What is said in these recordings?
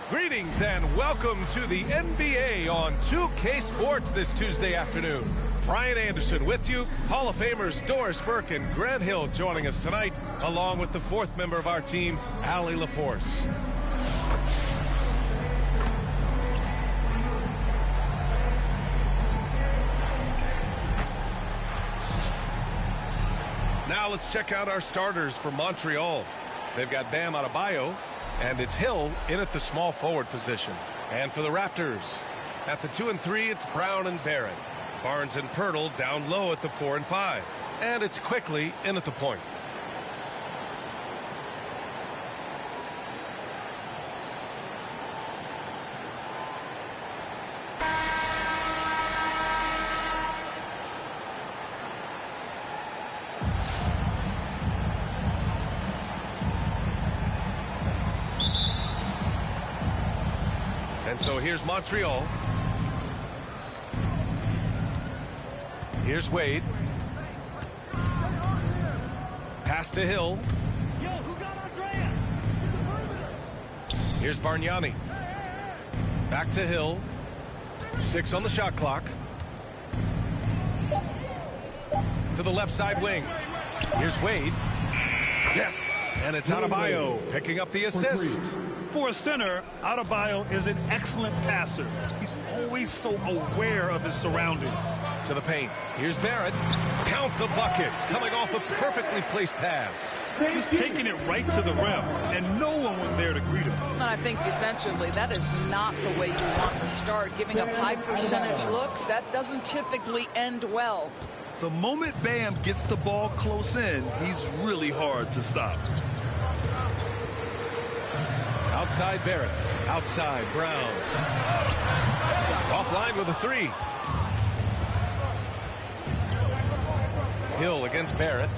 Greetings and welcome to the NBA on 2K Sports this Tuesday afternoon. Brian Anderson with you, Hall of Famers Doris Burke and Grant Hill joining us tonight, along with the fourth member of our team, Allie LaForce. Now let's check out our starters for Montreal. They've got Bam Adebayo, and it's Hill in at the small forward position. And for the Raptors, at the 2 and 3, it's Brown and Barrett. Barnes and Pirtle down low at the 4 and 5. And it's Quickly in at the point. And so here's Montreal. Here's Wade. Pass to Hill. Here's Bargnani. Back to Hill. 6 on the shot clock. To the left side wing. Here's Wade. Yes, and it's Adebayo picking up the assist. For a center, Adebayo is an excellent passer. He's always so aware of his surroundings. To the paint. Here's Barrett. Count the bucket. Coming off a perfectly placed pass. Just taking it right to the rim, and no one was there to greet him. And I think defensively, that is not the way you want to start. Giving up high percentage looks, that doesn't typically end well. The moment Bam gets the ball close in, he's really hard to stop. Outside Barrett. Outside Brown. Offline with a 3. Hill against Barrett.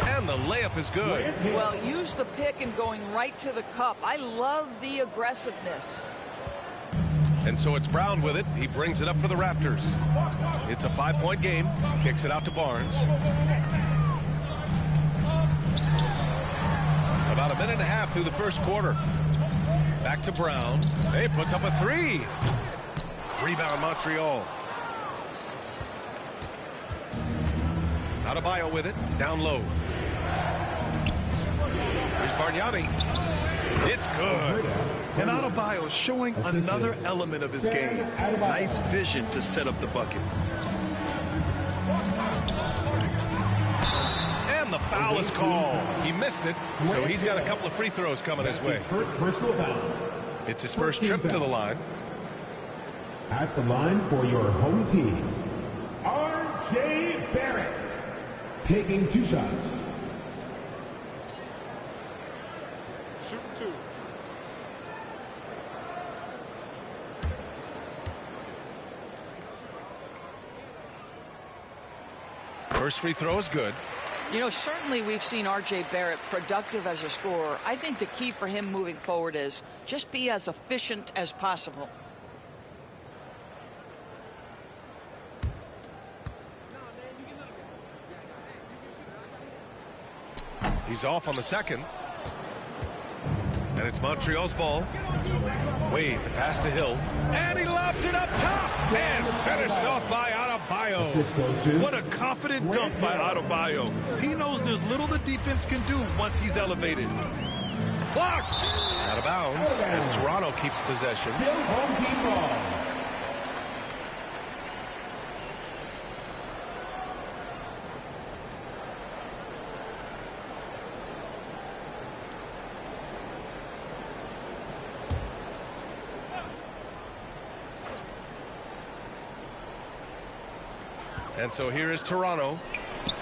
And the layup is good. Well, use the pick and going right to the cup. I love the aggressiveness. And so it's Brown with it. He brings it up for the Raptors. It's a 5-point game. Kicks it out to Barnes. About a minute and a half through the first quarter. Back to Brown. He puts up a 3. Rebound Montreal. Adebayo with it. Down low. Here's Bargnani. It's good. And Adebayo showing another element of his game. Nice vision to set up the bucket. And the foul is called. He missed it, so he's got a couple of free throws coming his way. It's his first trip to the line. At the line for your home team, R.J. Barrett, taking 2 shots. Shoot 2. First free throw is good. You know, certainly we've seen R.J. Barrett productive as a scorer. I think the key for him moving forward is just be as efficient as possible. He's off on the second. And it's Montreal's ball. Wade, the pass to Hill. And he lobs it up top. And finished off by Adebayo. What a confident dunk by Adebayo. He knows there's little the defense can do once he's elevated. Blocked. Out of bounds as Toronto keeps possession. Still home team ball. And so here is Toronto,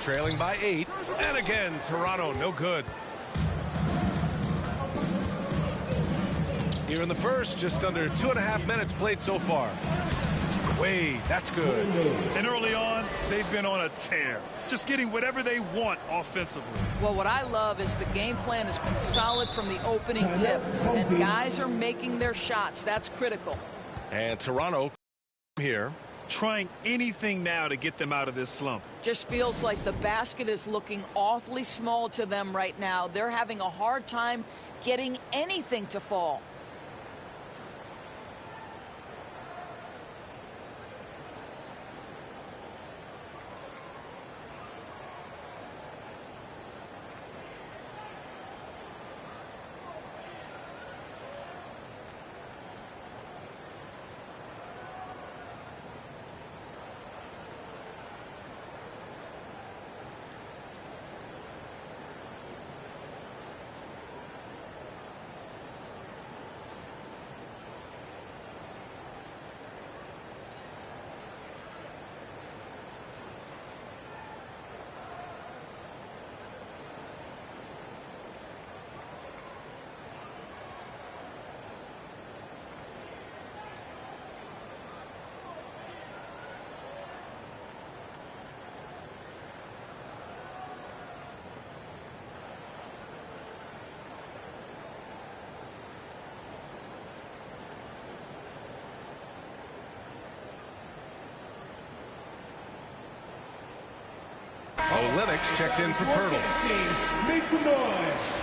trailing by 8. And again, Toronto, no good. Here in the first, just under 2.5 minutes played so far. Wade, that's good. And early on, they've been on a tear, just getting whatever they want offensively. Well, what I love is the game plan has been solid from the opening tip, and guys are making their shots. That's critical. And Toronto here. Trying anything now to get them out of this slump. Just feels like the basket is looking awfully small to them right now. They're having a hard time getting anything to fall. Olynyk checked in for Pirtle. Make some noise.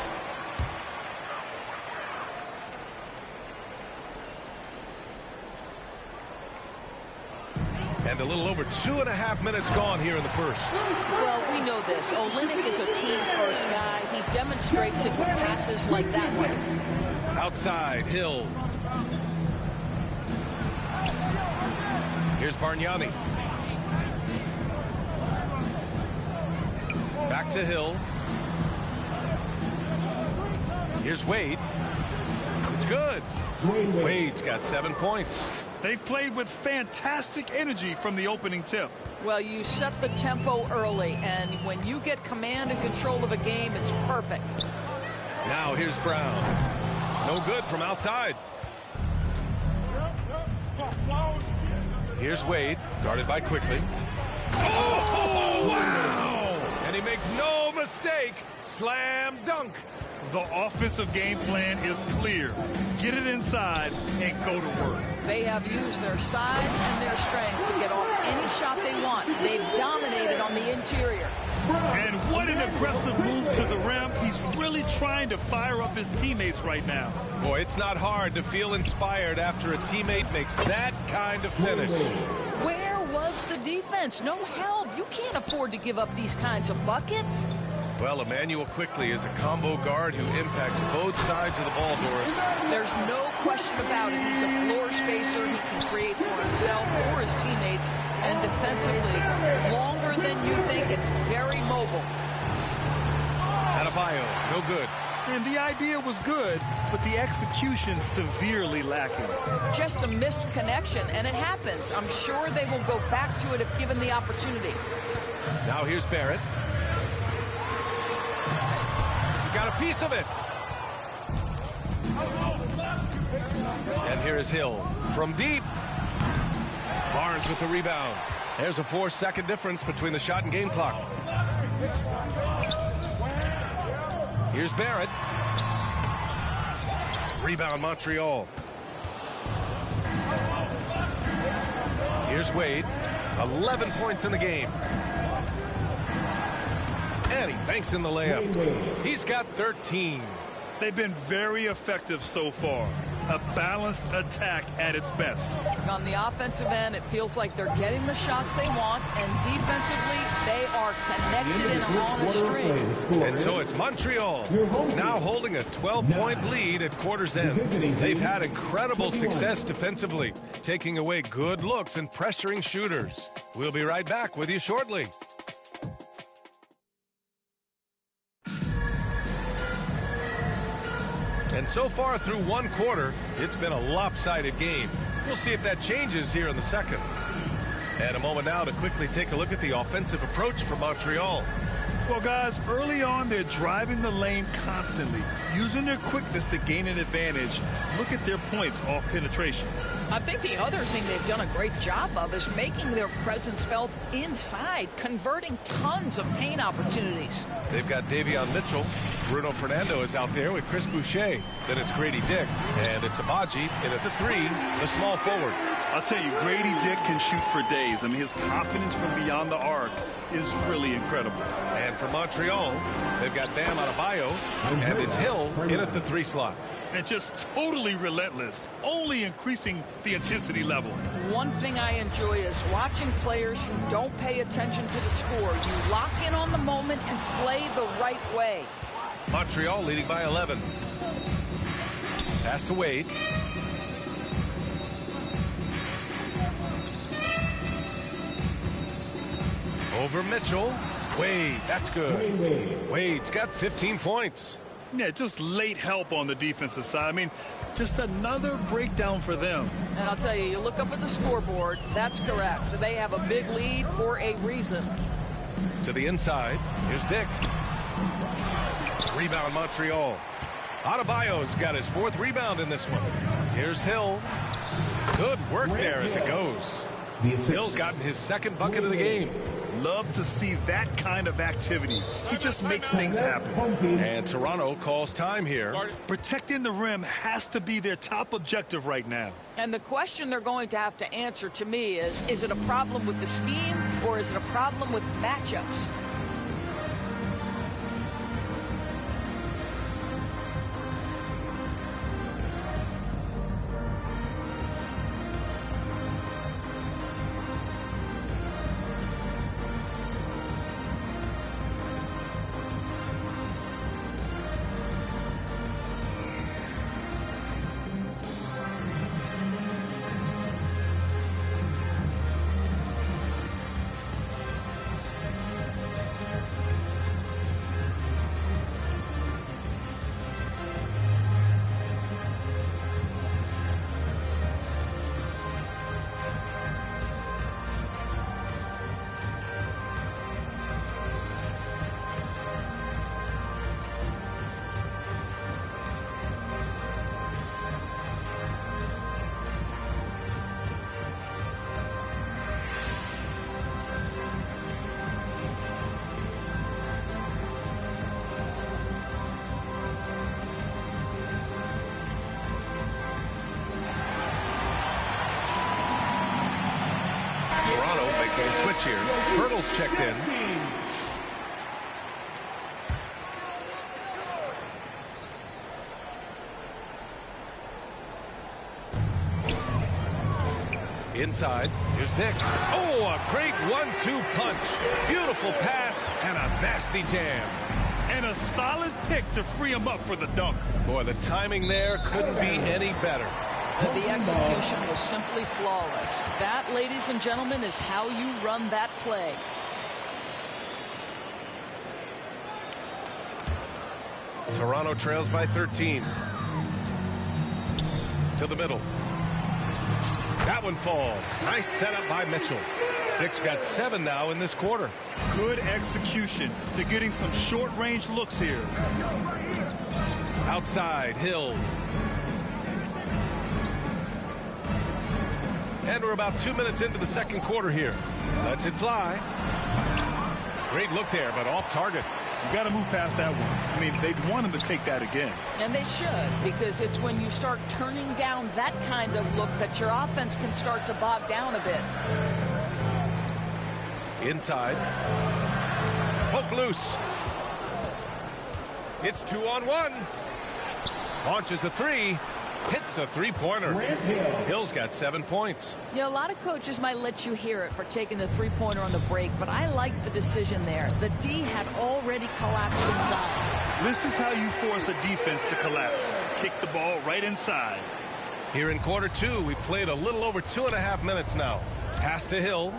And a little over 2.5 minutes gone here in the first. Well, we know this. Olynyk is a team-first guy. He demonstrates it with passes like that one. Outside, Hill. Here's Bargnani. Back to Hill. Here's Wade. It's good. Wade's got 7 points. They've played with fantastic energy from the opening tip. Well, you set the tempo early, and when you get command and control of a game, it's perfect. Now here's Brown. No good from outside. Here's Wade, guarded by Quickly. Oh, wow! And he makes no mistake. Slam dunk. The offensive game plan is clear. Get it inside and go to work. They have used their size and their strength to get off any shot they want. They've dominated on the interior. And what an aggressive move to the rim. He's really trying to fire up his teammates right now. Boy, it's not hard to feel inspired after a teammate makes that kind of finish. Where was the defense? No help. You can't afford to give up these kinds of buckets. Well, Emmanuel quickly is a combo guard who impacts both sides of the ball, Doris. There's no question about it. He's a floor spacer. He can create for himself or his teammates. And defensively, longer than you think and very mobile. Adebayo, no good. And the idea was good, but the execution severely lacking. Just a missed connection, and it happens. I'm sure they will go back to it if given the opportunity. Now here's Barrett. Got a piece of it. And here is Hill from deep. Barnes with the rebound. There's a 4-second difference between the shot and game clock. Here's Barrett. Rebound Montreal. Here's Wade. 11 points in the game. And he banks in the layup. He's got 13. They've been very effective so far. A balanced attack at its best. On the offensive end, it feels like they're getting the shots they want, and defensively, they are connected and on a string. And so it's Montreal now holding a 12-point lead at quarter's end. They've had incredible success defensively, taking away good looks and pressuring shooters. We'll be right back with you shortly. And so far through one quarter, it's been a lopsided game. We'll see if that changes here in the second. And a moment now to quickly take a look at the offensive approach for Montreal. Well, guys, early on, they're driving the lane constantly, using their quickness to gain an advantage. Look at their points off penetration. I think the other thing they've done a great job of is making their presence felt inside, converting tons of paint opportunities. They've got Davion Mitchell. Bruno Fernando is out there with Chris Boucher. Then it's Grady Dick. And it's Abaji in at the 3, the small forward. I'll tell you, Grady Dick can shoot for days. I mean, his confidence from beyond the arc is really incredible. And for Montreal, they've got Bam Adebayo, and it's Hill in at the 3 slot. And just totally relentless, only increasing the intensity level. One thing I enjoy is watching players who don't pay attention to the score. You lock in on the moment and play the right way. Montreal leading by 11. Pass to Wade. Over Mitchell. Wade, that's good. Wade's got 15 points. Yeah, just late help on the defensive side. I mean, just another breakdown for them. And I'll tell you, you look up at the scoreboard, that's correct. They have a big lead for a reason. To the inside, here's Dick. Rebound Montreal. Adebayo's got his 4th rebound in this one. Here's Hill. Good work there as it goes. Hill's gotten his 2nd bucket of the game. Love to see that kind of activity. He just makes things happen. And Toronto calls time here. Protecting the rim has to be their top objective right now. And the question they're going to have to answer to me is it a problem with the scheme or is it a problem with matchups? Making a switch here. Hurdle's checked in. Inside, here's Dick. Oh, a great 1-2 punch. Beautiful pass and a nasty jam. And a solid pick to free him up for the dunk. Boy, the timing there couldn't be any better. The execution was simply flawless. That, ladies and gentlemen, is how you run that play. Toronto trails by 13. To the middle. That one falls. Nice setup by Mitchell. Dick's got 7 now in this quarter. Good execution. They're getting some short-range looks here. Outside, Hill. And we're about 2 minutes into the second quarter here. Lets it fly. Great look there, but off target. You got to move past that one. I mean, they'd want him to take that again. And they should, because it's when you start turning down that kind of look that your offense can start to bog down a bit. Inside. Poke loose. It's 2-on-1. Launches a 3. Hits a three-pointer. Hill's got 7 points. You know, a lot of coaches might let you hear it for taking the three-pointer on the break, but I like the decision there. The D had already collapsed inside. This is how you force a defense to collapse. Kick the ball right inside. Here in quarter 2, we've played a little over 2.5 minutes now. Pass to Hill.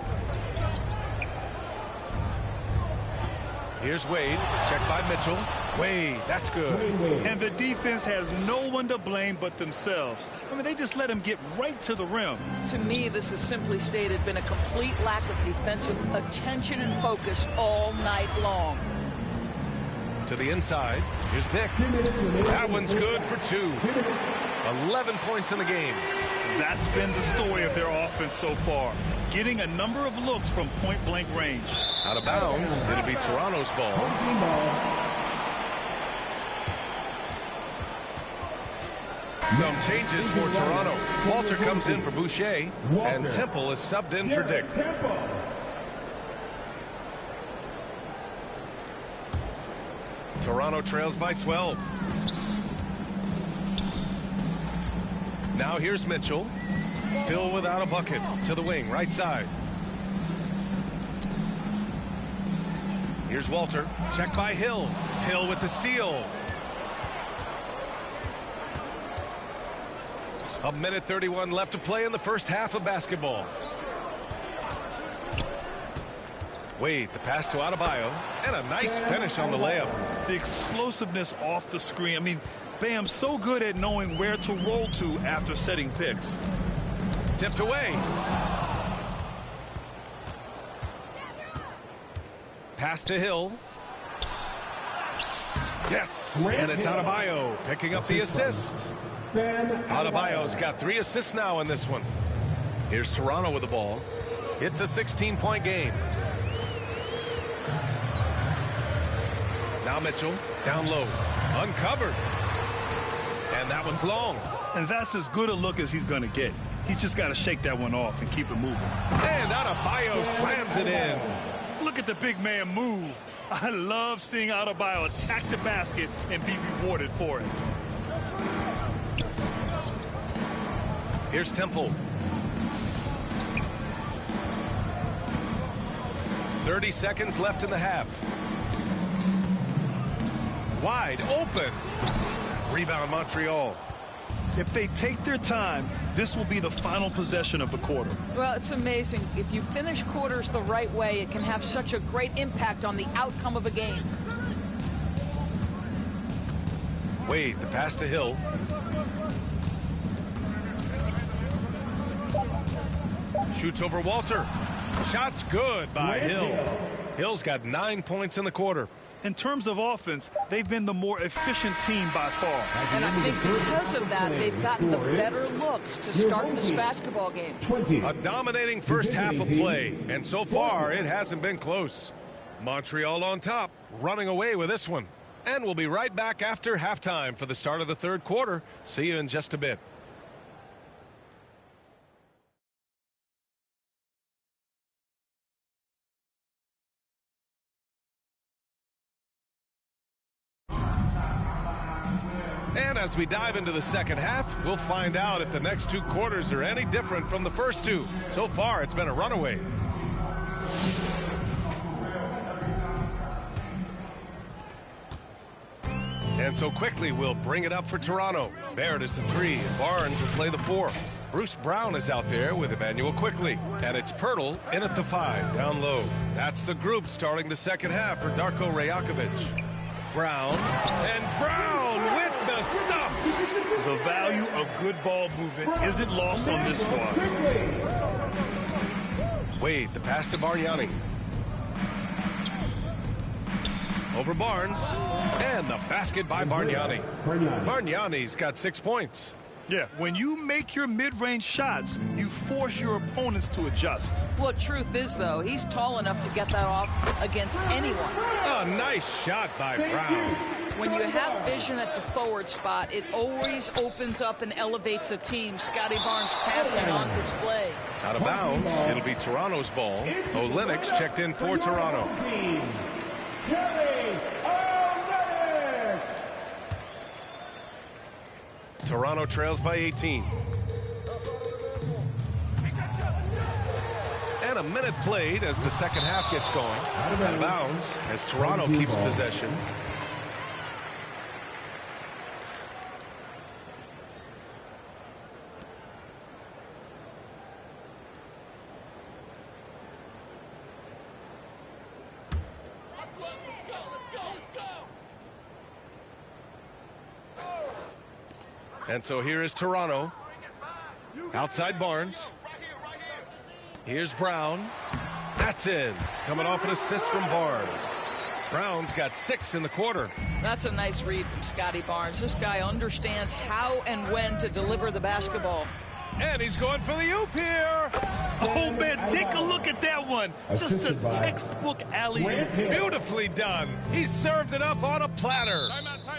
Here's Wade. Check by Mitchell. Wade, that's good. And the defense has no one to blame but themselves. I mean, they just let him get right to the rim. To me, this has simply stated been a complete lack of defensive attention and focus all night long. To the inside. Here's Dick. That one's good for 2. 11 points in the game. That's been the story of their offense so far. Getting a number of looks from point-blank range. Out of bounds. It'll be Toronto's ball. Some changes for Toronto. Walter comes in for Boucher, and Temple is subbed in for Dick. Toronto trails by 12. Now here's Mitchell. Still without a bucket. To the wing, right side. Here's Walter. Check by Hill. Hill with the steal. A minute 31 left to play in the first half of basketball. Wade, the pass to Adebayo, and a nice finish on the layup. The explosiveness off the screen. I mean, Bam's so good at knowing where to roll to after setting picks. Tipped away. Pass to Hill. Yes, and it's Adebayo picking up the assist. Adebayo's got 3 assists now in this one. Here's Toronto with the ball. It's a 16-point game. Now Mitchell, down low, uncovered. And that one's long. And that's as good a look as he's going to get. He's just got to shake that one off and keep it moving. And Adebayo slams it in. Look at the big man move. I love seeing Adebayo attack the basket and be rewarded for it. Here's Temple. 30 seconds left in the half. Wide open. Rebound Montreal. If they take their time, this will be the final possession of the quarter. Well, it's amazing. If you finish quarters the right way, it can have such a great impact on the outcome of a game. Wade, the pass to Hill. Shoots over Walter. Shot's good by Hill. Hill's got 9 points in the quarter. In terms of offense, they've been the more efficient team by far. And I think because of that, they've gotten the better looks to start this basketball game. A dominating first half of play, and so far it hasn't been close. Montreal on top, running away with this one. And we'll be right back after halftime for the start of the third quarter. See you in just a bit. And as we dive into the second half, we'll find out if the next 2 quarters are any different from the first 2. So far, it's been a runaway. And so quickly, we'll bring it up for Toronto. Barrett is the 3, and Barnes will play the 4. Bruce Brown is out there with Emmanuel Quickly. And it's Pirtle in at the 5, down low. That's the group starting the second half for Darko Rajakovic. Brown, and Brown with the stuff. The value of good ball movement isn't lost on this squad. Wade, the pass to Bargnani. Over Barnes, and the basket by Bargnani. Bargnani's got 6 points. Yeah, when you make your mid-range shots, you force your opponents to adjust. Well, truth is, though, he's tall enough to get that off against anyone. A nice shot by Brown. When you have vision at the forward spot, it always opens up and elevates a team. Scotty Barnes passing on display. Out of bounds, it'll be Toronto's ball. Olenek's checked in for Toronto. Toronto trails by 18. And a minute played as the second half gets going. Out of bounds as Toronto keeps possession. And so here is Toronto. Outside Barnes. Here's Brown. That's in. Coming off an assist from Barnes. Brown's got 6 in the quarter. That's a nice read from Scotty Barnes. This guy understands how and when to deliver the basketball. And he's going for the oop here. Oh, man, take a look at that one. Just a textbook alley-oop. Beautifully done. He served it up on a platter.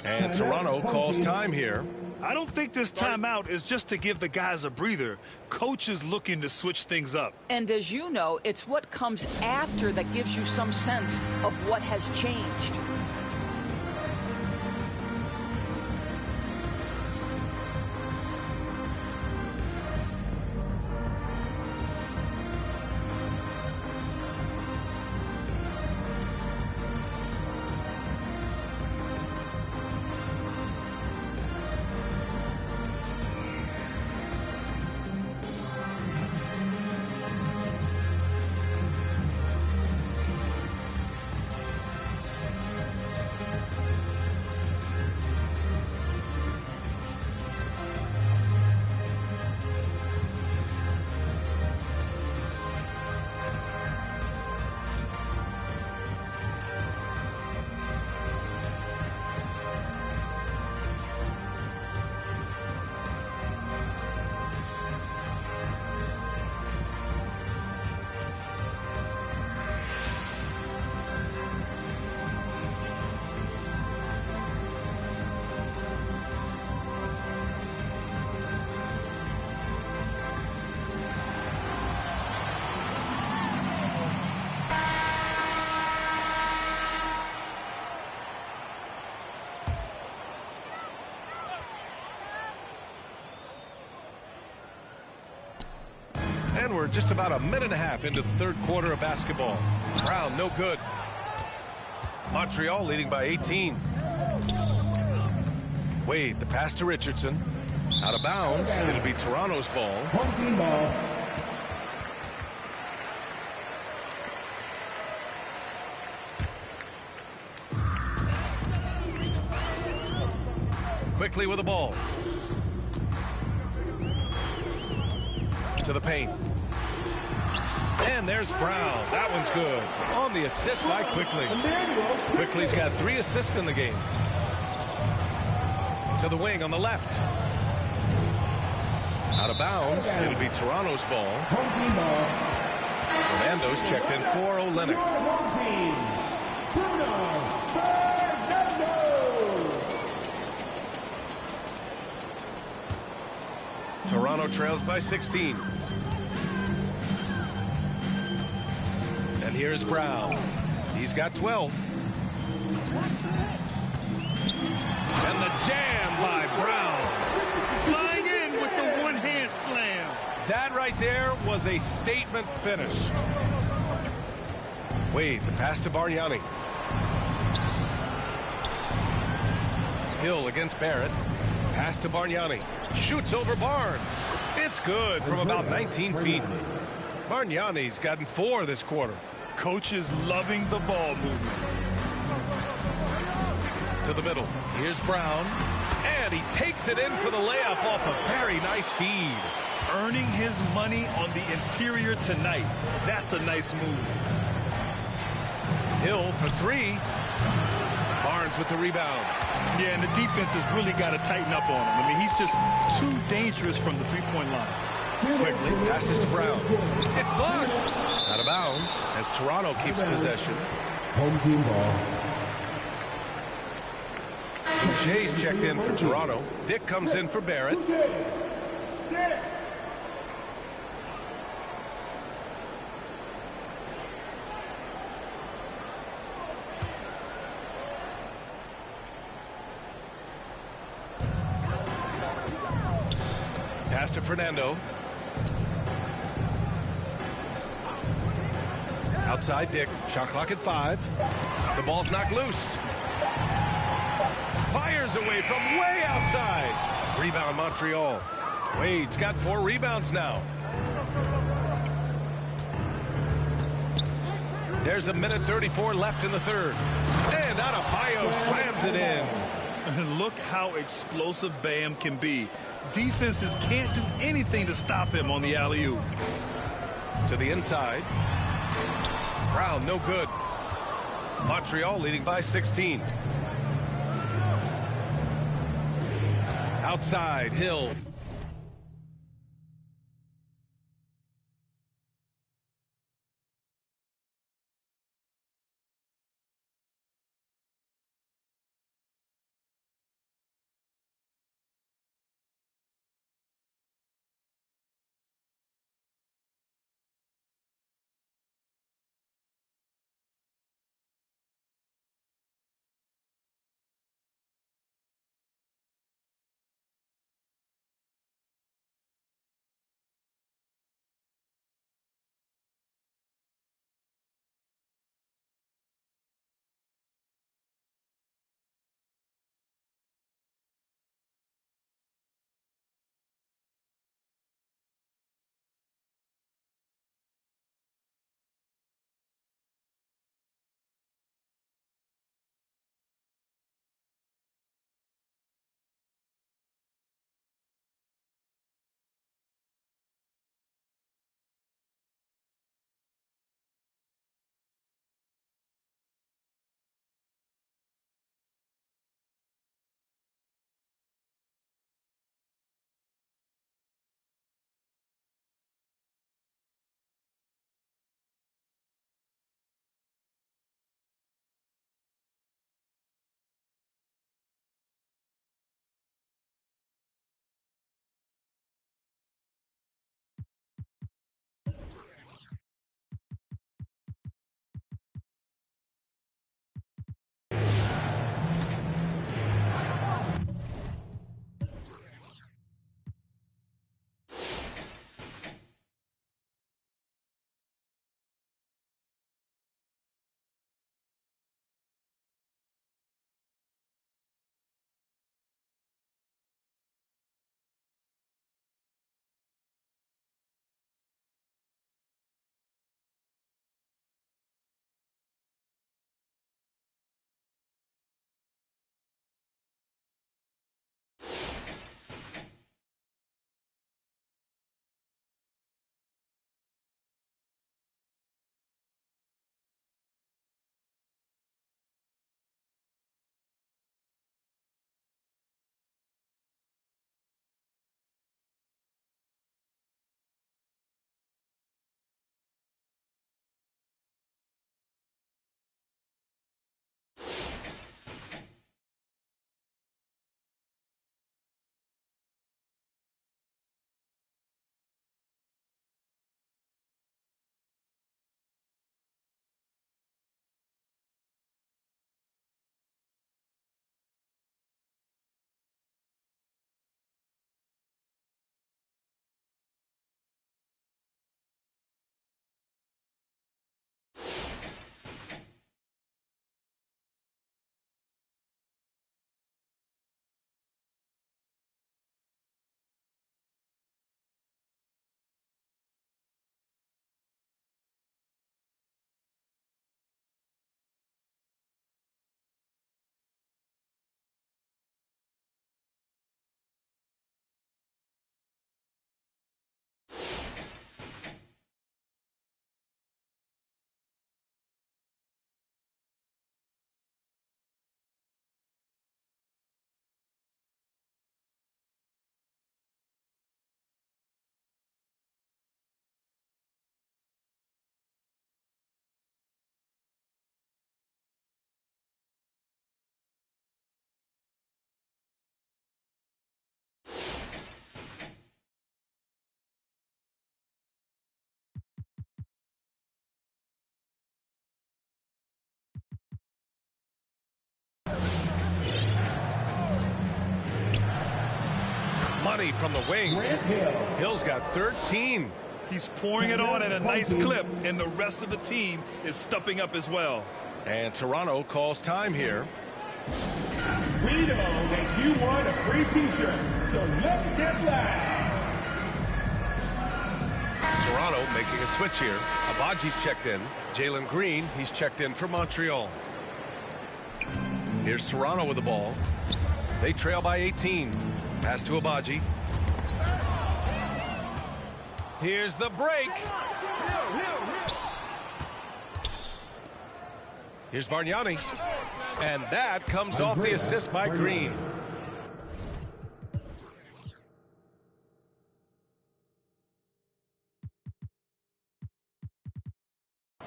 And Toronto calls time here. I don't think this timeout is just to give the guys a breather. Coach is looking to switch things up. And as you know, it's what comes after that gives you some sense of what has changed. And we're just about a minute and a half into the third quarter of basketball. Brown, no good. Montreal leading by 18. Wade, the pass to Richardson. Out of bounds. It'll be Toronto's ball. Home team ball. Quickly with the ball. To the paint. And there's Brown. That one's good. On the assist by Quickly. Quickly's got 3 assists in the game. To the wing on the left. Out of bounds. It'll be Toronto's ball. Home team ball. Fernando's checked in for Olynyk. Home team. Bruno Fernando. Toronto trails by 16. And here's Brown. He's got 12. And the jam by Brown. Flying in with the one-hand slam. That right there was a statement finish. Wade, the pass to Bargnani. Hill against Barrett. Pass to Bargnani. Shoots over Barnes. It's good from about 19 feet. Bargnani's gotten 4 this quarter. Coach is loving the ball movement. To the middle. Here's Brown. And he takes it in for the layup off a very nice feed. Earning his money on the interior tonight. That's a nice move. Hill for 3. Barnes with the rebound. Yeah, and the defense has really got to tighten up on him. I mean, he's just too dangerous from the three-point line. Quickly passes to Brown. It's blocked. Out of bounds as Toronto keeps possession. Home team ball. Shea's checked in for Toronto. Dick comes in for Barrett. Pass to Fernando. Outside Dick. Shot clock at 5. The ball's knocked loose. Fires away from way outside. Rebound Montreal. Wade's got 4 rebounds now. There's a minute 34 left in the third. And Adebayo slams it in. And look how explosive Bam can be. Defenses can't do anything to stop him on the alley-oop. To the inside. Brown, no good. Montreal leading by 16. Outside, Hill. Bargnani from the wing. Hill's got 13. He's pouring it on at a nice clip, and the rest of the team is stepping up as well. And Toronto calls time here. We know that you want a free t-shirt, so let's get loud. Toronto making a switch here. Abaji's checked in. Jalen Green, he's checked in for Montreal. Here's Toronto with the ball. They trail by 18. Pass to Abaji. Here's the break. Here's Bargnani. And that comes off the assist by Green.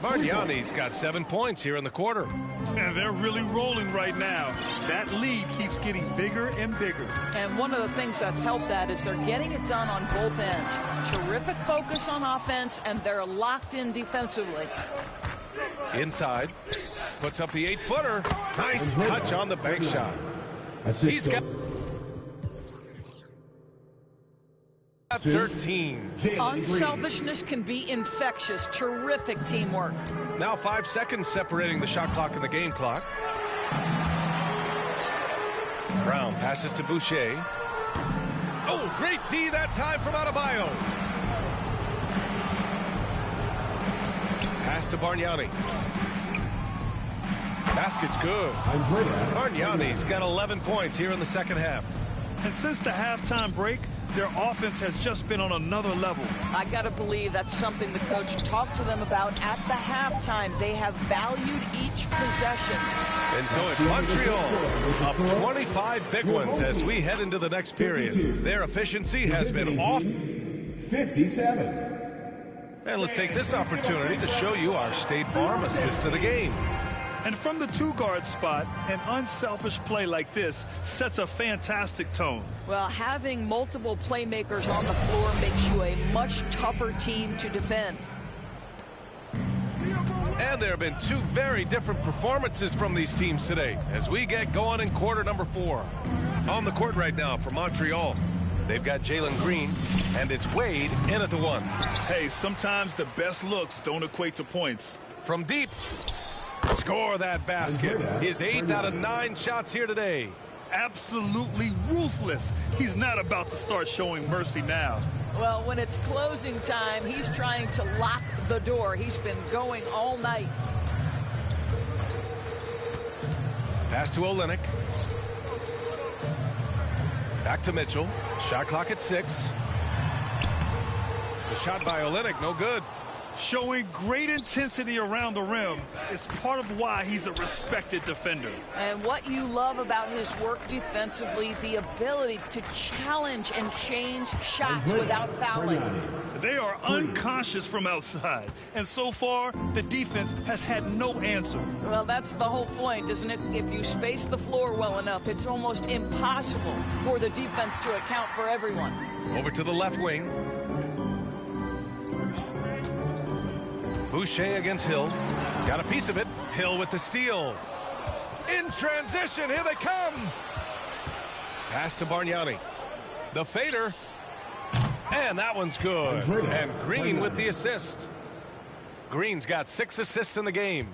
Bargnani's got 7 points here in the quarter. And they're really rolling right now. That lead keeps getting bigger and bigger. And one of the things that's helped that is they're getting it done on both ends. Terrific focus on offense, and they're locked in defensively. Inside. Puts up the 8-footer. Nice touch on the bank shot. He's got 13. Unselfishness can be infectious. Terrific teamwork. Now 5 seconds separating the shot clock and the game clock. Brown passes to Boucher. Oh, great D that time from Adebayo. Pass to Bargnani. Basket's good. Bargnani's got 11 points here in the second half. And since the halftime break, their offense has just been on another level. I got to believe that's something the coach talked to them about at the halftime. They have valued each possession. And so it's Montreal up 25 big ones as we head into the next period. Their efficiency has been off. 57. And let's take this opportunity to show you our State Farm assist of the game. And from the two-guard spot, an unselfish play like this sets a fantastic tone. Well, having multiple playmakers on the floor makes you a much tougher team to defend. And there have been 2 very different performances from these teams today as we get going in quarter number 4. On the court right now for Montreal, they've got Jalen Green, and it's Wade in at the 1. Hey, sometimes the best looks don't equate to points. From deep. Score that basket. His 8th out of 9 shots here today. Absolutely ruthless. He's not about to start showing mercy now. Well, when it's closing time, he's trying to lock the door. He's been going all night. Pass to Olynyk. Back to Mitchell. Shot clock at 6. The shot by Olynyk, no good. Showing great intensity around the rim is part of why he's a respected defender. And what you love about his work defensively, the ability to challenge and change shots without fouling. They are unconscious from outside, and so far, the defense has had no answer. Well, that's the whole point, isn't it? If you space the floor well enough, it's almost impossible for the defense to account for everyone. Over to the left wing. Boucher against Hill. Got a piece of it. Hill with the steal. In transition, here they come. Pass to Bargnani. The fader. And that one's good. And Green with the assist. Green's got 6 assists in the game.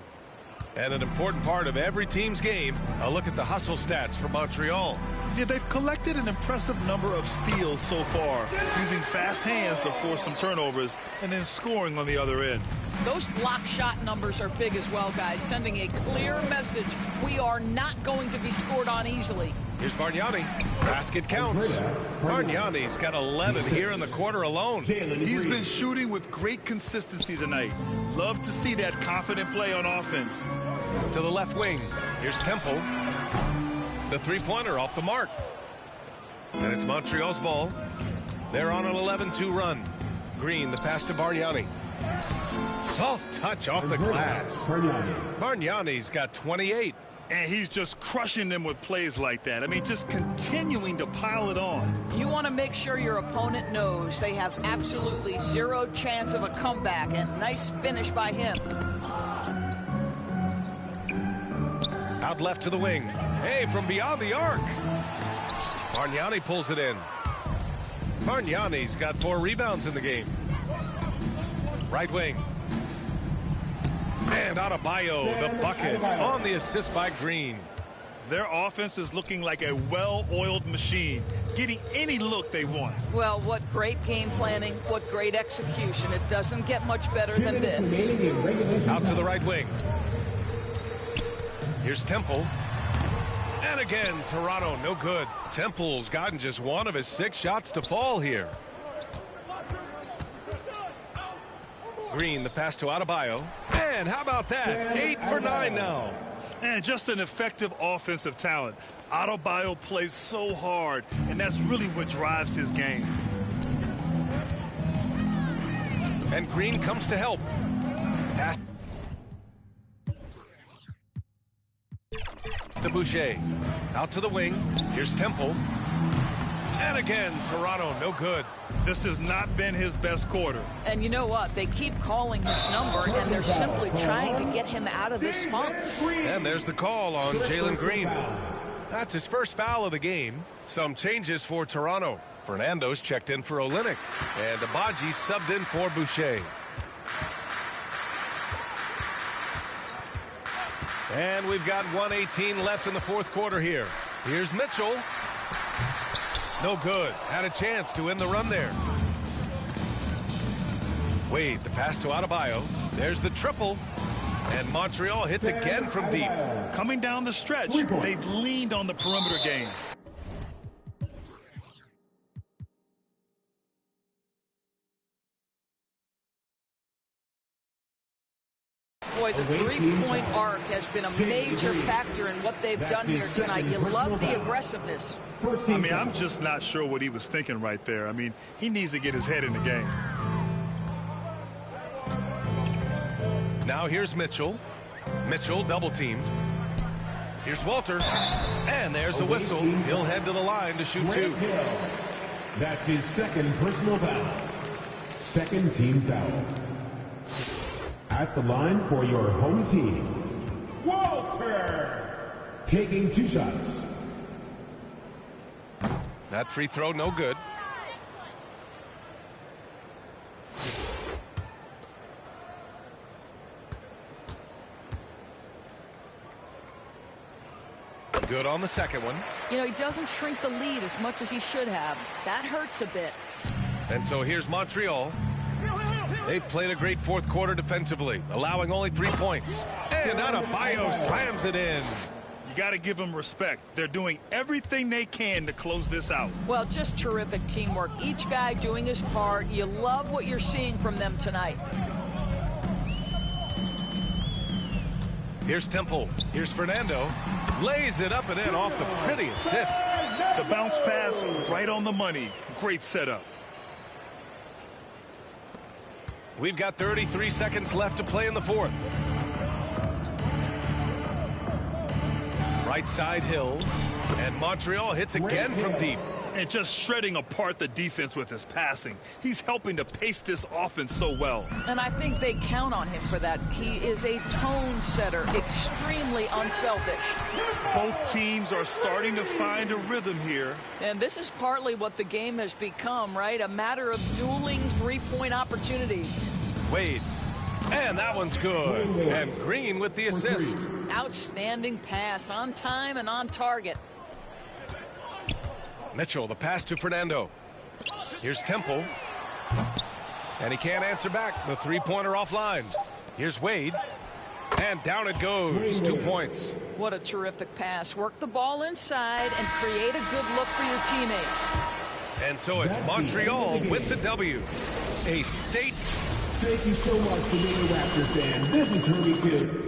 And an important part of every team's game, a look at the hustle stats for Montreal. Yeah, they've collected an impressive number of steals so far, using fast hands to force some turnovers and then scoring on the other end. Those block shot numbers are big as well, guys, sending a clear message. We are not going to be scored on easily. Here's Bargnani. Basket counts. Bargnani's got 11 here in the quarter alone. He's been shooting with great consistency tonight. Love to see that confident play on offense. To the left wing. Here's Temple. The three-pointer off the mark. And it's Montreal's ball. They're on an 11-2 run. Green, the pass to Bargnani. Soft touch off the glass. Bargnani's got 28. And he's just crushing them with plays like that. I mean, just continuing to pile it on. You want to make sure your opponent knows they have absolutely zero chance of a comeback, and nice finish by him. Out left to the wing. Hey, from beyond the arc. Bargnani pulls it in. Margnani's got 4 rebounds in the game. Right wing. And Adebayo, the bucket on the assist by Green. Their offense is looking like a well-oiled machine, getting any look they want. Well, what great game planning, what great execution. It doesn't get much better than this. Out to the right wing. Here's Temple. And again, Toronto, no good. Temple's gotten just 1 of his 6 shots to fall here. Green, the pass to Adebayo. And how about that? 8 for 9 now. And just an effective offensive talent. Adebayo plays so hard, and that's really what drives his game. And Green comes to help. Pass to Boucher. Out to the wing. Here's Temple. And again, Toronto, no good. This has not been his best quarter. And you know what? They keep calling his number, and they're simply trying to get him out of this funk. And there's the call on Jalen Green. That's his first foul of the game. Some changes for Toronto. Fernando's checked in for Olynyk. And Abaji subbed in for Boucher. And we've got 1:18 left in the 4th quarter here. Here's Mitchell. No good. Had a chance to end the run there. Wade, the pass to Adebayo. There's the triple. And Montreal hits again from deep. Coming down the stretch, they've leaned on the perimeter game. Boy, the three-point arc has been a major factor in what they've done here tonight. You love the aggressiveness. I mean, I'm just not sure what he was thinking right there. I mean, he needs to get his head in the game. Now here's Mitchell. Mitchell double teamed. Here's Walter. And there's a whistle. He'll head to the line to shoot 2. That's his 2nd personal foul. 2nd team foul. At the line for your home team, Walter, taking 2 shots. That free throw, no good. Good on the second one. You know, he doesn't shrink the lead as much as he should have. That hurts a bit. And so here's Montreal. They played a great 4th quarter defensively, allowing only 3 points. And Adebayo slams it in. You got to give them respect. They're doing everything they can to close this out. Well, just terrific teamwork. Each guy doing his part. You love what you're seeing from them tonight. Here's Temple. Here's Fernando. Lays it up and in off the pretty assist. The bounce pass right on the money. Great setup. We've got 33 seconds left to play in the 4th. Right side Hill. And Montreal hits again from deep. And just shredding apart the defense with his passing. He's helping to pace this offense so well. And I think they count on him for that. He is a tone setter, extremely unselfish. Both teams are starting to find a rhythm here. And this is partly what the game has become, right? A matter of dueling three-point opportunities. Wade. And that one's good. And Green with the assist. Outstanding pass, on time and on target. Mitchell, the pass to Fernando. Here's Temple. And he can't answer back. The three-pointer offline. Here's Wade. And down it goes. 2 points. What a terrific pass. Work the ball inside and create a good look for your teammate. And so it's Montreal with the W. A state. Thank you so much for being a Raptors fan. This is Herbie Good.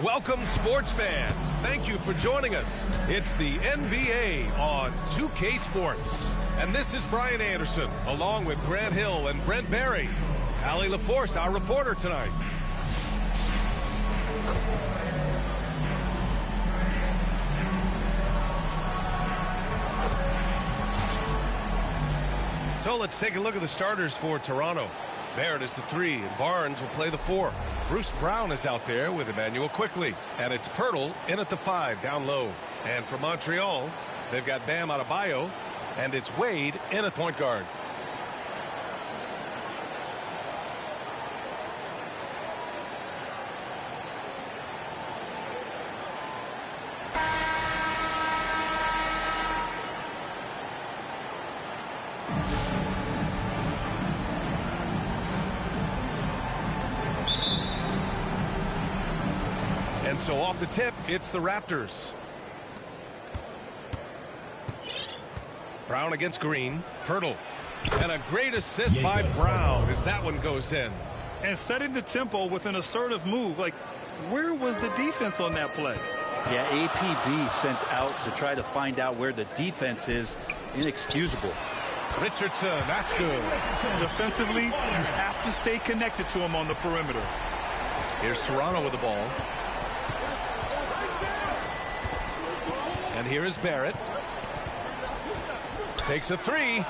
Welcome, sports fans. Thank you for joining us. It's the NBA on 2K Sports. And this is Brian Anderson, along with Grant Hill and Brent Barry. Allie LaForce, our reporter tonight. So let's take a look at the starters for Toronto. Barrett is the 3, and Barnes will play the 4. Bruce Brown is out there with Emmanuel Quickly. And it's Pirtle in at the 5, down low. And for Montreal, they've got Bam Adebayo, and it's Wade in at point guard. And so off the tip, it's the Raptors. Brown against Green. Pirtle. And a great assist by Brown as that one goes in. And setting the tempo with an assertive move. Like, where was the defense on that play? Yeah, APB sent out to try to find out where the defense is. Inexcusable. Richardson, that's good. Defensively, you have to stay connected to him on the perimeter. Here's Toronto with the ball. And here is Barrett. Takes a 3.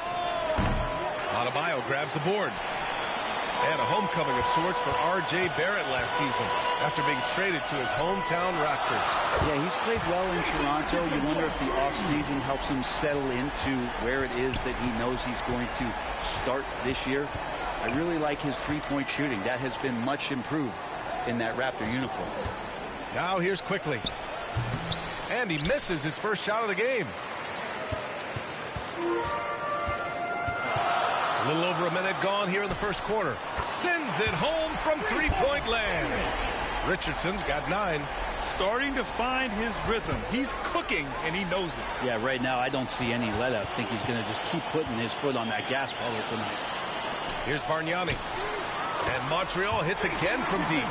Adebayo grabs the board. And a homecoming of sorts for R.J. Barrett last season after being traded to his hometown Raptors. Yeah, he's played well in Toronto. You wonder if the offseason helps him settle into where it is that he knows he's going to start this year. I really like his three-point shooting. That has been much improved in that Raptor uniform. Now here's Quickly. And he misses his first shot of the game. A little over a minute gone here in the first quarter. Sends it home from three-point land. Richardson's got 9. Starting to find his rhythm. He's cooking, and he knows it. Yeah, right now I don't see any let-up. I think he's going to just keep putting his foot on that gas pedal tonight. Here's Bargnani. And Montreal hits again from deep.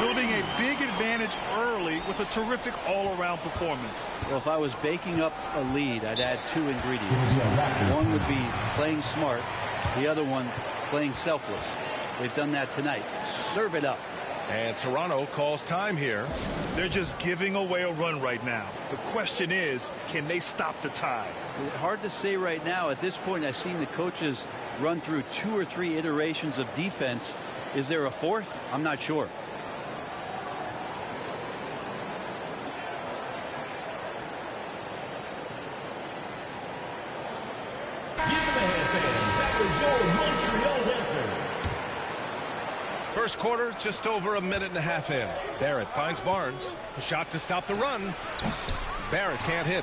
Building a big advantage early with a terrific all-around performance. Well, if I was baking up a lead, I'd add 2 ingredients. One would be playing smart. The other one, playing selfless. They've done that tonight. Serve it up. And Toronto calls time here. They're just giving away a run right now. The question is, can they stop the tide? Hard to say right now. At this point, I've seen the coaches run through 2 or 3 iterations of defense. Is there a 4th? I'm not sure. Give them a hand, fans. That was your Montreal First quarter, just over a minute and a half in. Barrett finds Barnes. A shot to stop the run. Barrett can't hit.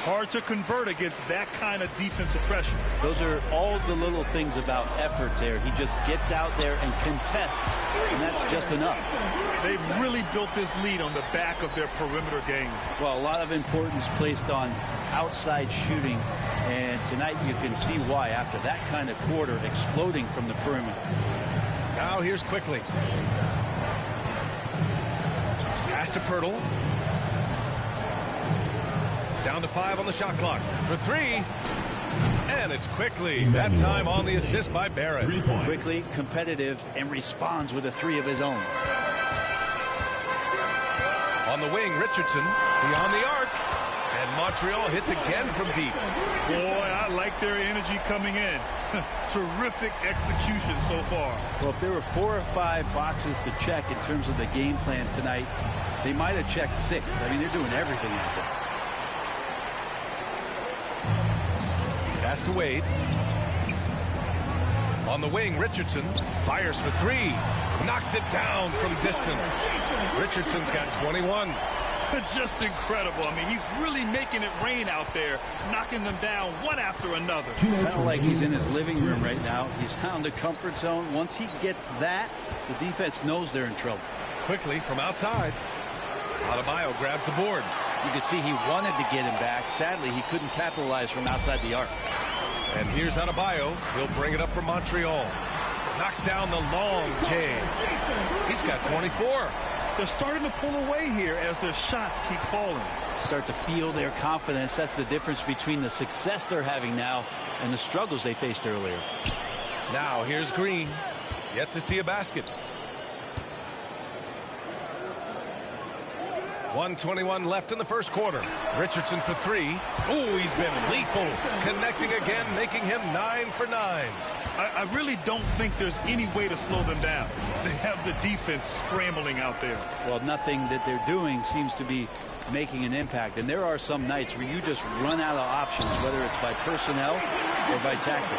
Hard to convert against that kind of defensive pressure. Those are all the little things about effort there. He just gets out there and contests, and that's just enough. They've really built this lead on the back of their perimeter game. Well, a lot of importance placed on outside shooting, and tonight you can see why after that kind of quarter exploding from the perimeter. Now here's Quickly. Pass to Pirtle. Down to 5 on the shot clock. For 3. And it's Quickly. That time on the assist by Barrett. Quickly, competitive, and responds with a 3 of his own. On the wing, Richardson beyond the arc. And Montreal hits again from deep. Boy, I like their energy coming in. Terrific execution so far. Well, if there were 4 or 5 boxes to check in terms of the game plan tonight, they might have checked 6. I mean, they're doing everything out there. Pass to Wade. On the wing, Richardson fires for 3. Knocks it down from distance. Richardson's got 21. Just incredible. I mean, he's really making it rain out there, knocking them down one after another. Kind of like he's in his living room right now. He's found the comfort zone. Once he gets that, the defense knows they're in trouble. Quickly from outside. Adebayo grabs the board. You could see he wanted to get him back. Sadly, he couldn't capitalize from outside the arc. And here's Adebayo. He'll bring it up for Montreal. Knocks down the long J. He's got 24. They're starting to pull away here as their shots keep falling. Start to feel their confidence. That's the difference between the success they're having now and the struggles they faced earlier. Now here's Green. Yet to see a basket. 1:21 left in the first quarter. Richardson for 3. Oh, he's been lethal. Connecting again, making him 9 for 9. I really don't think there's any way to slow them down. They have the defense scrambling out there. Well, nothing that they're doing seems to be making an impact. And there are some nights where you just run out of options, whether it's by personnel or by tactic.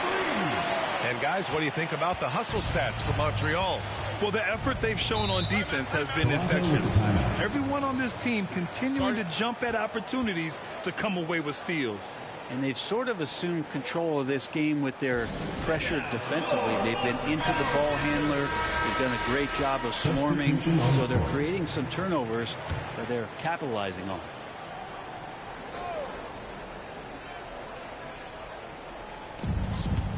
And guys, what do you think about the hustle stats for Montreal? Well, the effort they've shown on defense has been infectious. Everyone on this team continuing to jump at opportunities to come away with steals. And they've sort of assumed control of this game with their pressure defensively. They've been into the ball handler. They've done a great job of swarming. So they're creating some turnovers that they're capitalizing on.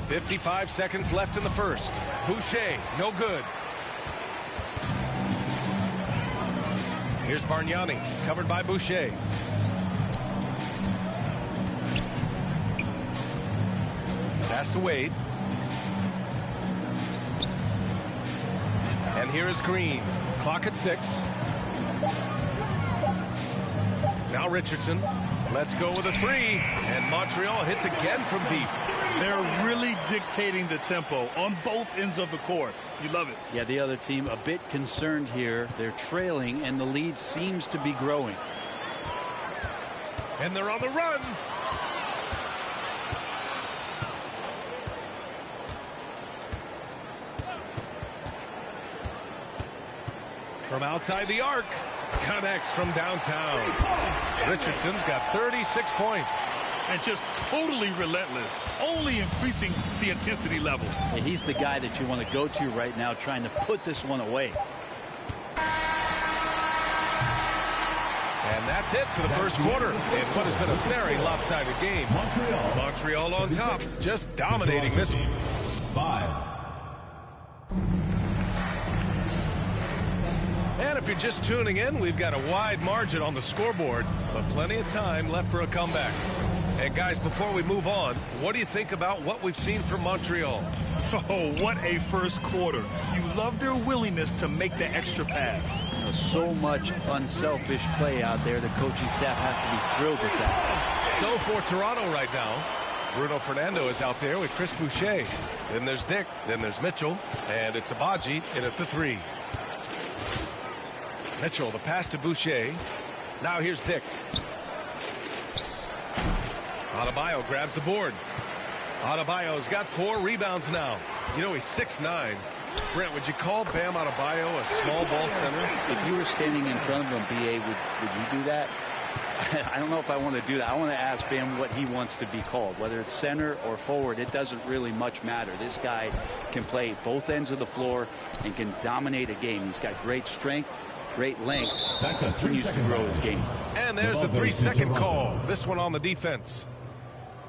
.55 seconds left in the first. Boucher, no good. Here's Bargnani, covered by Boucher. Pass to Wade. And here is Green. Clock at 6. Now Richardson. Let's go with a 3. And Montreal hits again from deep. They're really dictating the tempo on both ends of the court. You love it. Yeah, the other team a bit concerned here. They're trailing, and the lead seems to be growing. And they're on the run. From outside the arc. Connects from downtown. Richardson's got 36 points. And just totally relentless, only increasing the intensity level. Yeah, he's the guy that you want to go to right now, trying to put this one away. And that's it for the first quarter in what has been a very lopsided game. Montreal on top, just dominating this one. 5. And if you're just tuning in, we've got a wide margin on the scoreboard, but plenty of time left for a comeback. And guys, before we move on, what do you think about what we've seen from Montreal? Oh, what a first quarter. You love their willingness to make the extra pass. You know, so much unselfish play out there. The coaching staff has to be thrilled with that. So for Toronto right now, Bruno Fernando is out there with Chris Boucher. Then there's Dick, then there's Mitchell, and it's Abaji in at the 3. Mitchell, the pass to Boucher. Now here's Dick. Adebayo grabs the board. Adebayo's got 4 rebounds now. You know, he's 6'9". Brent, would you call Bam Adebayo a small ball center? If you were standing in front of him, BA, would you do that? I don't know if I want to do that. I want to ask Bam what he wants to be called. Whether it's center or forward, it doesn't really much matter. This guy can play both ends of the floor and can dominate a game. He's got great strength, great length. That's a Continues to grow his game. And there's a 3-second call. This one on the defense.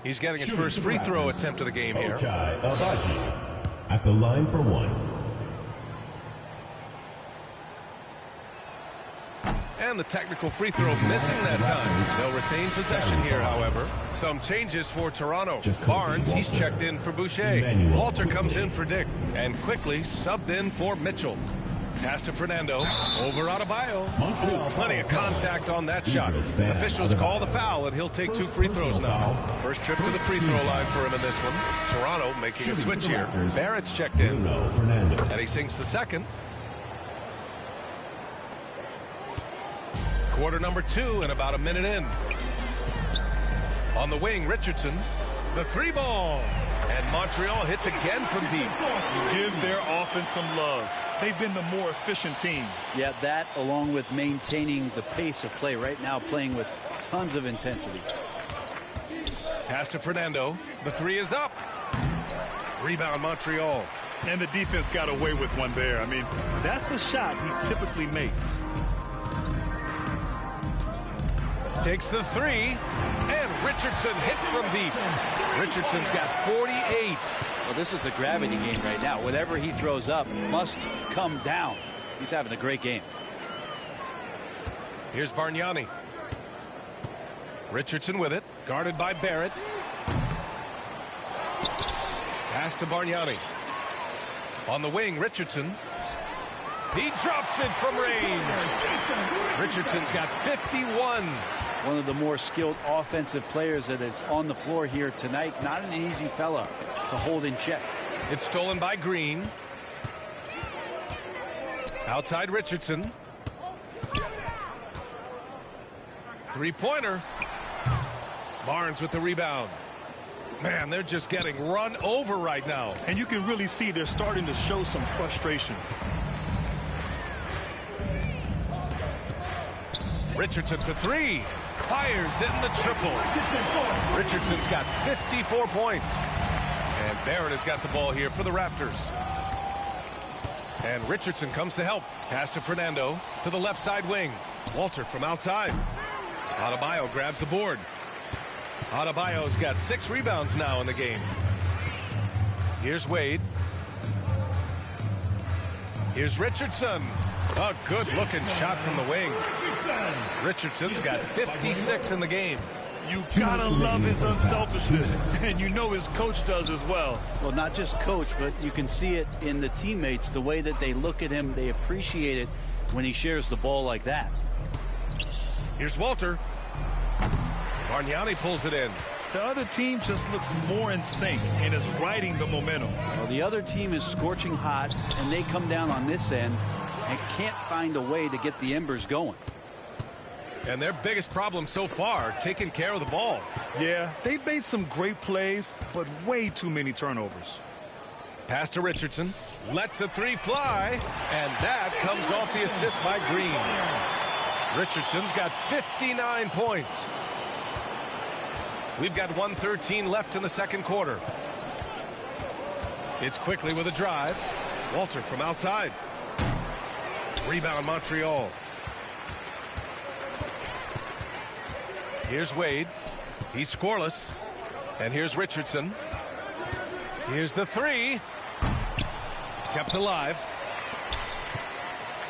He's getting his first free throw attempt of the game here. At the line for one. And the technical free throw missing that time. They'll retain possession here, however. Some changes for Toronto. Barnes, he's checked in for Boucher. Walter comes in for Dick. And quickly subbed in for Mitchell. Pass to Fernando. Over Adebayo. Plenty of contact on that shot. Officials call the foul, and he'll take 2 free throws now. First trip to the free throw line for him in this one. Toronto making a switch here. Barrett's checked in. And he sinks the second. Quarter number 2 and about a minute in. On the wing, Richardson. The 3-ball. And Montreal hits again from deep. Give their offense some love. They've been the more efficient team. Yeah, that along with maintaining the pace of play right now, playing with tons of intensity. Pass to Fernando. The 3 is up. Rebound Montreal. And the defense got away with one there. I mean, that's a shot he typically makes. Takes the 3. And Richardson hits from deep. Richardson's got 48. Well, this is a gravity game right now. Whatever he throws up must come down. He's having a great game. Here's Bargnani. Richardson with it. Guarded by Barrett. Pass to Bargnani. On the wing, Richardson. He drops it from range. Richardson's got 51. One of the more skilled offensive players that is on the floor here tonight. Not an easy fella to hold in check. It's stolen by Green. Outside Richardson. 3-pointer. Barnes with the rebound. Man, they're just getting run over right now. And you can really see they're starting to show some frustration. Richardson for 3. Fires in the triple. Richardson's got 54 points. And Barrett has got the ball here for the Raptors. And Richardson comes to help. Pass to Fernando to the left side wing. Walter from outside. Adebayo grabs the board. Adebayo's got 6 rebounds now in the game. Here's Wade. Here's Richardson. A good-looking shot from the wing. Richardson's got 56 in the game. You gotta love his unselfishness, and you know his coach does as well. Well, not just coach, but you can see it in the teammates, the way that they look at him. They appreciate it when he shares the ball like that. Here's Walter. Bargnani pulls it in. The other team just looks more in sync and is riding the momentum. Well, the other team is scorching hot, and they come down on this end and can't find a way to get the embers going. And their biggest problem so far, taking care of the ball. Yeah, they've made some great plays, but way too many turnovers. Pass to Richardson. Lets the 3 fly. And that comes off the assist by Green. Richardson's got 59 points. We've got 1:13 left in the second quarter. It's quickly with a drive. Walter from outside. Rebound Montreal. Here's Wade. He's scoreless. And here's Richardson. Here's the 3. Kept alive.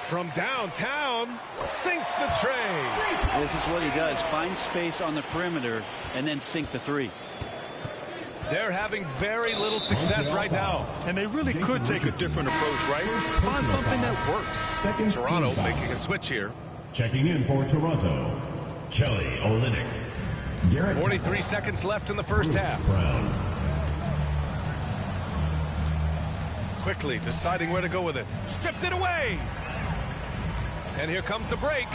From downtown, sinks the tray. This is what he does. Find space on the perimeter and then sink the 3. They're having very little success right now. And they really could take a different approach, right? Find something that works. Toronto making a switch here. Checking in for Toronto, Kelly Olynyk. 43 seconds left in the first half. Brown. Quickly deciding where to go with it. Stripped it away. And here comes the break.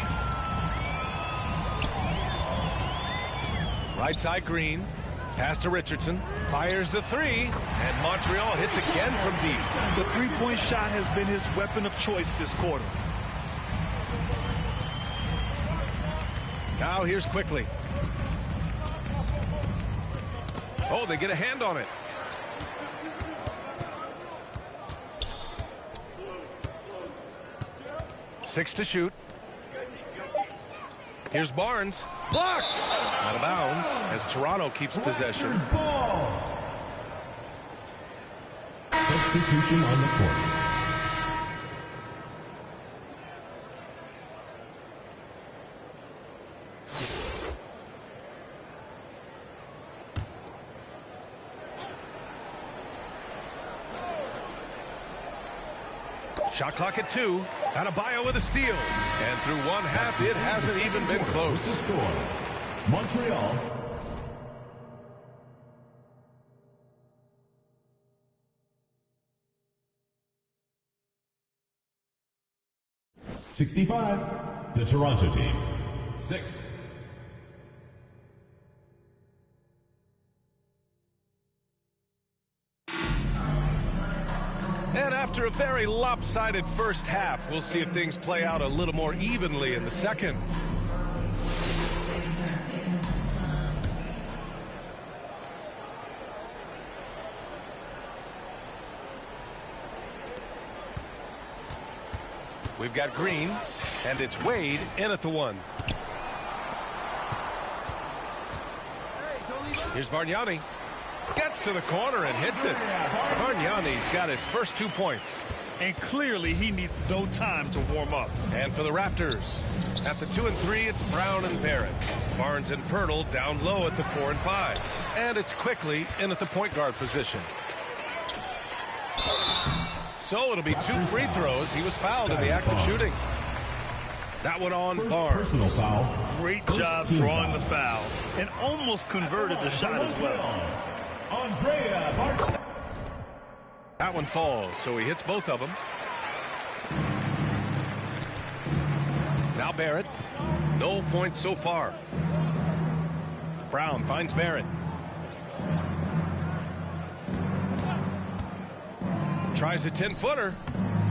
Right side Green. Pass to Richardson. Fires the three. And Montreal hits again from deep. The three-point shot has been his weapon of choice this quarter. Now here's Quickly. Oh, they get a hand on it. Six to shoot. Here's Barnes. Blocked! Out of bounds as Toronto keeps possession. Substitution on the court. Shot clock at 2. Adebayo with a steal. And through one half, it hasn't even been close. The score, Montreal 65. The Toronto team 6. And after a very lopsided first half, we'll see if things play out a little more evenly in the second. We've got Green, and it's Wade in at the 1. Here's Bargnani. Gets to the corner and hits it. Bargnani's got his first 2 points. And clearly he needs no time to warm up. And for the Raptors, at the 2 and 3, it's Brown and Barrett. Barnes and Pirtle down low at the 4 and 5. And it's Quickly in at the point guard position. So it'll be 2 free throws. He was fouled in the act of shooting. That one on Barnes. Personal foul. Great job drawing the foul. And almost converted the shot as well. That one falls, so he hits both of them. Now Barrett. No points so far. Brown finds Barrett. Tries a 10-footer.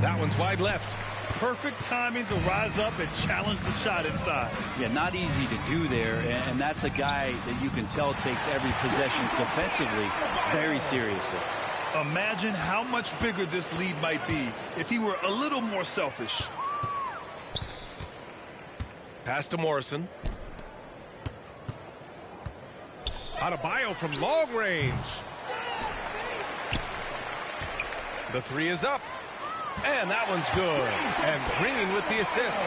That one's wide left. Perfect timing to rise up and challenge the shot inside. Yeah, not easy to do there, and that's a guy that you can tell takes every possession defensively very seriously. Imagine how much bigger this lead might be if he were a little more selfish. Pass to Morrison. Adebayo from long range. The 3 is up. And that one's good. And Green with the assist.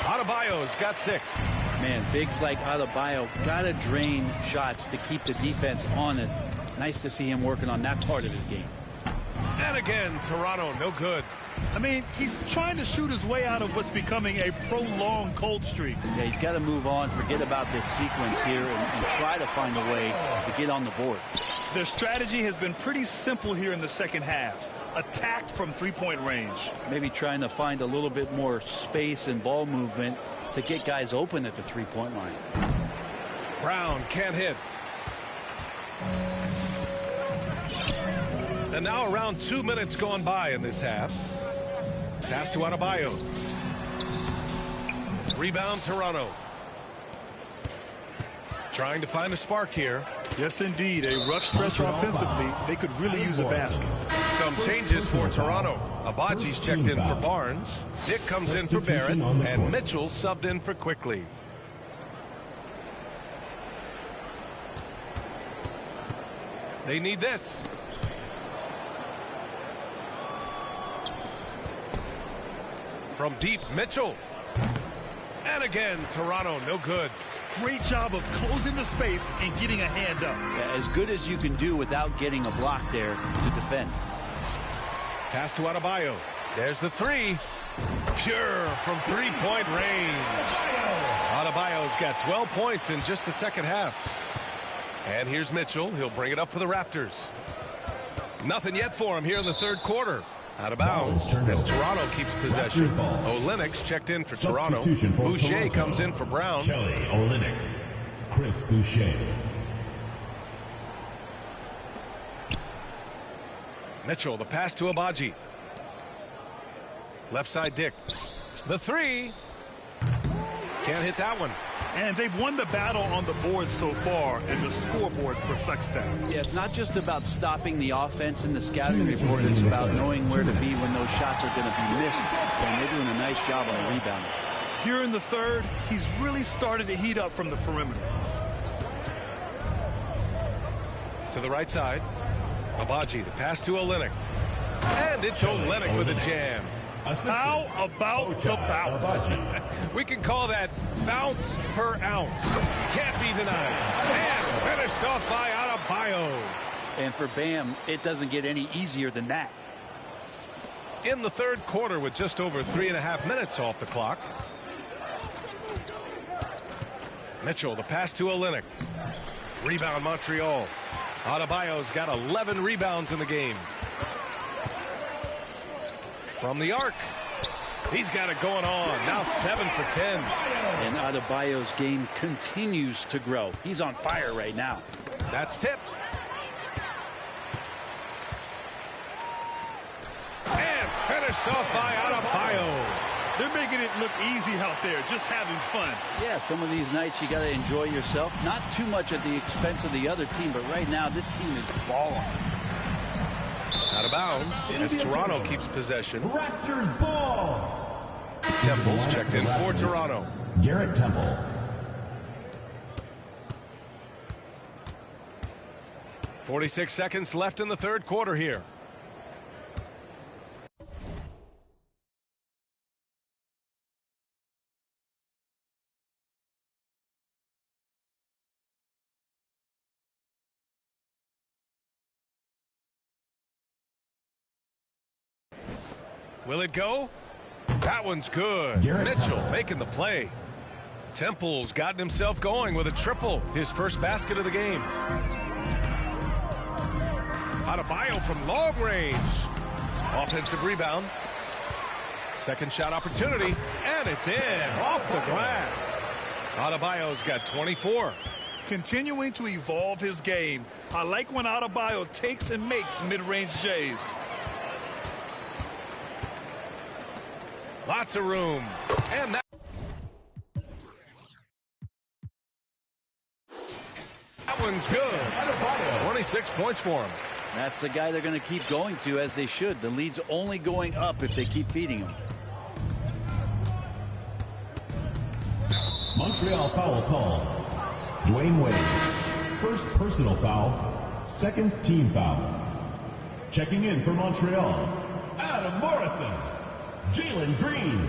Adebayo's got 6. Man, bigs like Adebayo got to drain shots to keep the defense honest. Nice to see him working on that part of his game. And again, Toronto, no good. I mean, he's trying to shoot his way out of what's becoming a prolonged cold streak. Yeah, he's got to move on, forget about this sequence here, and try to find a way to get on the board. Their strategy has been pretty simple here in the second half. Attack from three-point range. Maybe trying to find a little bit more space and ball movement to get guys open at the three-point line. Brown can't hit. And now around 2 minutes gone by in this half. Pass to Adebayo. Rebound Toronto. Trying to find a spark here. Yes, indeed. A rough stretch offensively. They could really use a basket. Some changes for Toronto. Abaji's checked in for Barnes. Dick comes in for Barrett. And Mitchell subbed in for Quickly. They need this. From deep, Mitchell. And again, Toronto, no good. Great job of closing the space and getting a hand up. Yeah, as good as you can do without getting a block there to defend. Pass to Adebayo. There's the 3. Pure from three-point range. Adebayo's got 12 points in just the second half. And here's Mitchell. He'll bring it up for the Raptors. Nothing yet for him here in the third quarter. Out of bounds as Toronto keeps possession. Olynyk's checked in for Toronto. Boucher comes in for Brown. Kelly Olynyk. Chris Boucher. Mitchell, the pass to Abaji. Left side Dick. The three. Can't hit that one. And they've won the battle on the board so far, and the scoreboard reflects that. Yeah, it's not just about stopping the offense in the scouting report. It's about knowing where to be when those shots are going to be missed. And they're doing a nice job on the rebound. Here in the third, he's really started to heat up from the perimeter. To the right side. Abaji, the pass to Olenek. And it's Olenek with a jam. How about the bounce? We can call that bounce per ounce. Can't be denied. And finished off by Adebayo. And for Bam, it doesn't get any easier than that. In the third quarter with just over 3.5 minutes off the clock. Mitchell, the pass to Olenek. Rebound Montreal. Adebayo's got 11 rebounds in the game. From the arc. He's got it going on. Now 7 for 10. And Adebayo's game continues to grow. He's on fire right now. That's tipped. And finished off by Adebayo. They're making it look easy out there, just having fun. Yeah, some of these nights you got to enjoy yourself. Not too much at the expense of the other team, but right now this team is balling. Out of bounds as Toronto keeps possession. Raptors ball. Temple's checked in for Toronto. Garrett Temple. .46 seconds left in the third quarter here. Will it go? That one's good. Mitchell making the play. Temple's gotten himself going with a triple. His first basket of the game. Adebayo from long range. Offensive rebound. Second shot opportunity. And it's in. Off the glass. Adebayo's got 24. Continuing to evolve his game. I like when Adebayo takes and makes mid-range J's. Lots of room. And that one's good. 26 points for him. That's the guy they're going to keep going to, as they should. The lead's only going up if they keep feeding him. Montreal foul call. Dwayne Wade. First personal foul. Second team foul. Checking in for Montreal. Adam Morrison. Jalen Green.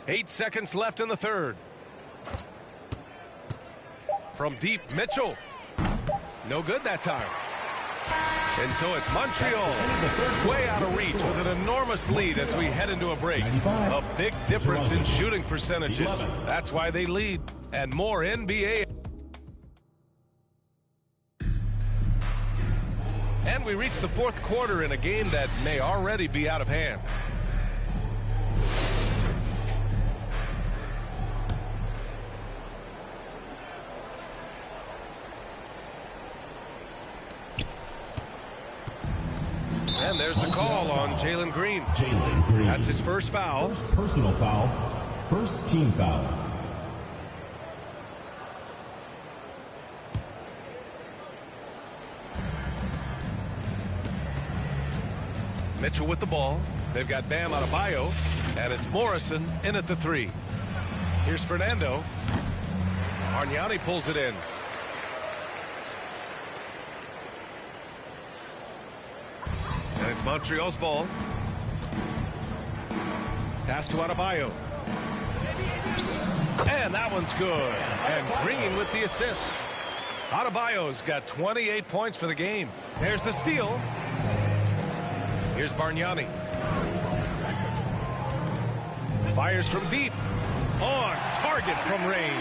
Eight seconds left in the third. From deep, Mitchell. No good that time. And so it's Montreal way out of reach with an enormous lead as we head into a break. A big difference in shooting percentages. That's why they lead. And more NBA. And we reach the fourth quarter in a game that may already be out of hand. And there's the call on Jalen Green. Jalen Green. That's his first foul. First personal foul. First team foul. Mitchell with the ball. They've got Bam Adebayo, and it's Morrison in at the three. Here's Fernando. Bargnani pulls it in. And it's Montreal's ball. Pass to Adebayo. And that one's good. And Green with the assist. Adebayo's got 28 points for the game. There's the steal. Here's Bargnani. Fires from deep. On target from range.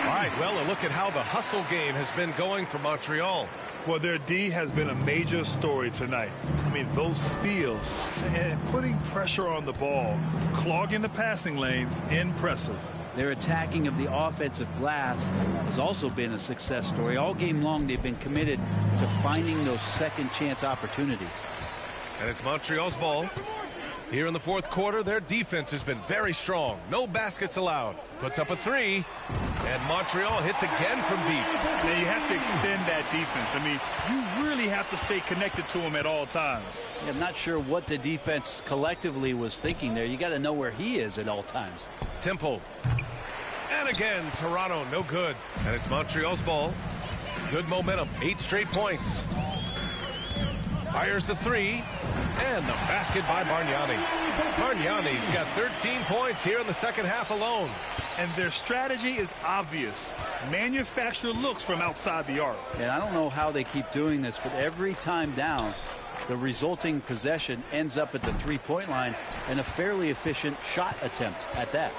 All right, well, a look at how the hustle game has been going for Montreal. Well, their D has been a major story tonight. I mean, those steals and putting pressure on the ball, clogging the passing lanes, impressive. Their attacking of the offensive glass has also been a success story. All game long, they've been committed to finding those second chance opportunities. And it's Montreal's ball. Here in the fourth quarter, their defense has been very strong. No baskets allowed. Puts up a three, and Montreal hits again from deep. Now you have to extend that defense. I mean, you really have to stay connected to him at all times. Yeah, I'm not sure what the defense collectively was thinking there. You got to know where he is at all times. Temple. And again, Toronto, no good. And it's Montreal's ball. Good momentum, 8 straight points. Fires the three, and the basket by Bargnani. Bargnani's got 13 points here in the second half alone. And their strategy is obvious. Manufacture looks from outside the arc. And I don't know how they keep doing this, but every time down, the resulting possession ends up at the three-point line, and a fairly efficient shot attempt at that.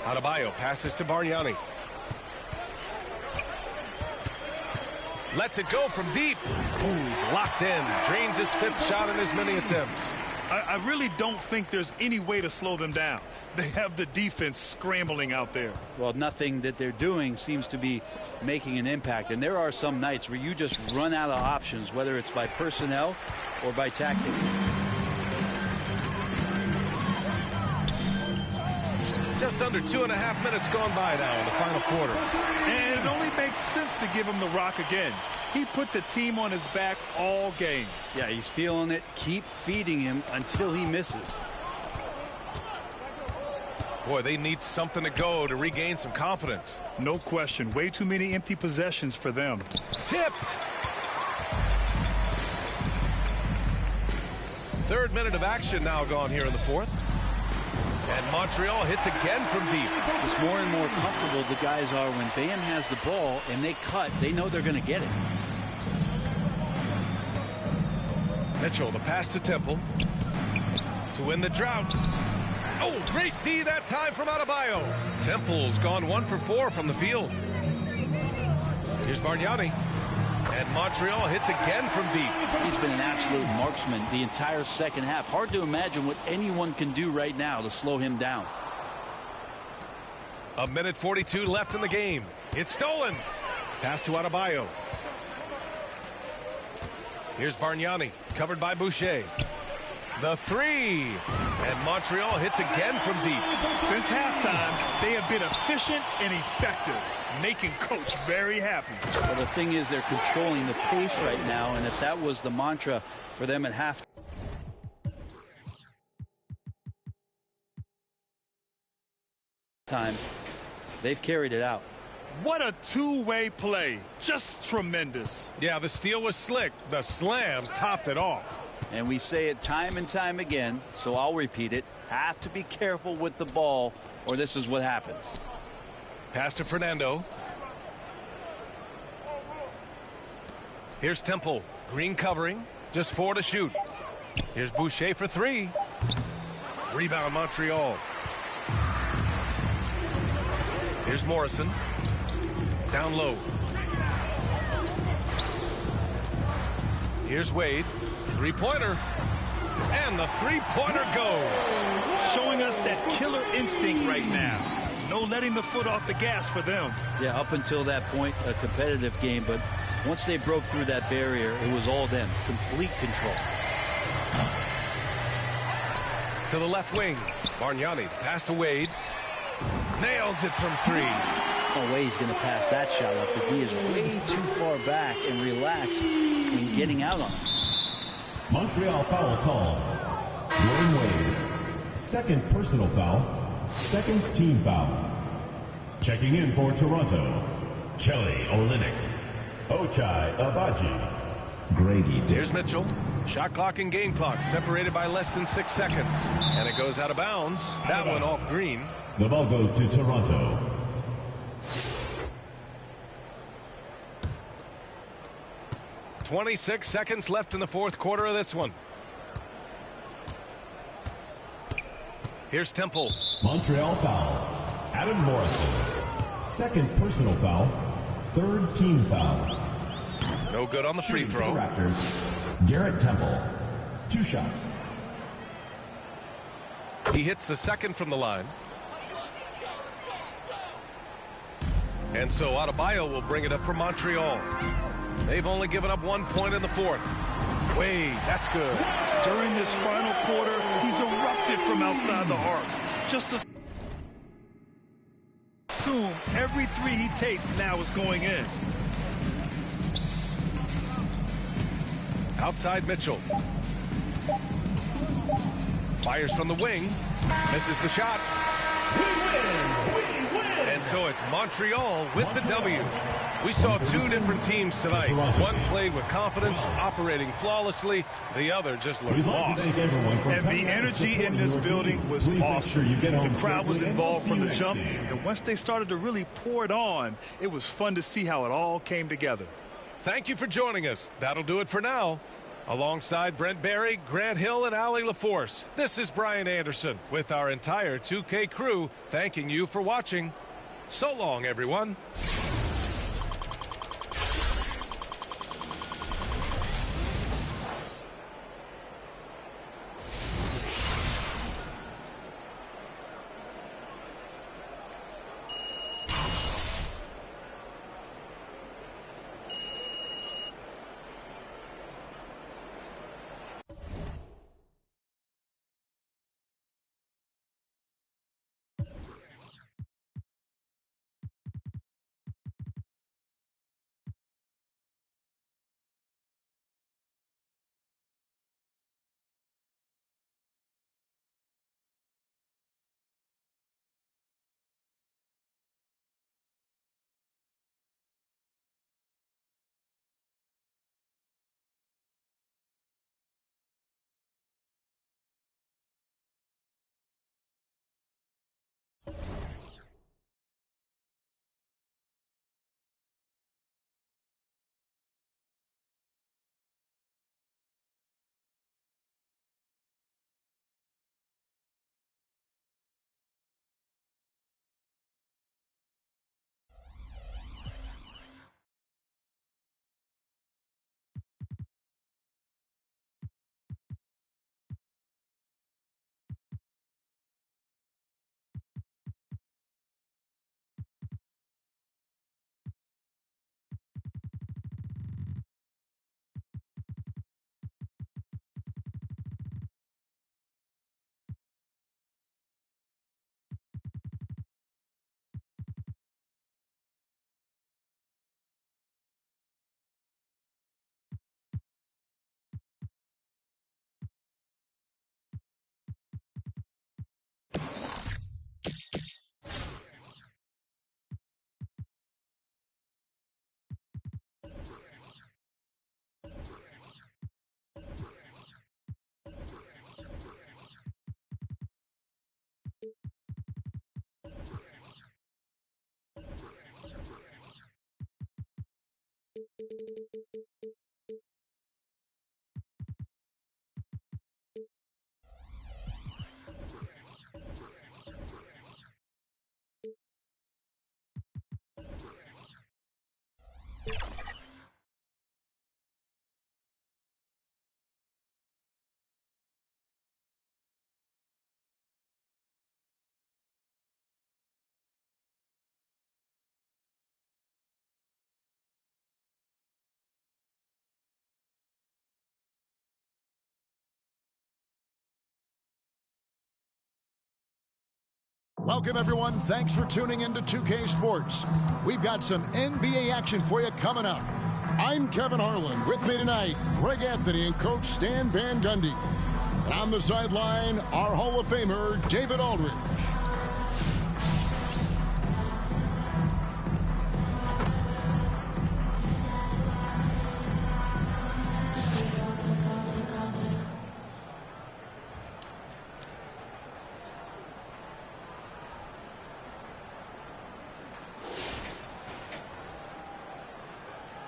Adebayo passes to Bargnani. Lets it go from deep. Ooh, he's locked in. Drains his 5th shot in as many attempts. I really don't think there's any way to slow them down. They have the defense scrambling out there. Well, nothing that they're doing seems to be making an impact. And there are some nights where you just run out of options, whether it's by personnel or by tactic. Just under 2.5 minutes gone by now in the final quarter. And it only makes sense to give him the rock again. He put the team on his back all game. Yeah, he's feeling it. Keep feeding him until he misses. Boy, they need something to go to regain some confidence. No question. Way too many empty possessions for them. Tipped. 3rd minute of action now gone here in the 4th. And Montreal hits again from deep. It's more and more comfortable the guys are when Bam has the ball and they cut. They know they're going to get it. Mitchell, the pass to Temple to win the drought. Oh, great D that time from Adebayo. Temple's gone 1 for 4 from the field. Here's Bargnani. And Montreal hits again from deep. He's been an absolute marksman the entire second half. Hard to imagine what anyone can do right now to slow him down. 1:42 left in the game. It's stolen. Pass to Adebayo. Here's Bargnani, covered by Boucher. The three. And Montreal hits again from deep. Since halftime, they have been efficient and effective, making Coach very happy. Well, the thing is, they're controlling the pace right now, and if that was the mantra for them at halftime, they've carried it out. What a two-way play. Just tremendous. Yeah, the steal was slick. The slam topped it off. And we say it time and time again, so I'll repeat it. Have to be careful with the ball, or this is what happens. Pass to Fernando. Here's Temple. Green covering. Just 4 to shoot. Here's Boucher for 3. Rebound Montreal. Here's Morrison. Down low. Here's Wade. 3-pointer. And the 3-pointer goes. Showing us that killer instinct right now. No letting the foot off the gas for them. Yeah, up until that point, a competitive game, but once they broke through that barrier, it was all them. Complete control. To the left wing. Bargnani. Pass to Wade. Nails it from 3. No way he's going to pass that shot up. The D is way too far back and relaxed in getting out on him. Montreal foul called. Dwayne Wade. 2nd personal foul. 2nd team foul. Checking in for Toronto, Kelly Olynyk. Ochai Agbaji. Grady. Here's Mitchell. Shot clock and game clock separated by less than 6 seconds. And it goes out of bounds. That one off Green. The ball goes to Toronto. .26 seconds left in the 4th quarter of this one. Here's Temple. Montreal foul. Adam Morrison. 2nd personal foul. 3rd team foul. No good on the free throw. Raptors. Garrett Temple. 2 shots. He hits the 2nd from the line. And so Adebayo will bring it up for Montreal. They've only given up 1 point in the fourth. Wade, that's good. During this final quarter, he's erupted from outside the arc. Just to assume every three he takes now is going in. Outside Mitchell. Fires from the wing. Misses the shot. We win! And so it's Montreal with the W. We saw two different teams tonight. One played with confidence, operating flawlessly. The other just looked lost. And the energy in this building was awesome. The crowd was involved from the jump. And once they started to really pour it on, it was fun to see how it all came together. Thank you for joining us. That'll do it for now. Alongside Brent Barry, Grant Hill, and Allie LaForce, this is Brian Anderson with our entire 2K crew thanking you for watching. So long, everyone. Welcome, everyone. Thanks for tuning in to 2K Sports. We've got some NBA action for you coming up. I'm Kevin Harlan. With me tonight, Greg Anthony and Coach Stan Van Gundy. And on the sideline, our Hall of Famer, David Aldridge.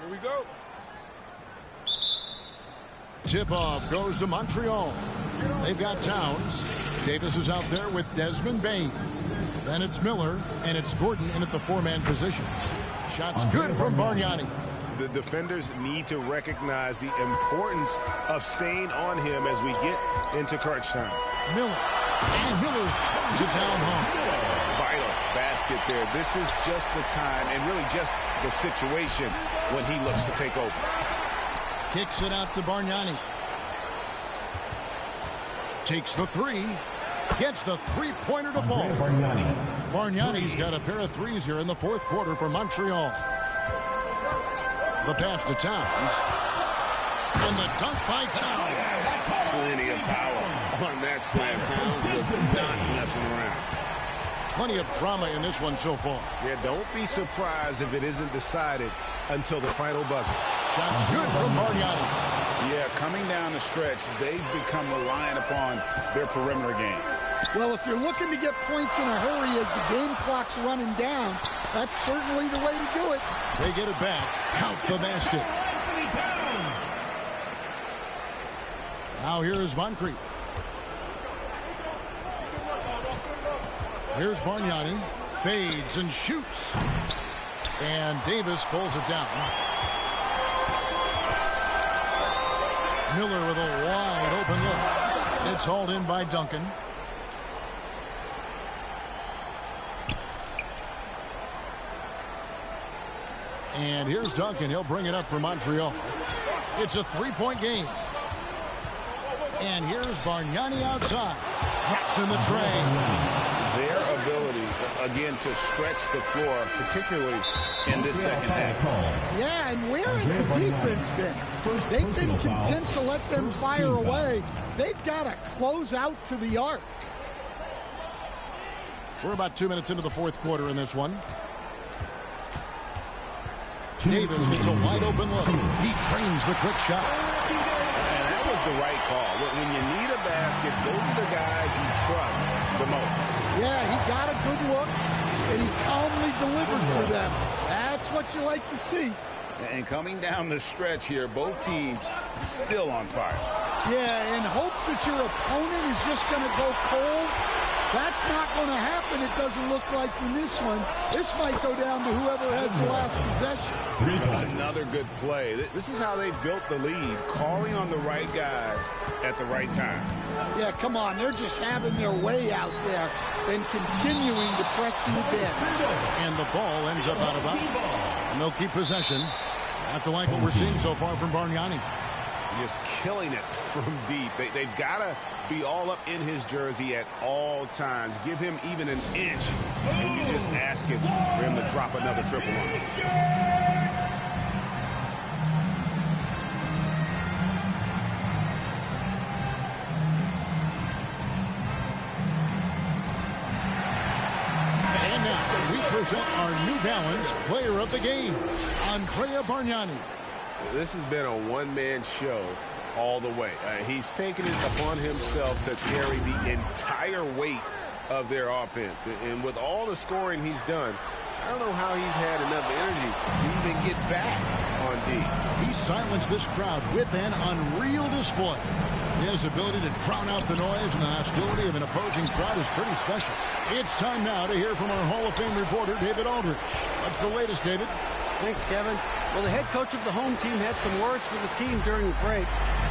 Here we go. Tip-off goes to Montreal. They've got Towns. Davis is out there with Desmond Bain. Then it's Miller, and it's Gordon in at the four-man position. Shots good from Bargnani. The defenders need to recognize the importance of staying on him as we get into crunch time. Miller. And Miller throws it down home. Vital. Bad basket there. This is just the time and really just the situation when he looks to take over. Kicks it out to Bargnani. Takes the three. Gets the three-pointer to fall. Bargnani's got a pair of threes here in the fourth quarter for Montreal. The pass to Towns. And the dunk by Towns. Plenty of power on that slam. Towns was not messing around. Plenty of drama in this one so far. Yeah, don't be surprised if it isn't decided until the final buzzer. Shots good from Bargnani. Yeah, coming down the stretch, they've become reliant upon their perimeter game. Well, if you're looking to get points in a hurry as the game clock's running down, that's certainly the way to do it. They get it back. Count the basket. Now here's Moncrief. Here's Bargnani. Fades and shoots. And Davis pulls it down. Miller with a wide open look. It's hauled in by Duncan. And here's Duncan. He'll bring it up for Montreal. It's a three-point game. And here's Bargnani outside. Drops in the tray. Their ability, again, to stretch the floor, particularly in this second half. Yeah, and where has the defense been? They've been content to let them fire away. They've got to close out to the arc. We're about 2 minutes into the fourth quarter in this one. Davis gets a wide open look. He trains the quick shot. And that was the right call. When you need a basket, go to the guys you trust the most. Yeah, he got a good look, and he calmly delivered for them. That's what you like to see. And coming down the stretch here, both teams still on fire. Yeah, in hopes that your opponent is just going to go cold. That's not going to happen, it doesn't look like in this one. This might go down to whoever has the last possession. Another good play. This is how they built the lead, calling on the right guys at the right time. Yeah, come on. They're just having their way out there and continuing to press the advantage. And the ball ends up out of bounds. And they'll keep possession. Have to like what we're seeing so far from Bargnani. Just killing it from deep. They've got to be all up in his jersey at all times. Give him even an inch, and you just ask it for him to drop another triple on it. And now we present our New Balance player of the game, Andrea Bargnani. This has been a one-man show all the way. He's taken it upon himself to carry the entire weight of their offense. And with all the scoring he's done, I don't know how he's had enough energy to even get back on D. He silenced this crowd with an unreal display. His ability to drown out the noise and the hostility of an opposing crowd is pretty special. It's time now to hear from our Hall of Fame reporter, David Aldridge. What's the latest, David? Thanks, Kevin. Well, the head coach of the home team had some words for the team during the break.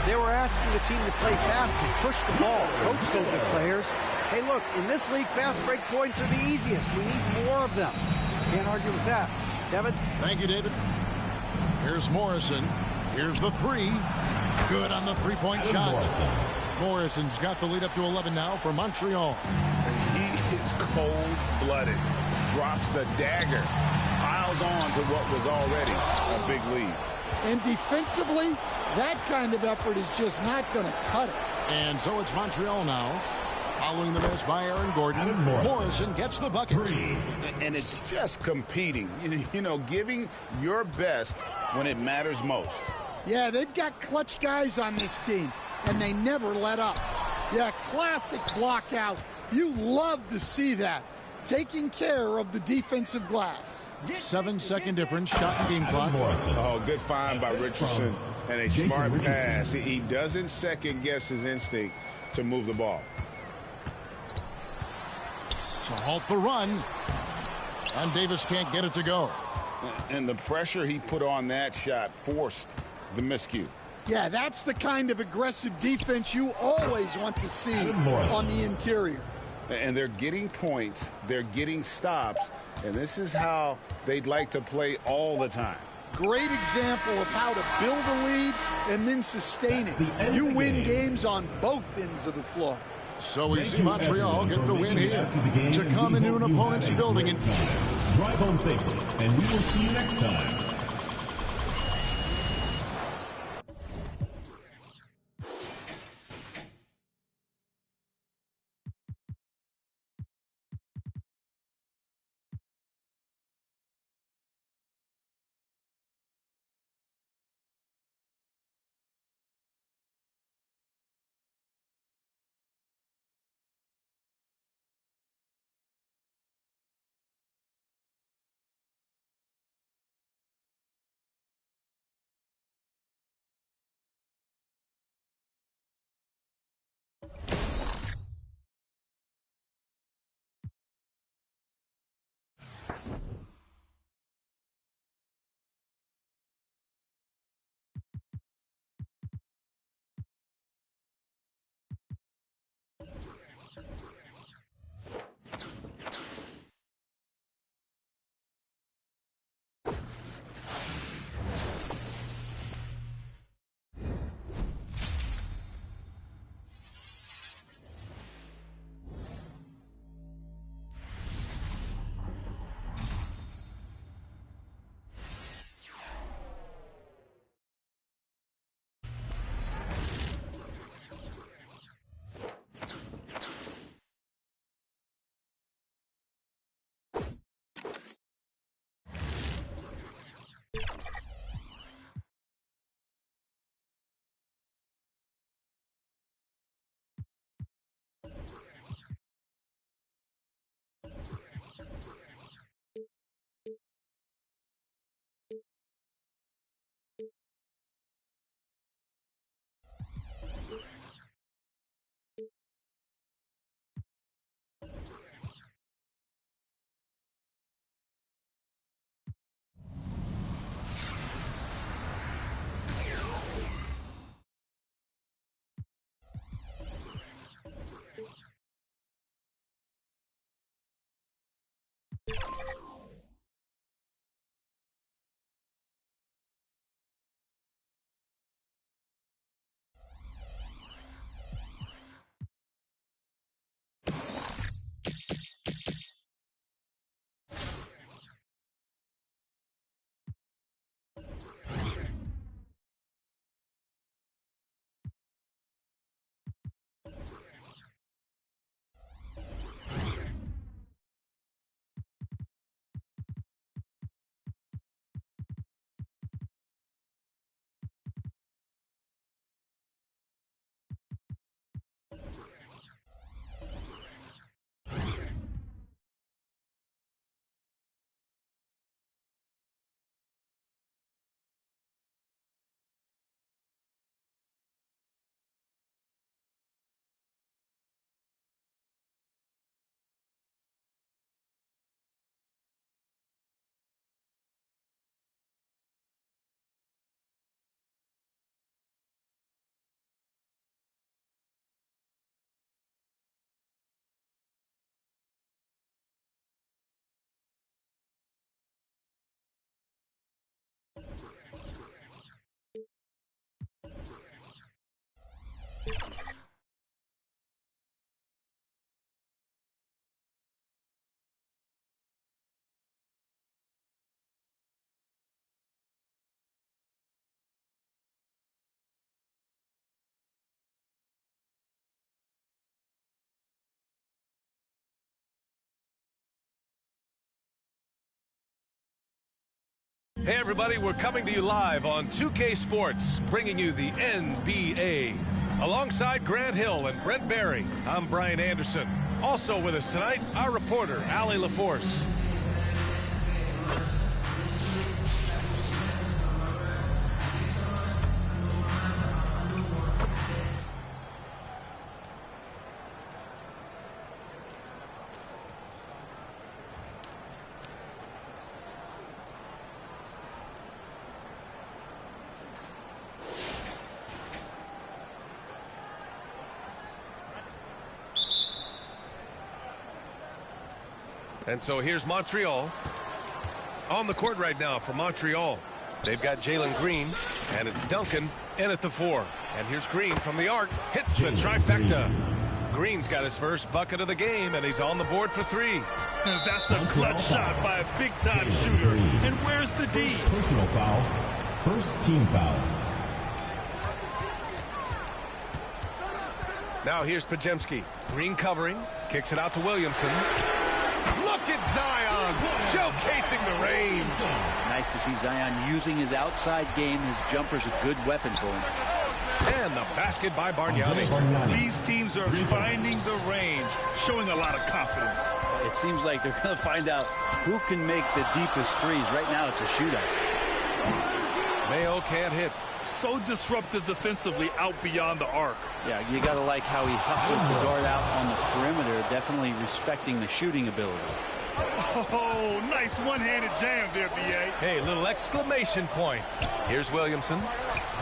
They were asking the team to play fast and push the ball. Coach told the players, hey, look, in this league, fast break points are the easiest. We need more of them. Can't argue with that. Kevin? Thank you, David. Here's Morrison. Here's the three. Good on the three-point shot. Morrison's got the lead up to 11 now for Montreal. He is cold-blooded. Drops the dagger. Piles on to what was already a big lead. And defensively, that kind of effort is just not going to cut it. And so it's Montreal now. Following the miss by Aaron Gordon, Morrison gets the bucket. And it's just competing, you know, giving your best when it matters most. Yeah, they've got clutch guys on this team, and they never let up. Yeah, classic block out. You love to see that. Taking care of the defensive glass. 7-second difference, shot and game clock. Oh, good find by Richardson, and a smart pass. He doesn't second-guess his instinct to move the ball. To halt the run, and Davis can't get it to go. And the pressure he put on that shot forced the miscue. Yeah, that's the kind of aggressive defense you always want to see on the interior. And they're getting points. They're getting stops. And this is how they'd like to play all the time. Great example of how to build a lead and then sustain it. You win games on both ends of the floor. So we see Montreal get the win here to come into an opponent's building. Drive home safely, and we will see you next time. Hey everybody, we're coming to you live on 2K Sports, bringing you the NBA. Alongside Grant Hill and Brent Barry, I'm Brian Anderson. Also with us tonight, our reporter, Allie LaForce. And so here's Montreal. On the court right now for Montreal. They've got Jalen Green, and it's Duncan in at the 4. And here's Green from the arc. Hits the trifecta. Green's got his first bucket of the game, and he's on the board for 3. And that's a clutch shot by a big-time shooter. And where's the D? Personal foul. First team foul. Now here's Pajemski. Green covering. Kicks it out to Williamson. Look at Zion showcasing the range. Nice to see Zion using his outside game. His jumper's a good weapon for him. And the basket by Bargnani. These teams are finding the range, showing a lot of confidence. It seems like they're going to find out who can make the deepest threes. Right now, it's a shootout. Mayo can't hit. So disruptive defensively out beyond the arc. Yeah, you got to like how he hustled the guard out on the perimeter, definitely respecting the shooting ability. Oh, nice one-handed jam there, B.A. Hey, little exclamation point. Here's Williamson.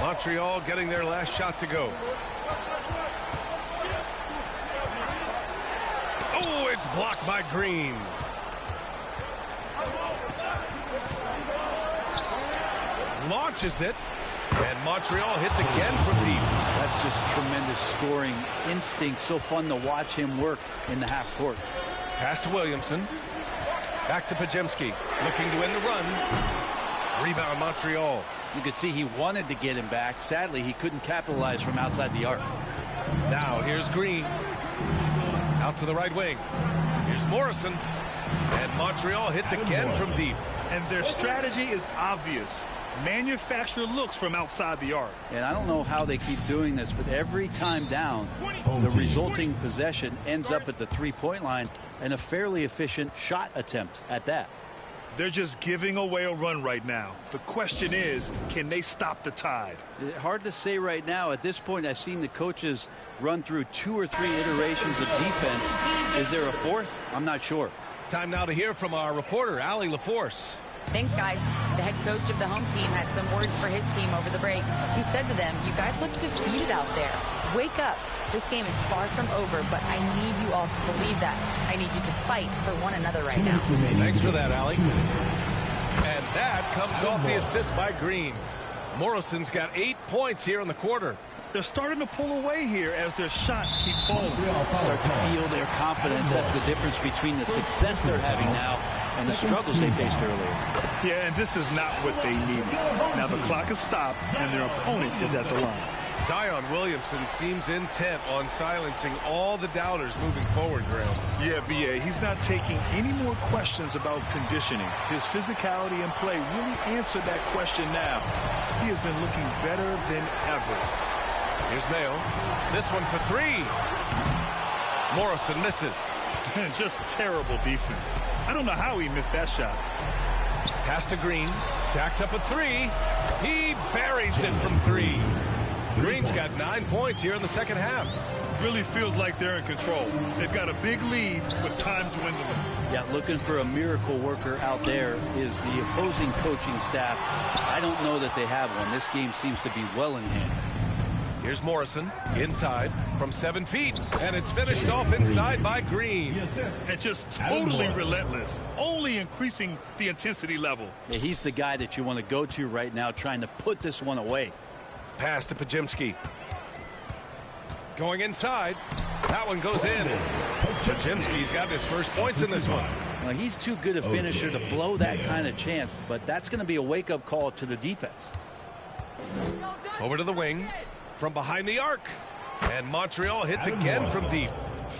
Montreal getting their last shot to go. Oh, it's blocked by Green. Launches it. And Montreal hits again from deep. That's just tremendous scoring instinct. So fun to watch him work in the half court. Pass to Williamson. Back to Pajemski. Looking to win the run. Rebound Montreal. You could see he wanted to get him back. Sadly, he couldn't capitalize from outside the arc. Now here's Green. Out to the right wing. Here's Morrison. And Montreal hits again from deep. And their strategy is obvious. Manufacture looks from outside the arc. And I don't know how they keep doing this, but every time down, the resulting possession ends up at the three-point line and a fairly efficient shot attempt at that. They're just giving away a run right now. The question is, can they stop the tide? Hard to say right now. At this point, I've seen the coaches run through 2 or 3 iterations of defense. Is there a fourth? I'm not sure. Time now to hear from our reporter, Allie LaForce. Thanks, guys. The head coach of the home team had some words for his team over the break. He said to them, "You guys look defeated out there. Wake up. This game is far from over, but I need you all to believe that. I need you to fight for one another right now." Thanks for that, Allie. And that comes off the assist by Green. Morrison's got 8 points here in the quarter. They're starting to pull away here as their shots keep falling. Start to feel their confidence. That's the difference between the success they're having now and the struggles they faced earlier. Yeah, and this is not what they needed. Now the clock has stopped, and their opponent is at the line. Zion Williamson seems intent on silencing all the doubters moving forward, Graham. Yeah, B.A., he's not taking any more questions about conditioning. His physicality and play really answered that question now. He has been looking better than ever. Here's Mayo. This one for 3. Morrison misses. Just terrible defense. I don't know how he missed that shot. Pass to Green. Jacks up a 3. He buries it from 3. Green's got 9 points here in the second half. Really feels like they're in control. They've got a big lead with time dwindling. Yeah, looking for a miracle worker out there is the opposing coaching staff. I don't know that they have one. This game seems to be well in hand. Here's Morrison inside from 7 feet, and it's finished off inside by Green. And just totally relentless, only increasing the intensity level. Yeah, he's the guy that you want to go to right now, trying to put this one away. Pass to Pajemski. Going inside. That one goes in. Pajemski's got his first points in this one. Well, he's too good a finisher to blow that kind of chance, but that's going to be a wake-up call to the defense. Over to the wing. From behind the arc. And Montreal hits again from deep.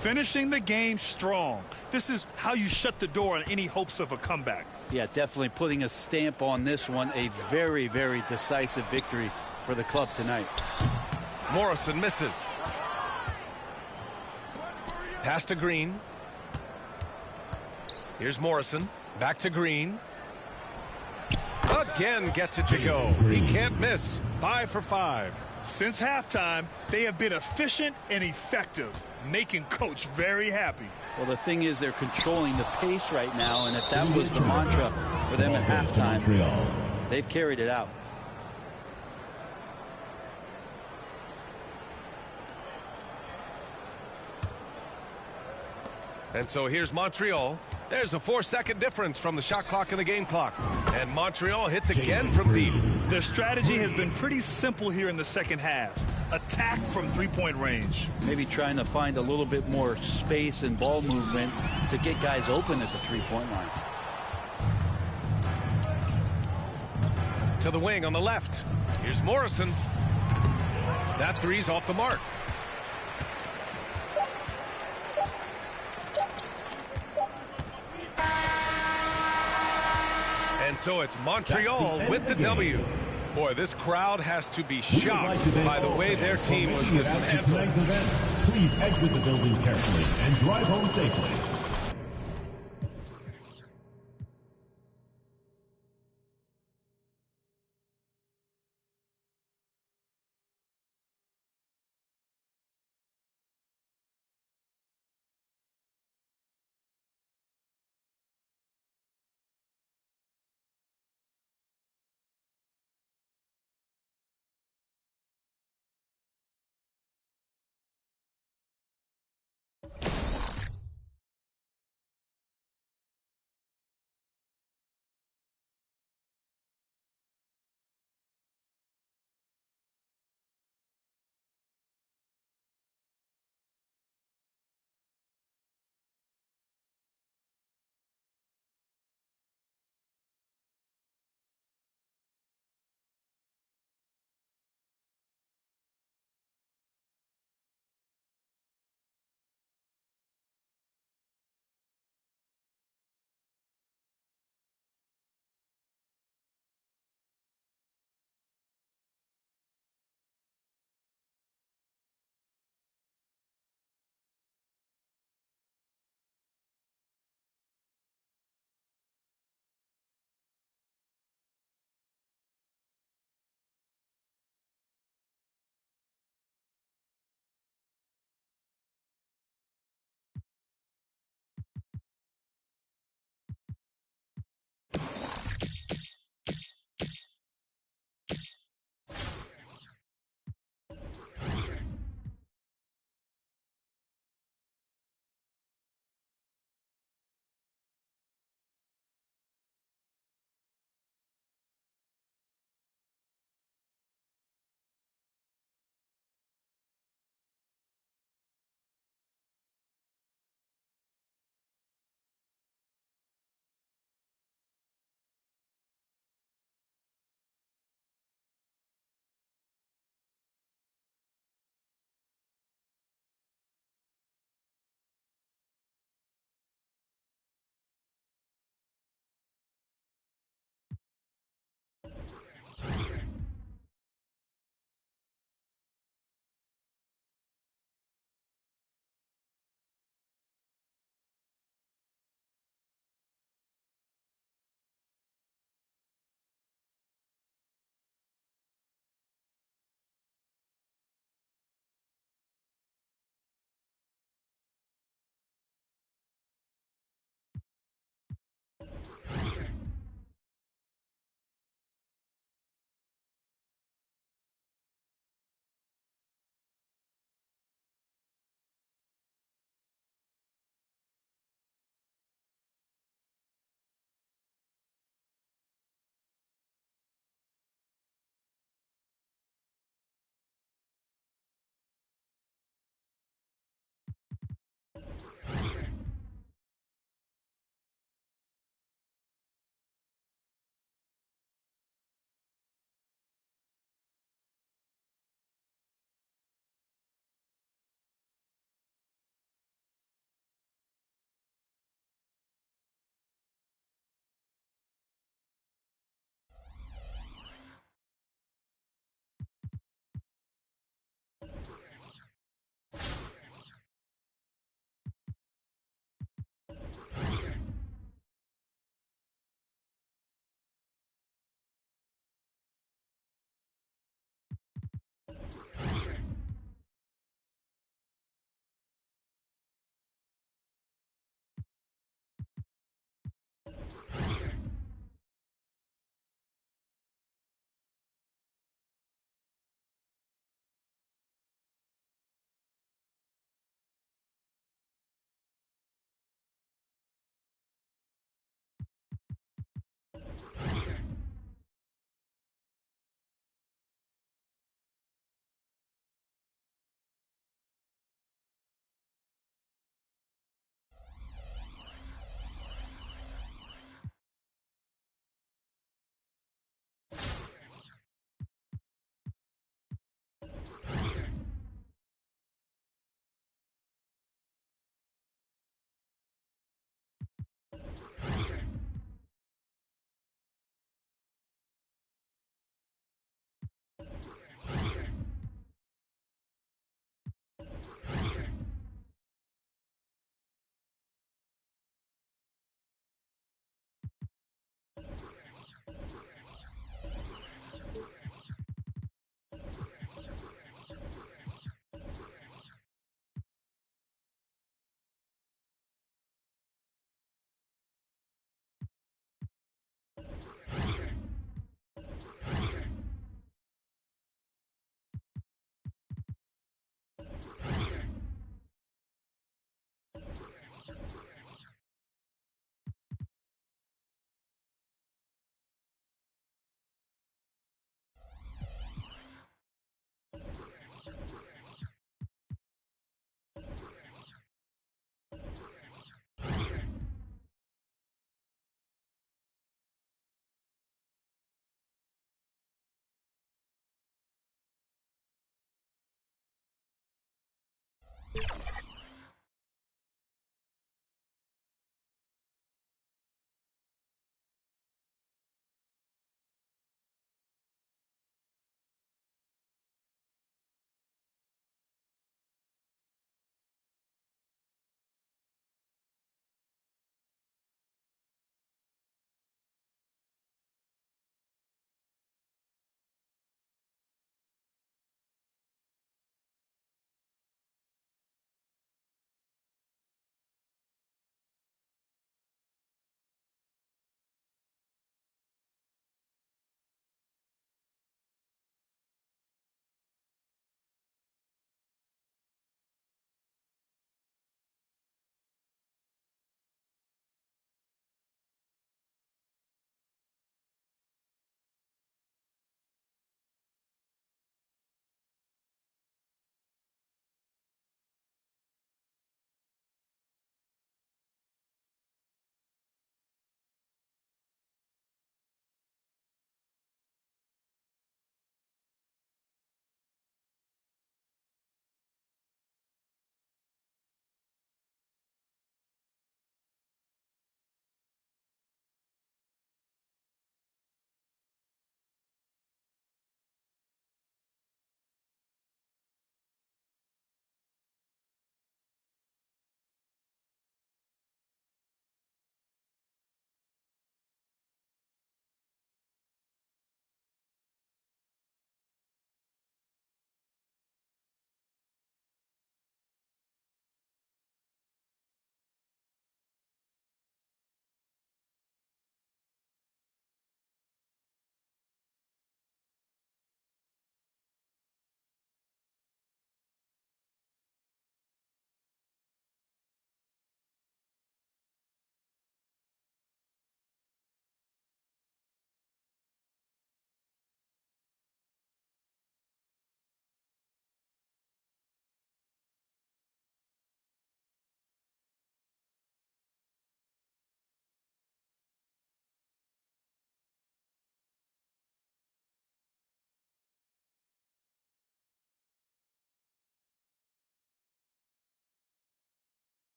Finishing the game strong. This is how you shut the door on any hopes of a comeback. Yeah, definitely putting a stamp on this one. A very, very decisive victory for the club tonight. Morrison misses. Pass to Green. Here's Morrison. Back to Green. Again gets it to go. He can't miss. 5 for 5. Since halftime, they have been efficient and effective, making Coach very happy. Well, the thing is, they're controlling the pace right now, and if that was the mantra for them at halftime, they've carried it out. And so here's Montreal. There's a 4-second difference from the shot clock and the game clock. And Montreal hits again from deep. Their strategy has been pretty simple here in the second half. Attack from three-point range. Maybe trying to find a little bit more space and ball movement to get guys open at the three-point line. To the wing on the left. Here's Morrison. That three's off the mark. And so it's Montreal with the W. Boy, this crowd has to be shocked by the way their team was dismantled. Please exit the building carefully and drive home safely.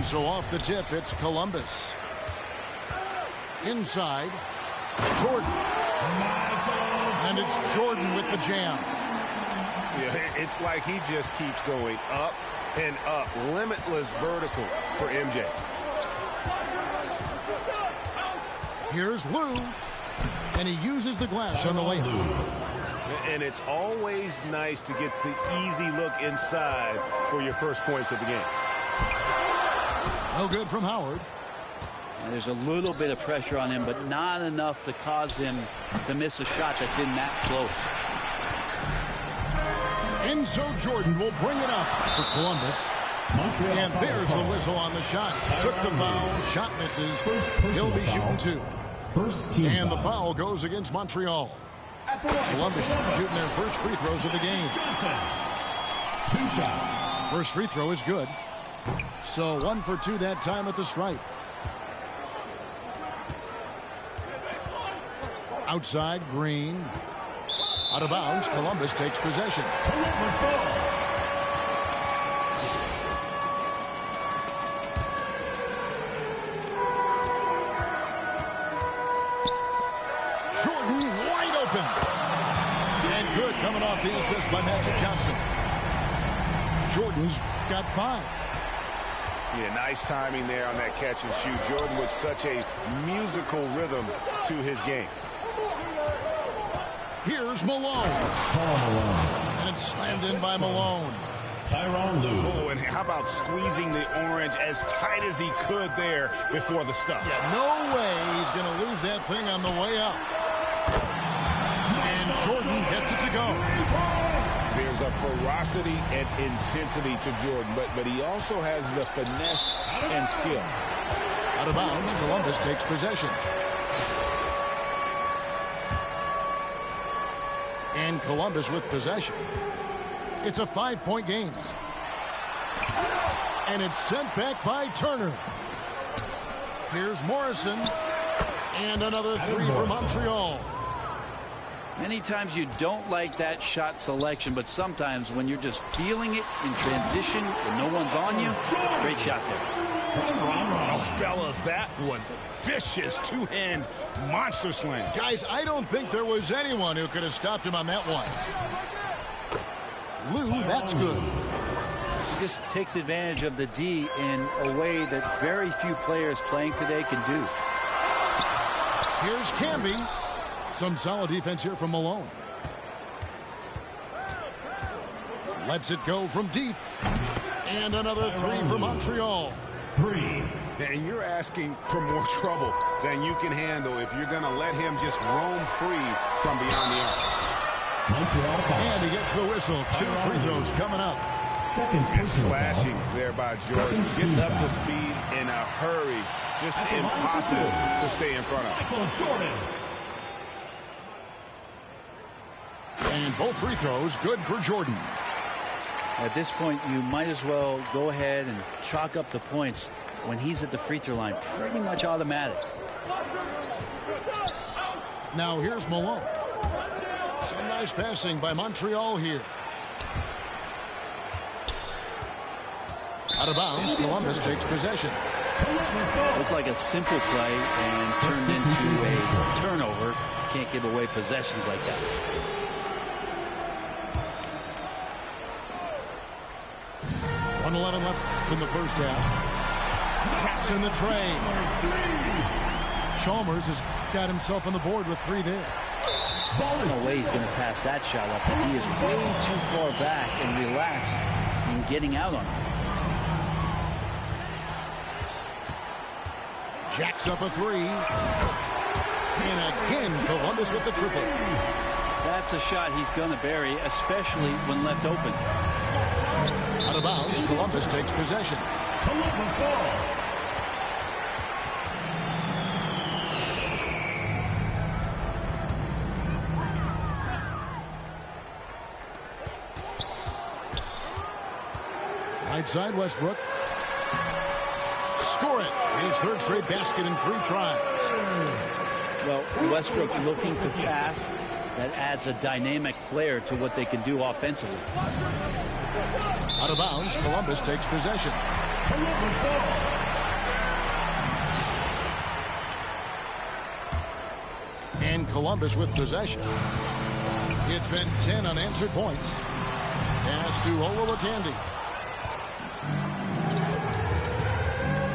so off the tip, it's Columbus. Inside, Jordan. And it's Jordan with the jam. Yeah, it's like he just keeps going up and up. Limitless vertical for MJ. Here's Lou. And he uses the glass on the way home. And it's always nice to get the easy look inside for your first points of the game. No good from Howard. And there's a little bit of pressure on him, but not enough to cause him to miss a shot that's in that close. And so Jordan will bring it up for Columbus. And there's the whistle on the shot. Took the foul. Shot misses. He'll be shooting two. And the foul goes against Montreal. Columbus shooting their first free throws of the game. 2 shots. First free throw is good. So 1 for 2 that time at the stripe. Outside, Green. Out of bounds, Columbus takes possession. Columbus ball. Jordan wide open. And good coming off the assist by Magic Johnson. Jordan's got 5. Yeah, nice timing there on that catch and shoot. Jordan with such a musical rhythm to his game. Here's Malone. And it's slammed in by Malone. Tyronn Lue. Oh, and how about squeezing the orange as tight as he could there before the stuff? Yeah, no way he's going to lose that thing on the way up. And Jordan gets it to go. There's a ferocity and intensity to Jordan, but he also has the finesse and skill. Out of bounds, Columbus takes possession. And Columbus with possession. It's a 5-point game. And it's sent back by Turner. Here's Morrison. And another 3 for Montreal. Many times you don't like that shot selection, but sometimes when you're just feeling it in transition and no one's on you, great shot there. Oh, fellas, that was a vicious two-hand monster slam. Guys, I don't think there was anyone who could have stopped him on that one. Lou, that's good. He just takes advantage of the D in a way that very few players playing today can do. Here's Camby. Some solid defense here from Malone. Lets it go from deep. And another 3 for Montreal. 3. And you're asking for more trouble than you can handle if you're going to let him just roam free from beyond the arc. And he gets the whistle. 2 free throws coming up. Good slashing there by Jordan. Gets up to speed in a hurry. Just impossible to stay in front of. Jordan. And both free throws good for Jordan. At this point, you might as well go ahead and chalk up the points when he's at the free throw line. Pretty much automatic. Now here's Malone. Some nice passing by Montreal here. Out of bounds, Columbus takes possession. Looked like a simple play and turned into a turnover. Can't give away possessions like that. .11 left in the first half. Traps in the tray. Chalmers has got himself on the board with 3 there. No way he's going to pass that shot up. But he is way too far back and relaxed in getting out on it. Jacks up a 3. And again, Columbus with the triple. That's a shot he's going to bury, especially when left open. Out of bounds, Columbus takes possession. Columbus ball. Right side, Westbrook. Score it. His 3rd straight basket in 3 tries. Well, Westbrook looking to pass. That adds a dynamic flair to what they can do offensively. Out of bounds, Columbus takes possession. Columbus ball. And Columbus with possession. It's been 10 unanswered points. Pass to Olowokandi.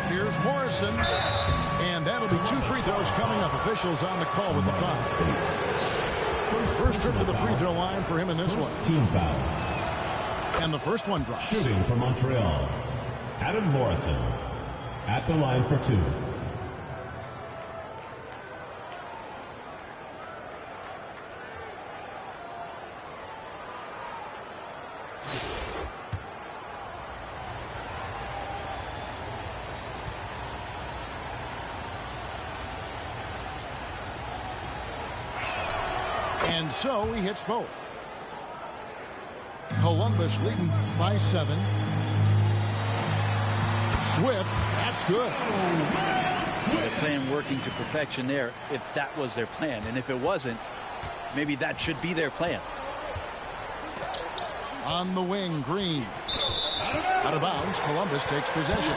Here's Morrison. And that'll be 2 free throws coming up. Officials on the call with the foul. First trip to the free throw line for him in this one. Team foul. And the first one drops. Shooting for Montreal, Adam Morrison. At the line for 2. And so he hits both. Columbus leading by 7. Swift, that's good. Their plan working to perfection there, if that was their plan. And if it wasn't, maybe that should be their plan. On the wing, Green. Out of bounds, Columbus takes possession.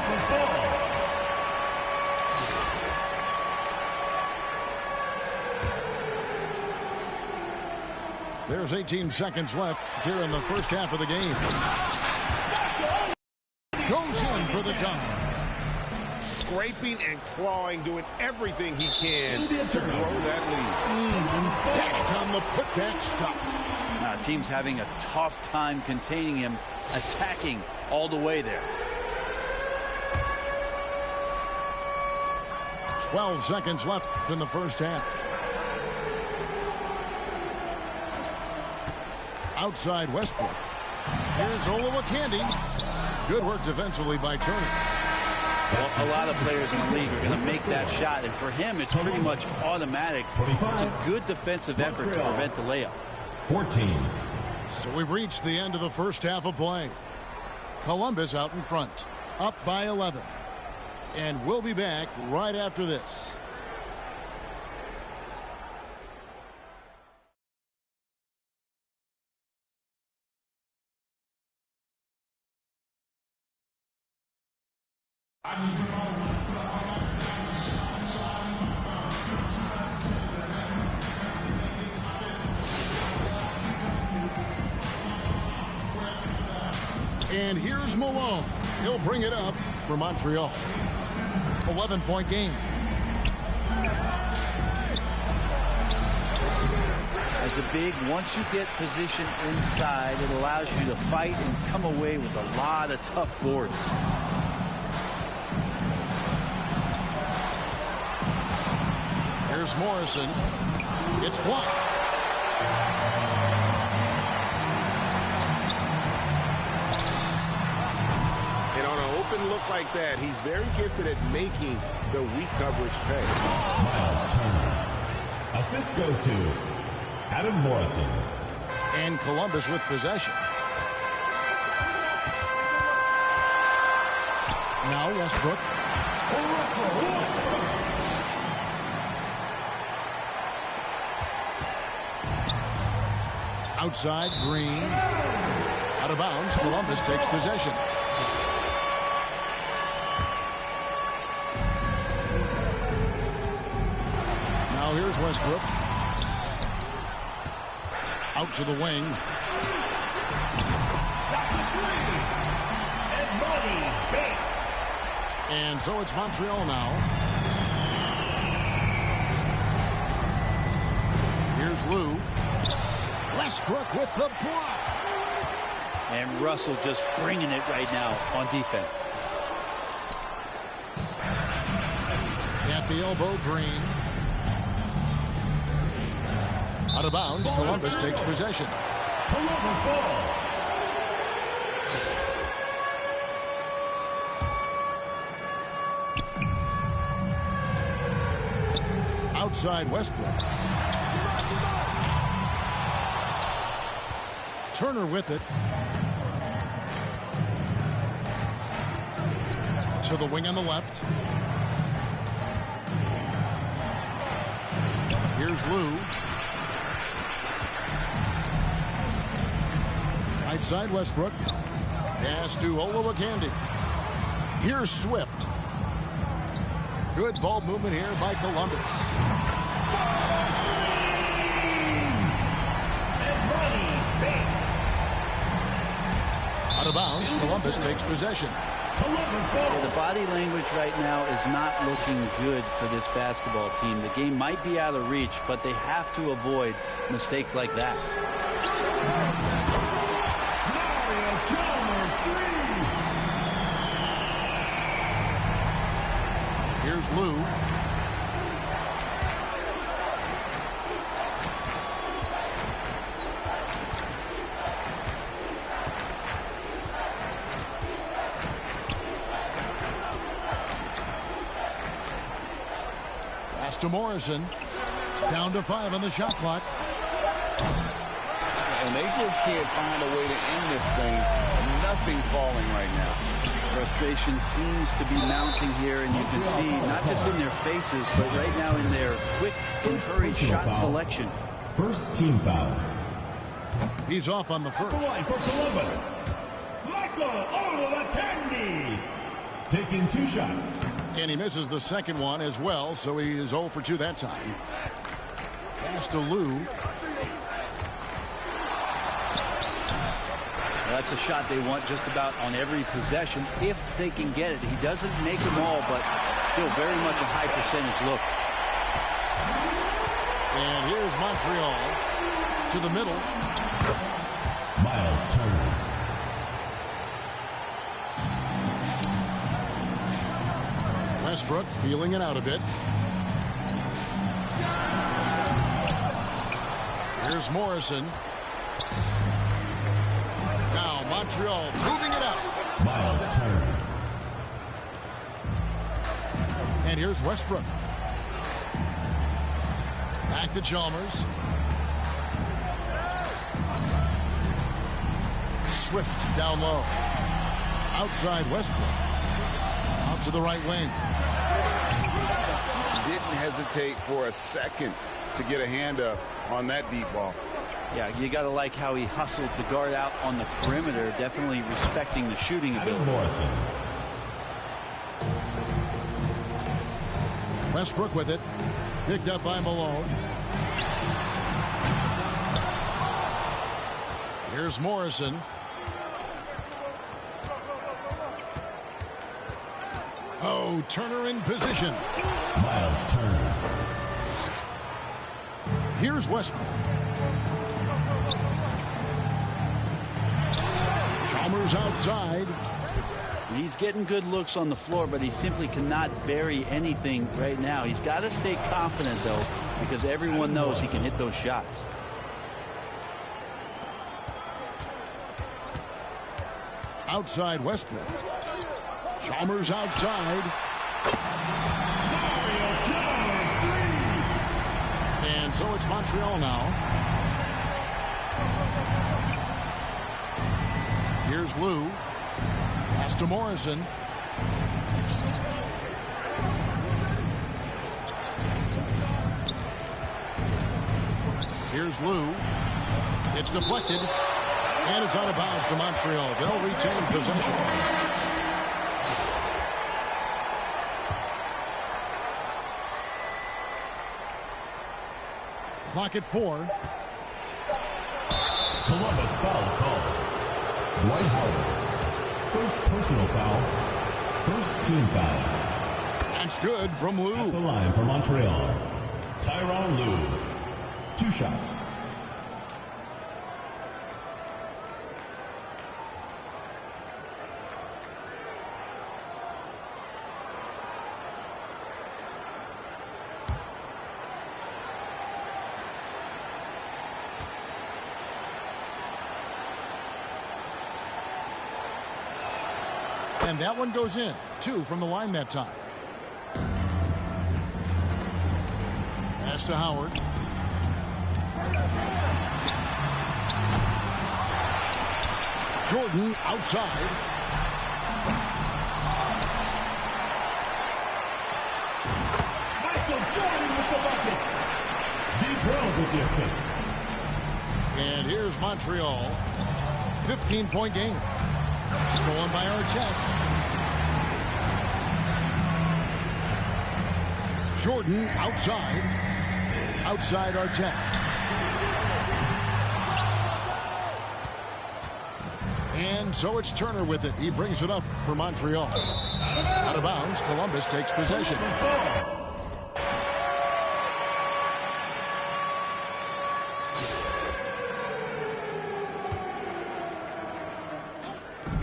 There's 18 seconds left here in the first half of the game. Goes in for the jump. Scraping and clawing, doing everything he can to grow that lead. Back on the putback stuff. Team's having a tough time containing him, attacking all the way there. 12 seconds left in the first half. Outside Westbrook. Here's Olowokandi. Good work defensively by Turner. Well, a lot of players in the league are going to make that shot, and for him, it's pretty much automatic. It's a good defensive effort to prevent the layup. 14. So we've reached the end of the first half of play. Columbus out in front, up by 11. And we'll be back right after this. And here's Malone. He'll bring it up for Montreal. 11-point game. As a big, once you get position inside, it allows you to fight and come away with a lot of tough boards. Here's Morrison. It's blocked. And on an open look like that, he's very gifted at making the weak coverage pay. Miles Turner. Assist goes to Adam Morrison. And Columbus with possession. Now Westbrook. Outside, Green. Out of bounds, Columbus takes possession. Now here's Westbrook. Out to the wing. That's a 3. And Money Bates. And so it's Montreal now. Here's Lou. Westbrook with the block. And Russell just bringing it right now on defense. At the elbow, Green. Out of bounds, Columbus takes possession. Columbus ball. Outside Westbrook. Turner with it. To the wing on the left. Here's Lou. Right side Westbrook. Pass to Olowokandi. Here's Swift. Good ball movement here by Columbus. Out of bounds, Columbus takes possession. Yeah, the body language right now is not looking good for this basketball team. The game might be out of reach, but they have to avoid mistakes like that. Here's Lou. Pass to Morrison. Down to 5 on the shot clock. And they just can't find a way to end this thing. Nothing falling right now. Frustration seems to be mounting here, and you can see not just in their faces, but right now in their quick and hurried shot selection. First team foul. He's off on the first. The line for Columbus, Michael Olavacandy, taking 2 shots. And he misses the second one as well, so he is 0 for 2 that time. Pass to Lou. That's a shot they want just about on every possession if they can get it. He doesn't make them all, but still very much a high percentage look. And here's Montreal to the middle. Miles Turner. Westbrook feeling it out a bit. Here's Morrison. Now Montreal moving it up. Miles Turner. And here's Westbrook. Back to Chalmers. Swift down low. Outside Westbrook. Out to the right wing. Didn't hesitate for a second to get a hand up on that deep ball. Yeah, you got to like how he hustled to guard out on the perimeter, definitely respecting the shooting ability. Morrison. Westbrook with it. Picked up by Malone. Here's Morrison. Oh, Turner in position. Miles Turner. Here's Westbrook. Chalmers outside. He's getting good looks on the floor, but he simply cannot bury anything right now. He's got to stay confident, though, because everyone knows he can hit those shots. Outside Westbrook. Chalmers outside. And so it's Montreal now. Here's Lou. Pass to Morrison. Here's Lou. It's deflected. And it's out of bounds to Montreal. They'll retain possession. Clock at 4. Columbus foul call. Dwight Howard. First personal foul. First team foul. That's good from Lou. At the line for Montreal, Tyronn Lue. 2 shots. And that one goes in. 2 from the line that time. Pass to Howard. Jordan outside. Michael Jordan with the bucket. D12 with the assist. And here's Montreal. 15-point game. Stolen by Artest. Jordan outside. Outside Artest. And so it's Turner with it. He brings it up for Montreal. Out of bounds, Columbus takes possession.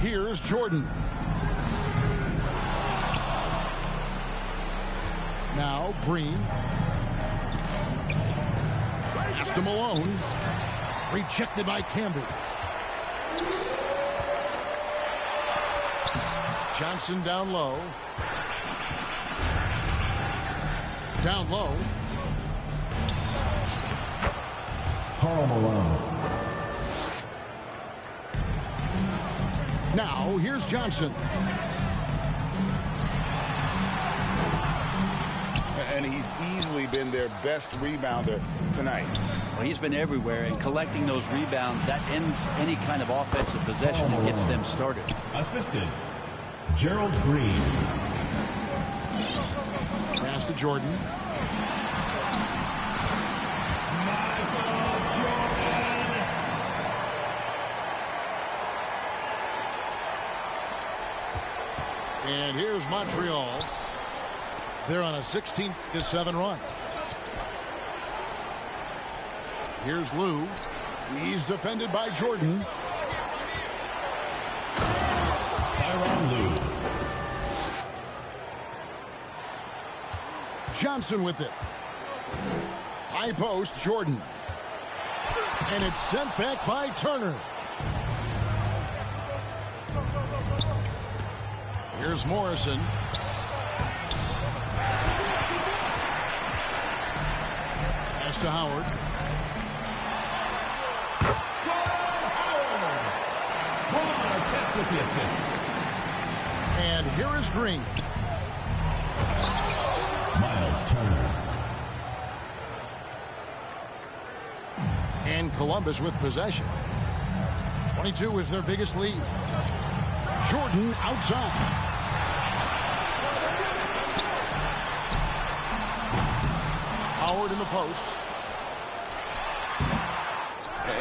Here's Jordan. Now Green. Pass to Malone. Rejected by Campbell. Johnson down low. Down low. Karl Malone. Now, here's Johnson. And he's easily been their best rebounder tonight. Well, he's been everywhere, and collecting those rebounds, that ends any kind of offensive possession and gets them started. Assistant, Gerald Green. Pass to Jordan. And here's Montreal. They're on a 16-7 run. Here's Lou. He's defended by Jordan. Tyronn Lue. Johnson with it. High post, Jordan. And it's sent back by Turner. Here's Morrison. Pass to Howard. Artest with the assist. And here is Green. Miles Turner. And Columbus with possession. 22 is their biggest lead. Jordan outside. Howard in the post.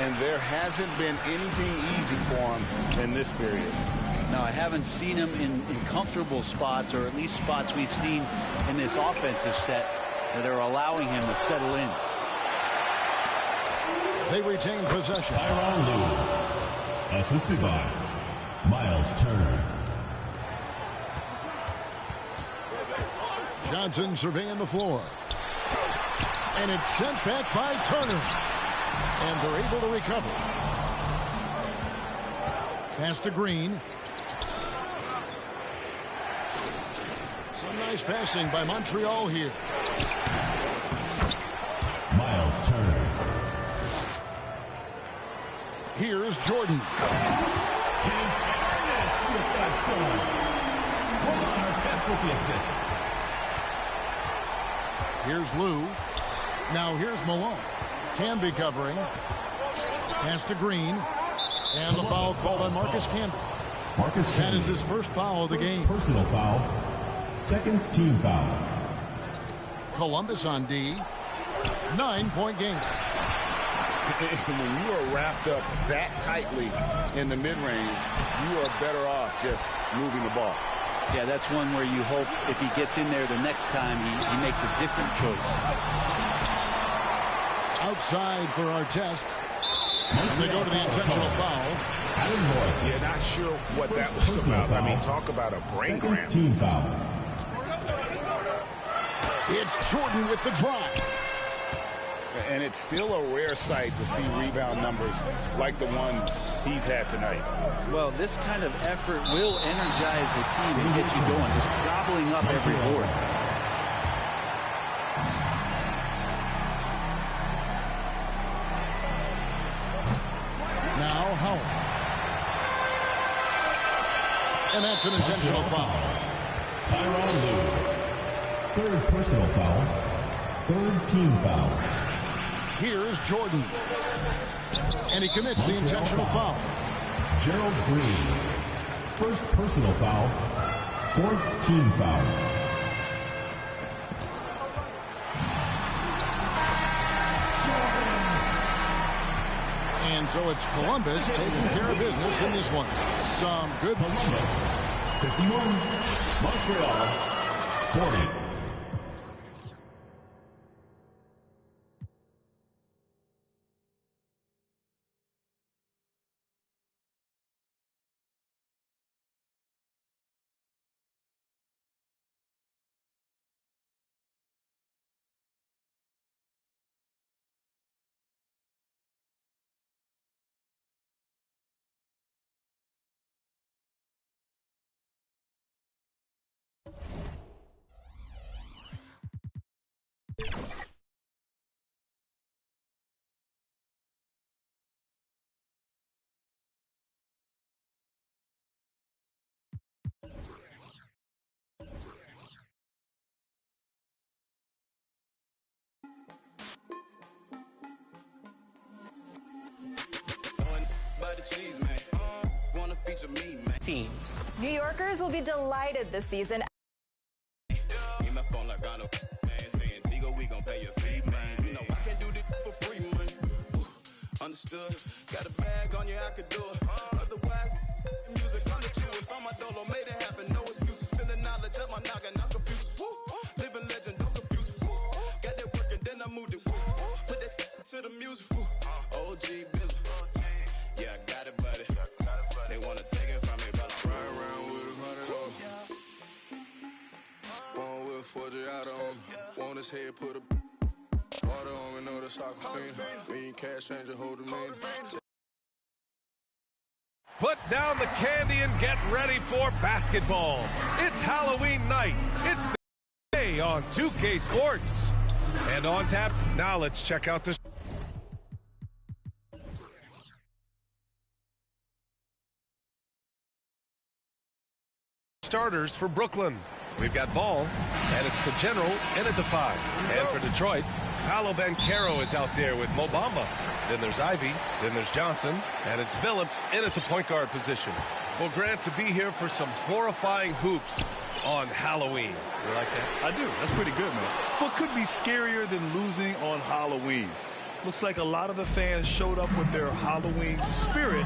And there hasn't been anything easy for him in this period. No, I haven't seen him in comfortable spots, or at least spots we've seen in this offensive set that are allowing him to settle in. They retain possession. Tyronn Lue. Assisted by Miles Turner. Johnson surveying the floor. And it's sent back by Turner. And they're able to recover. Pass to Green. Some nice passing by Montreal here. Miles Turner. Here's Jordan. His Ernest with that goal. Artest with the assist. Here's Lou. Now here's Malone. Can be covering. Pass to Green. And the foul called on Marcus Campbell. That is his first foul of the game. Personal foul. Second team foul. Columbus on D. 9-point game. When you are wrapped up that tightly in the mid-range, you are better off just moving the ball. Yeah, that's one where you hope if he gets in there the next time, he makes a different choice. Outside for Artest. They go to the intentional foul. Yeah, not sure what that was about. I mean, talk about a brain cramp. Team foul. It's Jordan with the drive. And it's still a rare sight to see rebound numbers like the ones he's had tonight. Well, this kind of effort will energize the team and get you going, just gobbling up every board. Now Howard. And that's an intentional foul. Tyronn Lue. Third personal foul. Third team foul. Here's Jordan. And he commits the intentional foul. Gerald Green. First personal foul. Fourth team foul. And so it's Columbus taking care of business in this one. Some good Columbus 51, Montreal 40. Teams. New Yorkers will be delighted this season. Understood. Got a bag on you, I could do it. Otherwise, music on the chew. On my dolo, made it happen. No excuses. Spilling knowledge up my noggin, not confused. Woo. Living legend, don't confuse. Woo. Got that work and then I moved it. Woo. Put that to the music. Woo. OG business. Yeah, I got it, buddy. They wanna take it from me, but I'm right around with 100 on. One with 40 out on. Want his head, put a water on me, know the soccer fiend. Me cash changer holding me. Put down the candy and get ready for basketball. It's Halloween night. It's the day on 2K Sports. And on tap, now let's check out the starters for Brooklyn. We've got Ball, and it's the general in at the 5. And for Detroit, Paolo Banchero is out there with Mo Bamba. Then there's Ivy, then there's Johnson, and it's Billups in at the point guard position. Well, Grant, to be here for some horrifying hoops on Halloween. You like that? I do. That's pretty good, man. What could be scarier than losing on Halloween? Looks like a lot of the fans showed up with their Halloween spirit,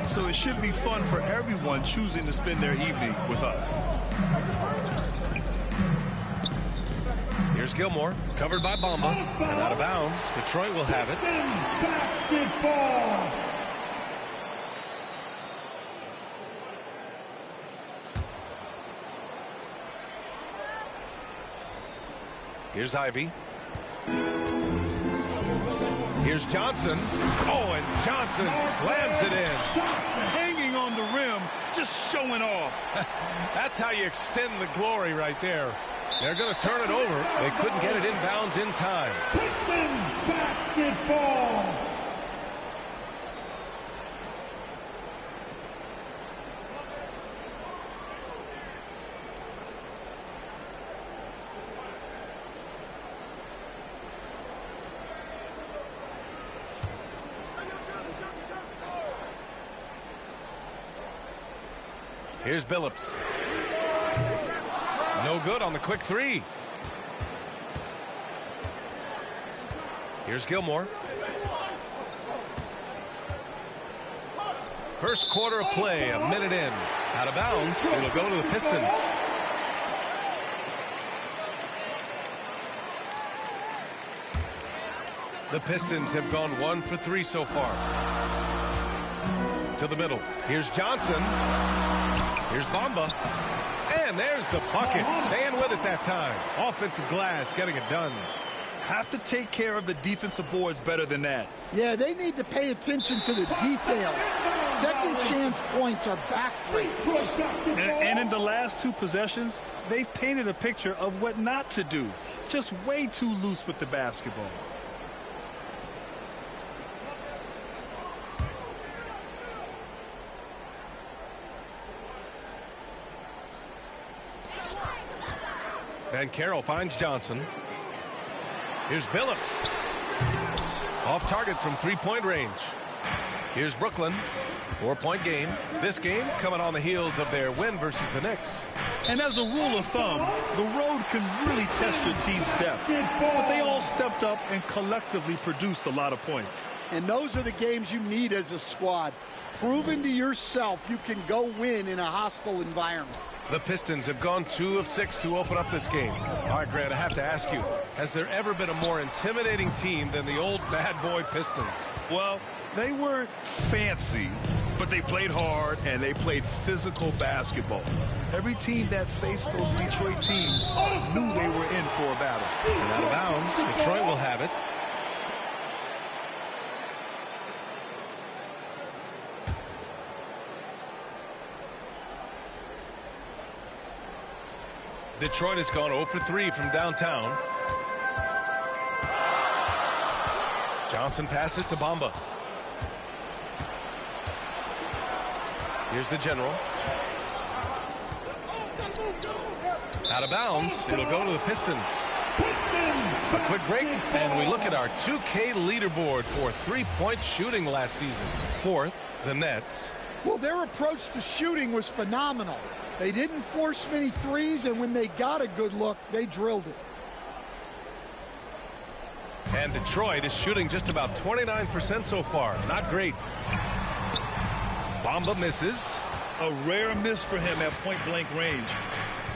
so it should be fun for everyone choosing to spend their evening with us. Here's Gilmore, covered by Bamba, and out of bounds. Detroit will have it. Basketball. Here's Ivy. Here's Johnson. Oh, and Johnson slams it in. Hanging on the rim, just showing off. That's how you extend the glory right there. They're going to turn it over. They couldn't get it inbounds in time. Pistons basketball. Here's Billups. No good on the quick 3. Here's Gilmore. First quarter of play, a minute in. Out of bounds, it'll go to the Pistons. The Pistons have gone 1 for 3 so far. To the middle. Here's Johnson. Here's Bamba. And there's the bucket. Staying with it that time. Offensive glass, getting it done. Have to take care of the defensive boards better than that. Yeah, they need to pay attention to the details. Second chance points are backbreaking. And in the last 2 possessions, they've painted a picture of what not to do. Just way too loose with the basketball. Banchero finds Johnson. Here's Billups. Off target from 3-point range. Here's Brooklyn. 4-point game. This game coming on the heels of their win versus the Knicks. And as a rule of thumb, the road can really test your team's depth. But they all stepped up and collectively produced a lot of points. And those are the games you need as a squad. Proving to yourself you can go win in a hostile environment. The Pistons have gone 2 of 6 to open up this game. All right, Grant, I have to ask you, has there ever been a more intimidating team than the old bad boy Pistons? Well, they were fancy, but they played hard and they played physical basketball. Every team that faced those Detroit teams knew they were in for a battle. And out of bounds, Detroit will have it. Detroit has gone 0 for 3 from downtown. Johnson passes to Bamba. Here's the general. Out of bounds. It'll go to the Pistons. A quick break, and we look at our 2K leaderboard for three-point shooting last season. 4th, the Nets. Well, their approach to shooting was phenomenal. They didn't force many threes, and when they got a good look, they drilled it. And Detroit is shooting just about 29% so far. Not great. Bamba misses. A rare miss for him at point-blank range.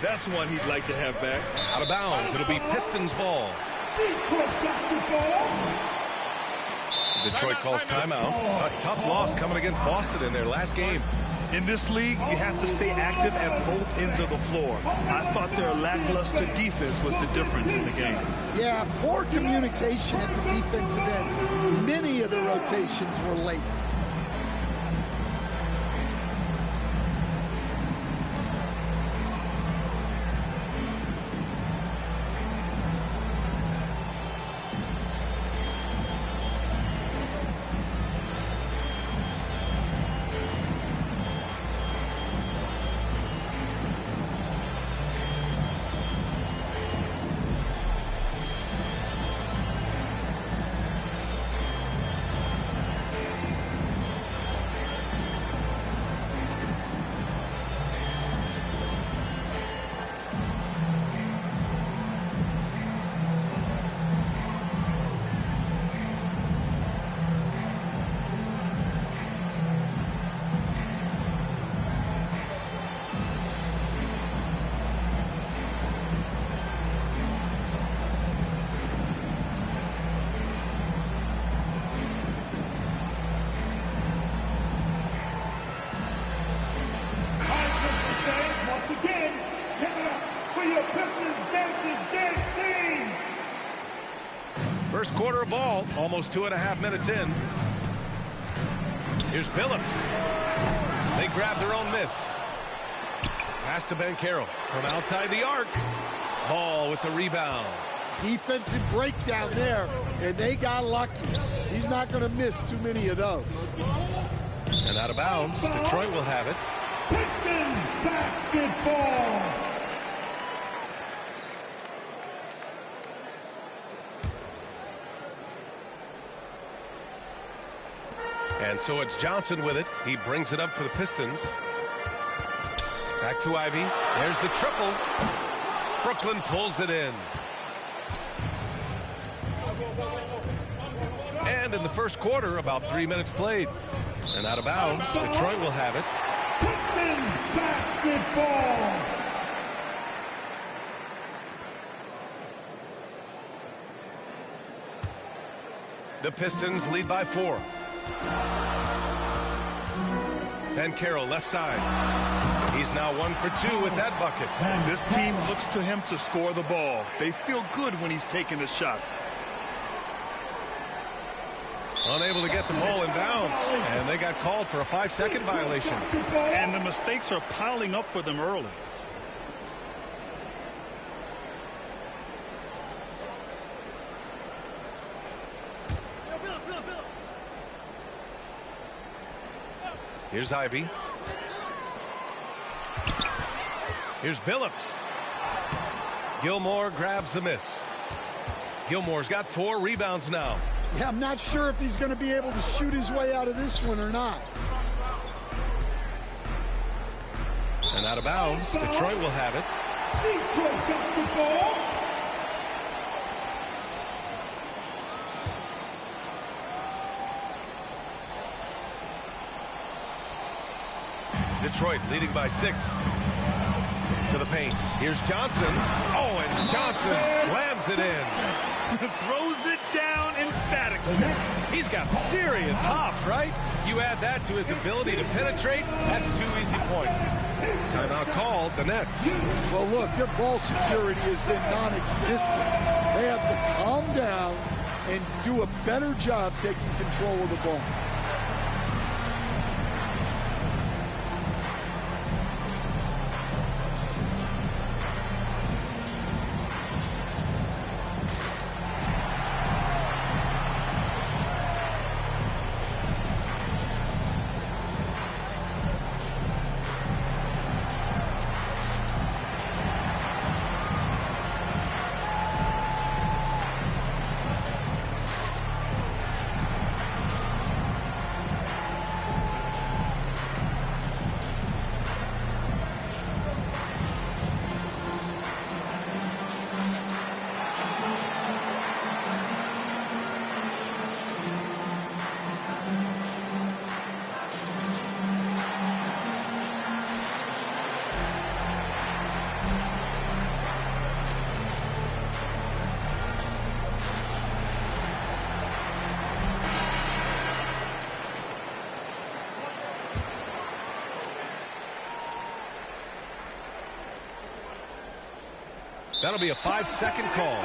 That's one he'd like to have back. Out of bounds. It'll be Pistons ball. Detroit calls timeout. A tough loss coming against Boston in their last game. In this league, you have to stay active at both ends of the floor. I thought their lackluster defense was the difference in the game. Yeah, poor communication at the defensive end. Many of the rotations were late. First quarter of ball, almost 2.5 minutes in. Here's Billups. They grab their own miss. Pass to Banchero from outside the arc. Ball with the rebound. Defensive breakdown there, and they got lucky. He's not going to miss too many of those. And out of bounds, Detroit will have it. Pistons basketball. And so it's Johnson with it. He brings it up for the Pistons. Back to Ivy. There's the triple. Brooklyn pulls it in. And in the first quarter, about 3 minutes played. And out of bounds, Detroit will have it. Pistons basketball. The Pistons lead by 4. Banchero left side. He's now 1 for 2 with that bucket. This team looks to him to score the ball. They feel good when he's taking the shots. Unable to get the ball in bounds, and they got called for a 5-second violation. And the mistakes are piling up for them early. Here's Ivy. Here's Billups. Gilmore grabs the miss. Gilmore's got 4 rebounds now. Yeah, I'm not sure if he's going to be able to shoot his way out of this one or not. And out of bounds. Detroit will have it. Detroit got the ball. Detroit leading by 6. To the paint. Here's Johnson. Oh, and Johnson slams it in. Throws it down emphatically. He's got serious hop, right? You add that to his ability to penetrate, that's 2 easy points. Timeout called, the Nets. Well, look, their ball security has been non-existent. They have to calm down and do a better job taking control of the ball. That'll be a 5-second call.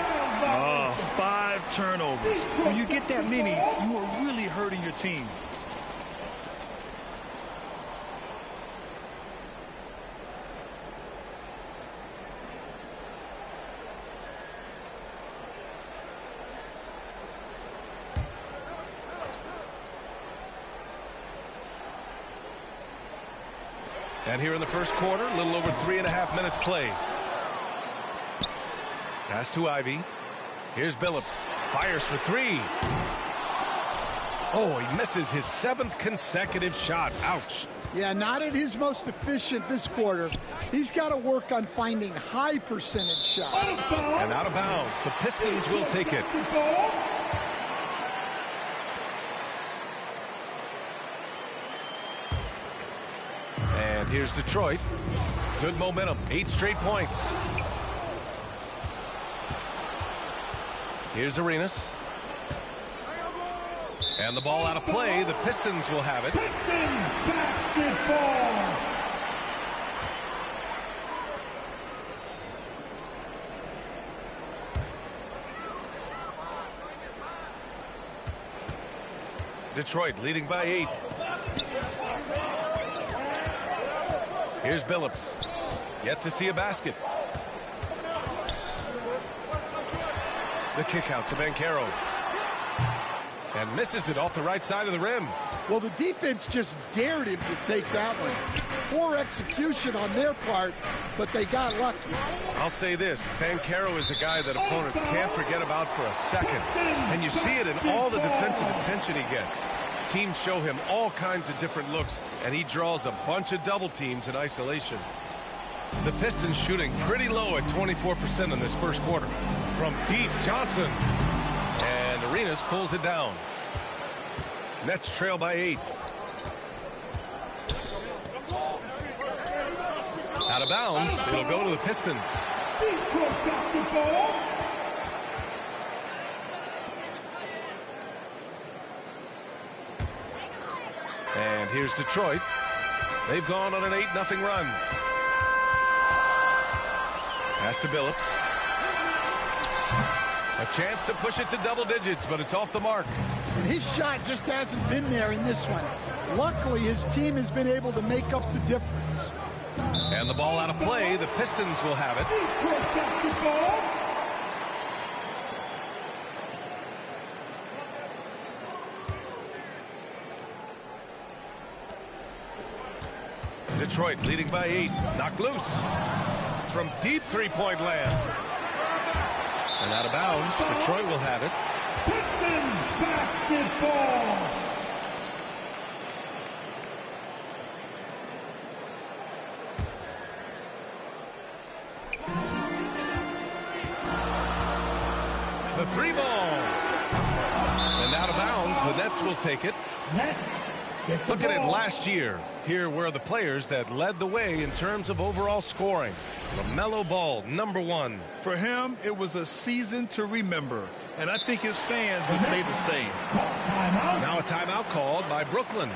5 turnovers. When you get that many, you are really hurting your team. And here in the first quarter, a little over 3.5 minutes played. Pass to Ivy. Here's Billups. Fires for 3. Oh, he misses his 7th consecutive shot. Ouch. Yeah, not at his most efficient this quarter. He's got to work on finding high percentage shots. And out of bounds. The Pistons will take it. And here's Detroit. Good momentum. 8 straight points. Here's Arenas. And the ball out of play. The Pistons will have it. Pistons basketball. Detroit leading by 8. Here's Billups. Yet to see a basket. The kick out to Banchero. And misses it off the right side of the rim. Well, the defense just dared him to take that one. Poor execution on their part, but they got lucky. I'll say this. Banchero is a guy that opponents can't forget about for a second. And you see it in all the defensive attention he gets. Teams show him all kinds of different looks, and he draws a bunch of double teams in isolation. The Pistons shooting pretty low at 24% in this first quarter. From deep, Johnson. And Arenas pulls it down. Nets trail by 8. Out of bounds. It'll go to the Pistons. Detroit got the ball. And here's Detroit. They've gone on an 8-0 run. Pass to Billups. A chance to push it to double digits, but it's off the mark. And his shot just hasn't been there in this one. Luckily, his team has been able to make up the difference. And the ball out of play. The Pistons will have it. Detroit got the ball. Detroit leading by 8. Knocked loose. From deep three-point land. And out of bounds. Detroit will have it. Pistons basketball. 3 ball. And out of bounds, the Nets will take it. Looking at last year, here were the players that led the way in terms of overall scoring. LaMelo Ball, #1. For him, it was a season to remember, and I think his fans would say the same. Now a timeout called by Brooklyn.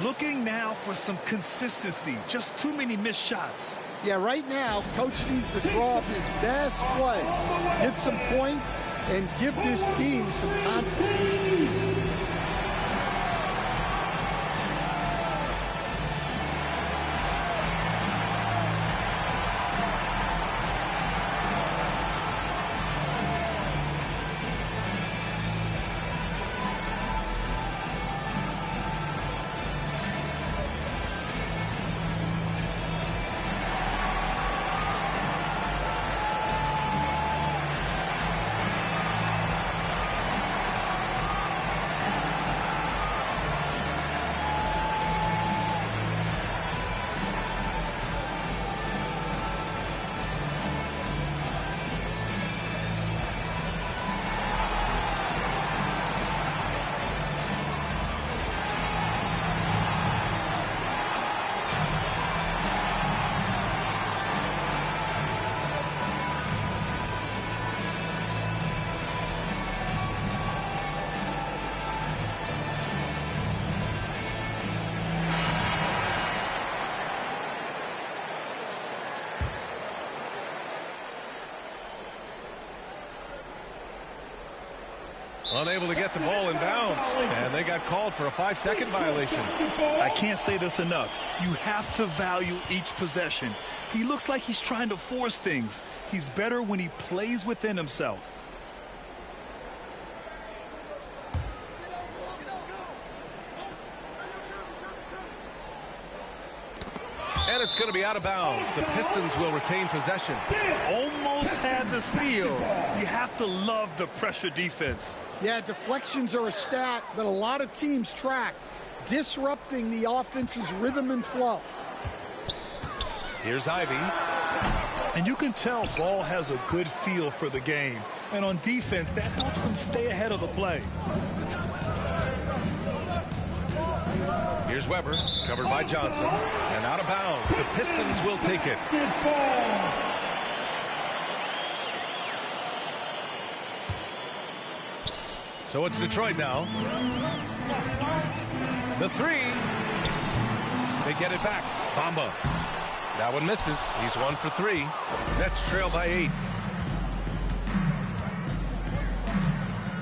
Looking now for some consistency, just too many missed shots. Yeah, right now, Coach needs to draw up his best play, get some points, and give this team some confidence. Unable to get the ball in bounds, and they got called for a 5-second violation. I can't say this enough. You have to value each possession. He looks like he's trying to force things. He's better when he plays within himself. And it's going to be out of bounds. The Pistons will retain possession. Almost had the steal. You have to love the pressure defense. Yeah, deflections are a stat that a lot of teams track, disrupting the offense's rhythm and flow. Here's Ivy. And you can tell Ball has a good feel for the game. And on defense, that helps him stay ahead of the play. Here's Weber, covered by Johnson, and out of bounds. The Pistons will take it. So it's Detroit now. The 3. They get it back. Bamba. That one misses. He's 1 for 3. Nets trail by 8.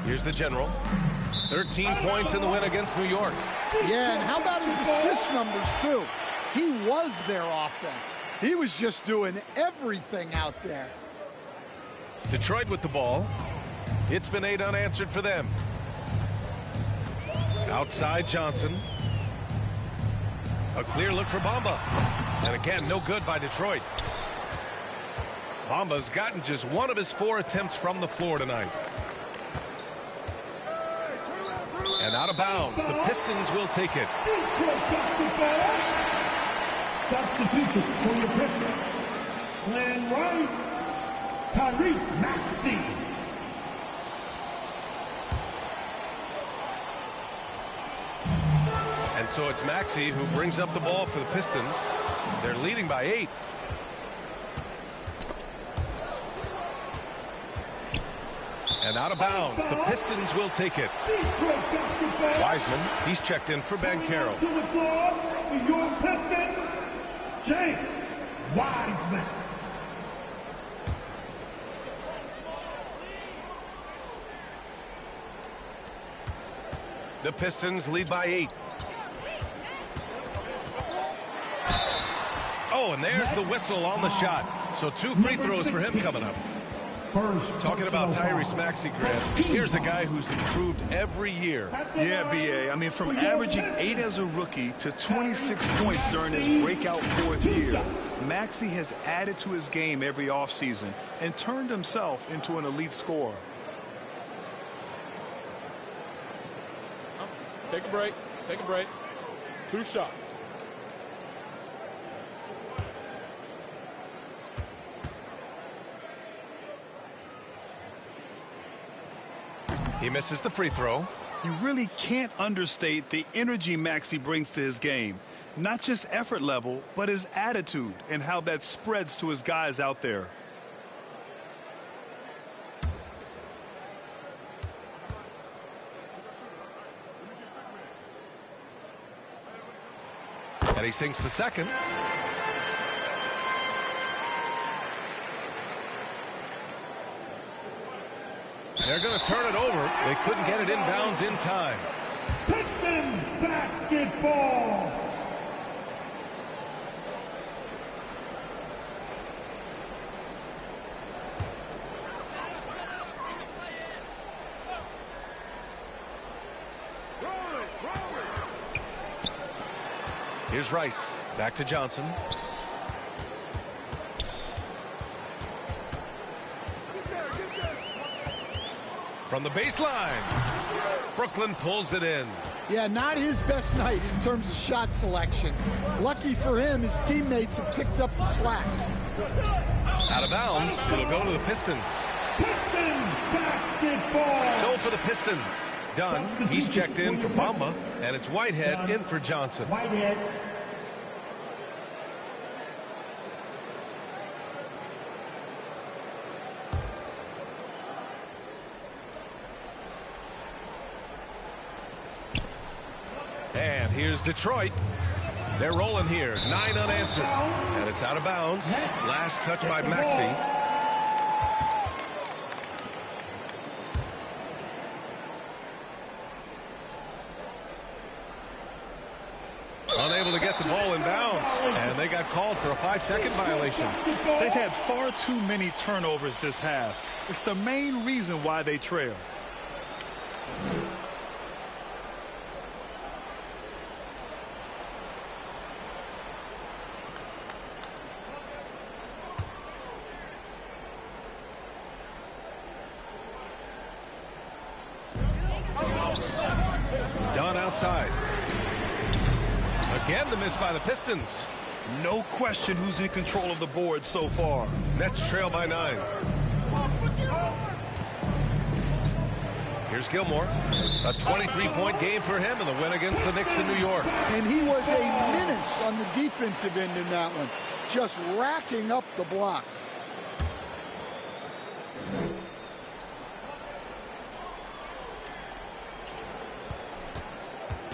Here's the general. 13 points in the win against New York. Yeah, and how about his assist numbers, too? He was their offense. He was just doing everything out there. Detroit with the ball. It's been 8 unanswered for them. Outside Johnson. A clear look for Bamba. And again, no good by Detroit. Bamba's gotten just 1 of his 4 attempts from the floor tonight. And out of bounds. The Pistons will take it. Substitution for the Pistons. Glenn Rice. Tyrese Maxey. And so it's Maxey who brings up the ball for the Pistons. They're leading by 8. And out of bounds. The Pistons will take it. Wiseman, he's checked in for Banchero. To the floor for your Pistons, James Wiseman. The Pistons lead by 8. Oh, and there's the whistle on the shot. So 2 free throws for him coming up. Talking about Tyrese Maxey, Grant, here's a guy who's improved every year. Yeah, B.A. I mean, from averaging 8 as a rookie to 26 points during his breakout 4th year, Maxey has added to his game every offseason and turned himself into an elite scorer. Take a break. Take a break. 2 shots. He misses the free throw. You really can't understate the energy Maxey brings to his game. Not just effort level, but his attitude and how that spreads to his guys out there. And he sinks the second. They're going to turn it over. They couldn't get it inbounds in time. Pistons basketball. Here's Rice. Back to Johnson. From the baseline. Brooklyn pulls it in. Yeah, not his best night in terms of shot selection. Lucky for him, his teammates have picked up the slack. Out of bounds. It'll go to the Pistons. Pistons basketball. So for the Pistons. Dunn, he's checked in for Bamba, and it's Whitehead in for Johnson. Whitehead. And here's Detroit. They're rolling here. 9 unanswered. And it's out of bounds. Last touch by Maxey. Unable to get the ball in bounds. And they got called for a 5-second violation. They've had far too many turnovers this half. It's the main reason why they trail. Dunn outside. Again, the miss by the Pistons. No question who's in control of the board so far. Nets trail by 9. Here's Gilmore. A 23-point game for him in the win against the Knicks in New York. And he was a menace on the defensive end in that one. Just racking up the blocks.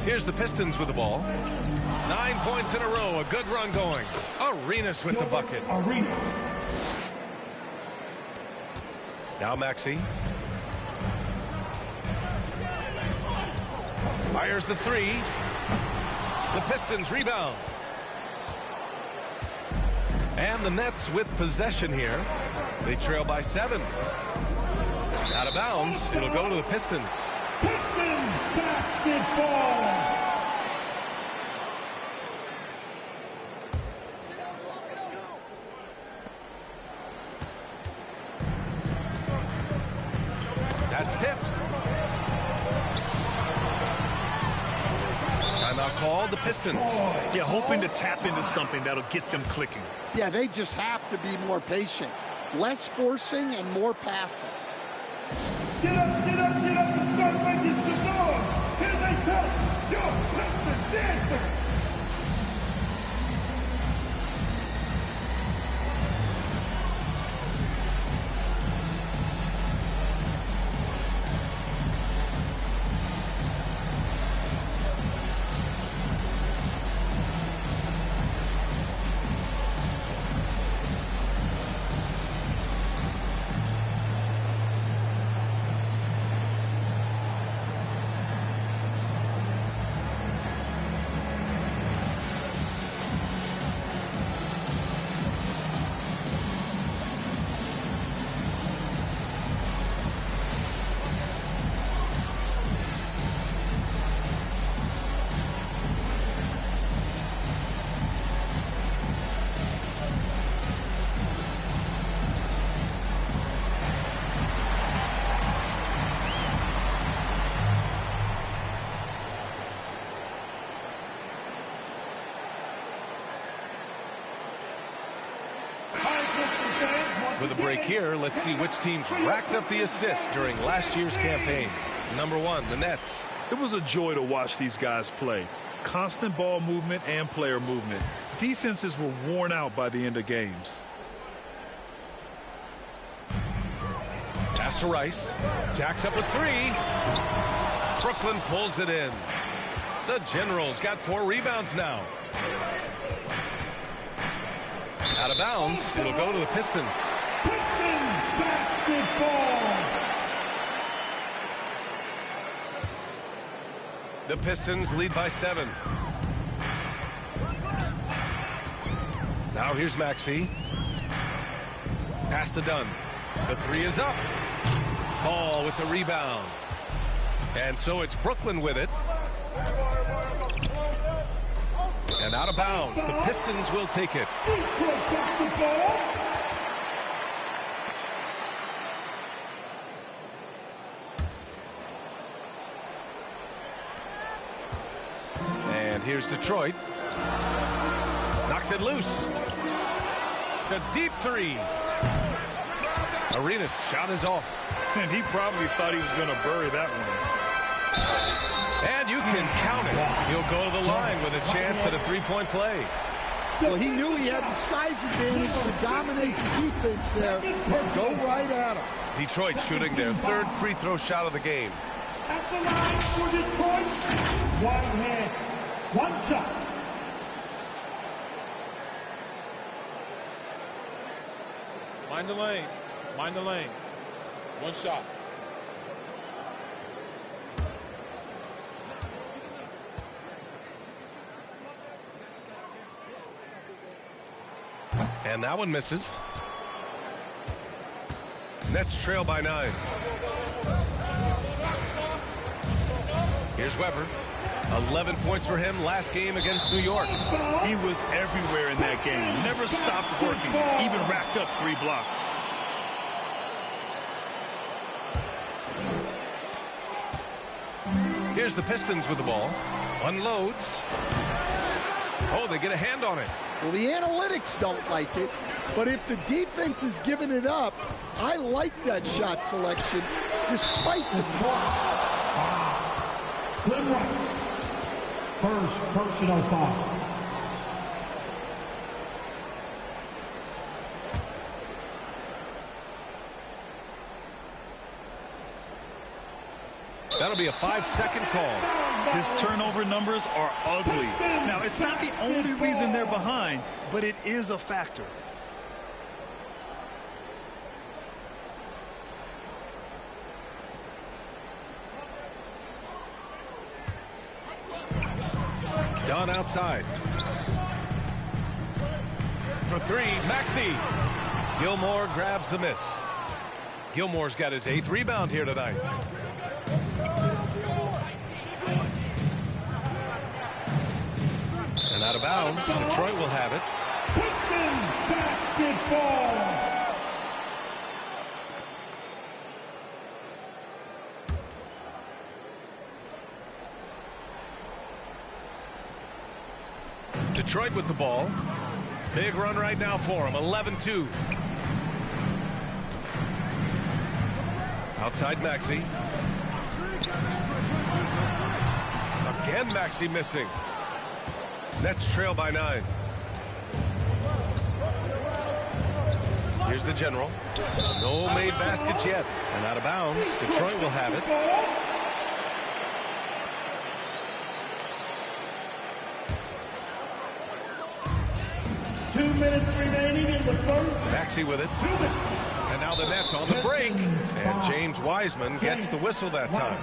Here's the Pistons with the ball. 9 points in a row. A good run going. Arenas with the bucket. Now Maxey. Fires the 3. The Pistons rebound. And the Nets with possession here. They trail by 7. Out of bounds. It'll go to the Pistons. Pistons basketball. That's tipped. Timeout called, the Pistons. Yeah, hoping to tap into something that'll get them clicking. Yeah, they just have to be more patient. Less forcing and more passing. Get up, get up, get up and start making some noise. Here they come, your Pistons dancers. With a break here, let's see which teams racked up the assists during last year's campaign. Number 1, the Nets. It was a joy to watch these guys play. Constant ball movement and player movement. Defenses were worn out by the end of games. Pass to Rice. Jacks up with 3. Brooklyn pulls it in. The Generals got 4 rebounds now. Out of bounds. It'll go to the Pistons. Pistons basketball. The Pistons lead by 7. Now here's Maxey. Pass to Dunn. The 3 is up. Ball with the rebound. And so it's Brooklyn with it. And out of bounds. The Pistons will take it. And here's Detroit. Knocks it loose. The deep 3. Arenas' shot is off. And he probably thought he was going to bury that one. And you can count it. He'll go to the line with a chance at a 3-point play. Well, he knew he had the size advantage to dominate the defense there. Go right at him. Detroit shooting their 3rd free throw shot of the game. At the line for Detroit, Whitehead, 1 shot. Mind the lanes. Mind the lanes. 1 shot. And that one misses. Nets trail by 9. Here's Weber. 11 points for him last game against New York. He was everywhere in that game. Never stopped working. Even racked up 3 blocks. Here's the Pistons with the ball. Unloads. Oh, they get a hand on it. Well, the analytics don't like it, but if the defense is giving it up, I like that shot selection despite the clock. Glenn Rice, first personal foul. That'll be a 5-second call. His turnover numbers are ugly. Now, it's not the only reason they're behind, but it is a factor. Dunn outside. For 3, Maxey. Gilmore grabs the miss. Gilmore's got his 8th rebound here tonight. And out of bounds, Detroit will have it. Pistons basketball. Detroit with the ball. Big run right now for him. 11-2. Outside Maxey. Again Maxey missing. Nets trail by 9. Here's the General. No made baskets yet. And out of bounds. Detroit will have it. Two minutes remaining in the first. Maxey with it. And now the Nets on the break. And James Wiseman gets the whistle that time.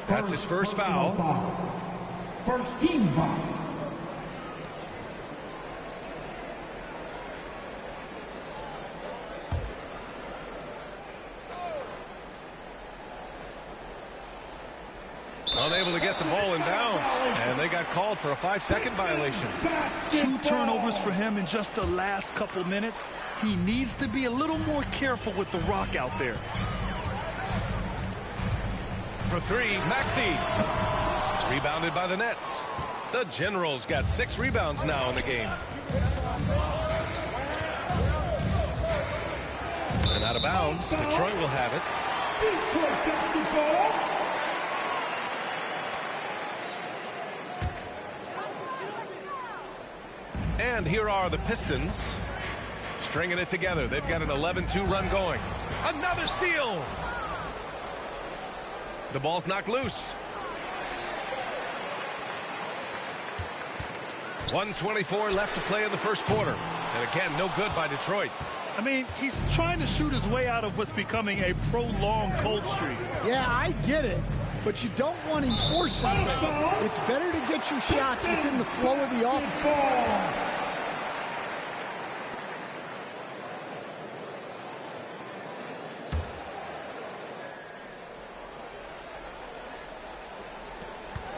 That's his first foul. First team foul. Unable to get the ball in bounds. And they got called for a 5-second violation. 2 turnovers for him in just the last couple minutes. He needs to be a little more careful with the rock out there. For 3, Maxey. Rebounded by the Nets. The Generals got 6 rebounds now in the game. And out of bounds, Detroit will have it. And here are the Pistons stringing it together. They've got an 11-2 run going. Another steal. The ball's knocked loose. 1:24 left to play in the first quarter. And again, no good by Detroit. I mean, he's trying to shoot his way out of what's becoming a prolonged cold streak. Yeah, I get it. But you don't want him forcing things. It's better to get your shots within the flow of the offense.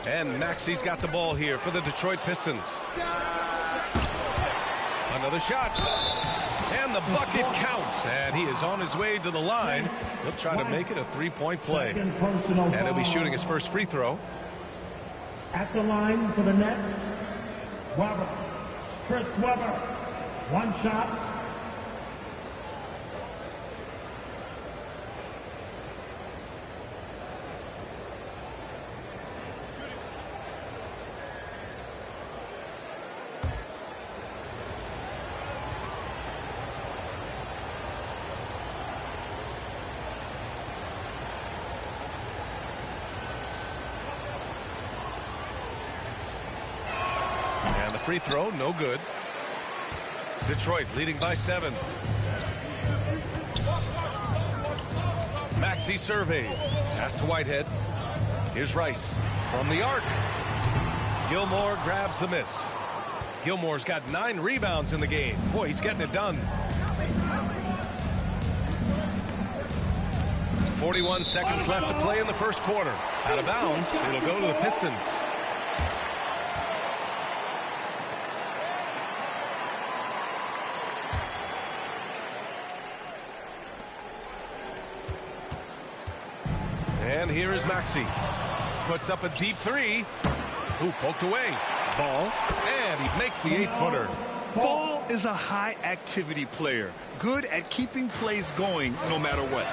And Maxi's got the ball here for the Detroit Pistons. Another shot. And the bucket counts. And he is on his way to the line. He'll try to make it a three-point play. And he'll be shooting his first free throw. At the line for the Nets, Weber. Chris Weber. One shot. Free throw, no good. Detroit leading by 7. Maxey surveys. Pass to Whitehead. Here's Rice from the arc. Gilmore grabs the miss. Gilmore's got 9 rebounds in the game. Boy, he's getting it done. 41 seconds left to play in the first quarter. Out of bounds, it'll go to the Pistons. And here is Maxey. Puts up a deep three. Ooh, poked away. Ball. And he makes the 8-footer. Ball is a high-activity player. Good at keeping plays going no matter what.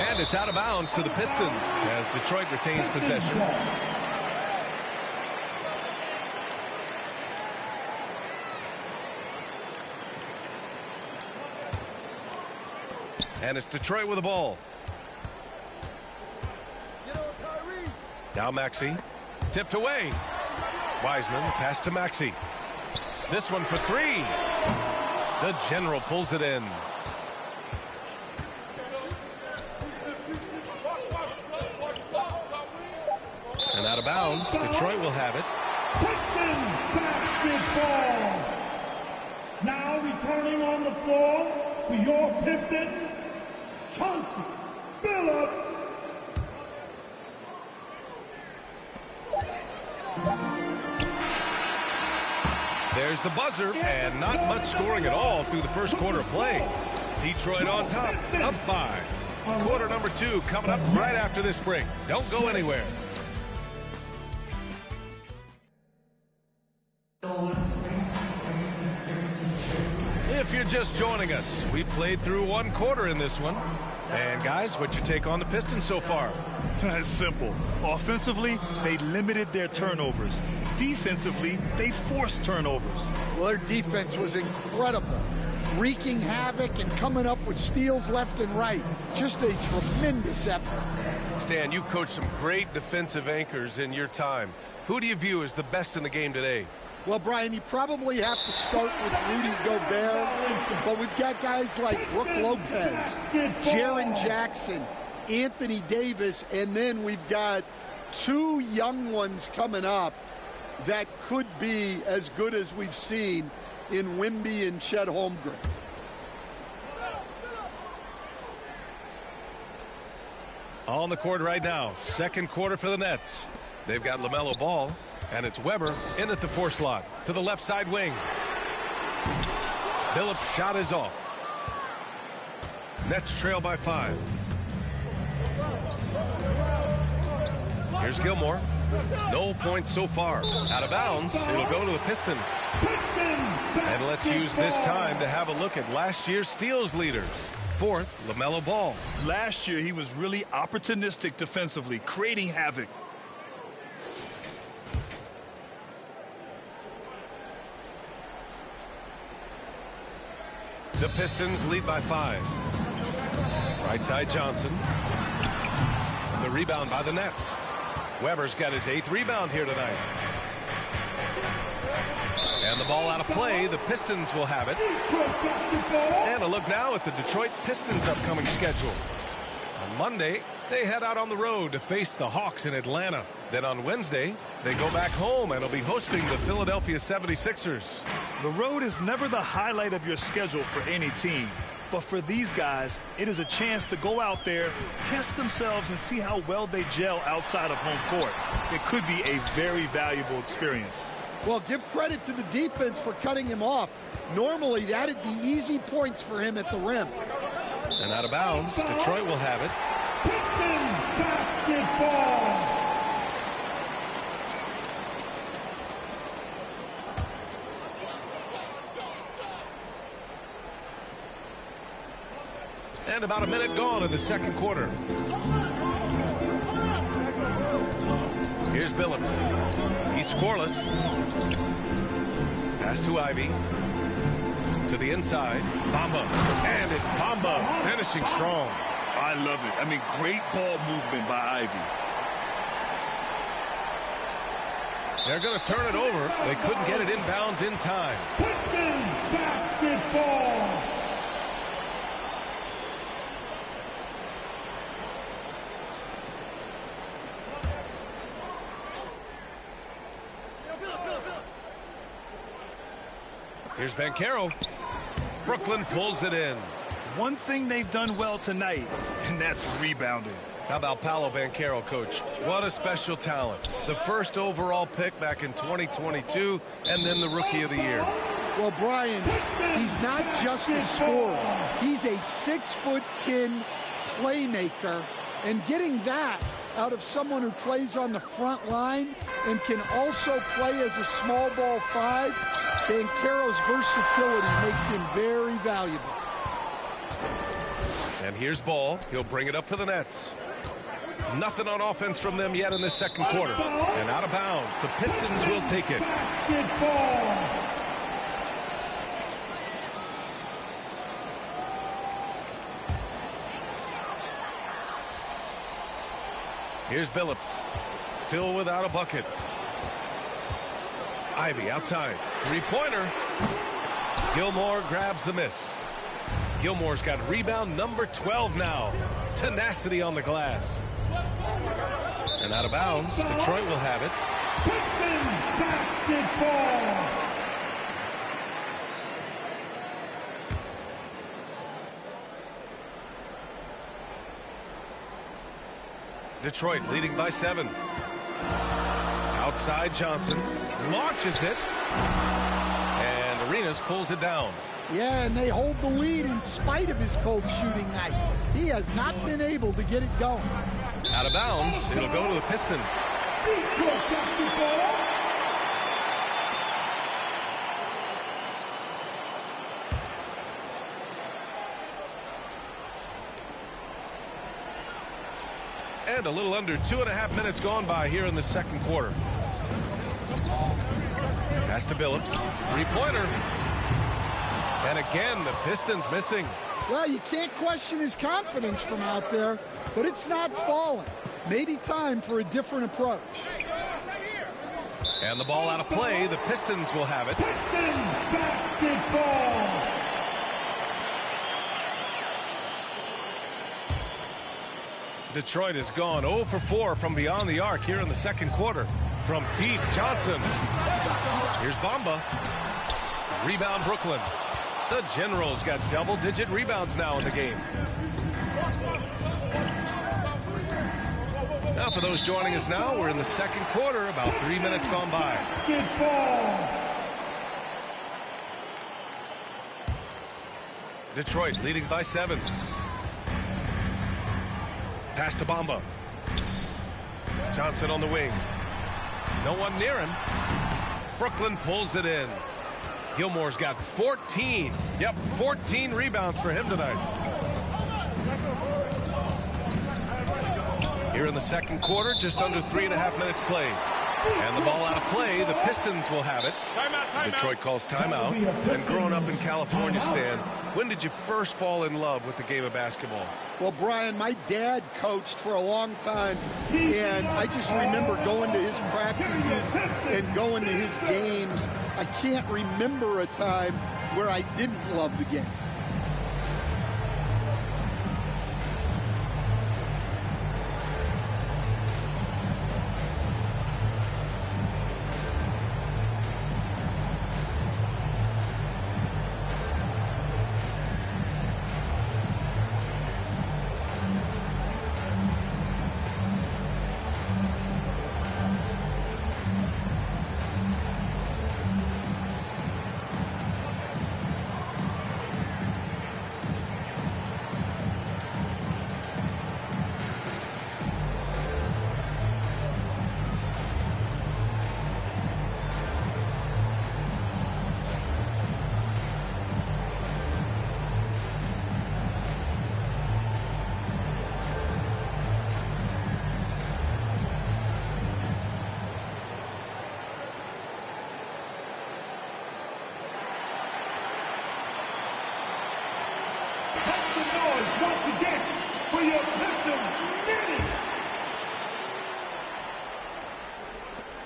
And it's out of bounds to the Pistons as Detroit retains possession. And it's Detroit with the ball. Now Maxey. Tipped away. Wiseman pass to Maxey. This one for 3. The General pulls it in. And out of bounds. Detroit will have it. Pistons basketball. Now returning on the floor for your Pistons, Chauncey Billups. There's the buzzer, and not much scoring at all through the first quarter of play. Detroit on top, up 5. Quarter number 2 coming up right after this break. Don't go anywhere. If you're just joining us, we played through 1 quarter in this one. And guys, what'd you take on the Pistons so far? It's simple. Offensively, they limited their turnovers. Defensively, they forced turnovers. Well, their defense was incredible. Wreaking havoc and coming up with steals left and right. Just a tremendous effort. Stan, you've coached some great defensive anchors in your time. Who do you view as the best in the game today? Well, Brian, you probably have to start with Rudy Gobert, but we've got guys like Brook Lopez, Jaren Jackson, Anthony Davis, and then we've got 2 young ones coming up that could be as good as we've seen in Wemby and Chet Holmgren. On the court right now, second quarter for the Nets. They've got LaMelo Ball, and it's Weber in at the 4 slot to the left side wing. Billups' shot is off. Nets trail by 5. Here's Gilmore. No points so far. Out of bounds. It'll go to the Pistons. And let's use this time to have a look at last year's steals leaders. 4th, LaMelo Ball. Last year, he was really opportunistic defensively, creating havoc. The Pistons lead by 5. Right side Johnson. The rebound by the Nets. Weber's got his 8th rebound here tonight. And the ball out of play. The Pistons will have it. And a look now at the Detroit Pistons' upcoming schedule. On Monday, they head out on the road to face the Hawks in Atlanta. Then on Wednesday, they go back home and will be hosting the Philadelphia 76ers. The road is never the highlight of your schedule for any team. But for these guys, it is a chance to go out there, test themselves, and see how well they gel outside of home court. It could be a very valuable experience. Well, give credit to the defense for cutting him off. Normally, that'd be easy points for him at the rim. And out of bounds, Detroit will have it. Pistons basketball. And about a minute gone in the second quarter. Here's Billups. He's scoreless. Pass to Ivy. To the inside. Bamba. And it's Bamba finishing strong. I love it. I mean, great ball movement by Ivy. They're going to turn it over. They couldn't get it inbounds in time. Pistons basketball. Here's Banchero. Brooklyn pulls it in. One thing they've done well tonight, and that's rebounding. How about Paolo Banchero, coach? What a special talent. The first overall pick back in 2022, and then the Rookie of the Year. Well, Brian, he's not just a scorer. He's a 6'10" playmaker, and getting that out of someone who plays on the front line and can also play as a small ball 5, Banchero's versatility makes him very valuable. And here's Ball. He'll bring it up for the Nets. Nothing on offense from them yet in the second quarter. And out of bounds. The Pistons will take it. Here's Billups. Still without a bucket. Ivy outside. Three-pointer. Gilmore grabs the miss. Gilmore's got rebound number 12 now. Tenacity on the glass. And out of bounds, Detroit will have it. Pistons basketball. Detroit leading by 7. Outside Johnson. Launches it. And Arenas pulls it down. Yeah, and they hold the lead in spite of his cold shooting night. He has not been able to get it going. Out of bounds, it'll go to the Pistons. And a little under 2.5 minutes gone by here in the second quarter. Pass to Billups. Three-pointer. And again, the Pistons missing. Well, you can't question his confidence from out there, but it's not falling. Maybe time for a different approach. And the ball out of play. The Pistons will have it. Pistons basketball. Detroit has gone 0 for 4 from beyond the arc here in the second quarter. From deep, Johnson. Here's Bamba. Rebound, Brooklyn. The Generals got double-digit rebounds now in the game. Now for those joining us now, we're in the second quarter, about 3 minutes gone by. Detroit leading by 7. Pass to Bamba. Johnson on the wing. No one near him. Brooklyn pulls it in. Gilmore's got 14. Yep, 14 rebounds for him tonight. Here in the second quarter, just under 3.5 minutes played. And the ball out of play. The Pistons will have it. Detroit calls timeout. And growing up in California, Stan, when did you first fall in love with the game of basketball? Well, Brian, my dad coached for a long time, and I just remember going to his practices and going to his games. I can't remember a time where I didn't love the game. Once again, for your Pistons,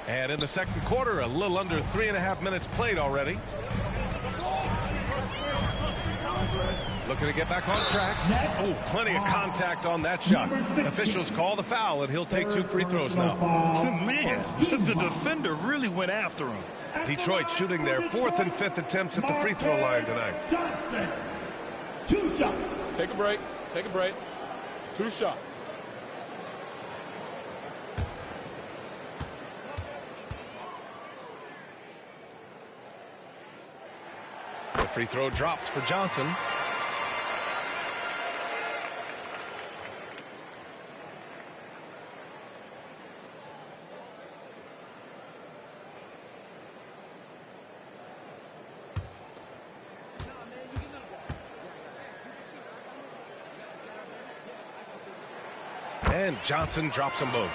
and in the second quarter, a little under 3.5 minutes played already. Looking to get back on track. Oh, plenty of contact on that shot. Officials call the foul, and he'll take 2 free throws now. Man, the defender really went after him. Detroit shooting their 4th and 5th attempts at the free throw line tonight. Johnson, 2 shots. Take a break. Take a break. 2 shots. The free throw drops for Johnson. And Johnson drops them both.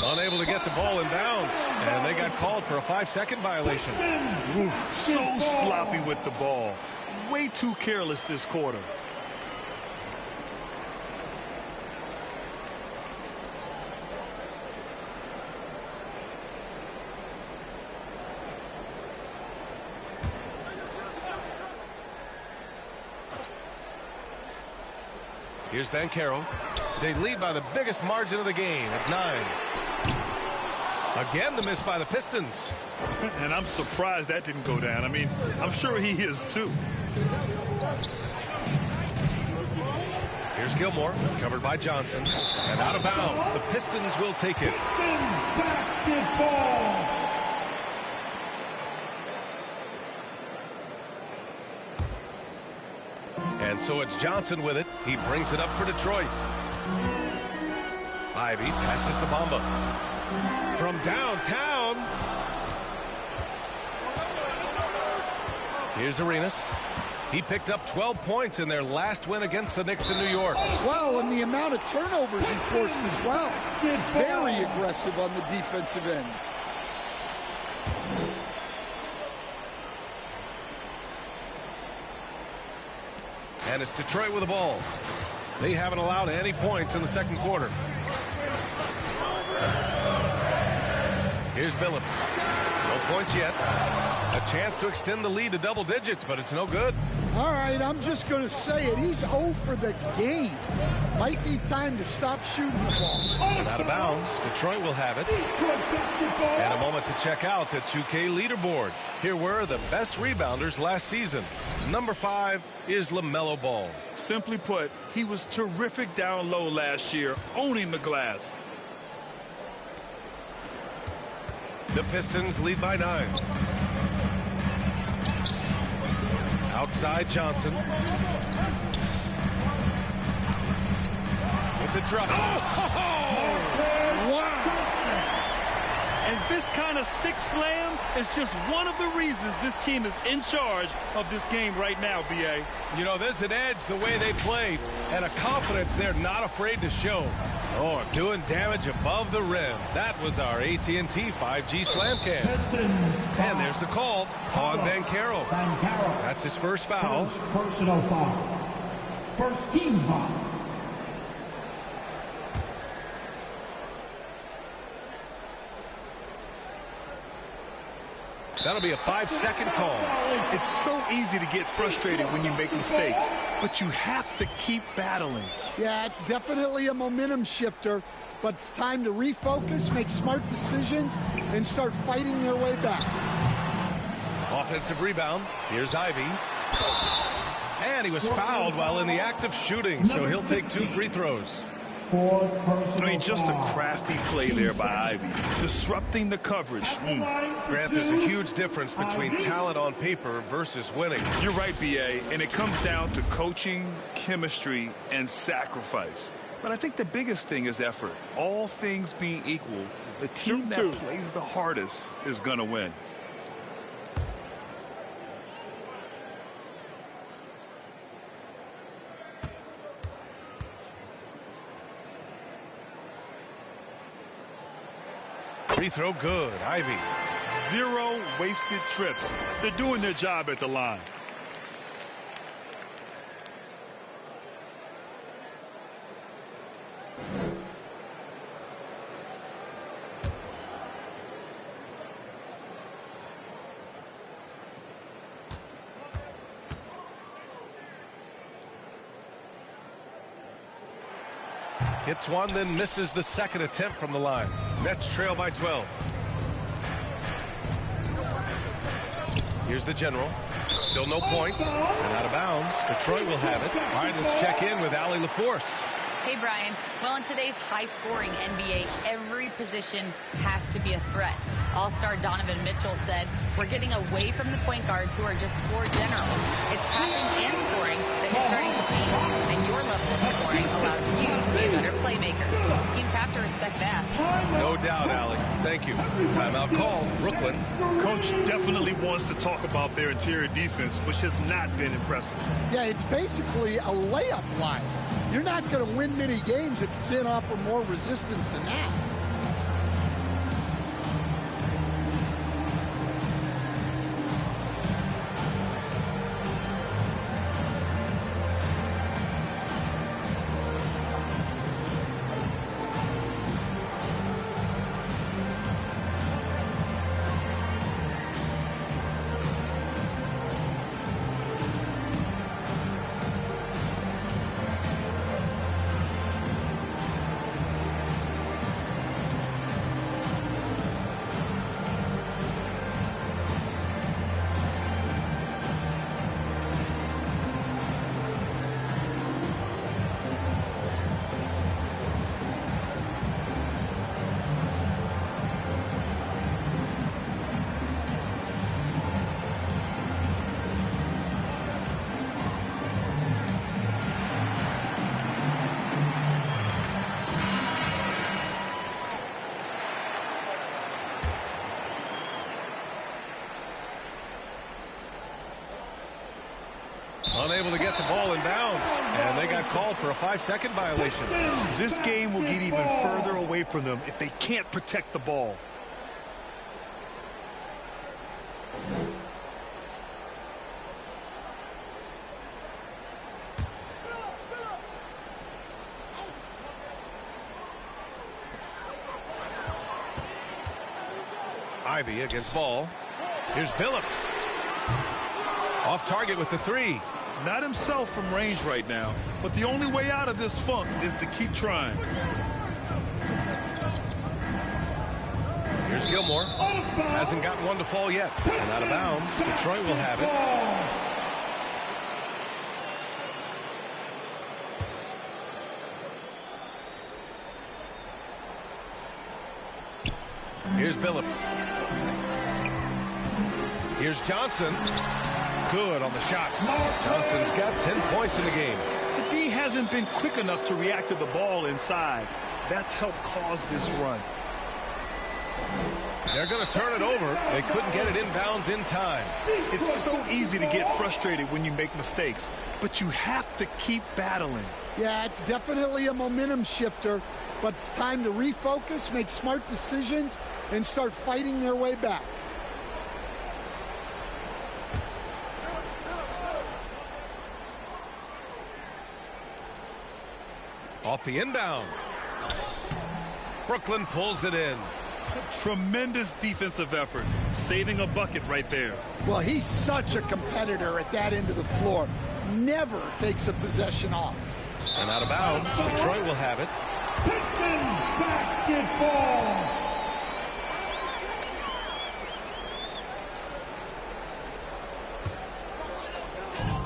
Unable to get the ball in bounds, and they got called for a 5-second violation. Oof, so sloppy with the ball. Way too careless this quarter. Here's Banchero. They lead by the biggest margin of the game at 9. Again, the miss by the Pistons. And I'm surprised that didn't go down. I mean, I'm sure he is too. Here's Gilmore, covered by Johnson. And out of bounds. The Pistons will take it. Pistons basketball. And so it's Johnson with it. He brings it up for Detroit. Ivy passes to Bamba. From downtown. Here's Arenas. He picked up 12 points in their last win against the Knicks in New York. Well, and the amount of turnovers he forced as well. Very aggressive on the defensive end. And it's Detroit with the ball. They haven't allowed any points in the second quarter. Here's Billups. No points yet. A chance to extend the lead to double digits, but it's no good. All right, I'm just going to say it. He's 0 for the game. Might be time to stop shooting the ball. And out of bounds, Detroit will have it. And a moment to check out the 2K leaderboard. Here were the best rebounders last season. Number 5 is LaMelo Ball. Simply put, he was terrific down low last year, owning the glass. The Pistons lead by 9. Outside Johnson. With the drop. Wow. And This kind of sick slam is just one of the reasons this team is in charge of this game right now, B.A. You know, there's an edge the way they play and a confidence they're not afraid to show. Oh, doing damage above the rim. That was our AT&T 5G slam cam. And there's the call on Banchero. That's his first foul. First personal foul. First team foul. That'll be a 5-second call. It's so easy to get frustrated when you make mistakes, but you have to keep battling. Yeah, it's definitely a momentum shifter, but it's time to refocus, make smart decisions, and start fighting their way back. Offensive rebound. Here's Ivy. And he was fouled while in the act of shooting, so he'll take 2 free throws. I mean, just a crafty play there by Ivy, disrupting the coverage. Grant, there's a huge difference between talent on paper versus winning. You're right, B.A., and it comes down to coaching, chemistry, and sacrifice. But I think the biggest thing is effort. All things being equal, the team that plays the hardest is going to win. Free throw good. Ivy. 0 wasted trips. They're doing their job at the line. Hits one, then misses the second attempt from the line. Nets trail by 12. Here's the general. Still no points. And out of bounds. Detroit will have it. All right, let's check in with Allie LaForce. Hey, Brian. Well, in today's high-scoring NBA, every position has to be a threat. All-star Donovan Mitchell said, we're getting away from the point guards who are just floor generals. It's passing and scoring that you're starting to see. And your level of scoring allows you to be a better playmaker. Teams have to respect that. No doubt, Allie. Thank you. Timeout call, Brooklyn. Coach definitely wants to talk about their interior defense, which has not been impressive. Yeah, it's basically a layup line. You're not going to win many games if you can't offer more resistance than that. Unable to get the ball in bounds, and they got called for a 5-second violation. This game will get even further away from them if they can't protect the ball. Ivy against Ball. Here's Billups. Off target with the 3. Not himself from range right now, but the only way out of this funk is to keep trying. Here's Gilmore. Hasn't gotten one to fall yet. And out of bounds. Detroit will have it. Here's Billups. Here's Johnson. Good on the shot. Johnson's got 10 points in the game. The D hasn't been quick enough to react to the ball inside. That's helped cause this run. They're going to turn it over. They couldn't get it inbounds in time. It's so easy to get frustrated when you make mistakes, but you have to keep battling. Yeah, it's definitely a momentum shifter, but it's time to refocus, make smart decisions, and start fighting their way back. Off the inbound. Brooklyn pulls it in. Tremendous defensive effort, saving a bucket right there. Well, he's such a competitor at that end of the floor. Never takes a possession off. And out of bounds, Detroit will have it. Pistons basketball.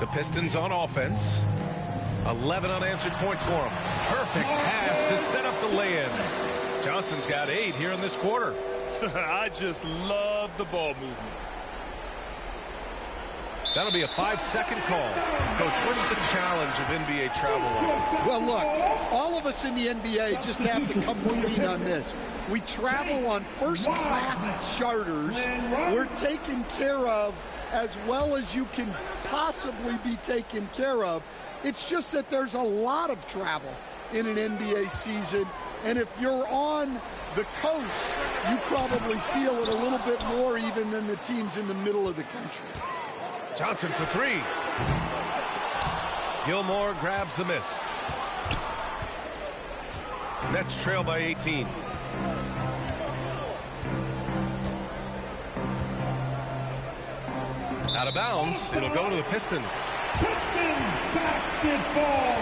The Pistons on offense. 11 unanswered points for him. Perfect pass to set up the lay-in. Johnson's got 8 here in this quarter. I just love the ball movement. That'll be a 5-second call. Coach, what's the challenge of NBA travel? Well, look, all of us in the NBA just have to come clean on this. We travel on first-class charters. We're taken care of as well as you can possibly be taken care of. It's just that there's a lot of travel in an NBA season, and if you're on the coast, you probably feel it a little bit more even than the teams in the middle of the country. Johnson for 3. Gilmore grabs the miss. Nets trail by 18. Out of bounds, it'll go to the Pistons. Pistons basketball.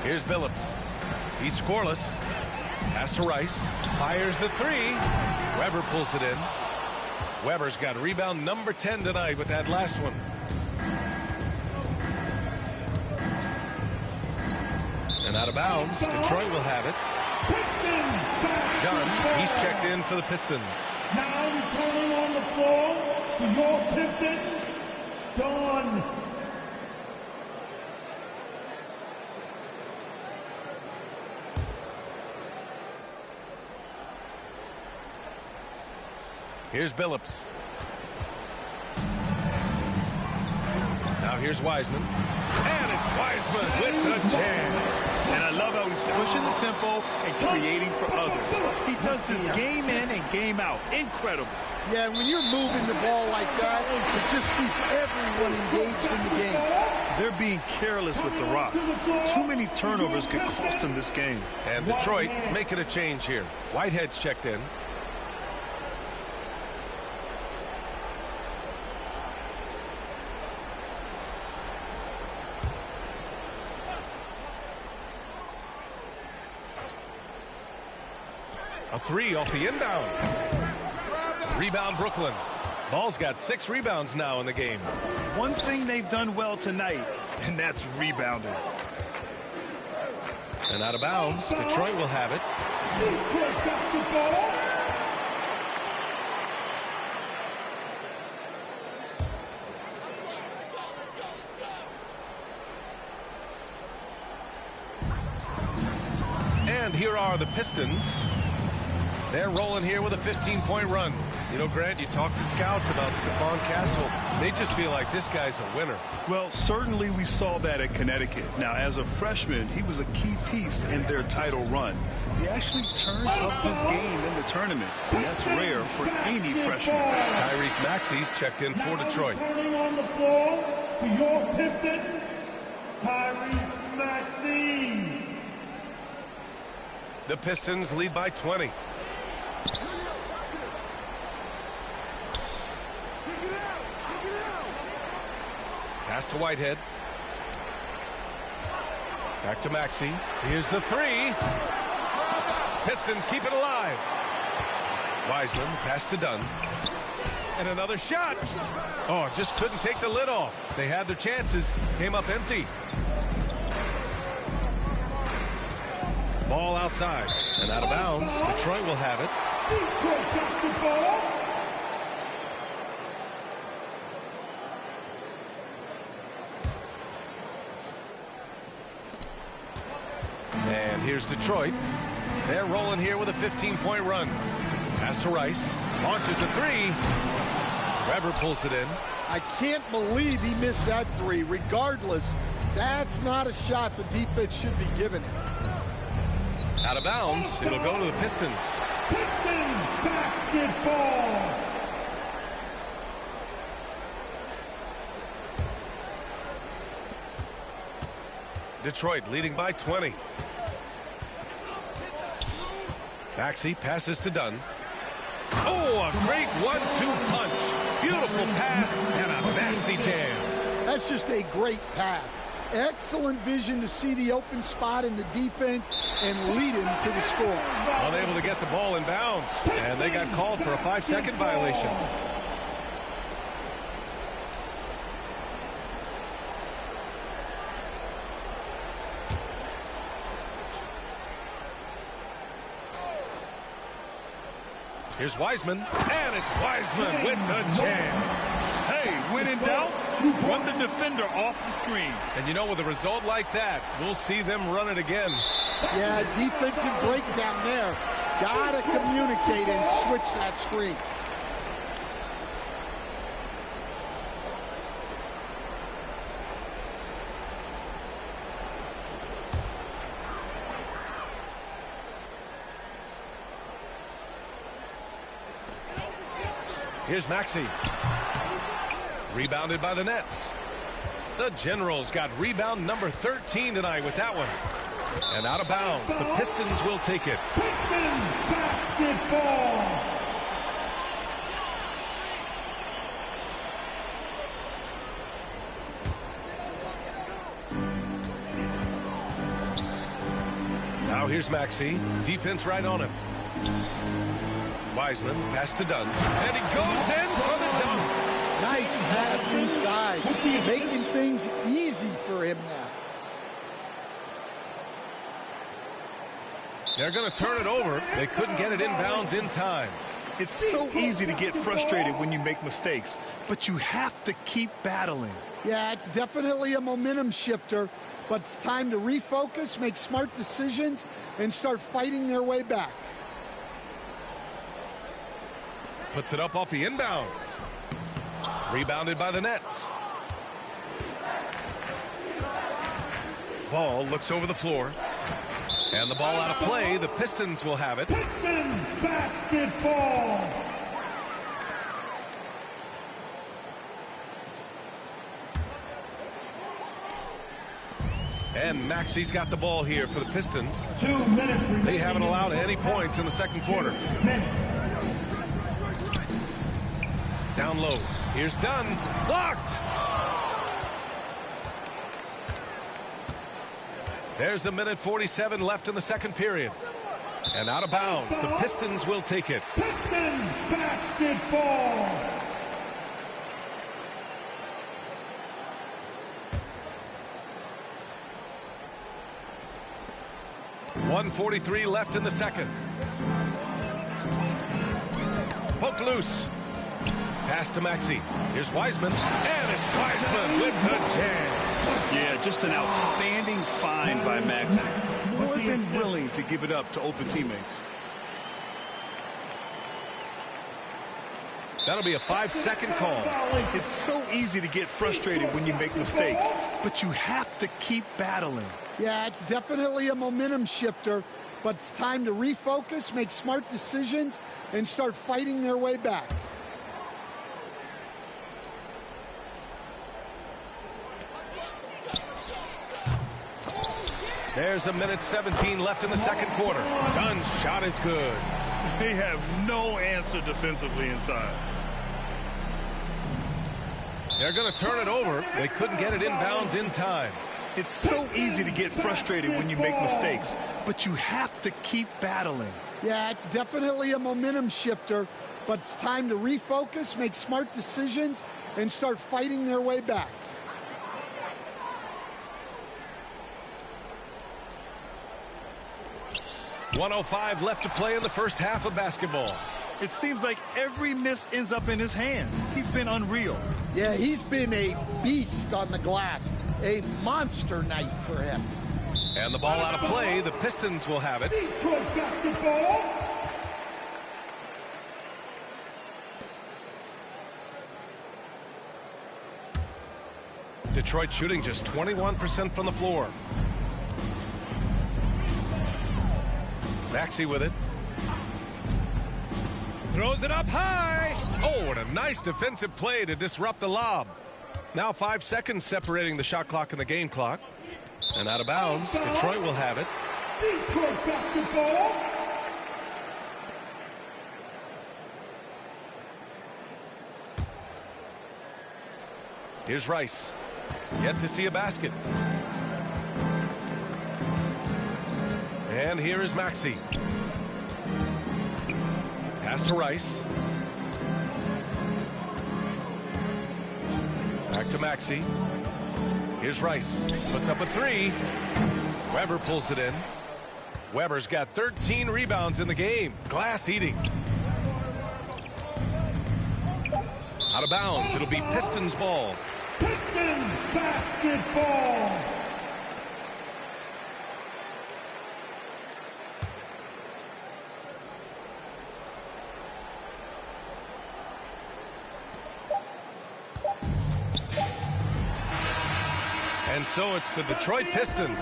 Here's Billups. He's scoreless. Pass to Rice. Fires the 3. Weber pulls it in. Weber's got rebound number 10 tonight with that last one. And out of bounds, Detroit will have it. Dunn, he's checked in for the Pistons. Now returning on the floor for your Pistons, Dunn. Here's Billups. Now here's Wiseman. And it's Wiseman with the jam. And I love how he's pushing the tempo and creating for others. He does this game in and game out. Incredible. Yeah, and when you're moving the ball like that, it just keeps everyone engaged in the game. They're being careless with the rock. Too many turnovers could cost them this game. And Detroit making a change here. Whitehead's checked in. A 3 off the inbound. Rebound Brooklyn. Ball's got 6 rebounds now in the game. One thing they've done well tonight, and that's rebounding. And out of bounds, Detroit will have it. And here are the Pistons. They're rolling here with a 15-point run. You know, Grant, you talked to scouts about Stephon Castle. They just feel like this guy's a winner. Well, certainly we saw that at Connecticut. Now, as a freshman, he was a key piece in their title run. He actually turned up his game in the tournament, and that's rare for any freshman. Tyrese Maxey's checked in for Detroit. Turning on the floor for your Pistons, Tyrese Maxey. The Pistons lead by 20. Pass to Whitehead. Back to Maxey. Here's the 3. Pistons keep it alive. Wiseman, pass to Dunn. And another shot. Oh, just couldn't take the lid off. They had their chances. Came up empty. Ball outside. And out of bounds. Detroit will have it. here's Detroit. They're rolling here with a 15-point run. Pass to Rice. Launches a three. Weber pulls it in. I can't believe he missed that three. Regardless, that's not a shot the defense should be giving him. Out of bounds. It'll go to the Pistons. Pistons basketball. Detroit leading by 20. Maxey passes to Dunn. Oh, a great 1-2 punch. Beautiful pass and a nasty jam. That's just a great pass. Excellent vision to see the open spot in the defense and lead him to the score. Unable to get the ball in bounds, and they got called for a 5-second violation. Here's Wiseman, and it's Wiseman with the jam. Hey, when in doubt, run the defender off the screen. And you know, with a result like that, we'll see them run it again. Yeah, defensive breakdown there. Gotta communicate and switch that screen. Here's Maxey. Rebounded by the Nets. The Generals got rebound number 13 tonight with that one. And out of bounds, the Pistons will take it. Pistons basketball. Now here's Maxey. Defense right on him. Wiseman pass to Dunn, and he goes in for the dunk. Nice pass inside, making things easy for him now. They're going to turn it over. They couldn't get it inbounds in time. It's so easy to get frustrated when you make mistakes, but you have to keep battling. Yeah, it's definitely a momentum shifter, but it's time to refocus, make smart decisions, and start fighting their way back. Puts it up off the inbound. Rebounded by the Nets. Ball looks over the floor. And the ball out of play. The Pistons will have it. Pistons basketball. And Maxey's got the ball here for the Pistons. 2 minutes remaining. They haven't allowed any points in the second quarter. Down low. Here's Dunn. Blocked. There's 1:47 left in the second period. And out of bounds. The Pistons will take it. Pistons basketball. .143 left in the second. Poke loose. Pass to Maxey. Here's Wiseman. And it's Wiseman with the jam. Yeah, just an outstanding find by Maxey. More than willing to give it up to open teammates. That'll be a 5-second call. It's so easy to get frustrated when you make mistakes, but you have to keep battling. Yeah, it's definitely a momentum shifter, but it's time to refocus, make smart decisions, and start fighting their way back. There's 1:17 left in the second quarter. Dunn's shot is good. They have no answer defensively inside. They're going to turn it over. They couldn't get it inbounds in time. It's so easy to get frustrated when you make mistakes, but you have to keep battling. Yeah, it's definitely a momentum shifter, but it's time to refocus, make smart decisions, and start fighting their way back. .105 left to play in the first half of basketball. It seems like every miss ends up in his hands. He's been unreal. Yeah, he's been a beast on the glass. A monster night for him. And the ball out of play. The Pistons will have it. Detroit basketball. Detroit shooting just 21% from the floor. Maxey with it. Throws it up high. Oh, and a nice defensive play to disrupt the lob. Now 5 seconds separating the shot clock and the game clock. And out of bounds, Detroit will have it. Detroit basketball. Here's Rice. Yet to see a basket. And here is Maxey. Pass to Rice. Back to Maxey. Here's Rice. Puts up a three. Weber pulls it in. Weber's got 13 rebounds in the game. Glass eating. Out of bounds. It'll be Pistons ball. Pistons basketball. And so it's the Detroit Pistons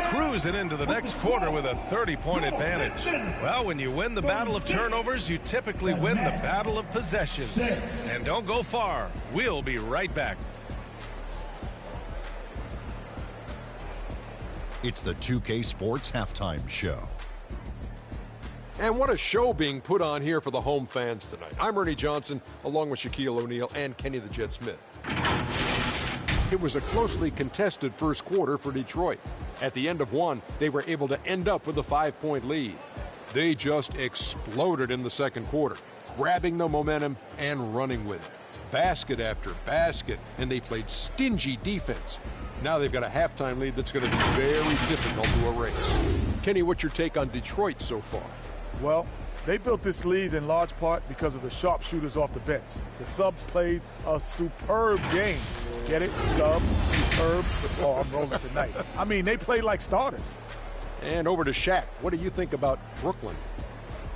cruising into the next quarter with a 30-point advantage. Well, when you win the battle of turnovers, you typically win the battle of possession. And don't go far. We'll be right back. It's the 2K Sports Halftime Show. And what a show being put on here for the home fans tonight. I'm Ernie Johnson, along with Shaquille O'Neal and Kenny the Jet Smith. It was a closely contested first quarter for Detroit. At the end of one, they were able to end up with a 5-point lead. They just exploded in the second quarter, grabbing the momentum and running with it. Basket after basket, and they played stingy defense. Now they've got a halftime lead that's going to be very difficult to erase. Kenny, what's your take on Detroit so far? Well, they built this lead in large part because of the sharpshooters off the bench. The subs played a superb game. Get it? Sub, superb. Oh, I'm rolling tonight. I mean, they played like starters. And over to Shaq. What do you think about Brooklyn?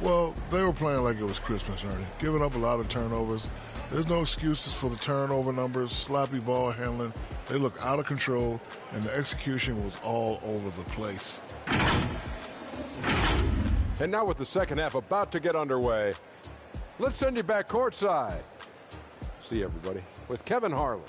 Well, they were playing like it was Christmas, Ernie. Giving up a lot of turnovers. There's no excuses for the turnover numbers, sloppy ball handling. They look out of control, and the execution was all over the place. And now with the second half about to get underway, let's send you back courtside. See you, everybody, with Kevin Harlan.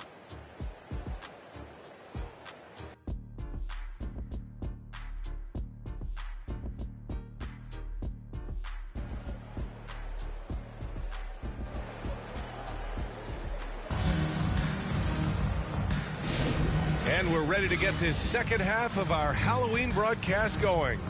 And we're ready to get this second half of our Halloween broadcast going.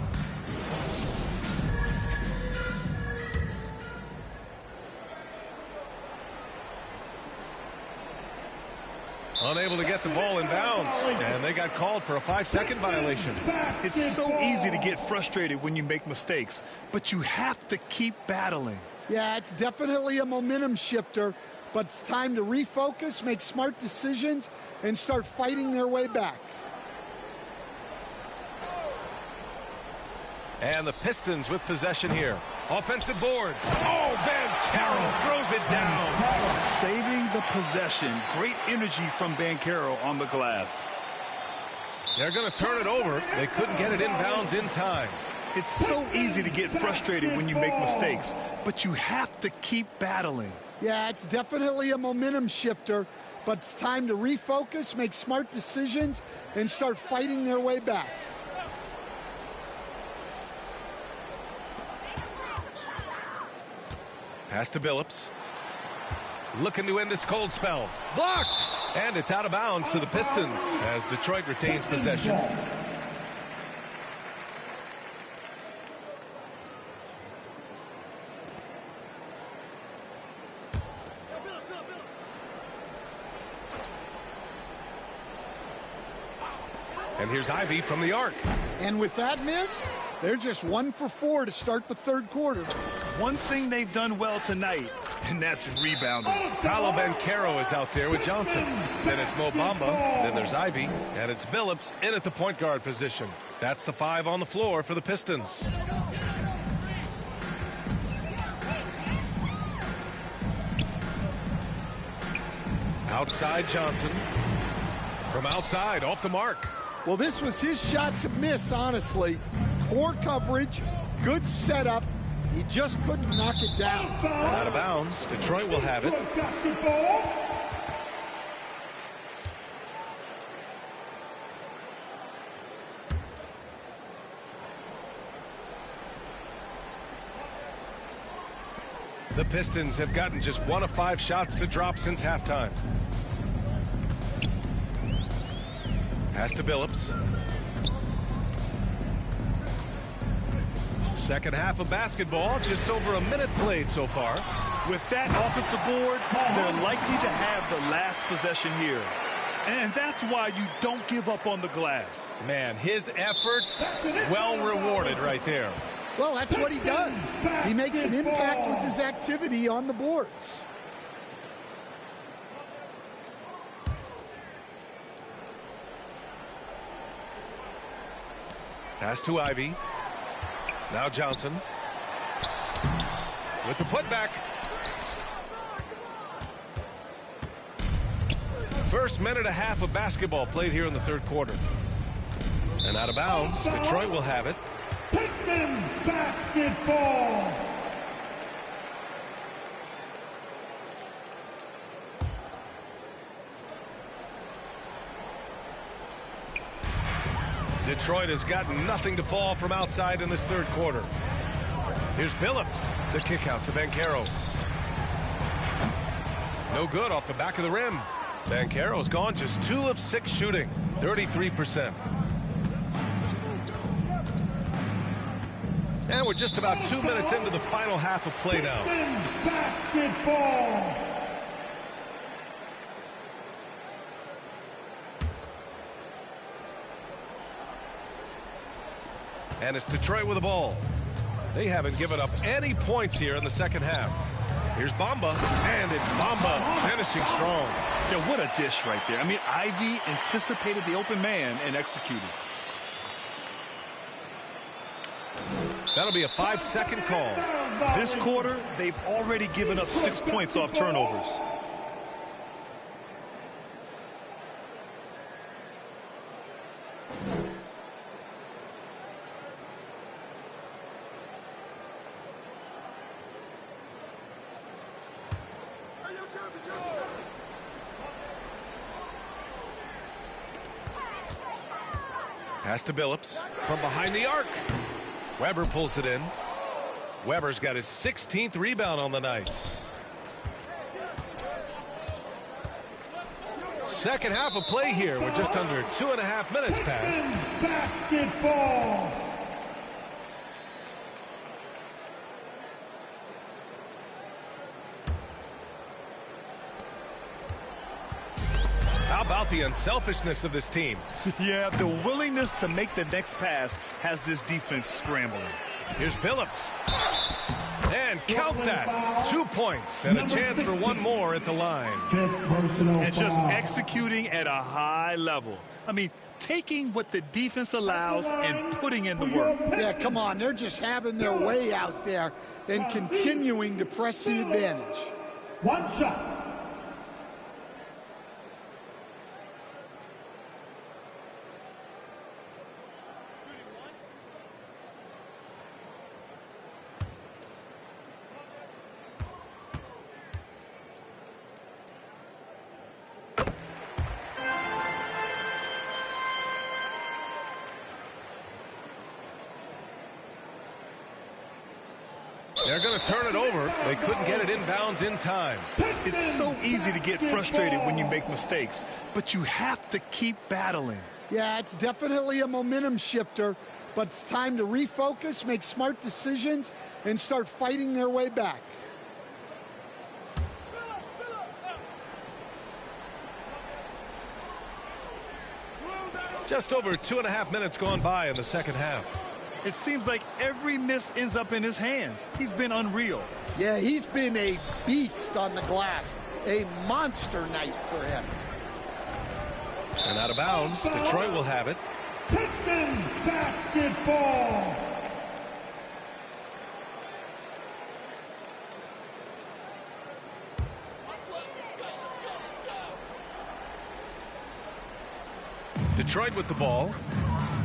Unable to get the ball in bounds, and they got called for a 5-second violation. It's so easy to get frustrated when you make mistakes, but you have to keep battling. Yeah, it's definitely a momentum shifter, but it's time to refocus, make smart decisions, and start fighting their way back. And the Pistons with possession here. Offensive board. Oh, Banchero throws it down. Saving the possession. Great energy from Banchero on the glass. They're going to turn it over. They couldn't get it inbounds in time. It's so easy to get frustrated when you make mistakes, but you have to keep battling. Yeah, it's definitely a momentum shifter, but it's time to refocus, make smart decisions, and start fighting their way back. Pass to Billups. Looking to end this cold spell. Blocked! And it's out of bounds to the Pistons as Detroit retains possession. And here's Ivy from the arc. And with that miss, they're just 1 for 4 to start the third quarter. One thing they've done well tonight and that's rebounding. Paolo Banchero is out there with Johnson. Then it's Mo Bamba. Then there's Ivy. And it's Billups in at the point guard position. That's the 5 on the floor for the Pistons. Outside Johnson. From outside, off the mark. Well, this was his shot to miss, honestly. Poor coverage, good setup. He just couldn't knock it down. And out of bounds. Detroit will have it. The Pistons have gotten just 1 of 5 shots to drop since halftime. Pass to Billups. Second half of basketball, just over a minute played so far. With that offensive board, they're likely to have the last possession here. And that's why you don't give up on the glass. Man, his efforts well rewarded right there. Well, that's what he does. He makes an impact with his activity on the boards. Pass to Ivy. Now Johnson. With the putback. First minute and a half of basketball played here in the third quarter. And out of bounds, Detroit will have it. Pistons basketball. Detroit has gotten nothing to fall from outside in this third quarter. Here's Billups. The kick out to Banchero. No good off the back of the rim. Banchero's gone just 2 of 6 shooting, 33%. And we're just about 2 minutes into the final half of play now. Basketball. And it's Detroit with the ball. They haven't given up any points here in the second half. Here's Bamba, and it's Bamba finishing strong. Yeah, what a dish right there. I mean, Ivy anticipated the open man and executed. That'll be a 5-second call. This quarter, they've already given up 6 points off turnovers. Pass to Billups from behind the arc. Weber pulls it in. Weber's got his 16th rebound on the night. Second half of play here. We're just under 2.5 minutes past. Basketball. How about the unselfishness of this team? Yeah, the willingness to make the next pass has this defense scrambling. Here's Billups. And count that. 2 points and a chance for one more at the line. And just executing at a high level. I mean, taking what the defense allows and putting in the work. Yeah, come on. They're just having their way out there and continuing to press the advantage. One shot. They're going to turn it over. They couldn't get it inbounds in time. It's so easy to get frustrated when you make mistakes, but you have to keep battling. Yeah, it's definitely a momentum shifter, but it's time to refocus, make smart decisions, and start fighting their way back. Just over 2.5 minutes gone by in the second half. It seems like every miss ends up in his hands. He's been unreal. Yeah, he's been a beast on the glass. A monster night for him. And out of bounds, Detroit will have it. Pistons basketball. Detroit with the ball.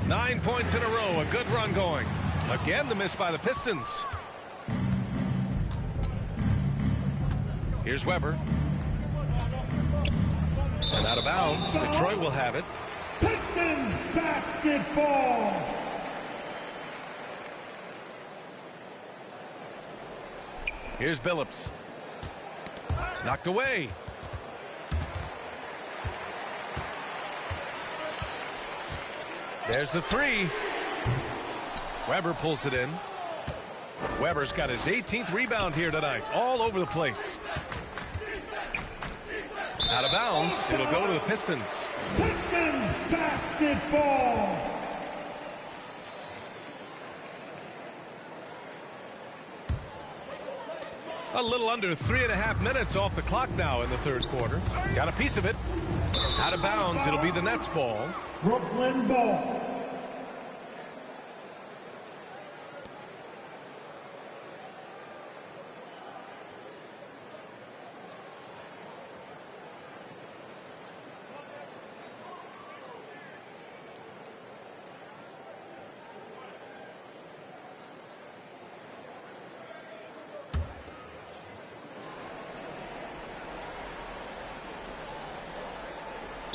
9 points in a row. A good run going. Again, the miss by the Pistons. Here's Weber. And out of bounds. Detroit will have it. Pistons basketball. Here's Billups. Knocked away. There's the three. Weber pulls it in. Weber's got his 18th rebound here tonight. All over the place. Out of bounds. It'll go to the Pistons. Pistons basketball. A little under 3.5 minutes off the clock now in the third quarter. Got a piece of it. Out of bounds. It'll be the Nets ball. Brooklyn ball.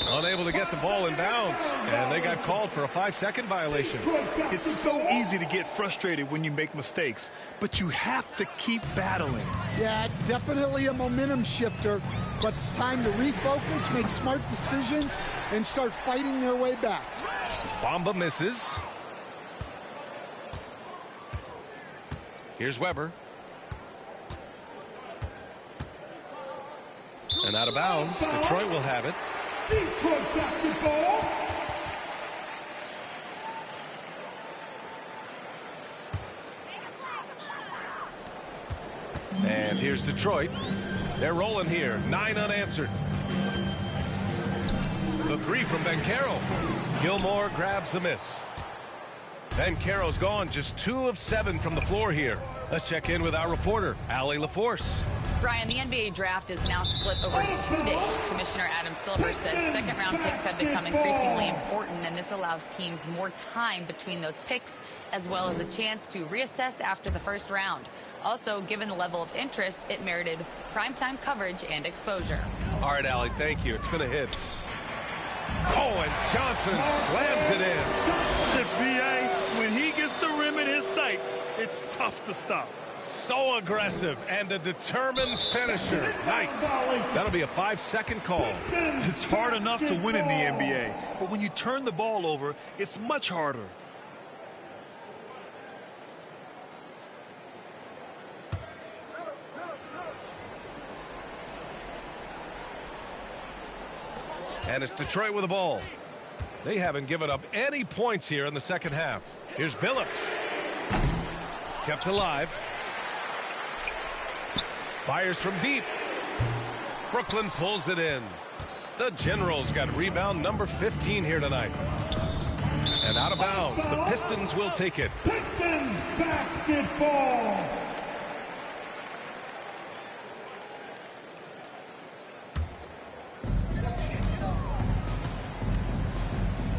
Unable to get the ball in bounds, and they got called for a 5-second violation. It's so easy to get frustrated when you make mistakes, but you have to keep battling. Yeah, it's definitely a momentum shifter, but it's time to refocus, make smart decisions, and start fighting their way back. Bamba misses. Here's Weber. And out of bounds. Detroit will have it. Detroit basketball. And here's Detroit. They're rolling here. 9 unanswered. The three from Banchero. Gilmore grabs the miss. Banchero's gone just 2 of 7 from the floor here. Let's check in with our reporter, Allie LaForce. Brian, the NBA draft is now split over 2 days. Commissioner Adam Silver said second-round picks have become increasingly important, and this allows teams more time between those picks, as well as a chance to reassess after the first round. Also, given the level of interest, it merited primetime coverage and exposure. All right, Allie, thank you. It's been a hit. Oh, and Johnson slams it in. The BA, when he gets the rim in his sights, it's tough to stop. So aggressive and a determined finisher. Nice. That'll be a 5-second call. It's hard enough to win in the NBA, but when you turn the ball over, it's much harder. And it's Detroit with the ball. They haven't given up any points here in the second half. Here's Billups. Kept alive. Fires from deep. Brooklyn pulls it in. The Generals got rebound number 15 here tonight. And out of bounds. The Pistons will take it. Pistons basketball.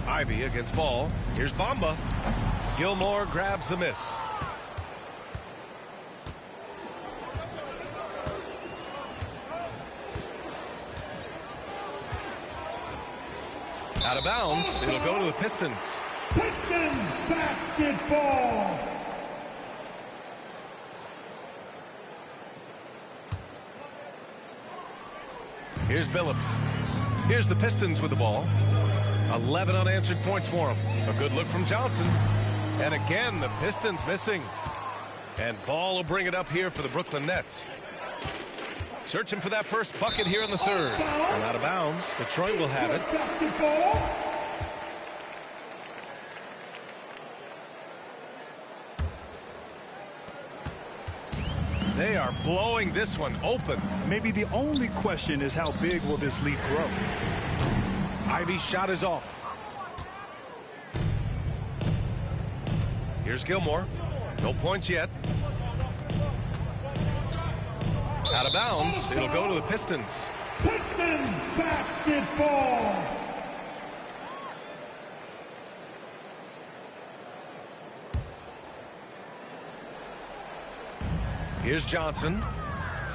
Ivy against Ball. Here's Bamba. Gilmore grabs the miss. Out of bounds. It'll go to the Pistons. Pistons basketball. Here's Billups. Here's the Pistons with the ball. 11 unanswered points for him. A good look from Johnson. And again, the Pistons missing. And Ball will bring it up here for the Brooklyn Nets. Searching for that first bucket here in the third. And out of bounds. Detroit will have it. They are blowing this one open. Maybe the only question is how big will this lead grow? Ivy's shot is off. Here's Gilmore. No points yet. Out of bounds. It'll go to the Pistons. Pistons basketball. Here's Johnson.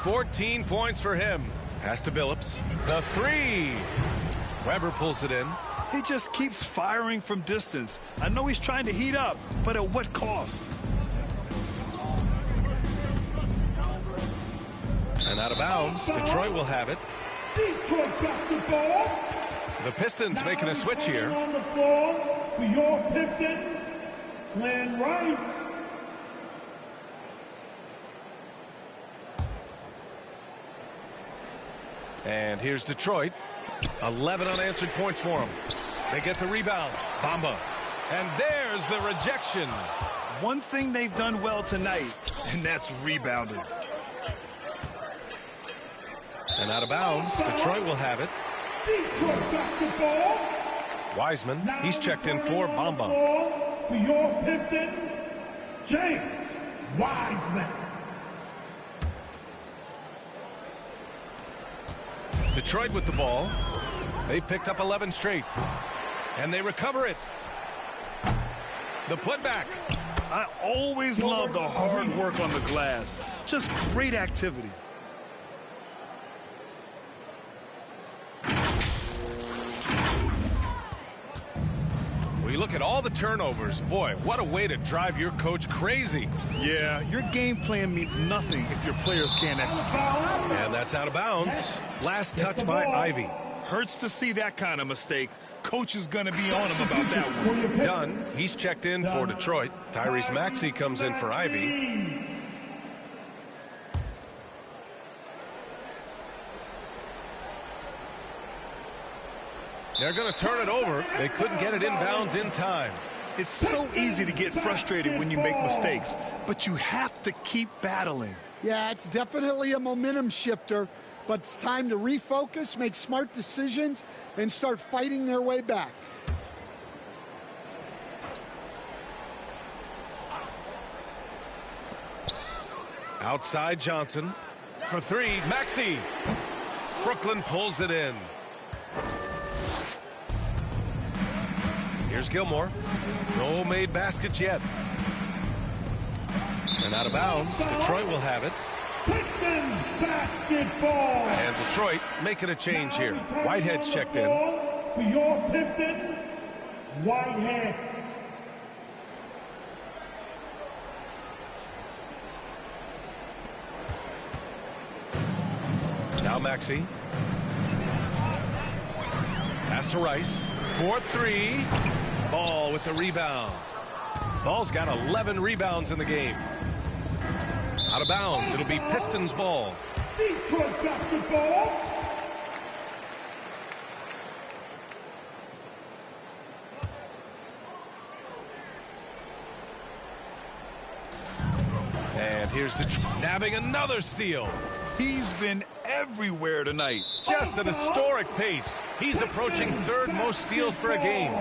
14 points for him. Pass to Billups. The three. Weber pulls it in. He just keeps firing from distance. I know he's trying to heat up, but at what cost? And out of bounds. Detroit will have it. Detroit basketball. The Pistons making a switch here. On the floor for your Pistons, Glenn Rice. And here's Detroit. 11 unanswered points for them. They get the rebound. Bamba. And there's the rejection. One thing they've done well tonight, and that's rebounding. And out of bounds. Detroit will have it. Detroit basketball. Wiseman. He's checked in for Bamba. For your Pistons, James Wiseman. Detroit with the ball. They picked up 11 straight. And they recover it. The putback. I always love the hard work on the glass. Just great activity. We look at all the turnovers. Boy, what a way to drive your coach crazy. Yeah, your game plan means nothing if your players can't execute. And that's out of bounds. Last touch by Ivy. Hurts to see that kind of mistake. Coach is going to be on him about that one. Dunn, he's checked in for Detroit. Tyrese Maxey comes in for Ivy. They're going to turn it over. They couldn't get it inbounds in time. It's so easy to get frustrated when you make mistakes, but you have to keep battling. Yeah, it's definitely a momentum shifter, but it's time to refocus, make smart decisions, and start fighting their way back. Outside Johnson. For three, Maxey. Brooklyn pulls it in. Here's Gilmore. No made baskets yet. And out of bounds. Detroit will have it. Pistons basketball. And Detroit making a change here. Whitehead's checked in. For your Pistons, Whitehead. Now Maxey. Pass to Rice. 4-3. Ball with the rebound. Ball's got 11 rebounds in the game. Out of bounds. It'll be Pistons ball. Detroit basketball. And here's Detroit nabbing another steal. He's been everywhere tonight. Just an historic pace. He's approaching third most steals for a game.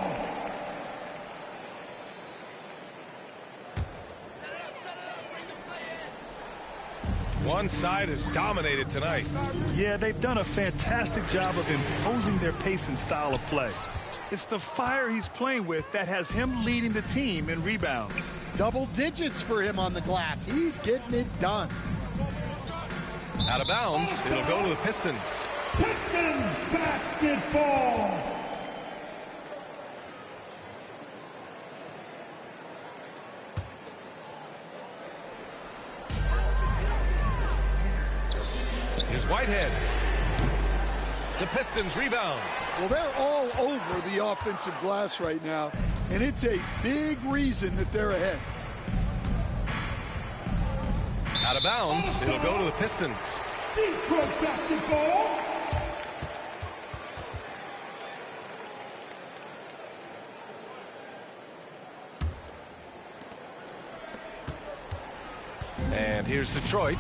One side is dominated tonight. Yeah, they've done a fantastic job of imposing their pace and style of play. It's the fire he's playing with that has him leading the team in rebounds. Double digits for him on the glass. He's getting it done. Out of bounds. It'll go to the Pistons. Pistons basketball. Here's Whitehead. The Pistons rebound. Well, they're all over the offensive glass right now, and it's a big reason that they're ahead. Out of bounds. It'll go to the Pistons. Detroit basketball. And here's Detroit.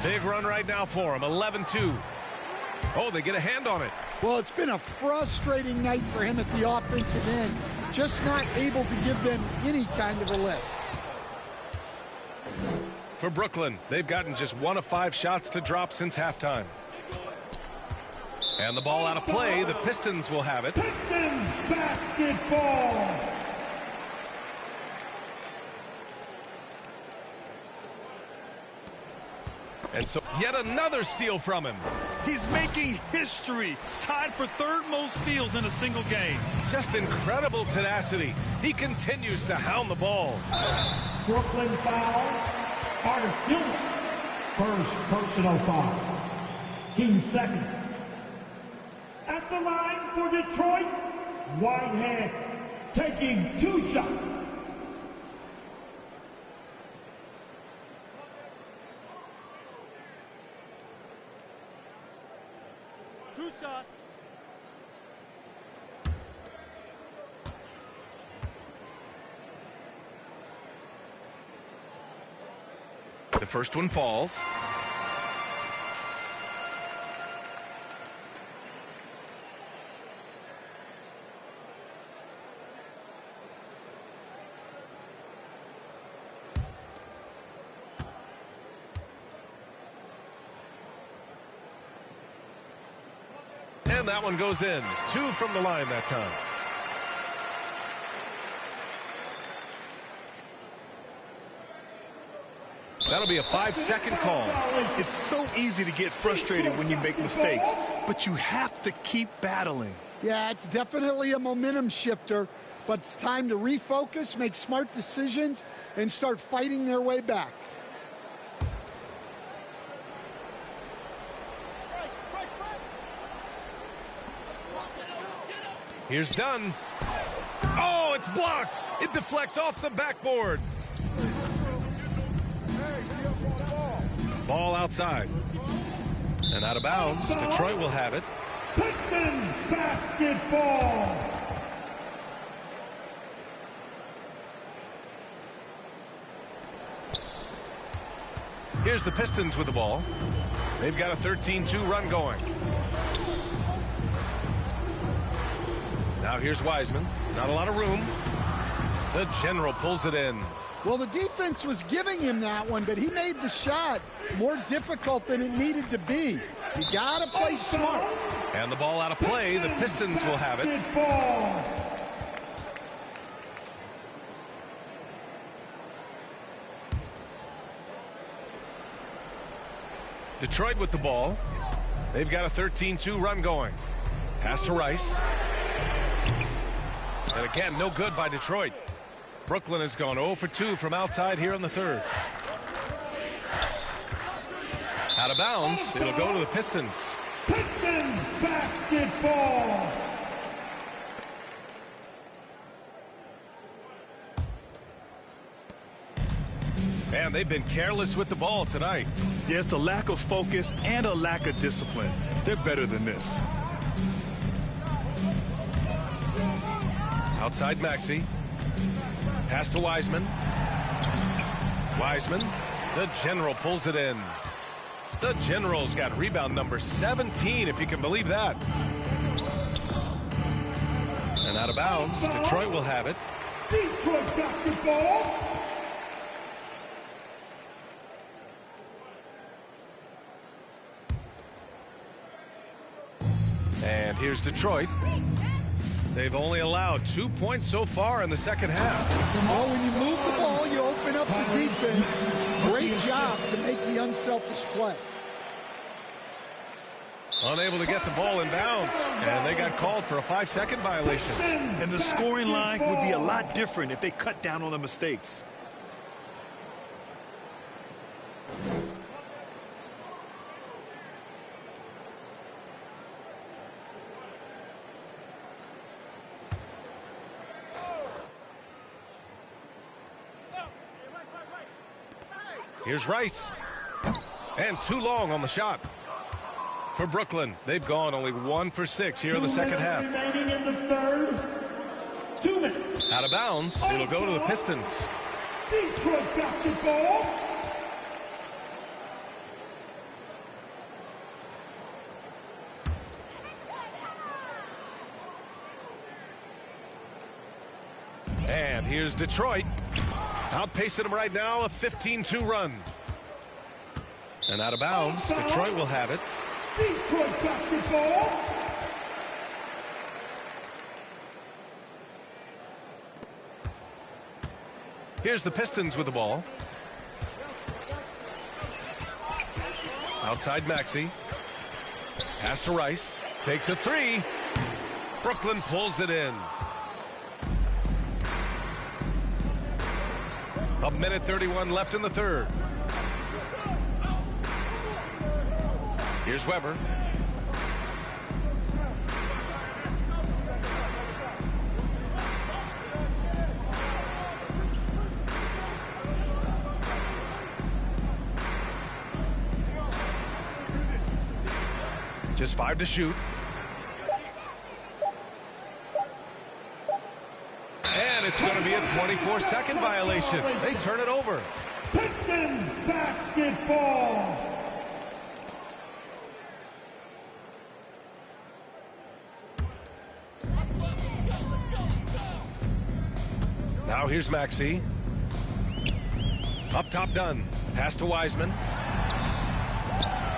Big run right now for him, 11-2. Oh, they get a hand on it. Well, it's been a frustrating night for him at the offensive end. Just not able to give them any kind of a lift. For Brooklyn, they've gotten just 1 of 5 shots to drop since halftime. And the ball out of play. The Pistons will have it. Pistons basketball. And so yet another steal from him. He's making history, tied for 3rd most steals in a single game. Just incredible tenacity. He continues to hound the ball. Brooklyn foul. Artis Gilman. First personal foul. Team second. At the line for Detroit, Whitehead taking 2 shots. The first one falls. And that one goes in. 2 from the line that time. That'll be a 5-second call. It's so easy to get frustrated when you make mistakes, but you have to keep battling. Yeah, it's definitely a momentum shifter, but it's time to refocus, make smart decisions, and start fighting their way back. Here's Dunn. Oh, it's blocked. It deflects off the backboard. Ball outside. And out of bounds. Detroit will have it. Pistons basketball. Here's the Pistons with the ball. They've got a 13-2 run going. Now here's Wiseman. Not a lot of room. The General pulls it in. Well, the defense was giving him that one, but he made the shot more difficult than it needed to be. You got to play smart. And the ball out of play. The Pistons will have it. Detroit with the ball. They've got a 13-2 run going. Pass to Rice. And again, no good by Detroit. Brooklyn has gone 0 for 2 from outside here in the 3rd. Out of bounds. It'll go to the Pistons. Pistons basketball. Man, they've been careless with the ball tonight. Yeah, it's a lack of focus and a lack of discipline. They're better than this. Outside Maxey. Pass to Wiseman. Wiseman. The General pulls it in. The General's got rebound number 17, if you can believe that. And out of bounds. Detroit will have it. Detroit basketball. And here's Detroit. They've only allowed 2 points so far in the second half. Well, when you move the ball, you open up the defense. Great job to make the unselfish play. Unable to get the ball in bounds. And they got called for a 5-second violation. And the scoring line would be a lot different if they cut down on the mistakes. Here's Rice. And too long on the shot. For Brooklyn, they've gone only 1 for 6 here in the second half. Remaining in the 3rd. 2 minutes. Out of bounds. It'll go to the Pistons. Detroit basketball. And here's Detroit. Outpacing them right now, a 15-2 run. And out of bounds, Detroit will have it. Detroit basketball. Here's the Pistons with the ball. Outside Maxey. Pass to Rice. Takes a three. Brooklyn pulls it in. A minute 31 left in the third. Here's Weber. Just 5 to shoot. And it's going to be a 24-second violation. They turn it over. Pistons basketball. Now here's Maxey. Up top done. Pass to Wiseman.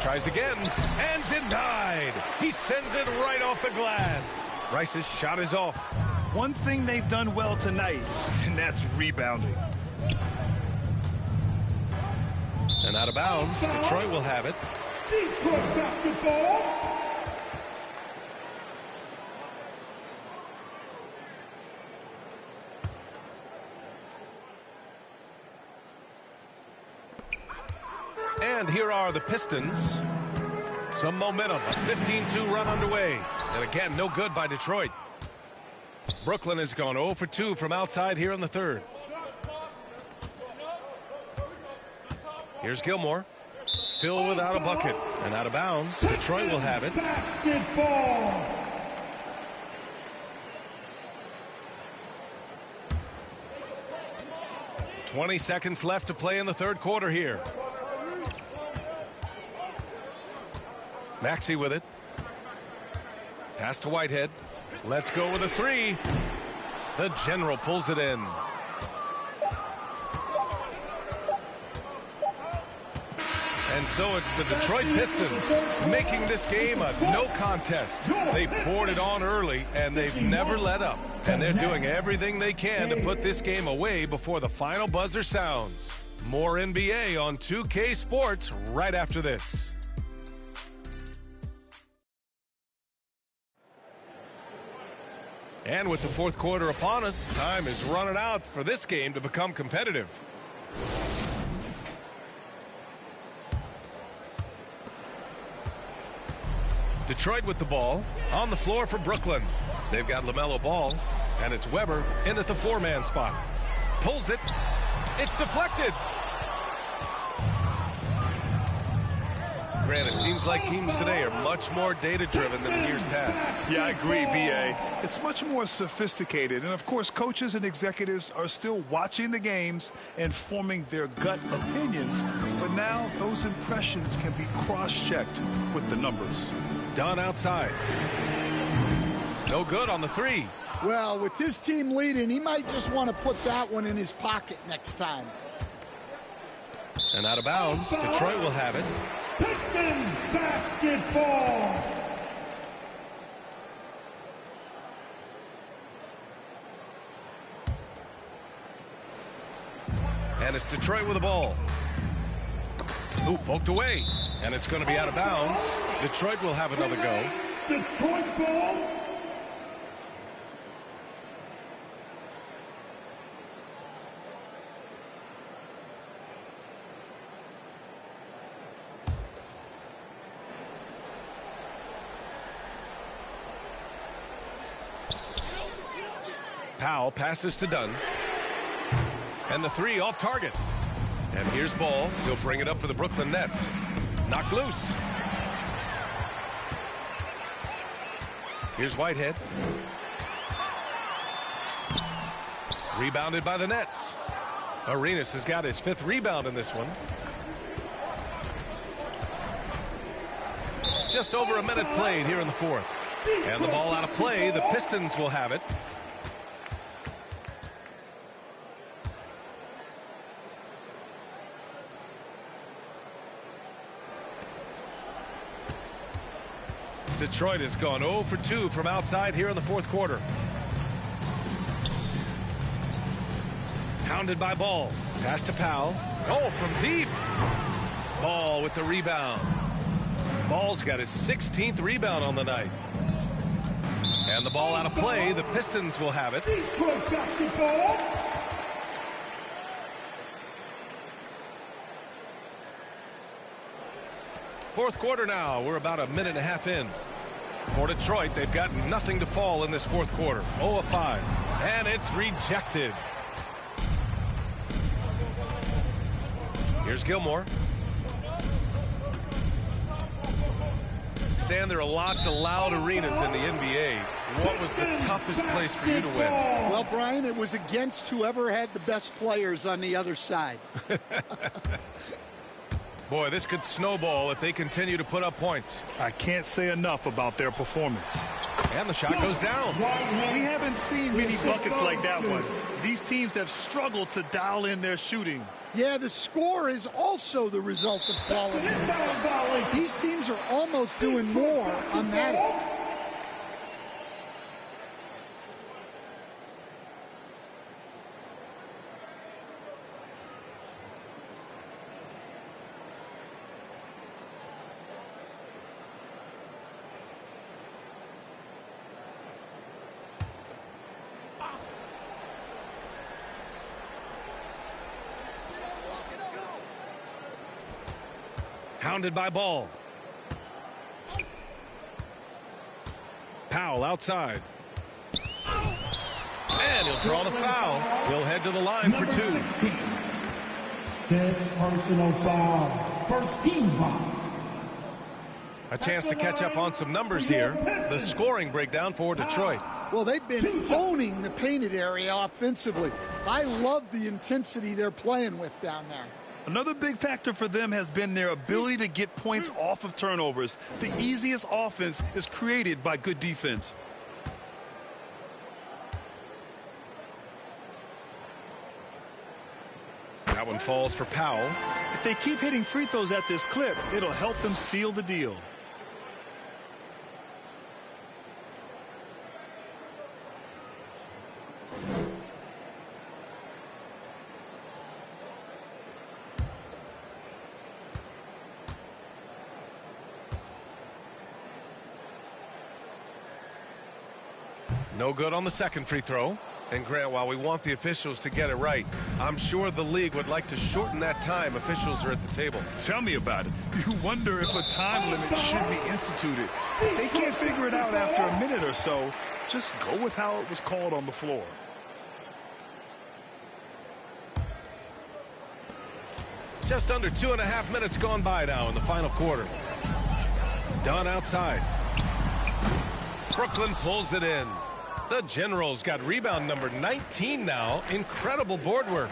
Tries again and denied. He sends it right off the glass. Rice's shot is off. One thing they've done well tonight, and that's rebounding. And out of bounds, Detroit will have it. Detroit basketball. And here are the Pistons. Some momentum. A 15-2 run underway. And again, no good by Detroit. Brooklyn has gone 0 for 2 from outside here in the third. Here's Gilmore. Still without a bucket. And out of bounds. Detroit will have it. Basketball. .20 seconds left to play in the third quarter here. Maxey with it. Pass to Whitehead. Let's go with a three. The General pulls it in. And so it's the Detroit Pistons making this game a no contest. They poured it on early, and they've never let up. And they're doing everything they can to put this game away before the final buzzer sounds. More NBA on 2K Sports right after this. And with the fourth quarter upon us, time is running out for this game to become competitive. Detroit with the ball on the floor for Brooklyn. They've got LaMelo Ball, and it's Weber in at the four-man spot. Pulls it. It's deflected. Grant, it seems like teams today are much more data-driven than in years past. Yeah, I agree, B.A. It's much more sophisticated. And, of course, coaches and executives are still watching the games and forming their gut opinions. But now those impressions can be cross-checked with the numbers. Dunn outside. No good on the three. Well, with his team leading, he might just want to put that one in his pocket next time. And out of bounds, Detroit will have it. Pistons basketball. And it's Detroit with the ball. Ooh, poked away. And it's going to be out of bounds. Detroit will have another go. Detroit ball. Powell passes to Dunn. And the three off target. And here's Ball. He'll bring it up for the Brooklyn Nets. Knocked loose. Here's Whitehead. Rebounded by the Nets. Arenas has got his fifth rebound in this one. Just over a minute played here in the fourth. And the ball out of play. The Pistons will have it. Detroit has gone 0 for 2 from outside here in the fourth quarter. Hounded by Ball. Pass to Powell. Oh, from deep. Ball with the rebound. Ball's got his 16th rebound on the night. And the ball out of play. The Pistons will have it. Fourth quarter now. We're about a minute and a half in. For Detroit, they've got nothing to fall in this fourth quarter. 0 of 5. And it's rejected. Here's Gilmore. Stan, there are lots of loud arenas in the NBA. What was the toughest place for you to win? Well, Brian, it was against whoever had the best players on the other side. Boy, this could snowball if they continue to put up points. I can't say enough about their performance. And the shot goes down. We haven't seen many buckets like that one. These teams have struggled to dial in their shooting. Yeah, the score is also the result of quality. These teams are almost doing more on that end. Hounded by Ball. Powell outside. And he'll draw the foul. He'll head to the line for 2. 6 personal foul. First team foul. A chance to catch up on some numbers here. The scoring breakdown for Detroit. Well, they've been owning the painted area offensively. I love the intensity they're playing with down there. Another big factor for them has been their ability to get points off of turnovers. The easiest offense is created by good defense. That one falls for Powell. If they keep hitting free throws at this clip, it'll help them seal the deal. No good on the second free throw. And Grant, while we want the officials to get it right, I'm sure the league would like to shorten that time officials are at the table. Tell me about it. You wonder if a time limit should be instituted. If they can't figure it out after a minute or so, just go with how it was called on the floor. Just under 2.5 minutes gone by now in the final quarter. Dunn outside. Brooklyn pulls it in. The Generals got rebound number 19 now. Incredible board work.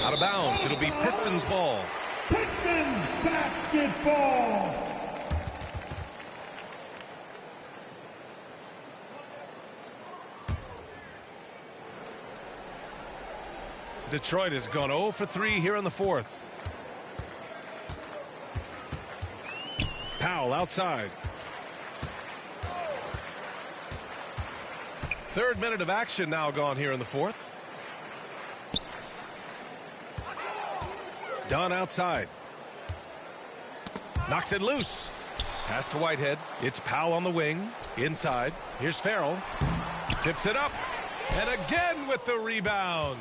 Out of bounds. It'll be Pistons ball. Pistons basketball. Detroit has gone 0 for 3 here in the fourth. Powell outside. Third minute of action now gone here in the fourth. Dunn outside. Knocks it loose. Pass to Whitehead. It's Powell on the wing. Inside. Here's Farrell. Tips it up. And again with the rebound.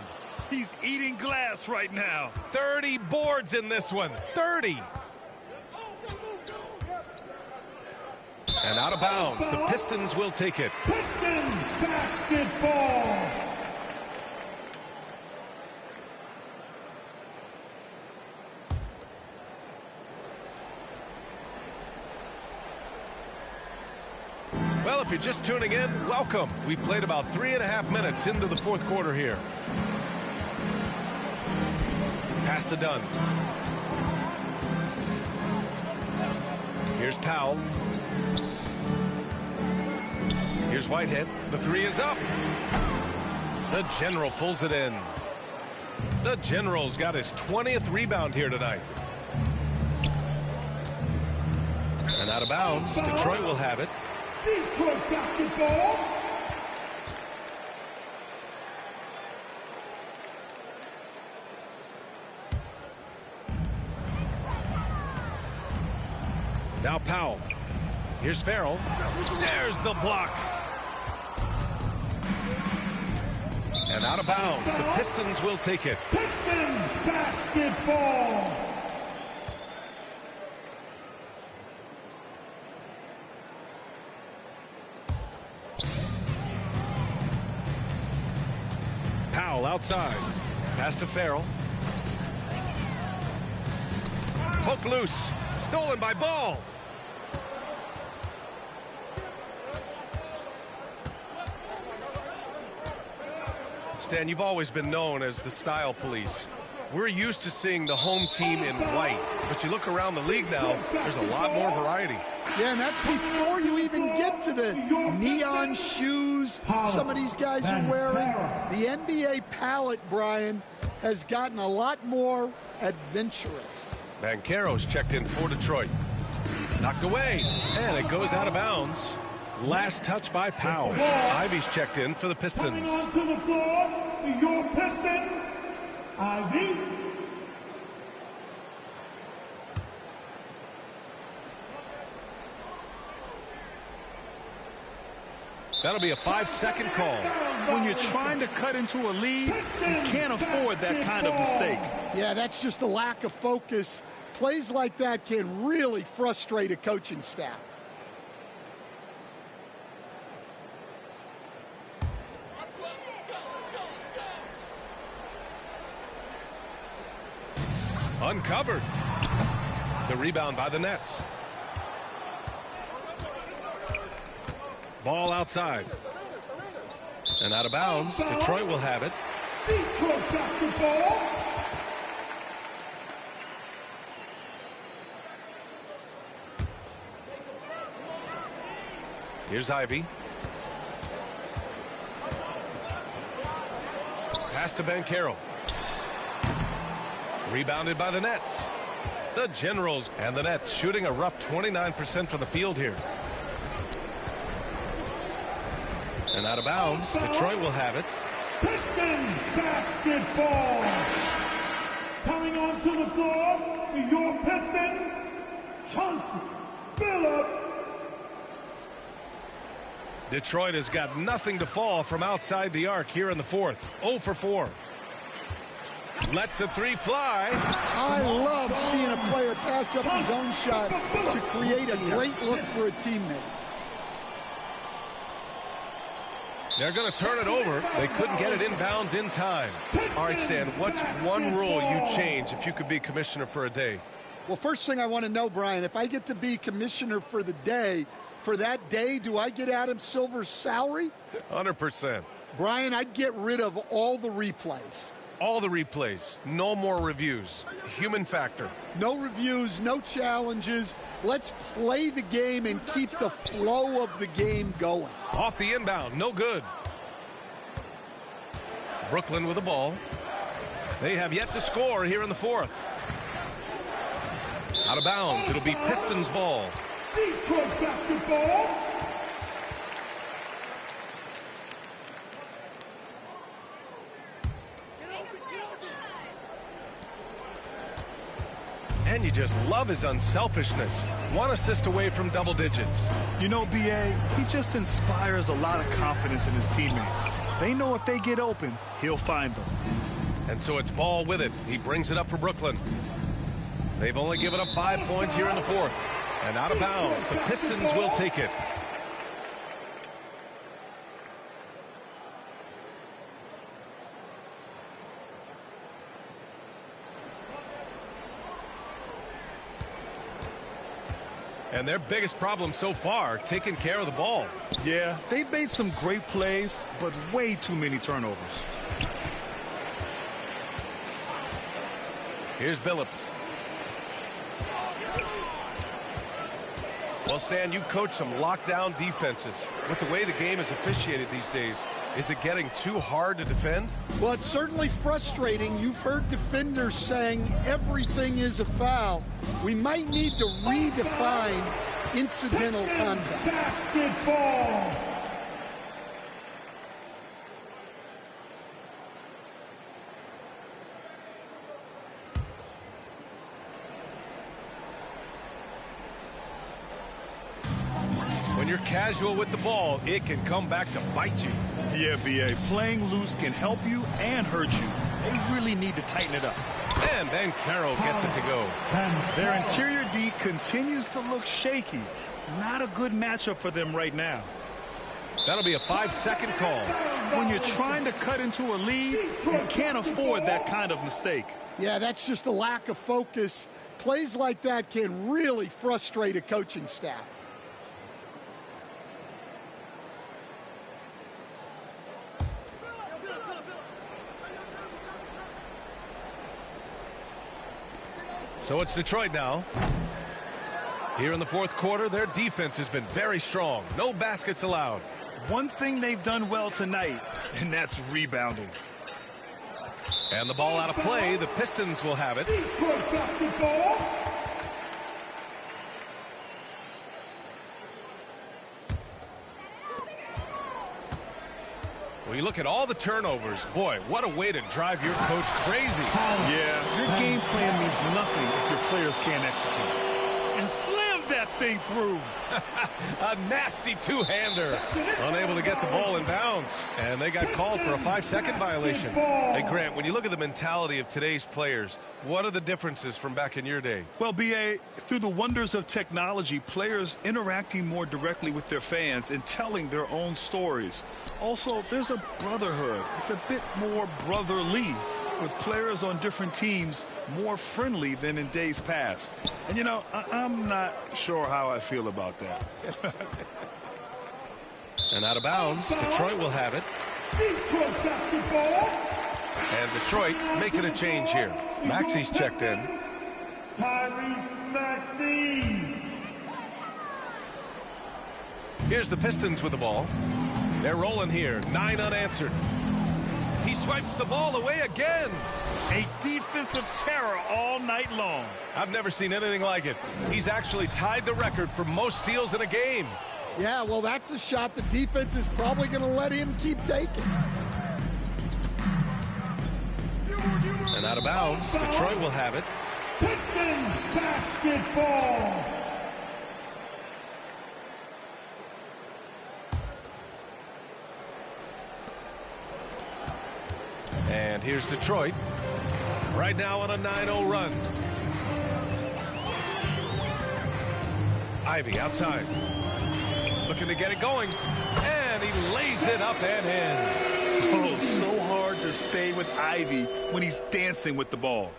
He's eating glass right now. 30 boards in this one. 30. And out of bounds. The Pistons will take it. Pistons basketball. Well, if you're just tuning in, welcome. We played about 3.5 minutes into the fourth quarter here. Pass to Dunn. Here's Powell. Here's Whitehead. The three is up. The General pulls it in. The General's got his 20th rebound here tonight. And out of bounds. Detroit will have it. Detroit basketball. Now Powell. Here's Farrell. There's the block. And out of bounds. The Pistons will take it. Pistons basketball. Powell outside. Pass to Farrell. Hook loose. Stolen by Ball. Stan, you've always been known as the style police. We're used to seeing the home team in white, but you look around the league now, there's a lot more variety. Yeah, and that's before you even get to the neon shoes some of these guys are wearing. The NBA palette, Brian, has gotten a lot more adventurous. Banchero's checked in for Detroit. Knocked away, and it goes out of bounds. Last touch by Powell. Ivy's checked in for the Pistons. Coming onto the floor for your Pistons, Ivy. That'll be a 5-second call. When you're trying to cut into a lead, you can't afford that kind of mistake. Yeah, that's just a lack of focus. Plays like that can really frustrate a coaching staff. Uncovered. The rebound by the Nets. Ball outside. And out of bounds. Detroit will have it. Detroit basketball. Here's Ivy. Pass to Banchero. Rebounded by the Nets. The Generals and the Nets shooting a rough 29% from the field here. And out of bounds. Detroit will have it. Pistons basketball. Coming onto the floor for your Pistons, Chauncey Billups. Detroit has got nothing to fall from outside the arc here in the fourth. 0 for 4. Lets the three fly. I love seeing a player pass up his own shot to create a great look for a teammate. They're going to turn it over. They couldn't get it inbounds in time. All right, Stan, what's one rule you change if you could be commissioner for a day? Well, first thing I want to know, Brian, if I get to be commissioner for the day, for that day, do I get Adam Silver's salary? 100%. Brian, I'd get rid of all the replays. All the replays. No more reviews. Human factor. No reviews, no challenges. Let's play the game and keep the flow of the game going. Off the inbound. No good. Brooklyn with the ball. They have yet to score here in the fourth. Out of bounds. It'll be Pistons ball. Detroit basketball. And you just love his unselfishness. One assist away from double digits. You know, B.A., he just inspires a lot of confidence in his teammates. They know if they get open, he'll find them. And so it's Ball with it. He brings it up for Brooklyn. They've only given up 5 points here in the fourth. And out of bounds, the Pistons will take it. And their biggest problem so far, taking care of the ball. Yeah, they've made some great plays, but way too many turnovers. Here's Billups. Well, Stan, you've coached some lockdown defenses. With the way the game is officiated these days, is it getting too hard to defend? Well, it's certainly frustrating. You've heard defenders saying everything is a foul. We might need to redefine incidental contact. Basketball. When you're casual with the ball, it can come back to bite you. Yeah, B.A. Playing loose can help you and hurt you. They really need to tighten it up. And then Carroll gets it to go. Their interior D continues to look shaky. Not a good matchup for them right now. That'll be a 5-second call. When you're trying to cut into a lead, you can't afford that kind of mistake. Yeah, that's just a lack of focus. Plays like that can really frustrate a coaching staff. So it's Detroit now. Here in the fourth quarter, their defense has been very strong. No baskets allowed. One thing they've done well tonight, and that's rebounding. And the ball out of play. The Pistons will have it. When you look at all the turnovers, boy, what a way to drive your coach crazy. Yeah, your game plan means nothing if your players can't execute. And slam that thing through. A nasty two-hander. Unable to get the ball in bounds. And they got called for a 5-second violation. Hey, Grant, when you look at the mentality of today's players, what are the differences from back in your day? Well, B.A., through the wonders of technology, players interacting more directly with their fans and telling their own stories. Also, there's a brotherhood. It's a bit more brotherly, with players on different teams more friendly than in days past. And, you know, I'm not sure how I feel about that. And out of bounds, Detroit will have it. And Detroit making a change here. Maxey's checked in. Tyrese Maxey. Here's the Pistons with the ball. They're rolling here. 9 unanswered. He swipes the ball away again. A defensive terror all night long. I've never seen anything like it. He's actually tied the record for most steals in a game. Yeah, well, that's a shot the defense is probably going to let him keep taking. And out of bounds, Detroit will have it. Pistons basketball. And here's Detroit. Right now on a 9-0 run. Ivy outside. Looking to get it going. And he lays it up and in. Oh, so hard to stay with Ivy when he's dancing with the ball.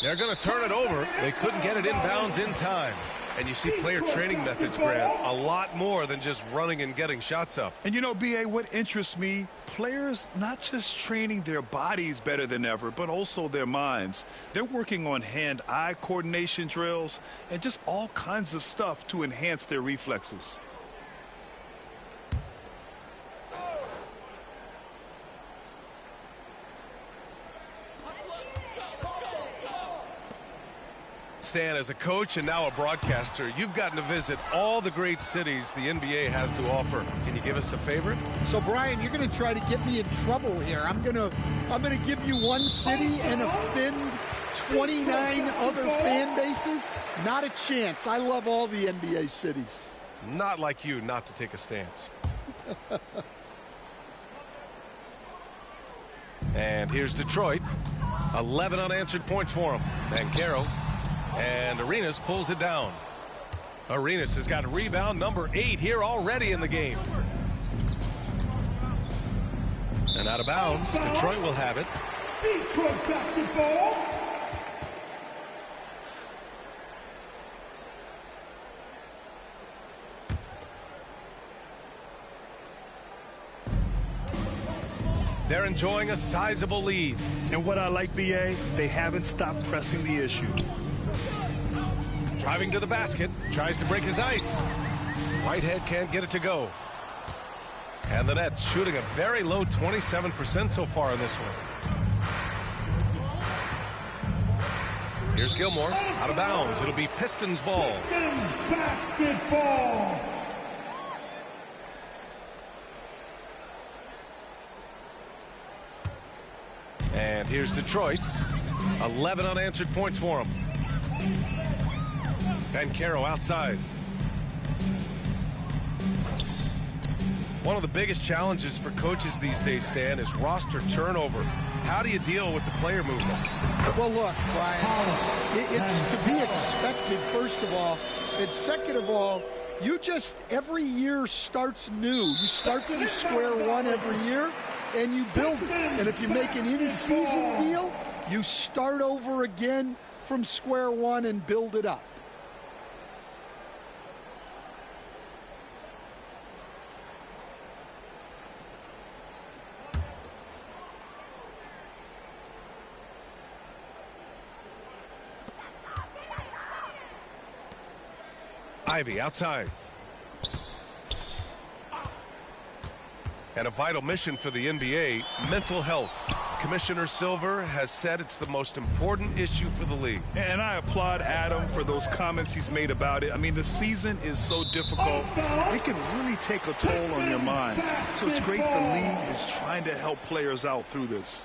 They're going to turn it over. They couldn't get it inbounds in time. And you see player training methods, Grant, a lot more than just running and getting shots up. And you know, B.A., what interests me, players not just training their bodies better than ever, but also their minds. They're working on hand-eye coordination drills and just all kinds of stuff to enhance their reflexes. Stan, as a coach and now a broadcaster, you've gotten to visit all the great cities the NBA has to offer. Can you give us a favorite? So, Brian, you're going to try to get me in trouble here. I'm going to give you one city and offend 29 other fan bases. Not a chance. I love all the NBA cities. Not like you not to take a stance. And here's Detroit. 11 unanswered points for him. And Carroll. And Arenas pulls it down. Arenas has got rebound number 8 here already in the game. And out of bounds, Detroit will have it. Detroit basketball. They're enjoying a sizable lead. And what I like, B.A., they haven't stopped pressing the issue. Driving to the basket, tries to break his ice. Whitehead can't get it to go. And the Nets shooting a very low 27% so far in this one. Here's Gilmore, out of bounds. It'll be Pistons ball. Pistons basketball. And here's Detroit. 11 unanswered points for him. Banchero outside. One of the biggest challenges for coaches these days, Stan, is roster turnover. How do you deal with the player movement? Well, look, Brian, it's to be expected, first of all. And second of all, you just, every year starts new. You start from square one every year, and you build it. And if you make an in-season deal, you start over again from square one and build it up. Ivy outside. And a vital mission for the NBA, mental health. Commissioner Silver has said it's the most important issue for the league. And I applaud Adam for those comments he's made about it. I mean, the season is so difficult. It can really take a toll on your mind. So it's great the league is trying to help players out through this.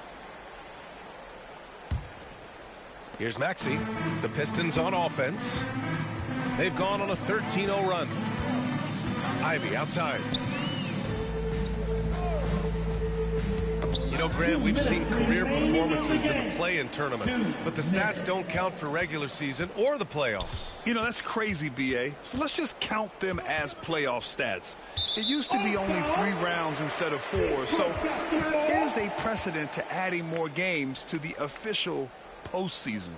Here's Maxey. The Pistons on offense. They've gone on a 13-0 run. Ivy outside. You know, Grant, we've seen career performances in the play-in tournament, but the stats don't count for regular season or the playoffs. You know, that's crazy, B.A. So let's just count them as playoff stats. It used to be only 3 rounds instead of 4, so there is a precedent to adding more games to the official postseason.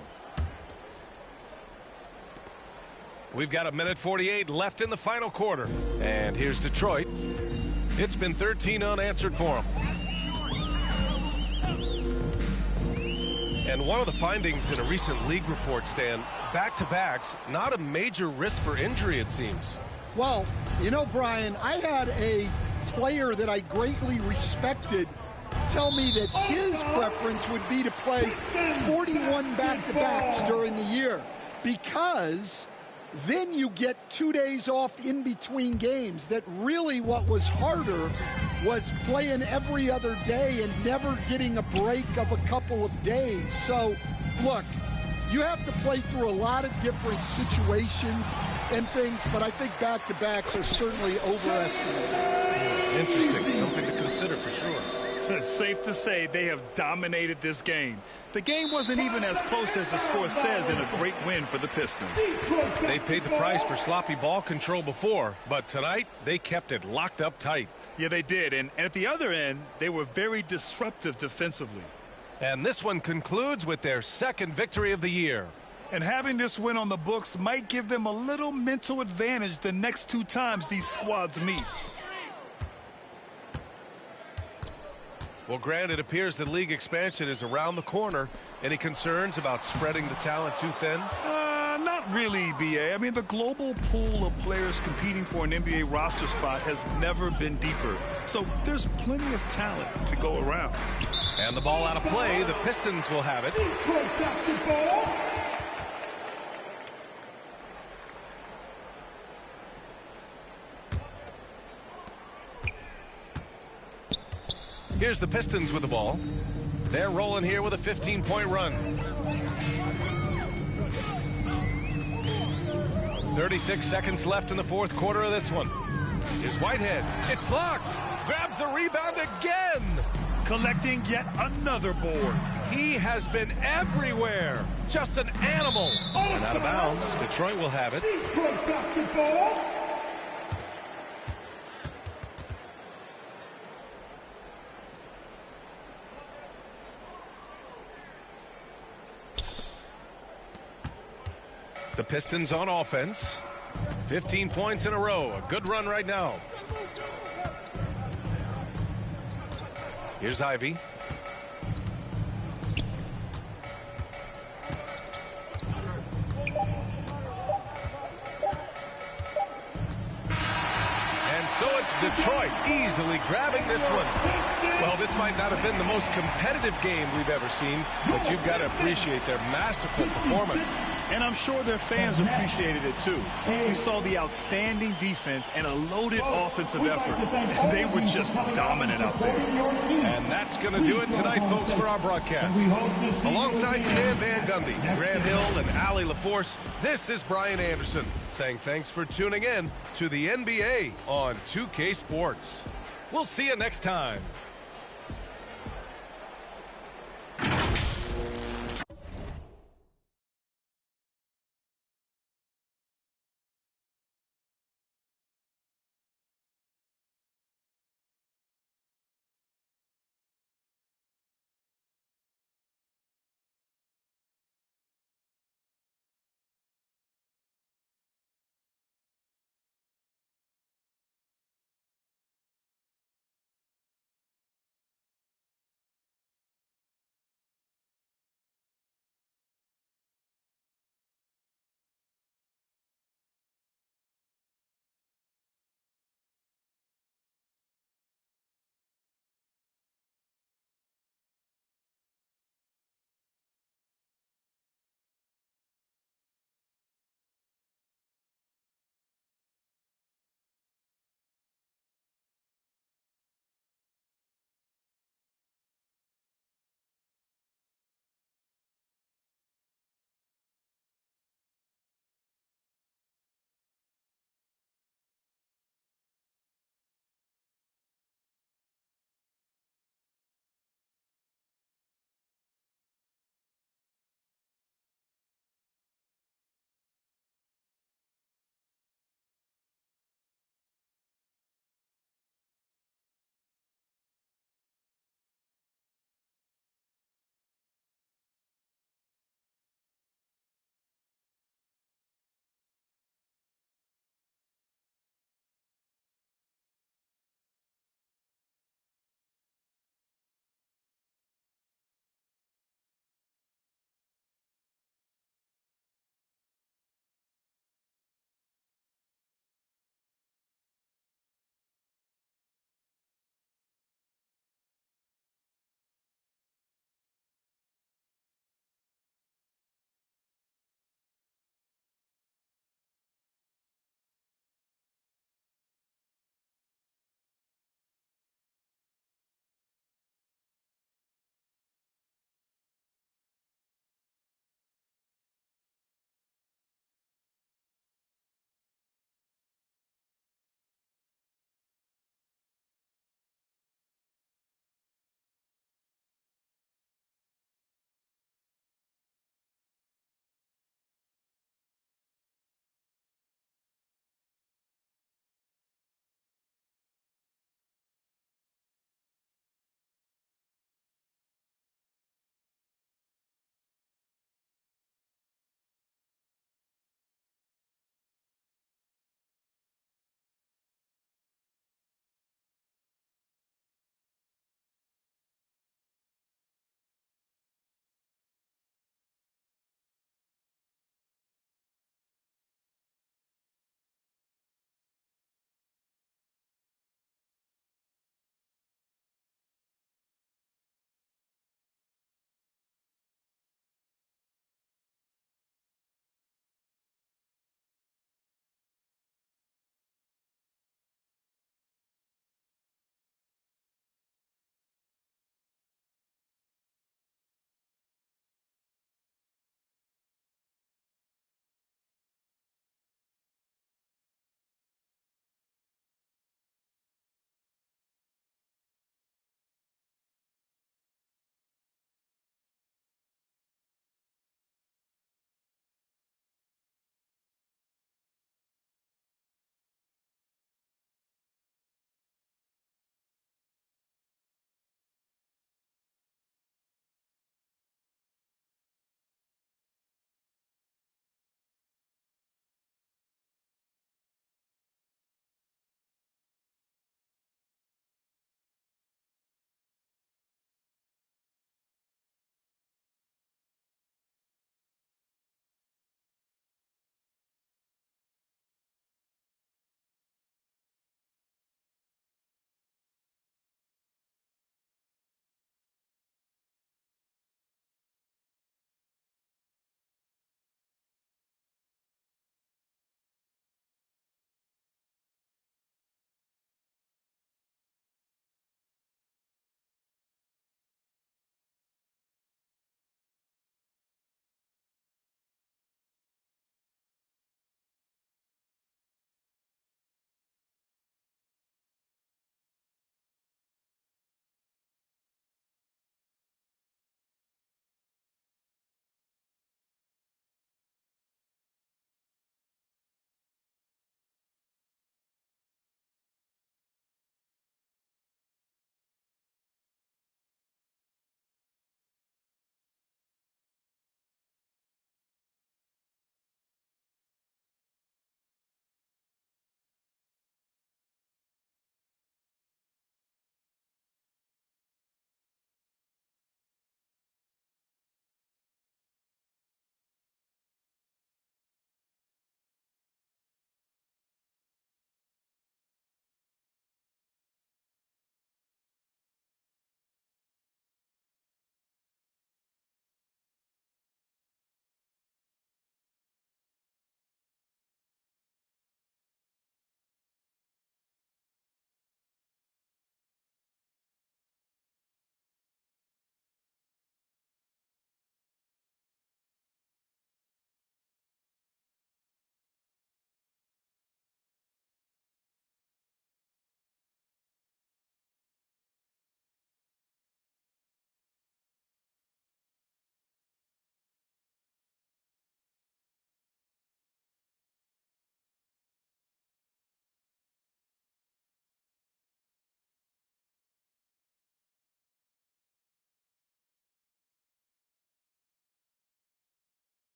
We've got 1:48 left in the final quarter. And here's Detroit. It's been 13 unanswered for them. And one of the findings in a recent league report, Stan, back-to-backs, not a major risk for injury, it seems. Well, you know, Brian, I had a player that I greatly respected tell me that his preference would be to play 41 back-to-backs during the year because then you get 2 days off in between games. That really what was harder was playing every other day and never getting a break of a couple of days. So, look, you have to play through a lot of different situations and things, but I think back-to-backs are certainly overestimated. Interesting, something to consider for sure. It's safe to say they have dominated this game. The game wasn't even as close as the score says in a great win for the Pistons. They paid the price for sloppy ball control before, but tonight they kept it locked up tight. Yeah, they did, and at the other end, they were very disruptive defensively. And this one concludes with their second victory of the year. And having this win on the books might give them a little mental advantage the next 2 times these squads meet. Well, Grant, it appears the league expansion is around the corner. Any concerns about spreading the talent too thin? Not really, B.A. I mean, the global pool of players competing for an NBA roster spot has never been deeper. So there's plenty of talent to go around. And the ball out of play. The Pistons will have it. Here's the Pistons with the ball. They're rolling here with a 15-point run. 36 seconds left in the fourth quarter of this one. Here's Whitehead. It's blocked. Grabs the rebound again. Collecting yet another board. He has been everywhere. Just an animal. And out of bounds. Detroit will have it. Detroit basketball. The Pistons on offense. 15 points in a row. A good run right now. Here's Ivy. And so it's Detroit easily grabbing this one. Well, this might not have been the most competitive game we've ever seen, but you've got to appreciate their masterful performance. And I'm sure their fans appreciated it too. We saw the outstanding defense and a loaded offensive effort. They were just dominant out there. And that's going to do it tonight, folks, for our broadcast. Alongside Stan Van Gundy, Grant Hill, and Allie LaForce, this is Brian Anderson saying thanks for tuning in to the NBA on 2K Sports. We'll see you next time.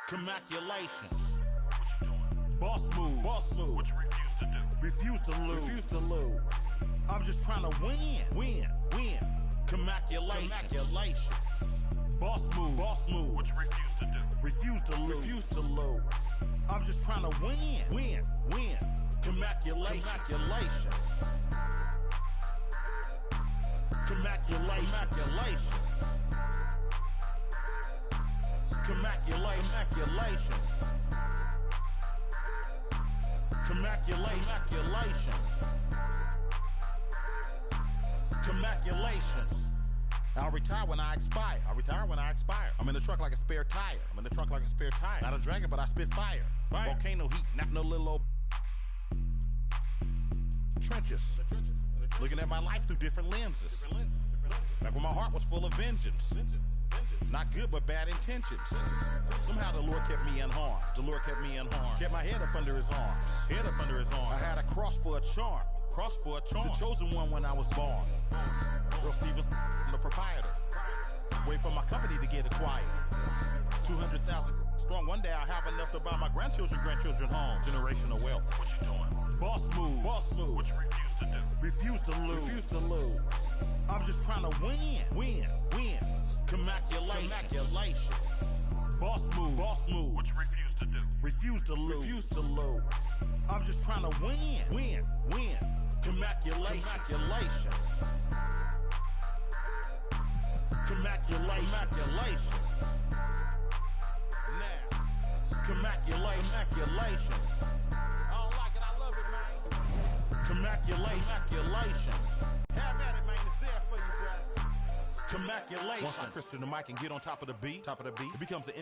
Congratulations. Boss move. Boss move. What you refuse to do. Refuse to lose. I'm just trying to win. Congratulations. Boss move. Boss move. What you refuse to do. Refuse to lose. I'm just trying to win. Congratulations. Congratulations. I'll retire when I expire. I'm in the truck like a spare tire. Not a dragon, but I spit fire. Volcano heat, not no little old trenches. Looking at my life through different lenses. Back when my heart was full of vengeance. Not good, but bad intentions. Somehow the Lord kept me unharmed. Kept my head up under his arms. I had a cross for a charm. The chosen one when I was born. Earl Stevens, the proprietor. Wait for my company to get acquired. 200,000 strong. One day I'll have enough to buy my grandchildren homes. Generational wealth. What you doing? Boss move. What you refuse to do. Refuse to lose. I'm just trying to win. Congratulations. Boss move. What you refuse to do. Refuse to lose. I'm just trying to win. Congratulations. Congratulations. I don't like it, I love it, man. Congratulations. Have at it, man. It's there for you, brother. Congratulations. Once I crystal the mic and get on top of the beat, it becomes an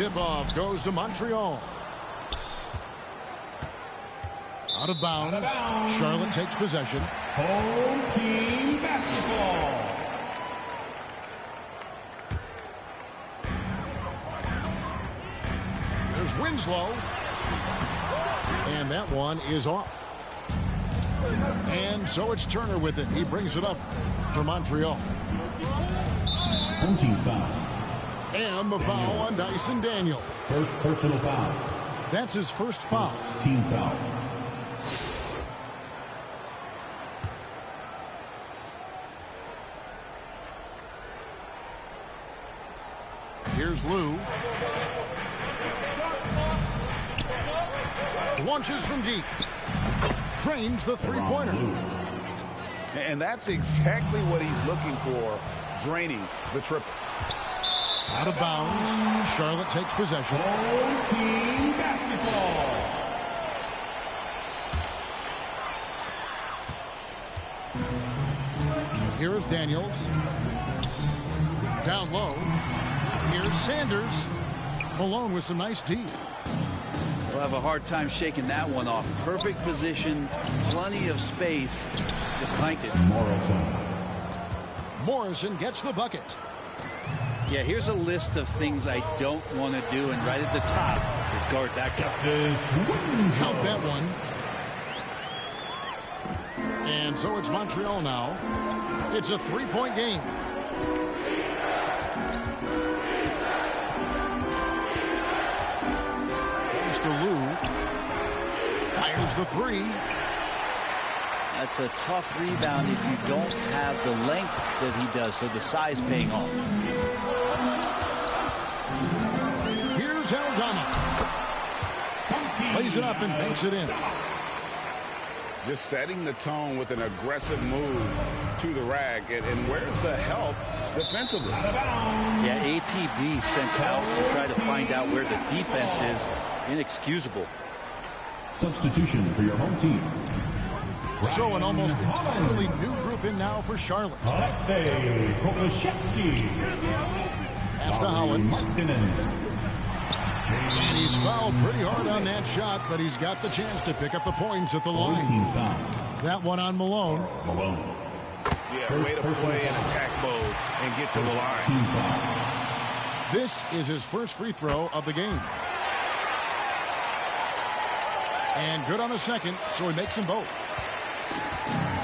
tip-off goes to Montreal. Out of bounds. Charlotte takes possession. Home team basketball. There's Winslow. And that one is off. And so it's Turner with it. He brings it up for Montreal. Home team foul. And the foul on Dyson Daniel. First personal foul. That's his first foul. Team foul. Here's Lou. Launches from deep. Drains the three-pointer. And that's exactly what he's looking for, draining the triple. Out of bounds. Charlotte takes possession. Home team basketball. Here is Daniels. Down low. Here's Sanders. Malone with some nice D. We'll have a hard time shaking that one off. Perfect position, plenty of space. Just clanked it. Morrison gets the bucket. Yeah, here's a list of things I don't want to do, and right at the top is guard that guy. Count that one. And so it's Montreal now. It's a three-point game. Goes to Lou. Fires the three. That's a tough rebound if you don't have the length that he does, so the size paying off. Here's Aldama. Plays it up and banks it in. Just setting the tone with an aggressive move to the rack. And where's the help defensively? Yeah, APB sent out to try to find out where the defense is. Inexcusable. Substitution for your home team. So an almost entirely new group in now for Charlotte. Alexei Kokoshevsky. Pass to Hollins. And he's fouled pretty hard on that shot, but he's got the chance to pick up the points at the line. That one on Malone. Yeah, way to play in attack mode and get to the line. This is his first free throw of the game. And good on the second, so he makes them both.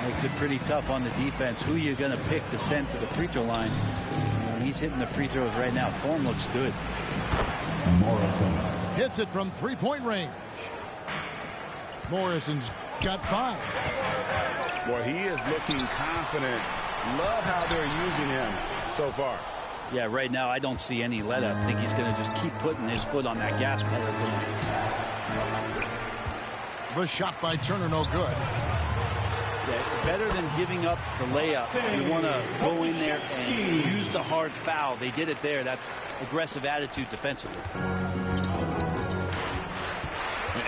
Makes it pretty tough on the defense. Who are you going to pick to send to the free throw line? He's hitting the free throws right now. Form looks good. Morrison hits it from three-point range. Morrison's got 5. Well, he is looking confident. Love how they're using him so far. Yeah, right now I don't see any let up. I think he's going to just keep putting his foot on that gas pedal tonight. The shot by Turner, no good. Yeah, better than giving up the layup. You want to go in there and use the hard foul. They did it there. That's aggressive attitude defensively.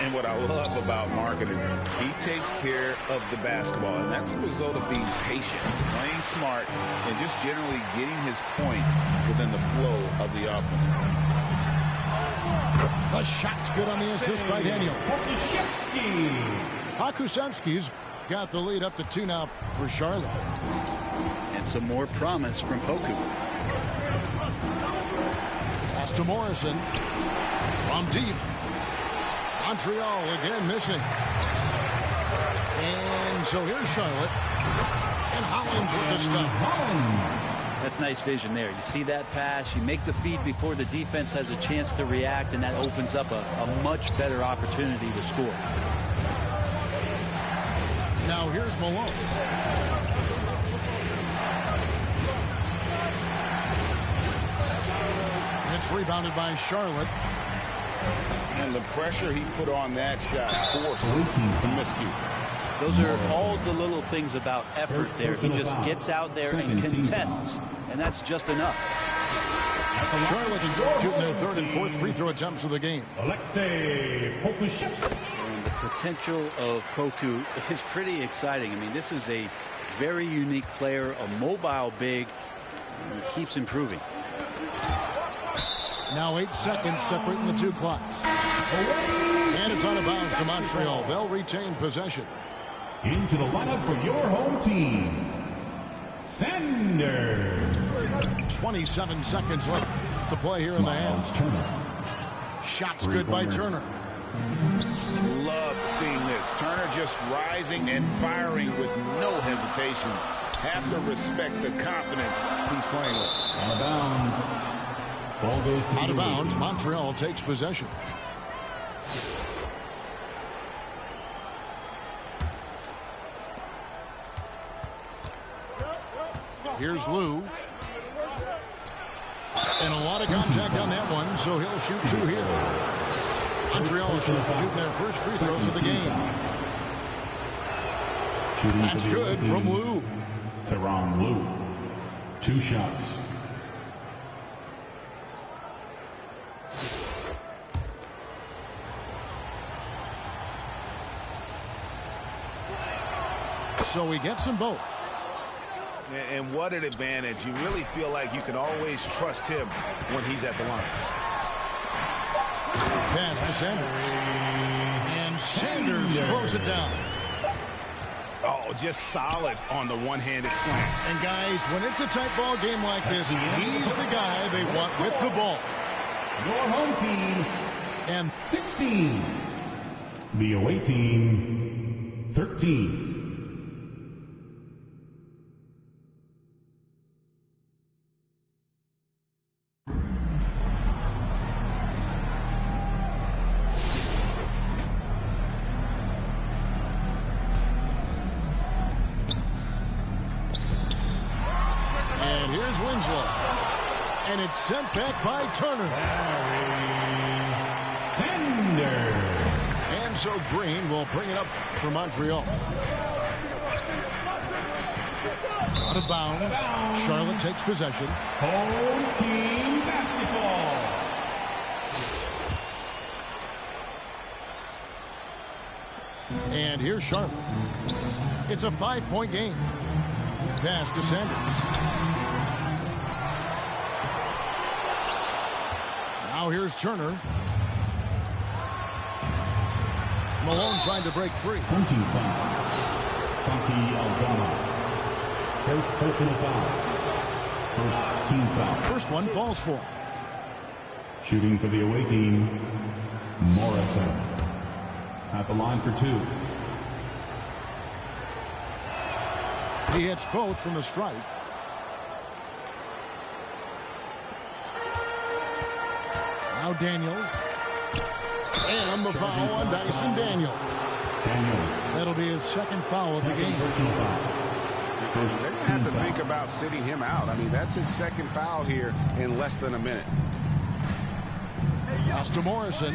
And what I love about marketing, he takes care of the basketball. And that's a result of being patient, playing smart, and just generally getting his points within the flow of the offense. The shot's good on the assist by Daniel. Hakusevsky's got the lead up to 2 now for Charlotte. And some more promise from Poku. Pass to Morrison. From deep. Montreal again missing. And so here's Charlotte. And Hollins with the stuff. That's nice vision there. You see that pass, you make the feed before the defense has a chance to react, and that opens up a much better opportunity to score. Now here's Malone. It's rebounded by Charlotte. And the pressure he put on that shot forced the miscue. Those are all the little things about effort there. He just gets out there and contests, and that's just enough. Charlotte's shooting their 3rd and 4th free throw attempts of the game. Alexei Kokoshevsky. And the potential of Poku is pretty exciting. I mean, this is a very unique player, a mobile big, and he keeps improving. Now 8 seconds separating the two clocks. And it's out of bounds to Montreal. They'll retain possession. Into the lineup for your home team, Sanders. 27 seconds left to play here in the half. Shots good by Turner. Love seeing this. Turner just rising and firing with no hesitation. Have to respect the confidence he's playing with. Out of bounds. Ball goes to Out of bounds. Montreal takes possession. Here's Lou. And a lot of contact on that one, so he'll shoot 2 here. Montreal shooting their first free throws of the game. That's good from Lou. Teron Lou. 2 shots. So he gets them both. And what an advantage. You really feel like you can always trust him when he's at the line. Pass to Sanders. And Sanders throws it down. Oh, just solid on the one-handed slam. And guys, when it's a tight ball game like this, he's the guy they want with the ball. Your home team, and 16. The away team, 13. And it's sent back by Turner. Sanders. And so Green will bring it up for Montreal. Out of bounds. Charlotte takes possession. Home team basketball. And here's Charlotte. It's a 5-point game. Pass to Sanders. Now here's Turner. Malone trying to break free. Home team foul. Santi Aldama. First personal foul. First team foul. First one falls for him. Shooting for the away team, Morrison. At the line for 2. He hits both from the stripe. Now Daniels. And the foul on Dyson Daniels. That'll be his second foul of the game. They're going to have to think about sitting him out. I mean, that's his second foul here in less than a minute. Pass to Morrison.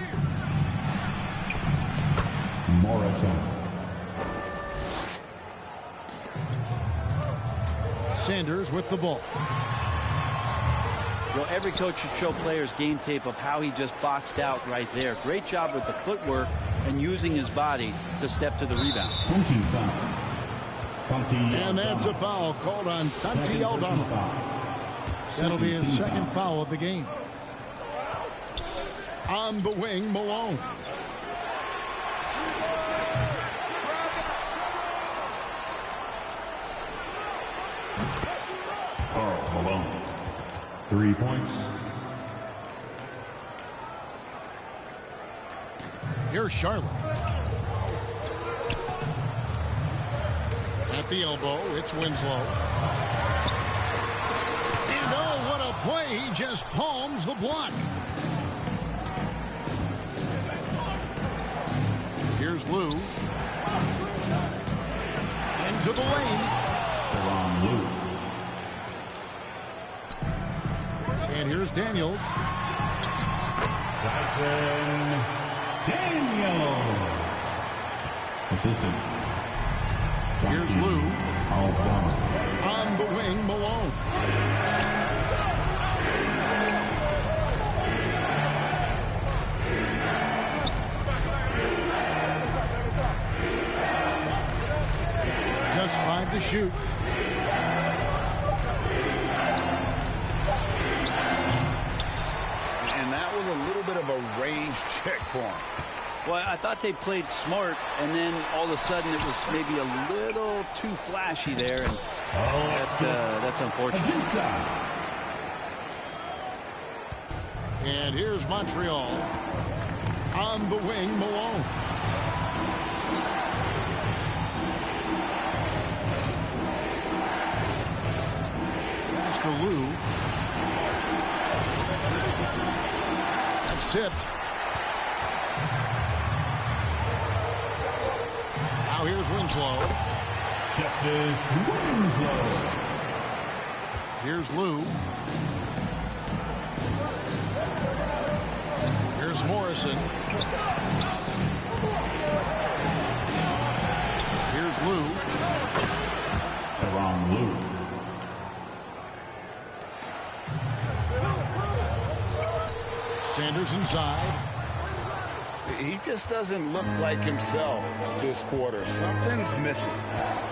Morrison. Sanders with the ball. Well, every coach should show players game tape of how he just boxed out right there. Great job with the footwork and using his body to step to the rebound. Team foul. Santi and that's a foul called on Santi Aldama. That'll be his second foul of the game. On the wing, Malone. Karl Malone. 3 points. Here's Charlotte. At the elbow, it's Winslow. And oh, what a play. He just palms the block. Here's Lou. Into the lane. Teron Lou. And here's Daniels. Dyson Daniels. Assistant. Here's Lou. Aldama. On the wing, Malone. Just 5 to shoot. that was a little bit of a range check for him. Well, I thought they played smart, and then all of a sudden it was maybe a little too flashy there, and that's unfortunate. And here's Montreal. On the wing, Malone. Master Lou. That's tipped. Now here's Winslow. Justice Winslow. Here's Lou. Here's Morrison. Here's Lou. Teron Lou. Sanders inside. He just doesn't look like himself this quarter. Something's missing.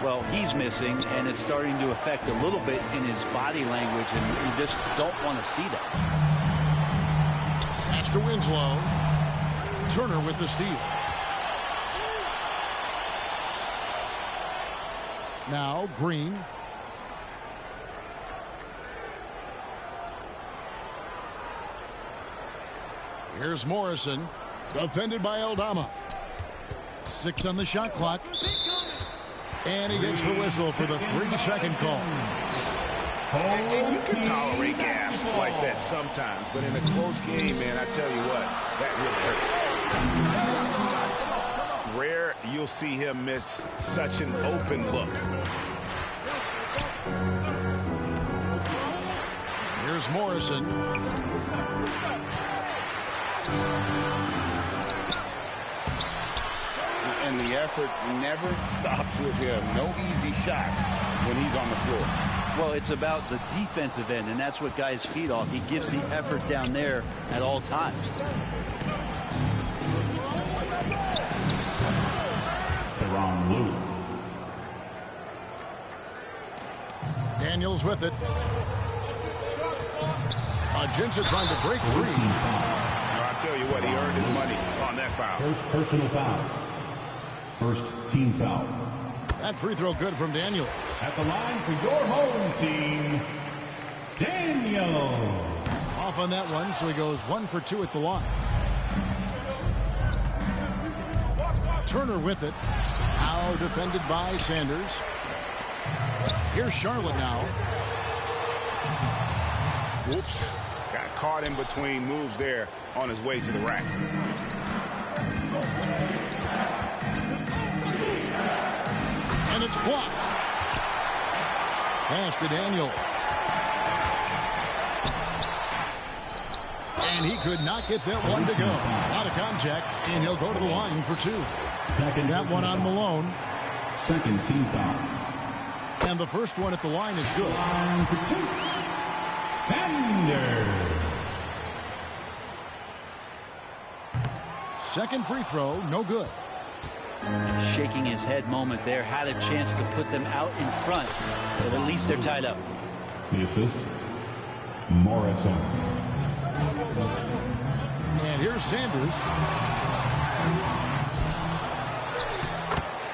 Well, he's missing, and it's starting to affect a little bit in his body language, and you just don't want to see that. Pass to Winslow. Turner with the steal. Now Green. Here's Morrison. Defended by Aldama. 6 on the shot clock. And he gets the whistle for the 3-second call. And you can tolerate gaps like that sometimes, but in a close game, man, I tell you what, that really hurts. Rare you'll see him miss such an open look. Here's Morrison. And the effort never stops with him. No easy shots when he's on the floor. Well, it's about the defensive end, and that's what guys feed off. He gives the effort down there at all times. Teron Lou. Daniels with it. Ajinça trying to break free. I tell you what, he earned his money on that foul. First personal foul. First team foul. That free throw good from Daniels. At the line for your home team, Daniels. Off on that one, so he goes 1 for 2 at the line. Turner with it. Now defended by Sanders. Here's Charlotte now. Whoops. Got caught in between moves there on his way to the rack. And it's blocked. Pass to Daniel. And he could not get that one to go. Out of contact, and he'll go to the line for 2. That one on Malone. Second team foul. And the first one at the line is good. Line for 2. Sanders. Second free throw, no good. Shaking his head moment there. Had a chance to put them out in front, but at least they're tied up. The assist, Morrison. And here's Sanders.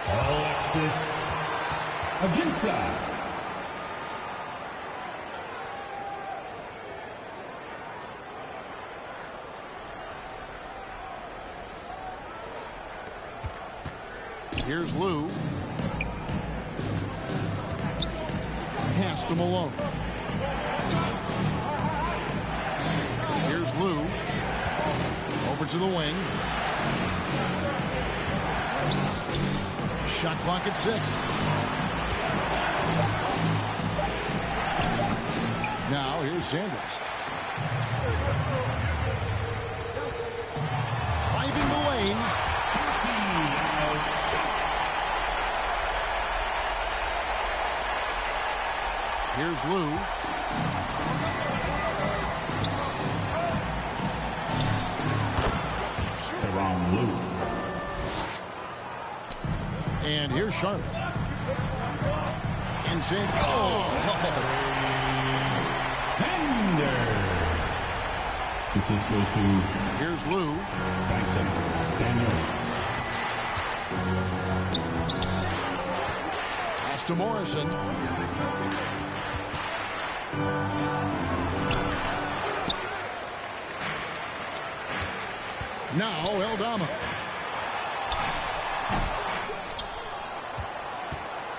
Alexis Ajinça. Here's Lou. Pass to Malone. Here's Lou. Over to the wing. Shot clock at 6. Now here's Sanders. Driving the lane. Here's Lou. Teron Lou. And here's Charlotte. And Sanders. Oh. Sanders. This is goes to Here's Lou. by center, Daniels. Pass to Morrison. Now Eldama.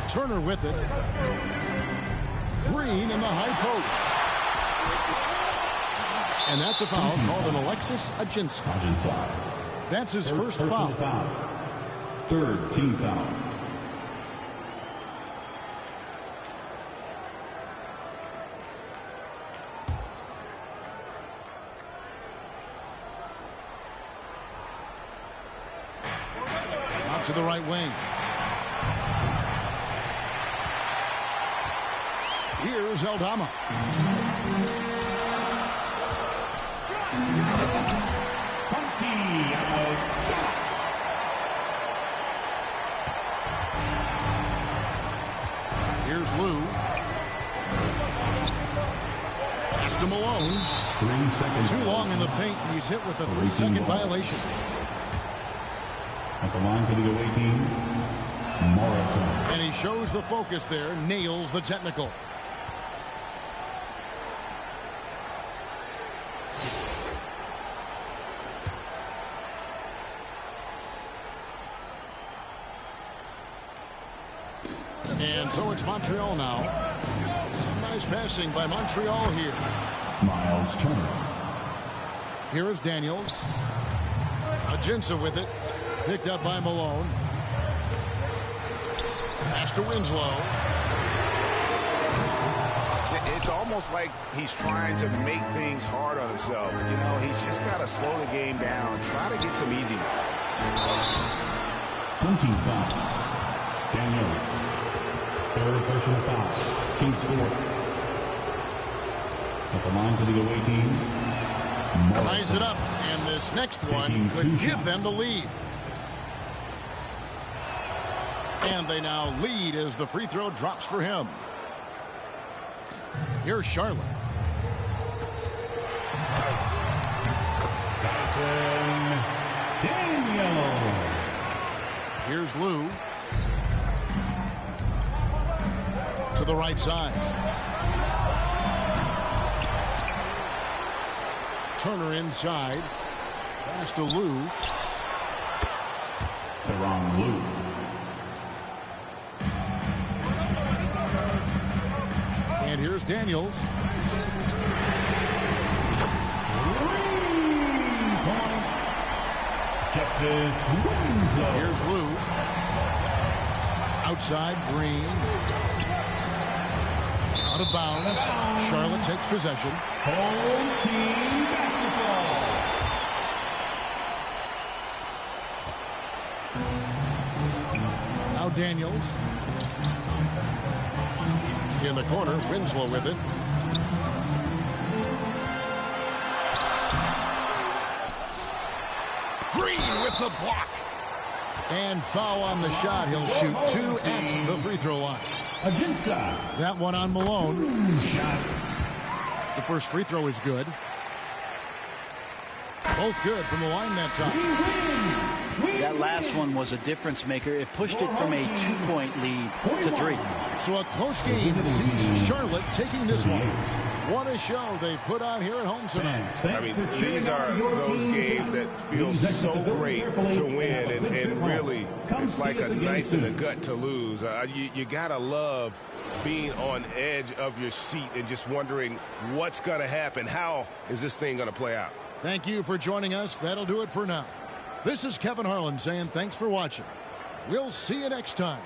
Turner with it. Green in the high post. And that's a foul called an Alexis Ajinska. That's his first foul. Third team foul. Out to the right wing. Here's Eldama. Here's Lou. Pass to Malone. 3 seconds. Too long in the paint, and he's hit with a 3-second violation. At the line for the away team, Morrison. And he shows the focus there, nails the technical. And so it's Montreal now. Some nice passing by Montreal here. Miles Turner. Here is Daniels. Ajinça with it. Picked up by Malone. Pass to Winslow. It's almost like he's trying to make things hard on himself. You know, he's just got to slow the game down. Try to get some easy ones. 13 foul. Daniels. Third personal foul. Team score. At the line for the away team, Ties it up, and this next one could give them the lead. And they now lead as the free throw drops for him. Here's Charlotte. Daniel. Here's Lou. To the right side. Turner inside. Pass to Lou. Teron Lou. And here's Daniels. 3 points. Justice Winslow. Here's Lou. Outside, Green. Out of bounds. Charlotte takes possession. Home team basketball. Now Daniels. In the corner, Winslow with it. Green with the block. And foul on the shot. He'll shoot 2 at the free throw line. Ajinça. That one on Malone. Shots. The first free throw is good. Both good from the line that time. That last one was a difference maker. It pushed it from a 2-point lead to 3. So a close game sees Charlotte taking this one. What a show they put on here at home tonight. I mean, these are those games that feel so great to win, and really, it's like a knife in the gut to lose. You gotta love being on edge of your seat and just wondering what's gonna happen. How is this thing gonna play out? Thank you for joining us. That'll do it for now. This is Kevin Harlan saying thanks for watching. We'll see you next time.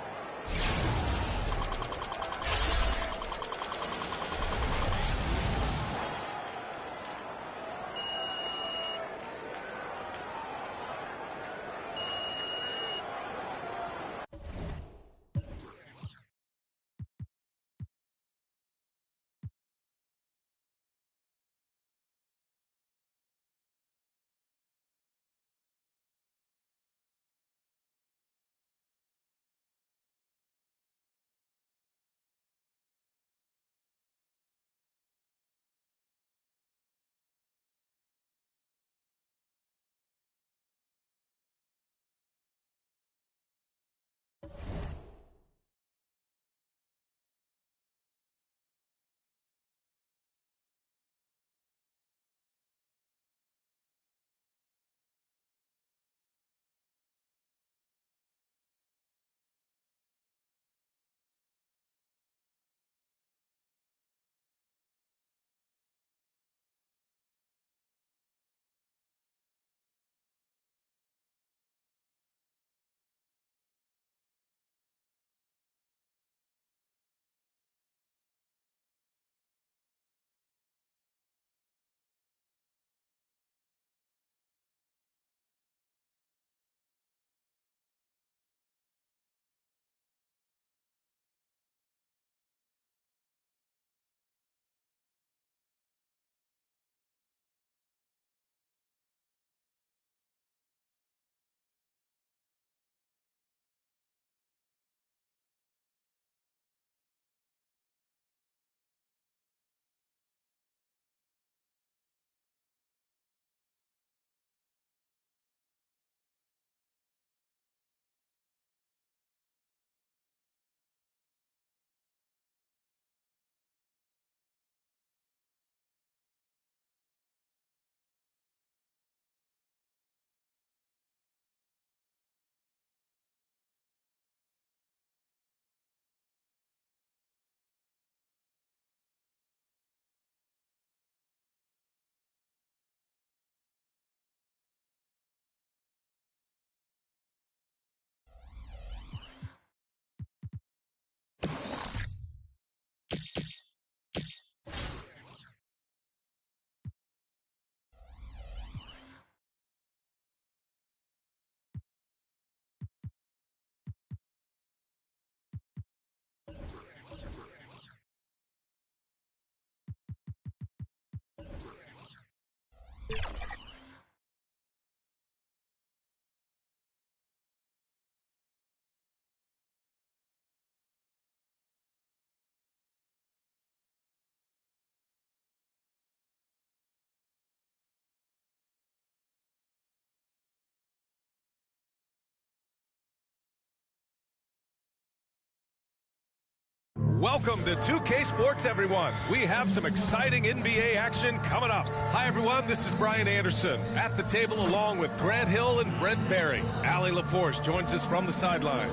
Welcome to 2K Sports, everyone. We have some exciting NBA action coming up. Hi, everyone. This is Brian Anderson at the table along with Grant Hill and Brent Barry. Allie LaForce joins us from the sidelines.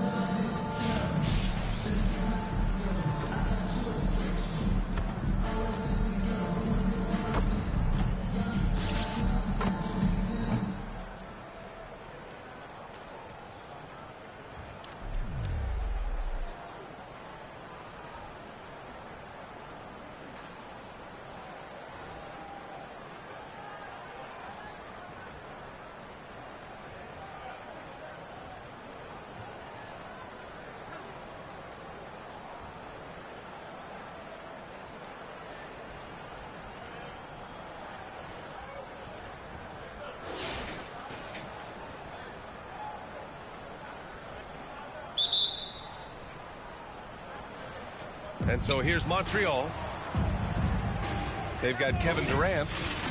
And so here's Montreal. They've got Kevin Durant,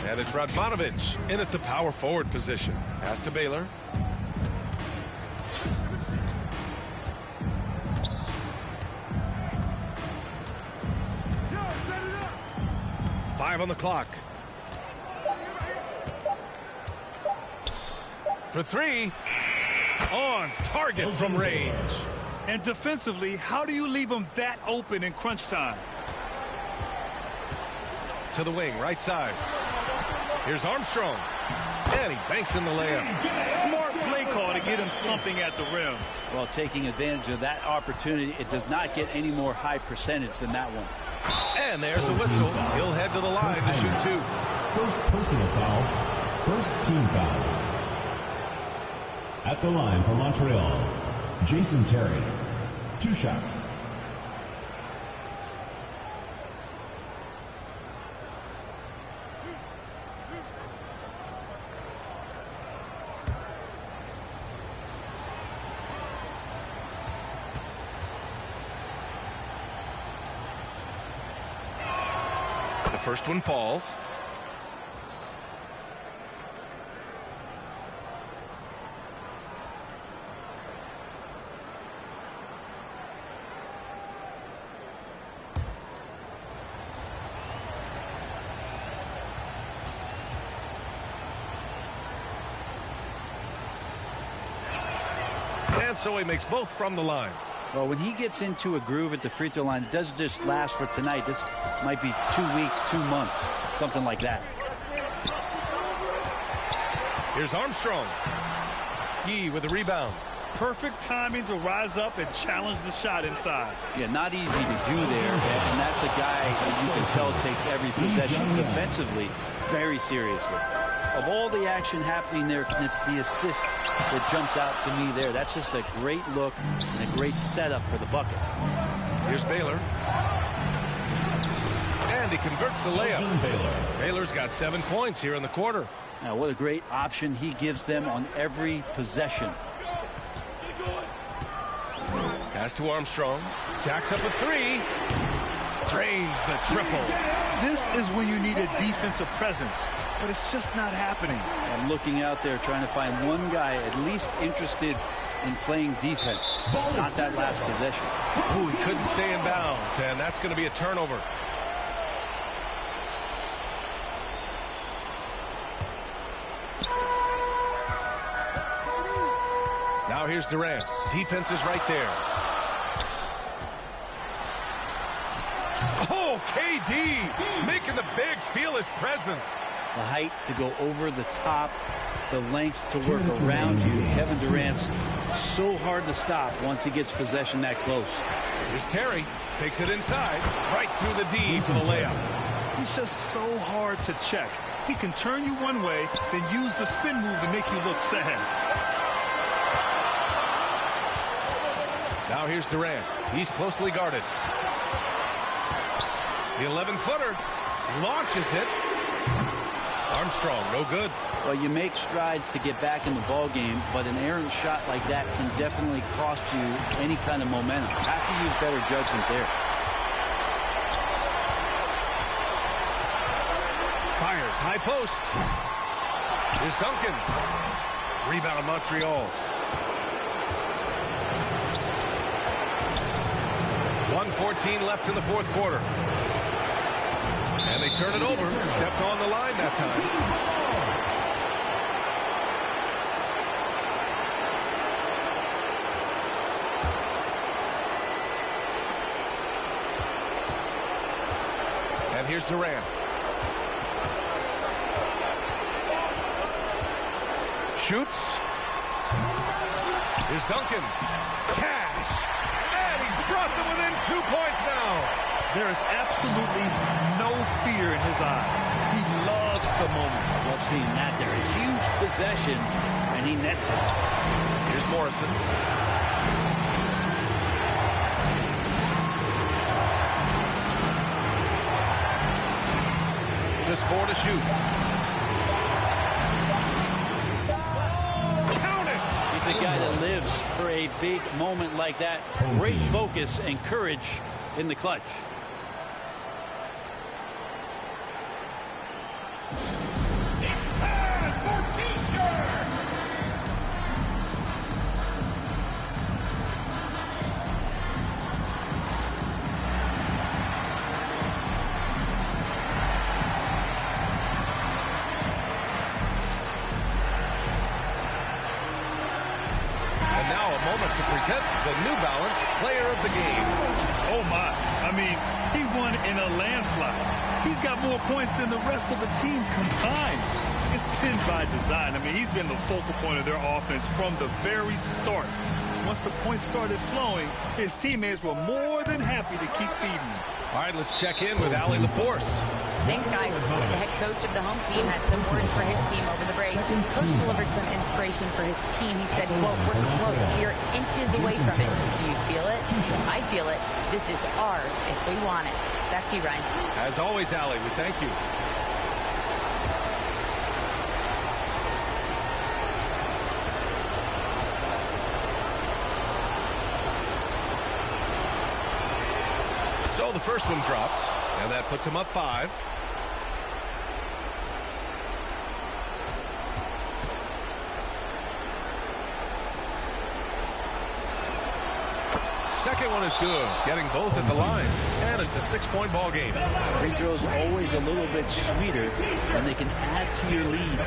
and it's Radmanovic in at the power forward position. Pass to Baylor. Five on the clock. For three. On target from range. And defensively, how do you leave them that open in crunch time? To the wing, right side. Here's Armstrong. And he banks in the layup. Smart play call to get him something at the rim. Well, taking advantage of that opportunity, it does not get any more high percentage than that one. And there's a whistle. He'll head to the line to shoot two. First personal foul. First team foul. At the line for Montreal, Jason Terry. 2 shots. The first one falls. And so he makes both from the line. Well, when he gets into a groove at the free throw line, it doesn't just last for tonight. This might be 2 weeks, 2 months, something like that. Here's Armstrong. Yee with a rebound. Perfect timing to rise up and challenge the shot inside. Yeah, not easy to do there, and that's a guy that you can tell takes every possession defensively very seriously. Of all the action happening there, it's the assist that jumps out to me there. That's just a great look and a great setup for the bucket. Here's Baylor. And he converts the layup. Baylor's got 7 points here in the quarter. Now, what a great option he gives them on every possession. Pass to Armstrong. Jacks up a 3. Drains the triple. This is when you need a defensive presence, but it's just not happening. I'm looking out there trying to find one guy at least interested in playing defense. Not that last possession. Ooh, he couldn't stay in bounds, and that's going to be a turnover. Now here's Durant. Defense is right there. Oh, KD making the bigs feel his presence. The height to go over the top, the length to work around you. Kevin Durant's so hard to stop once he gets possession that close. Here's Terry. Takes it inside, right through the D for the layup. He's just so hard to check. He can turn you one way, then use the spin move to make you look sad. Now here's Durant. He's closely guarded. The 11-footer launches it. Armstrong, no good. Well, you make strides to get back in the ball game, but an errant shot like that can definitely cost you any kind of momentum. Have to use better judgment there. Fires, high post. Here's Duncan. Rebound, Montreal. 1:14 left in the fourth quarter. And they turn it over. Stepped on the line that time. And here's Durant. Shoots. Here's Duncan. Cash. And he's brought them within 2 points now. There is absolutely no fear in his eyes. He loves the moment. Love seeing that there. A huge possession, and he nets it. Here's Morrison. Just 4 to shoot. Count it! He's a guy that lives for a big moment like that. Great focus and courage in the clutch. The New Balance Player of the Game. Oh, my. I mean, he won in a landslide. He's got more points than the rest of the team combined. It's been by design. I mean, he's been the focal point of their offense from the very start. Once the points started flowing, his teammates were more than happy to keep feeding him. All right, let's check in with Allie LaForce. Thanks, guys. The head coach of the home team had some words for his team over the break. Coach delivered some inspiration for his team. He said, quote, "We're close. We are inches away from it. Do you feel it? I feel it. This is ours if we want it." Back to you, Ryan. As always, Allie, we thank you. So the first one drops, and that puts him up 5. Second one is good, getting both at the line, and it's a 6-point ball game. Free throws always a little bit sweeter, and they can add to your lead.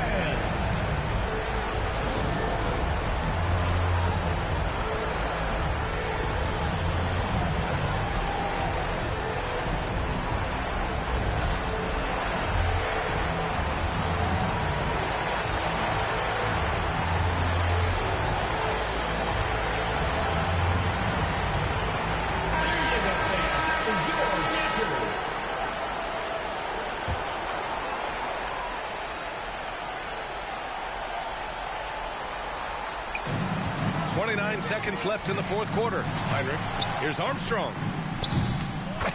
Seconds left in the fourth quarter. Heinrich. Here's Armstrong.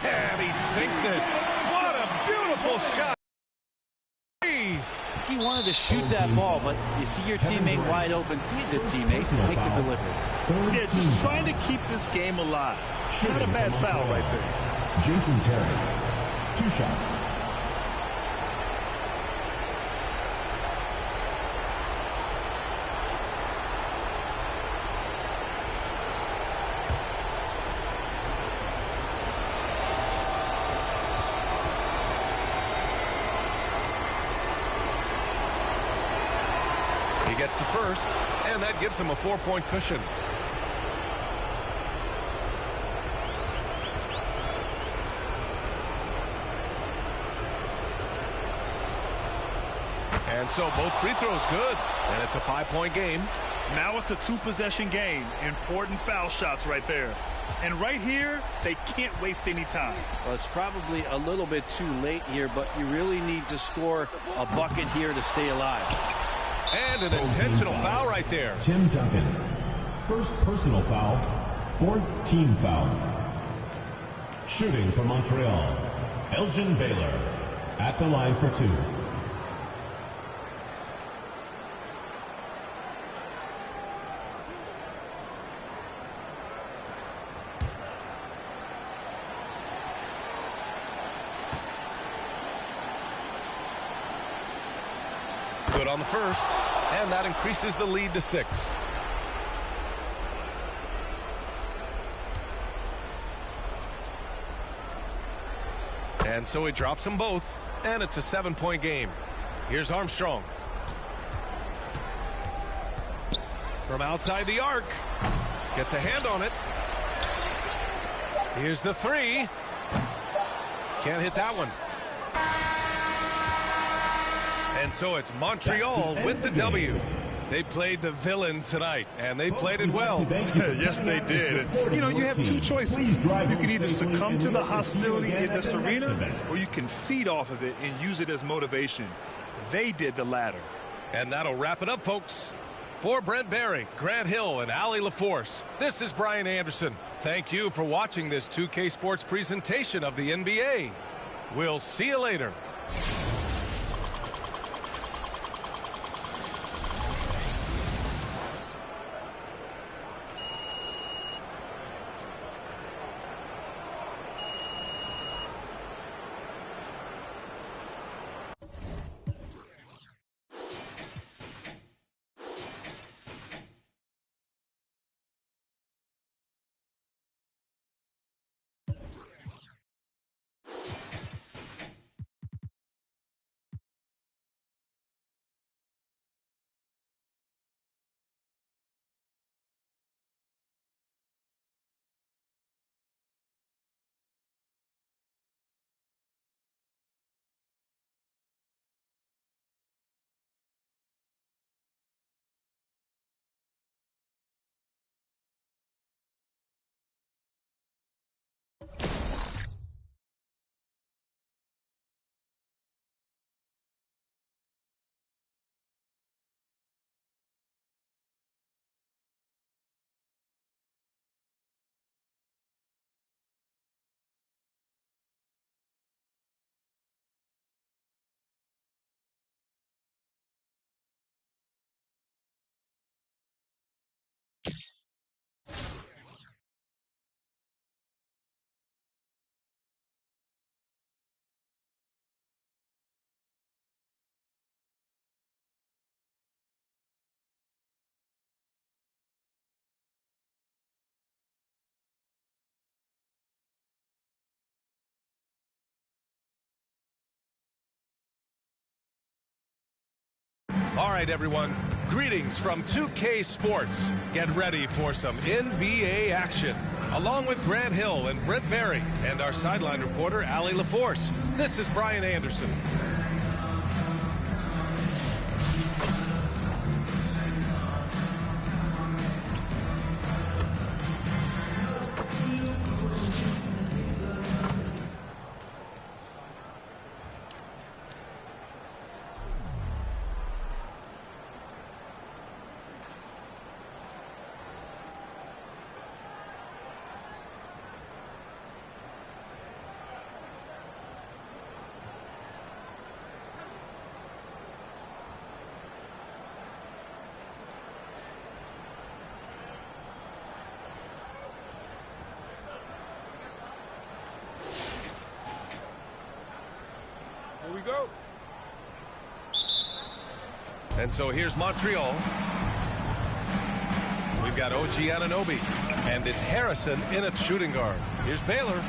And he sinks it. What a beautiful shot. He wanted to shoot that ball, but you see your teammate wide open. Be a good teammate. Make the delivery. Yeah, just trying to keep this game alive. Not a bad foul right there. Jason Terry. 2 shots. Gets the first, and that gives him a 4-point cushion. And so both free throws good, and it's a 5-point game. Now it's a 2-possession game. Important foul shots right there. And right here, they can't waste any time. Well, it's probably a little bit too late here, but you really need to score a bucket here to stay alive. And an intentional foul right there. Tim Duncan. First personal foul. 4th team foul. Shooting for Montreal. Elgin Baylor. At the line for 2. Good on the first, and that increases the lead to 6. And so he drops them both, and it's a 7-point game. Here's Armstrong. From outside the arc. Gets a hand on it. Here's the 3. Can't hit that one. And so it's Montreal with the W. They played the villain tonight, and they played it well. Yes, they did. And, you know, you have two choices. You can either succumb to the hostility in this arena, or you can feed off of it and use it as motivation. They did the latter. And that'll wrap it up, folks. For Brent Barry, Grant Hill, and Allie LaForce, this is Brian Anderson. Thank you for watching this 2K Sports presentation of the NBA. We'll see you later. All right, everyone. Greetings from 2K Sports. Get ready for some NBA action. Along with Grant Hill and Brent Barry and our sideline reporter, Allie LaForce, this is Brian Anderson. Here we go. And so here's Montreal. We've got OG Anunoby, and it's Harrison in at shooting guard. Here's Baylor.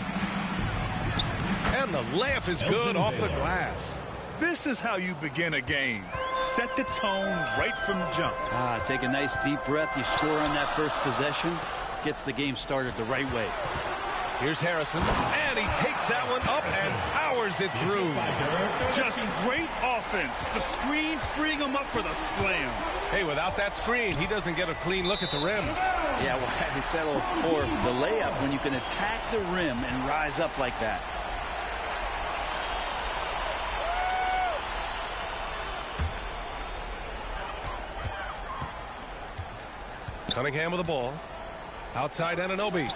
And the layup is good off the glass. This is how you begin a game. Set the tone right from the jump. Take a nice deep breath. You score on that first possession. Gets the game started the right way. Here's Harrison, and he takes that one up and powers it through. Just great offense. The screen freeing him up for the slam. Hey, without that screen, he doesn't get a clean look at the rim. Yeah, well, he settled for the layup when you can attack the rim and rise up like that. Cunningham with the ball. Outside Anunoby.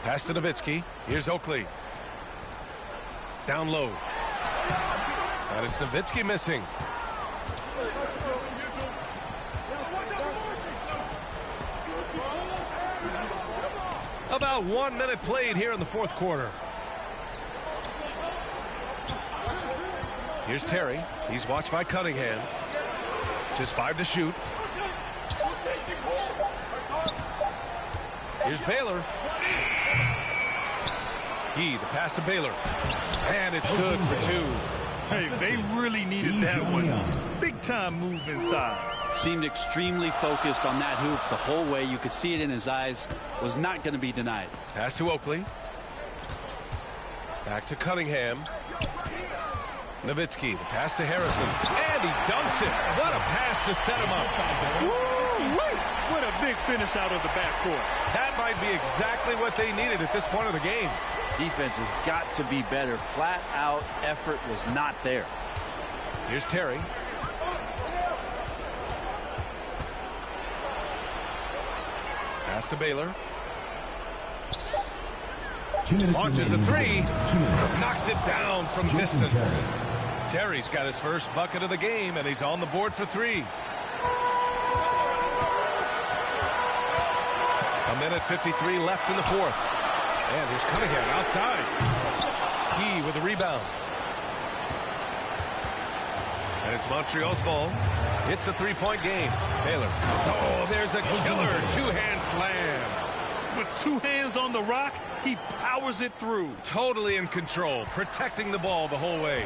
Pass to Nowitzki. Here's Oakley. Down low. And it's Nowitzki missing. About 1 minute played here in the fourth quarter. Here's Terry. He's watched by Cunningham. Just 5 to shoot. Here's Baylor. The pass to Baylor. And it's good for 2. Hey, they really needed that one. Big time move inside. Seemed extremely focused on that hoop the whole way. You could see it in his eyes. Was not going to be denied. Pass to Oakley. Back to Cunningham. Nowitzki, the pass to Harrison. And he dunks it. What a pass to set him up. Woo-wee! What a big finish out of the backcourt. That might be exactly what they needed at this point of the game. Defense has got to be better. Flat out effort was not there. Here's Terry. Pass to Baylor. Launches a 3. Knocks it down from distance. Terry's got his first bucket of the game, and he's on the board for 3. A minute 53 left in the 4th. And here's Cunningham outside. He with the rebound. And it's Montreal's ball. It's a 3-point game. Baylor. Oh, there's a killer 2-hand slam. With 2 hands on the rock, he powers it through. Totally in control, protecting the ball the whole way.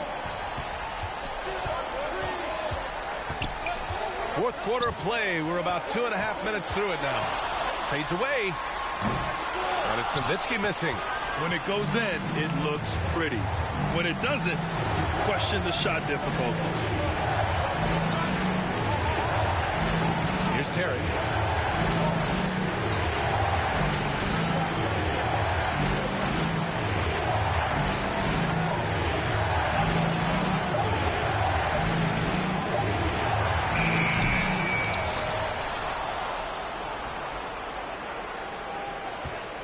4th quarter play. We're about 2.5 minutes through it now. Fades away. And it's Nowitzki missing. When it goes in, it looks pretty. When it doesn't, you question the shot difficulty. Here's Terry.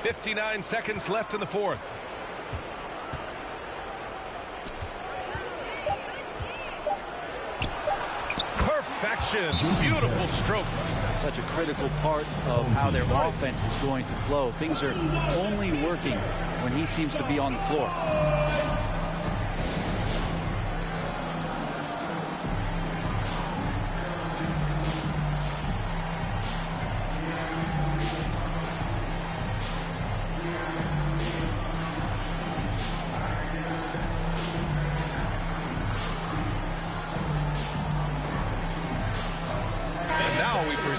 .59 seconds left in the 4th. Perfection. Beautiful stroke. Such a critical part of how their offense is going to flow. Things are only working when he seems to be on the floor.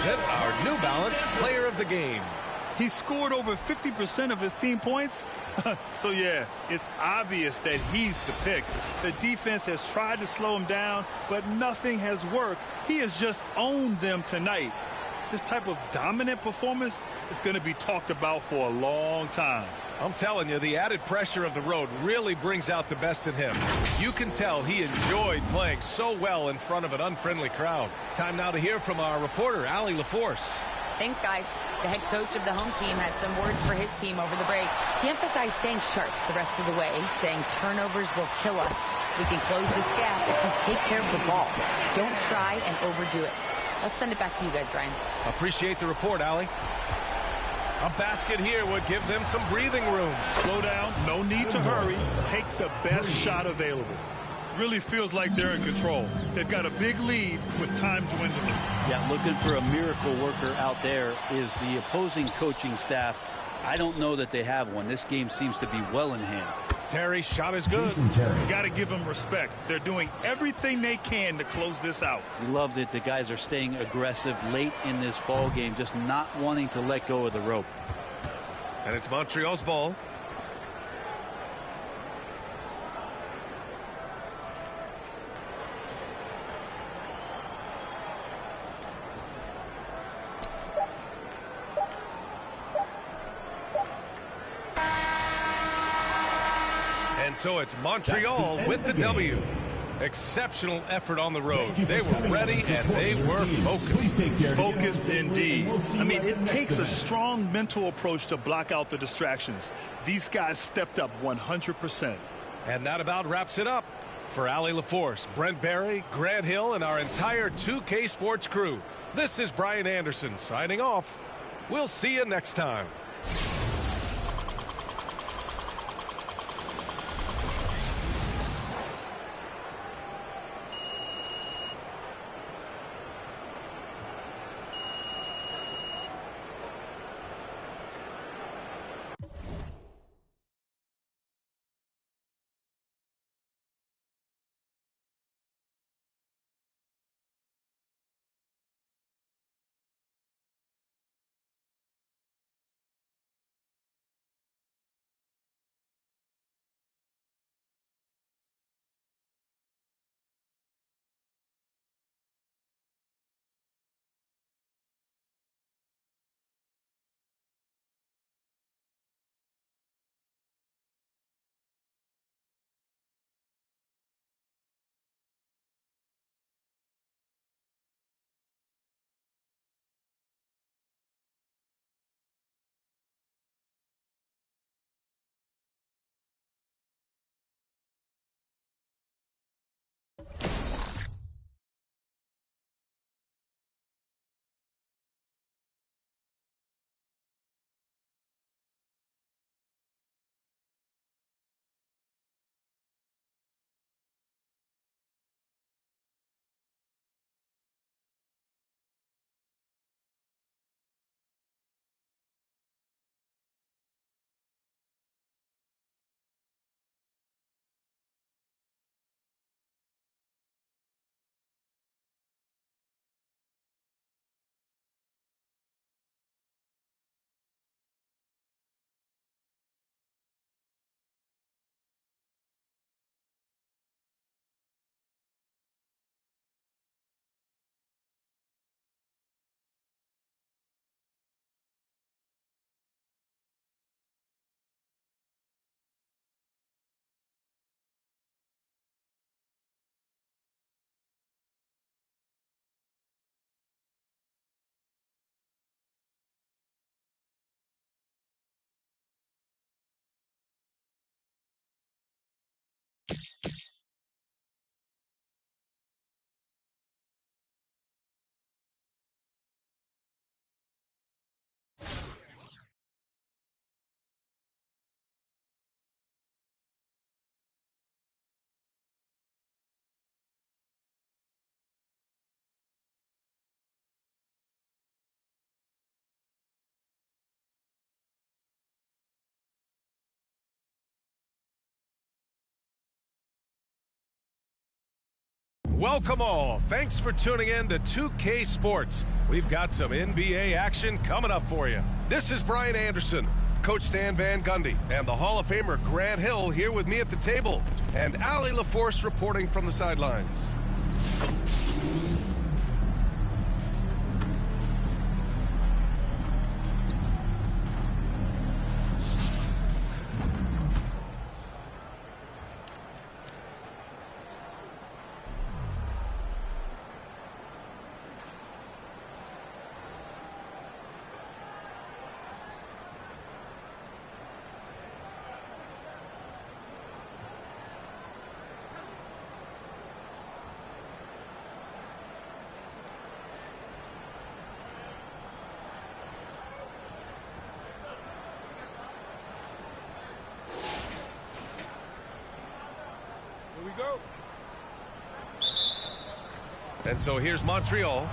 Our New Balance player of the game. He scored over 50% of his team points. So, yeah, it's obvious that he's the pick. The defense has tried to slow him down, but nothing has worked. He has just owned them tonight. This type of dominant performance is going to be talked about for a long time. I'm telling you, the added pressure of the road really brings out the best in him. You can tell he enjoyed playing so well in front of an unfriendly crowd. Time now to hear from our reporter, Allie LaForce. Thanks, guys. The head coach of the home team had some words for his team over the break. He emphasized staying sharp the rest of the way, saying turnovers will kill us. We can close this gap if we take care of the ball. Don't try and overdo it. Let's send it back to you guys, Brian. Appreciate the report, Allie. A basket here would give them some breathing room. Slow down. No need to hurry. Take the best shot available. Really feels like they're in control. They've got a big lead with time dwindling. Yeah, looking for a miracle worker out there is the opposing coaching staff. I don't know that they have one. This game seems to be well in hand. Terry's shot is good. You got to give them respect. They're doing everything they can to close this out. We love that the guys are staying aggressive late in this ball game, just not wanting to let go of the rope. And it's Montreal's ball. And so it's Montreal with the W. Exceptional effort on the road. They were ready and they were focused. Focused indeed. I mean, it takes a strong mental approach to block out the distractions. These guys stepped up 100%. And that about wraps it up. For Allie LaForce, Brent Barry, Grant Hill, and our entire 2K Sports crew, this is Brian Anderson signing off. We'll see you next time. Welcome all. Thanks for tuning in to 2K Sports. We've got some NBA action coming up for you. This is Brian Anderson, Coach Stan Van Gundy, and the Hall of Famer Grant Hill here with me at the table, and Allie LaForce reporting from the sidelines. Go. And so here's Montreal.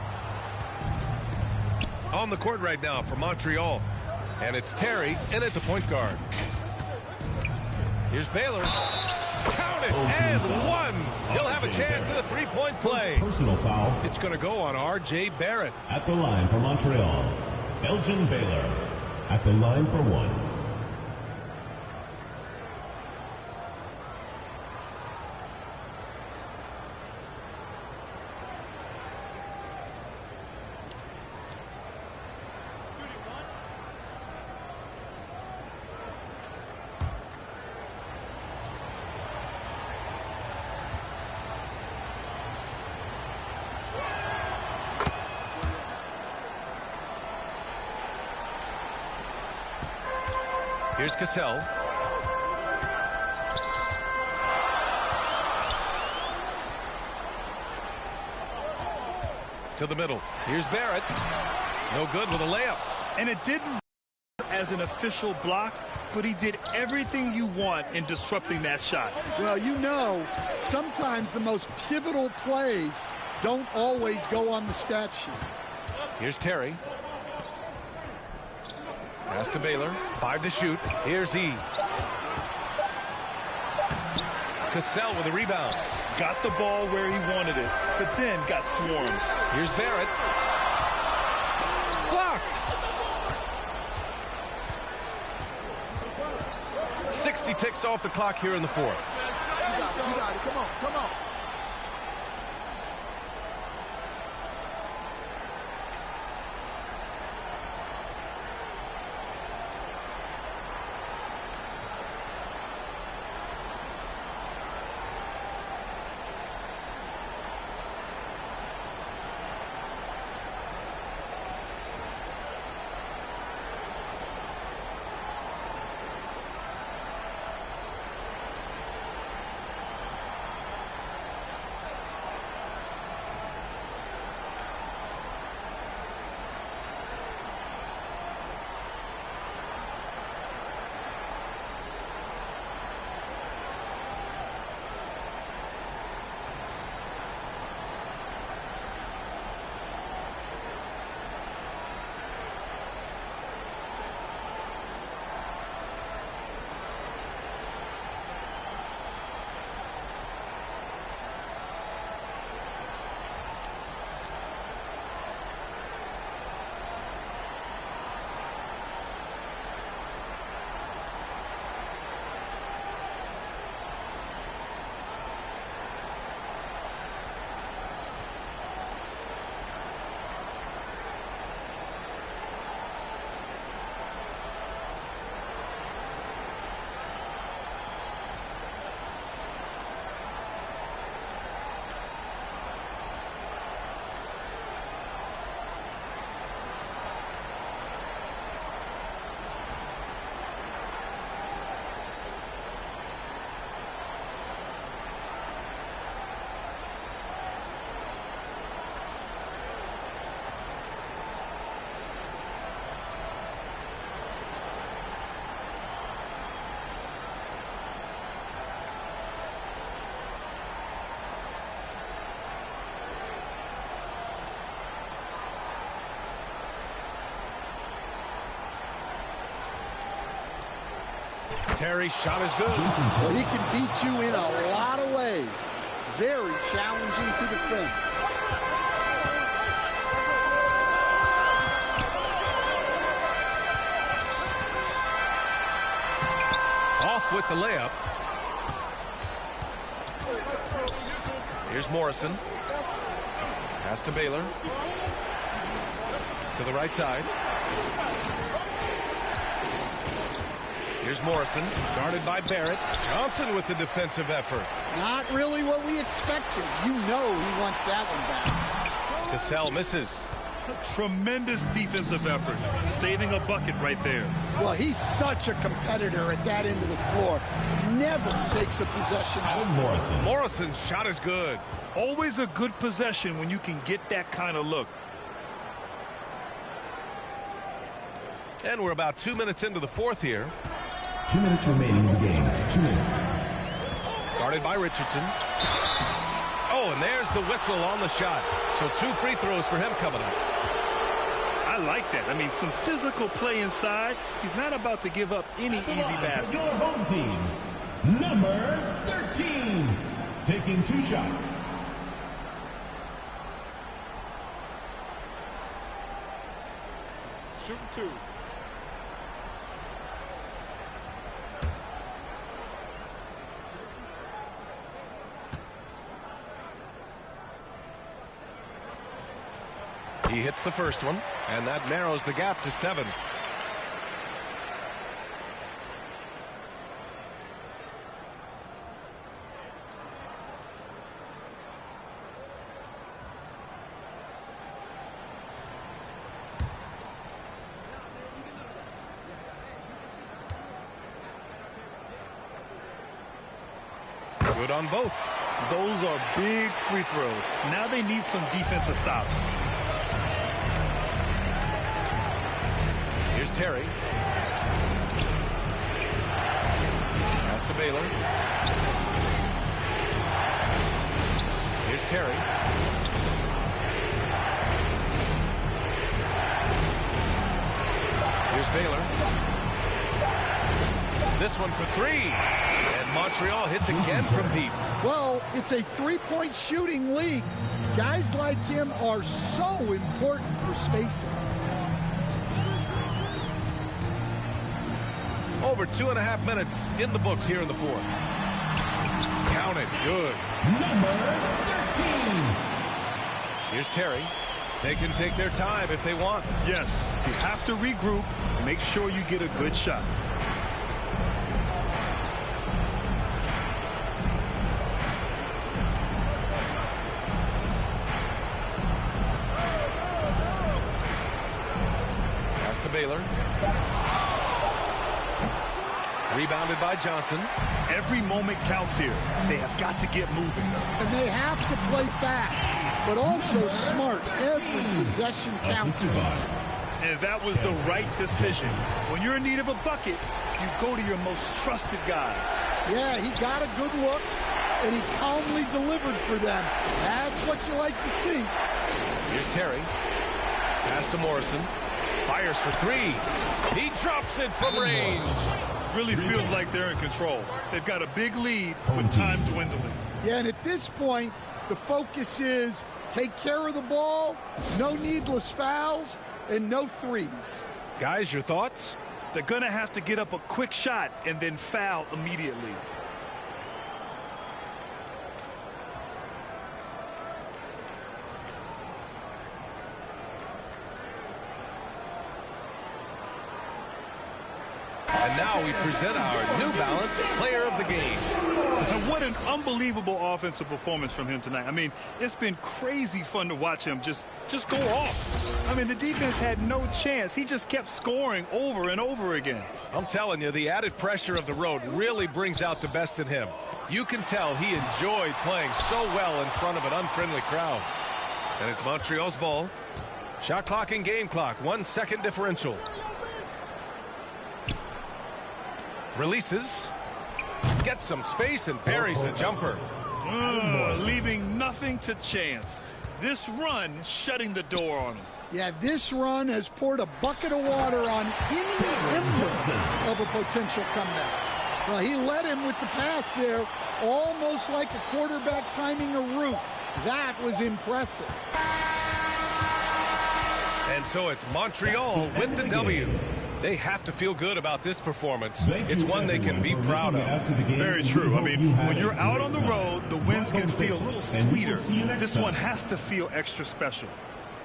On the court right now for Montreal. And it's Terry in at the point guard. Here's Baylor. Count it, and one. He'll have a chance at a three-point play. Personal foul. It's going to go on R.J. Barrett. At the line for Montreal, Elgin Baylor. At the line for one. Here's Cassell. To the middle. Here's Barrett. No good with a layup. And it didn't as an official block, but he did everything you want in disrupting that shot. Well, you know, sometimes the most pivotal plays don't always go on the stat sheet. Here's Terry. Pass to Baylor. 5 to shoot. Here's E. Cassell with a rebound. Got the ball where he wanted it, but then got swarmed. Here's Barrett. Blocked. 60 ticks off the clock here in the fourth. You got it. Come on, come on. Terry's shot is good. Well, he can beat you in a lot of ways. very challenging to defend. Off with the layup. Here's Morrison. Pass to Baylor. To the right side. Here's Morrison, guarded by Barrett. Johnson with the defensive effort. Not really what we expected. You know he wants that one back. Cassell misses. Tremendous defensive effort, saving a bucket right there. Well, he's such a competitor at that end of the floor. Never takes a possession. Morrison's shot is good. Always a good possession when you can get that kind of look. And we're about 2 minutes into the fourth here. 2 minutes remaining in the game. 2 minutes. Guarded by Richardson. Oh, and there's the whistle on the shot. So 2 free throws for him coming up. I like that. I mean, some physical play inside. He's not about to give up any easy baskets. Your home team, number 13, taking 2 shots. Shooting 2. He hits the first one, and that narrows the gap to 7. Good on both. Those are big free throws. Now they need some defensive stops. Here's Terry. Pass to Baylor. Here's Terry. Here's Baylor. This one for 3. And Montreal hits again from deep. Well, it's a three-point shooting league. Guys like him are so important for spacing. Over 2.5 minutes in the books here in the fourth. Count it. Good. Number 13. Here's Terry. They can take their time if they want. Yes, you have to regroup. Make sure you get a good shot. Pass to Baylor. Rebounded by Johnson. Every moment counts here. They have got to get moving. And they have to play fast, but also smart. Every possession counts. And that was the right decision. When you're in need of a bucket, you go to your most trusted guys. Yeah, he got a good look, and he calmly delivered for them. That's what you like to see. Here's Terry. Pass to Morrison. Fires for 3. He drops it from range. Really feels like they're in control. They've got a big lead with time dwindling. Yeah, and at this point, the focus is take care of the ball, no needless fouls, and no threes. Guys, your thoughts? They're going to have to get up a quick shot and then foul immediately. And now we present our New Balance Player of the Game. And what an unbelievable offensive performance from him tonight. I mean, it's been crazy fun to watch him just go off. I mean, the defense had no chance. He just kept scoring over and over again. I'm telling you, the added pressure of the road really brings out the best in him. You can tell he enjoyed playing so well in front of an unfriendly crowd. And it's Montreal's ball. Shot clock and game clock. 1 second differential. Releases. Gets some space and buries the jumper. Leaving nothing to chance. This run shutting the door on him. Yeah, this run has poured a bucket of water on any ember of a potential comeback. Well, he led him with the pass there, almost like a quarterback timing a route. That was impressive. And so it's Montreal with the W. They have to feel good about this performance. It's one they can be proud of. Very true. I mean, when you're out on the road, the wins can feel a little sweeter. This one has to feel extra special.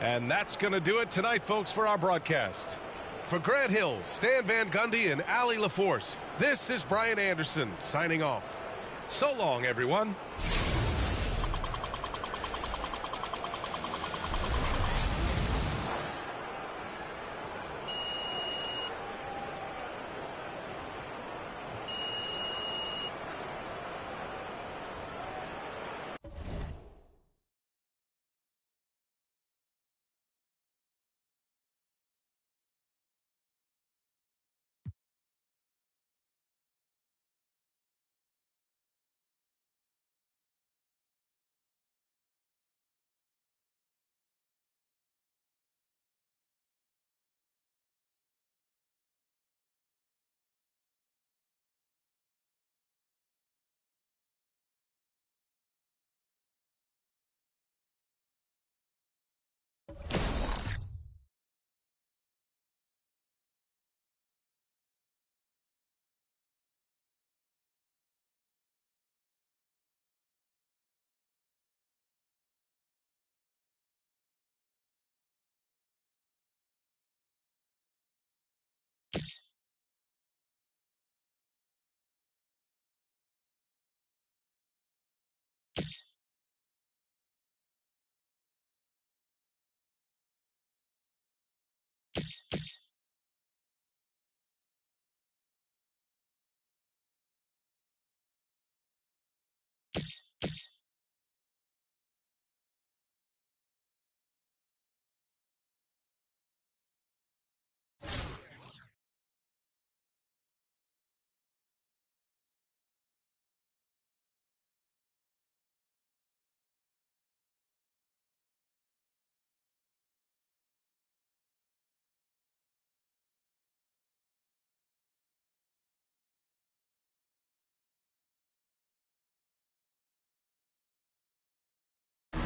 And that's going to do it tonight, folks, for our broadcast. For Grant Hill, Stan Van Gundy, and Allie LaForce, this is Brian Anderson signing off. So long, everyone.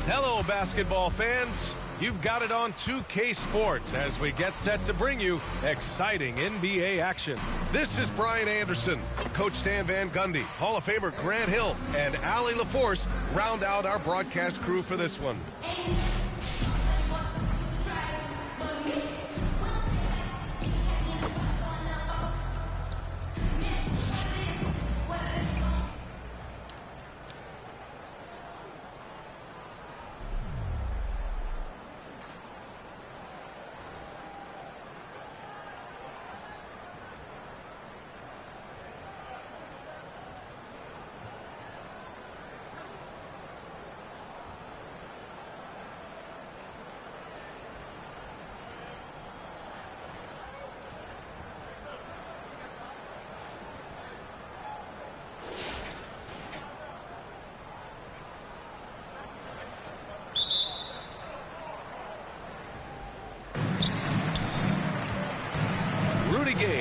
Hello, basketball fans. You've got it on 2K Sports as we get set to bring you exciting NBA action. This is Brian Anderson, Coach Stan Van Gundy, Hall of Famer Grant Hill, and Allie LaForce round out our broadcast crew for this one.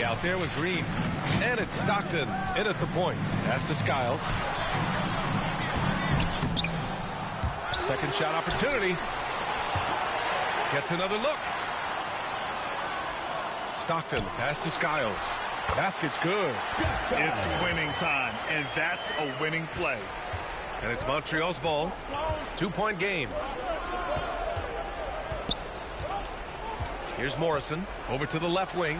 Out there with Green, and it's Stockton in at the point. Pass to Skiles. Second shot opportunity. Gets another look. Stockton, pass to Skiles. Basket's good. It's winning time, and that's a winning play. And it's Montreal's ball. 2-point game. Here's Morrison over to the left wing.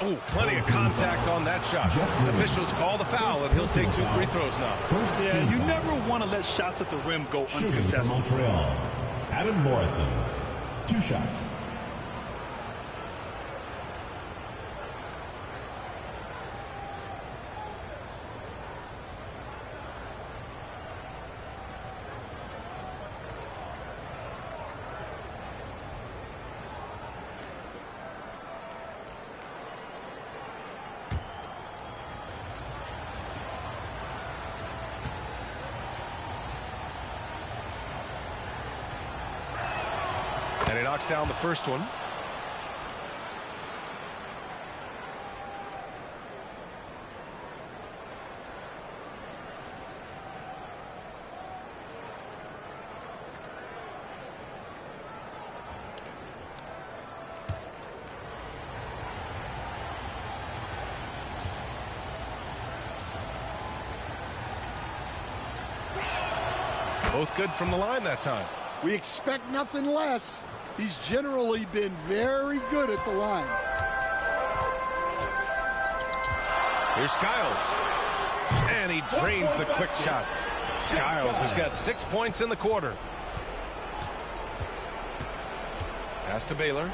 Ooh, plenty of contact on that shot. Officials call the foul, and he'll take 2 free throws now. Yeah, you never want to let shots at the rim go uncontested. Montreal, Adam Morrison, 2 shots. And he knocks down the first one. Both good from the line that time. We expect nothing less. He's generally been very good at the line. Here's Skiles. And he drains the quick shot. Skiles has got 6 points in the quarter. Pass to Baylor.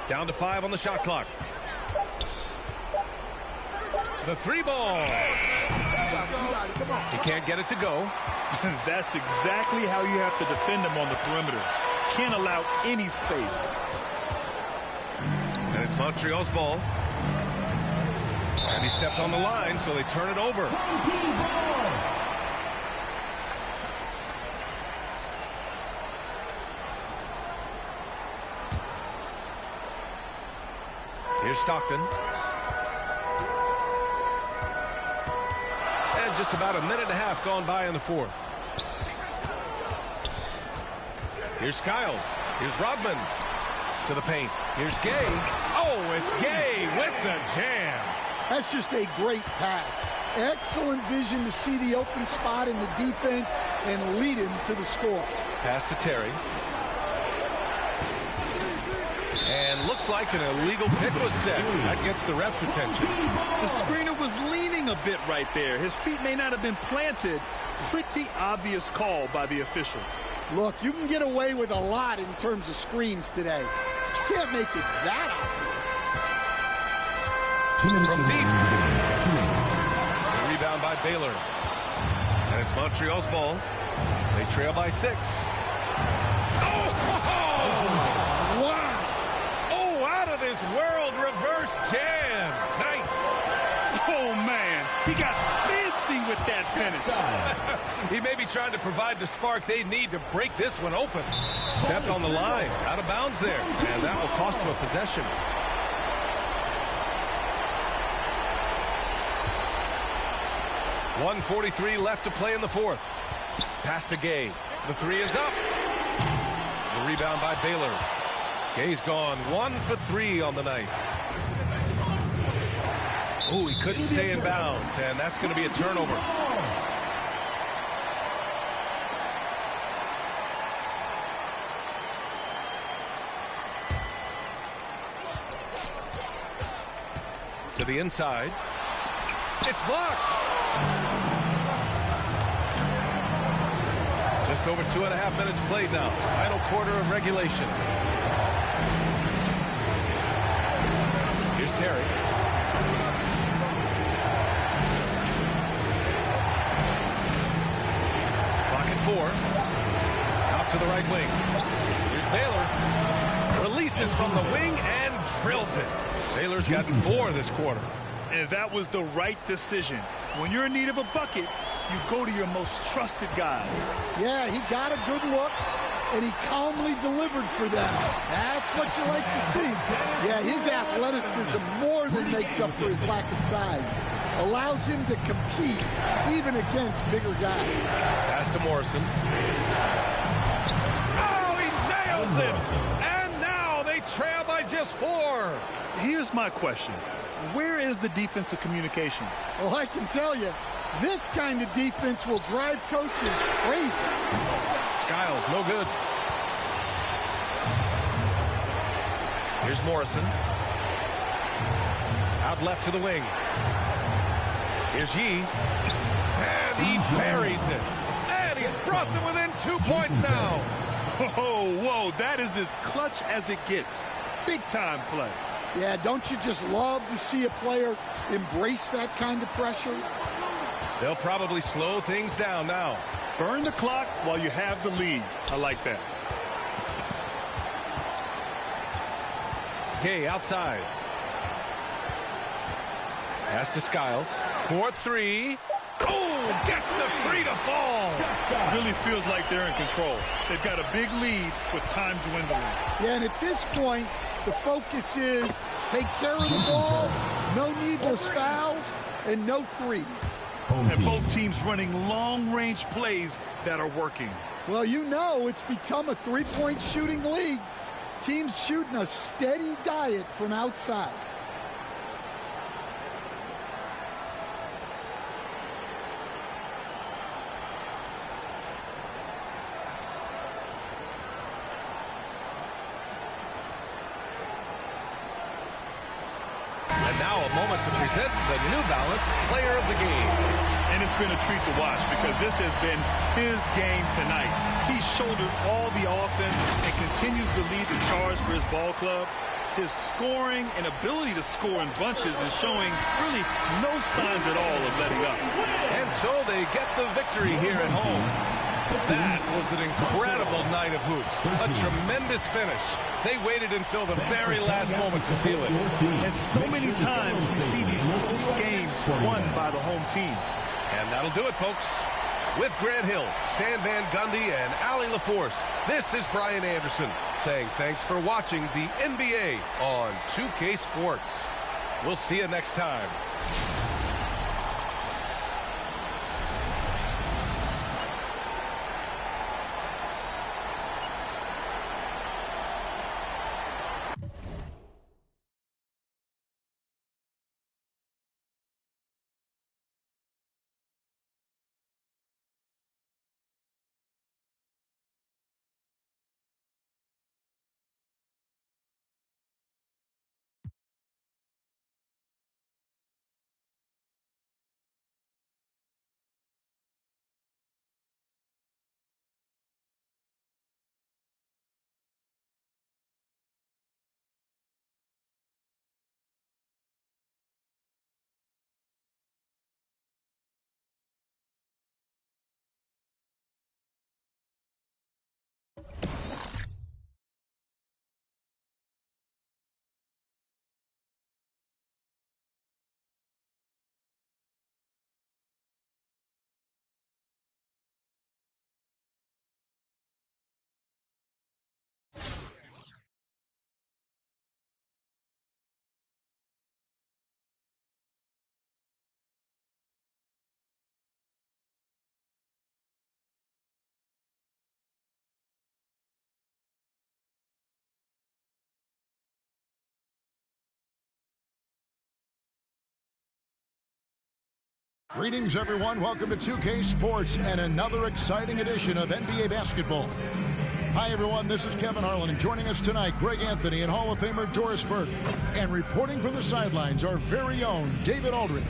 Down to 5 on the shot clock. The 3 ball. He can't get it to go. That's exactly how you have to defend him on the perimeter. Can't allow any space. And it's Montreal's ball. And he stepped on the line, so they turn it over. Here's Stockton. And just about a minute and a half gone by in the fourth. Here's Skiles. Here's Rodman to the paint. Here's Gay. Oh, it's Gay with the jam. That's just a great pass. Excellent vision to see the open spot in the defense and lead him to the score. Pass to Terry. And looks like an illegal pick was set. That gets the ref's attention. The screener was leaning a bit right there. His feet may not have been planted. Pretty obvious call by the officials. Look, you can get away with a lot in terms of screens today. You can't make it that obvious. 2 minutes from deep. 2 minutes. The rebound by Baylor. And it's Montreal's ball. They trail by 6. This world reverse jam. Nice. Oh, man. He got fancy with that finish. He may be trying to provide the spark they need to break this one open. Stepped on the line. Out of bounds there. And that will cost him a possession. .143 left to play in the fourth. Pass to Gay. The 3 is up. The rebound by Baylor. Gay's gone 1 for 3 on the night. Oh, he couldn't stay in bounds, and that's going to be a turnover. To the inside. It's blocked. Just over 2.5 minutes played now. Final quarter of regulation. Here's Terry. Clock at 4. Out to the right wing. Here's Baylor. Releases from the wing and drills it. Baylor's gotten 4 this quarter. And that was the right decision. When you're in need of a bucket, you go to your most trusted guys. Yeah, he got a good look, and he calmly delivered for them. That's what you like to see. Yeah, his athleticism more than makes up for his lack of size. Allows him to compete even against bigger guys. Pass to Morrison. Oh, he nails it! And now they trail by just 4. Here's my question. Where is the defensive communication? Well, I can tell you, this kind of defense will drive coaches crazy. Skiles, no good. Here's Morrison. Out left to the wing. Here's Yee. And he buries it. And he's brought them within 2 points now. Whoa, whoa, that is as clutch as it gets. Big time play. Yeah, don't you just love to see a player embrace that kind of pressure? They'll probably slow things down now. Burn the clock while you have the lead. I like that. Gay outside. Pass to Skiles. 4-3. Oh, gets the 3 to fall. Really feels like they're in control. They've got a big lead with time dwindling. Yeah, and at this point, the focus is take care of the ball, no needless fouls, and no threes. And both teams running long-range plays that are working. Well, you know it's become a three-point shooting league. Teams shooting a steady diet from outside. And now a moment to present the New Balance Player of the Game. And it's been a treat to watch because this has been his game tonight. He shouldered all the offense and continues to lead the charge for his ball club. His scoring and ability to score in bunches is showing really no signs at all of letting up. And so they get the victory here at home. That was an incredible night of hoops. A tremendous finish. They waited until the very last moment to seal it. And so many times we see these close games won by the home team. And that'll do it, folks. With Grant Hill, Stan Van Gundy, and Allie LaForce, this is Brian Anderson saying thanks for watching the NBA on 2K Sports. We'll see you next time. Greetings, everyone. Welcome to 2K Sports and another exciting edition of NBA basketball. Hi, everyone. This is Kevin Harlan, and joining us tonight, Greg Anthony and Hall of Famer Doris Burke. And reporting from the sidelines, our very own David Aldridge.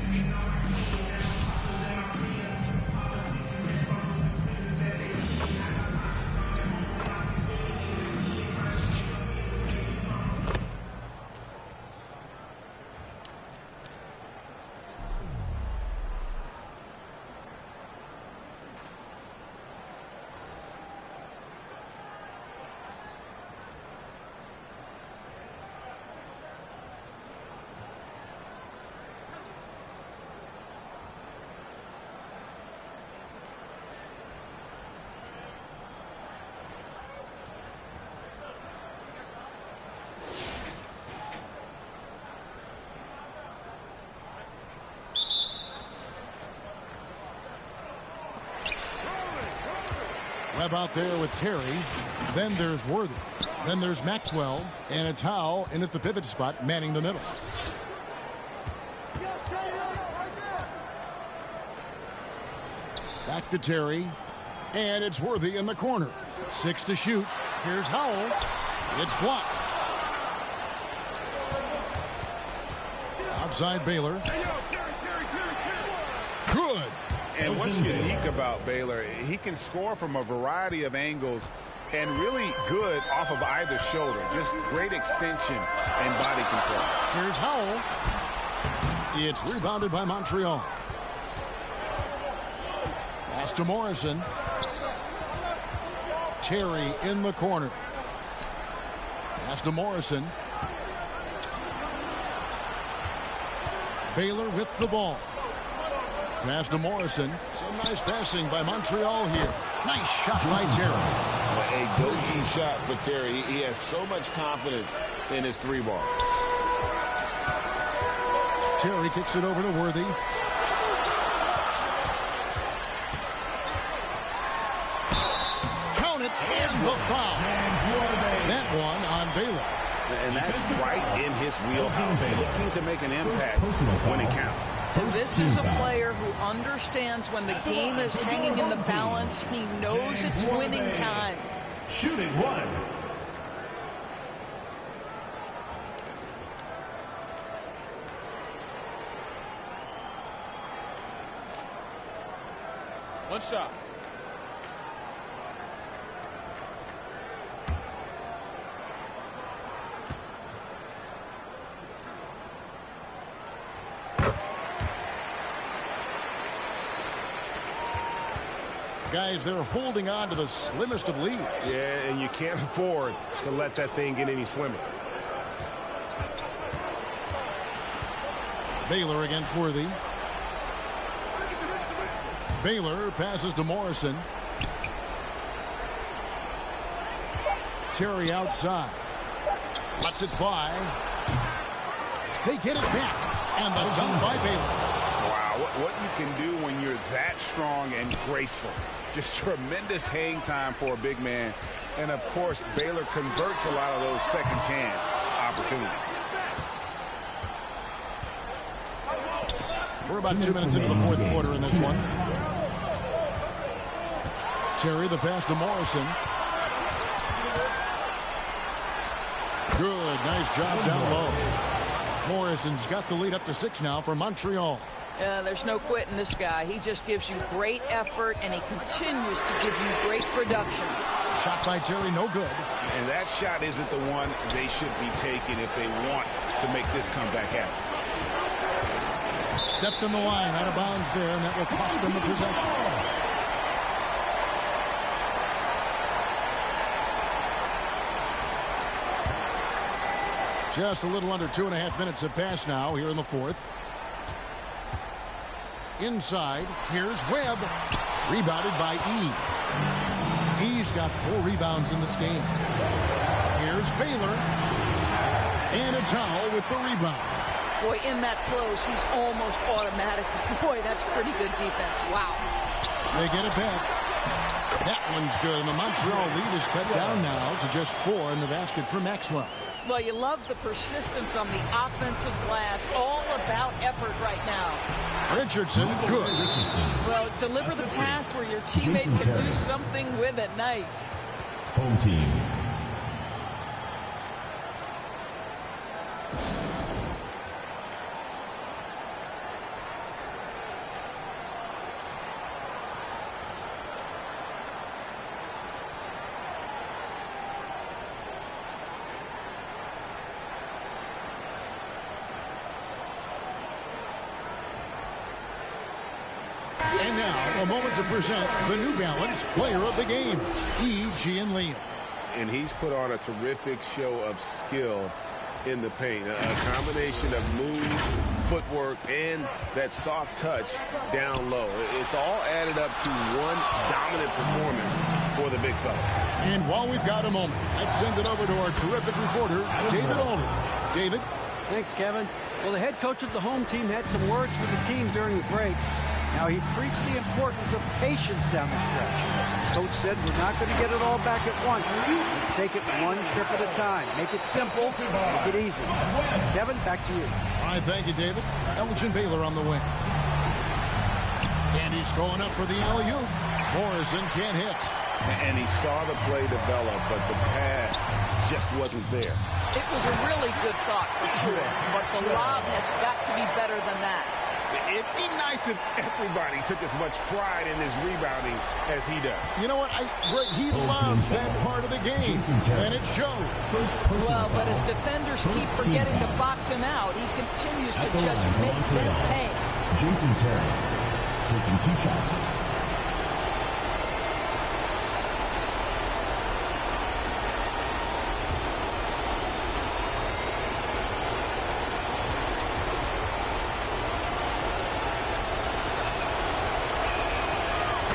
Webb out there with Terry. Then there's Worthy. Then there's Maxwell. And it's Howell in at the pivot spot, manning the middle. Back to Terry. And it's Worthy in the corner. 6 to shoot. Here's Howell. It's blocked. Outside Baylor. Good. And what's unique about Baylor, he can score from a variety of angles and really good off of either shoulder. Just great extension and body control. Here's Howell. It's rebounded by Montreal. Pass to Morrison. Terry in the corner. Pass to Morrison. Baylor with the ball. Pass to Morrison. Some nice passing by Montreal here. Nice shot by Terry. A go-to shot for Terry. He has so much confidence in his three ball. Terry kicks it over to Worthy. Count it, and the foul. That one on Baylor. And that's right in his wheelhouse. Looking to make an impact when it counts. And this is a player who understands when the game is hanging in the balance. He knows it's winning time. Shooting one. One shot. Guys, they're holding on to the slimmest of leads. Yeah, and you can't afford to let that thing get any slimmer. Baylor against Worthy. Baylor passes to Morrison. Terry outside. Lets it fly. They get it back. And the dunk by Baylor. Wow, what you can do when you're that strong and graceful. Just tremendous hang time for a big man. And, of course, Baylor converts a lot of those second chance opportunities. We're about 2 minutes into the fourth quarter in this one. Terry, the pass to Morrison. Good, nice job down low. Morrison's got the lead up to 6 now for Montreal. There's no quitting this guy. He just gives you great effort, and he continues to give you great production. Shot by Terry, no good. And that shot isn't the one they should be taking if they want to make this comeback happen. Stepped in the line, out of bounds there, and that will cost them the possession. Just a little under 2.5 minutes have passed now here in the fourth. Inside, here's Webb. Rebounded by E. He's got 4 rebounds in this game. Here's Baylor. And it's Howell with the rebound. Boy, in that close, he's almost automatic. Boy, that's pretty good defense. Wow. They get it back. That one's good. And the Montreal lead is cut down now to just 4 in the basket for Maxwell. Well, you love the persistence on the offensive glass. All about effort right now. Richardson, good. Well, deliver the pass where your teammate can do something with it. Nice. Home team. And now, a moment to present the New Balance Player of the Game, E. Gian Liam. And he's put on a terrific show of skill in the paint. A combination of moves, footwork, and that soft touch down low. It's all added up to one dominant performance for the big fella. And while we've got a moment, let's send it over to our terrific reporter, David Aldridge. David? Thanks, Kevin. Well, the head coach of the home team had some words for the team during the break. Now, he preached the importance of patience down the stretch. Coach said, we're not going to get it all back at once. Let's take it one trip at a time. Make it simple, make it easy. Kevin, back to you. All right, thank you, David. Elgin Baylor on the wing. And he's going up for the alley-oop. Morrison can't hit. And he saw the play develop, but the pass just wasn't there. It was a really good thought, for sure. But the lob has got to be better than that. It'd be nice if everybody took as much pride in his rebounding as he does. You know what? He loves that part of the game, and it shows. Well, but as defenders keep forgetting to box him out, he continues to just make them pay. Jason Terry taking 2 shots.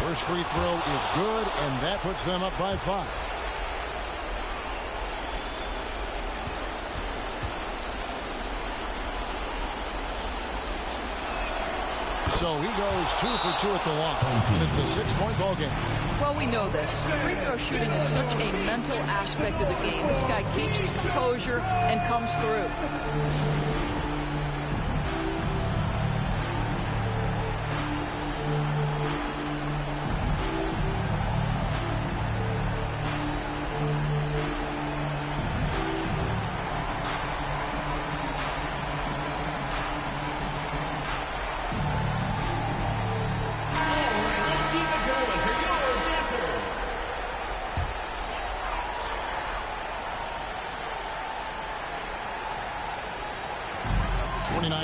First free throw is good, and that puts them up by 5. So he goes 2 for 2 at the line, and it's a 6-point ball game. Well, we know this. Free throw shooting is such a mental aspect of the game. This guy keeps his composure and comes through.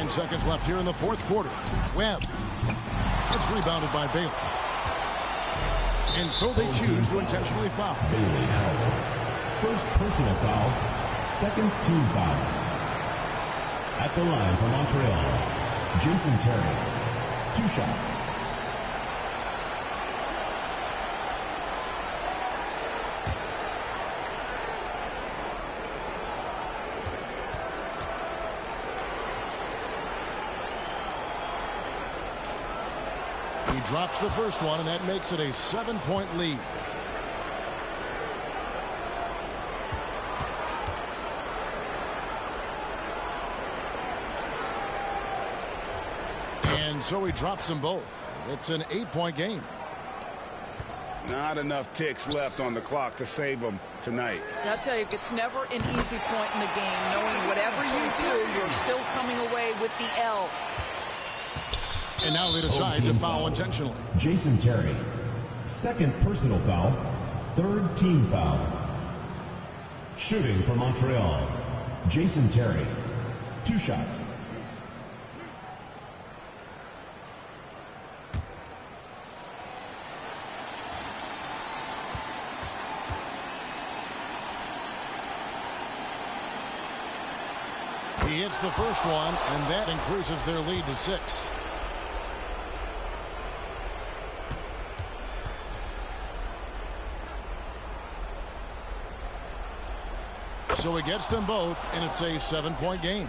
Seconds left here in the fourth quarter. Webb. It's rebounded by Baylor. And so they choose to intentionally foul. Bailey Howard. First personal foul, second team foul. At the line for Montreal, Jason Terry. 2 shots. He drops the first one, and that makes it a 7-point lead. And so he drops them both. It's an 8-point game. Not enough ticks left on the clock to save them tonight. I'll tell you, it's never an easy point in the game, knowing whatever you do, you're still coming away with the L. And now they decide to foul intentionally. Jason Terry. Second personal foul, third team foul. Shooting for Montreal, Jason Terry. 2 shots. He hits the first one, and that increases their lead to 6. So he gets them both, and it's a 7-point game.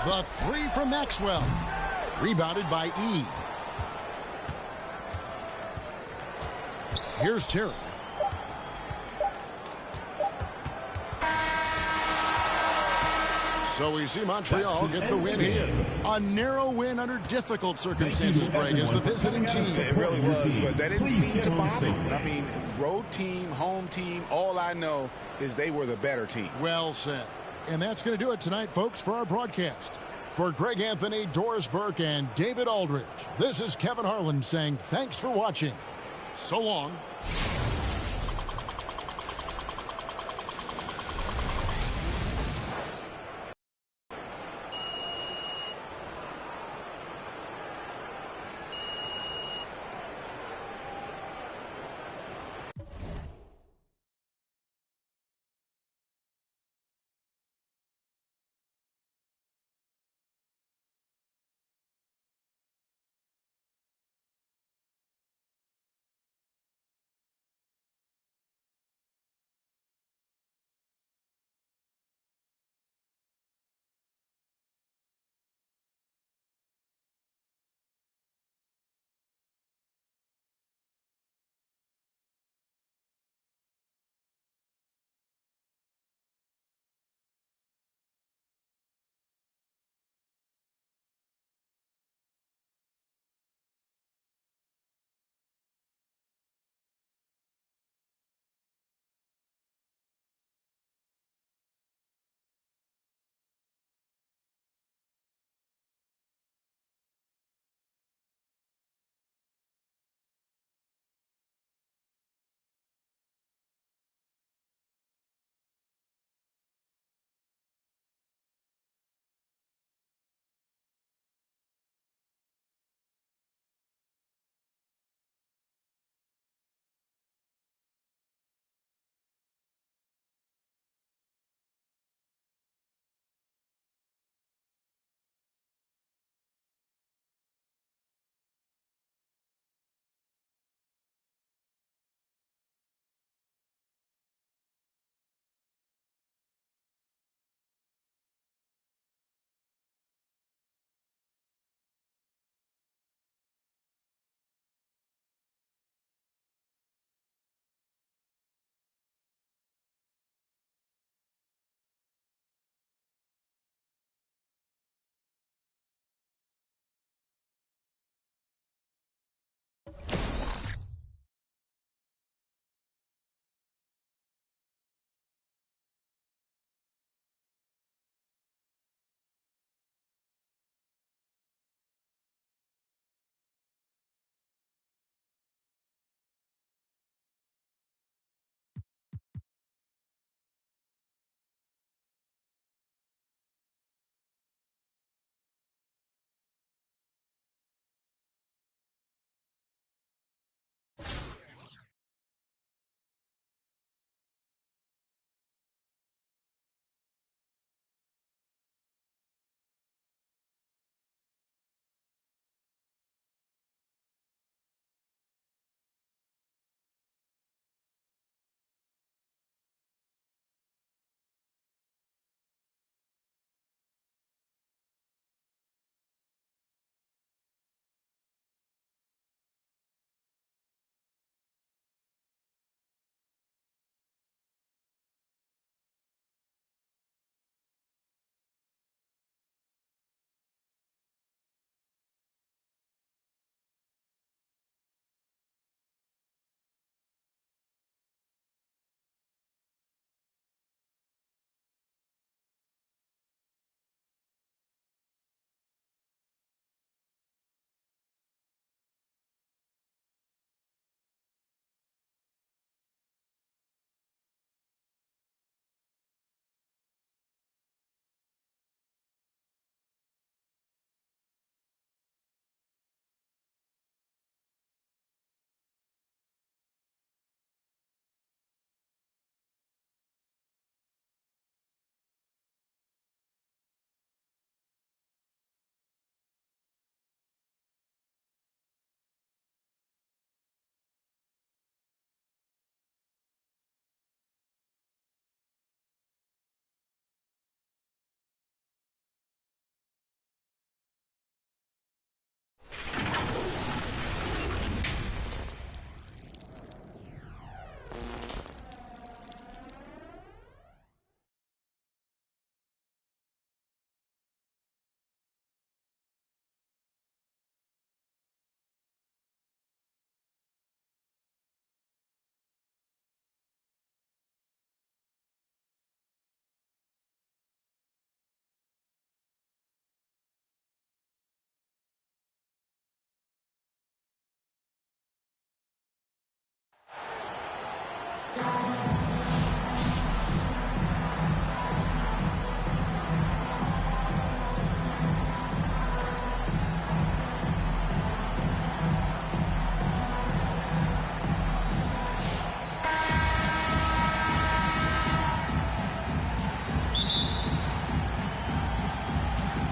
The 3 from Maxwell. Rebounded by E. Here's Terry. So we see Montreal get the win here. A narrow win under difficult circumstances, Greg, as the visiting team. It really was, but that didn't seem to bother them. I mean, road team, home team, all I know is they were the better team. Well said. And that's going to do it tonight, folks, for our broadcast. For Greg Anthony, Doris Burke, and David Aldridge, this is Kevin Harlan saying thanks for watching. So long.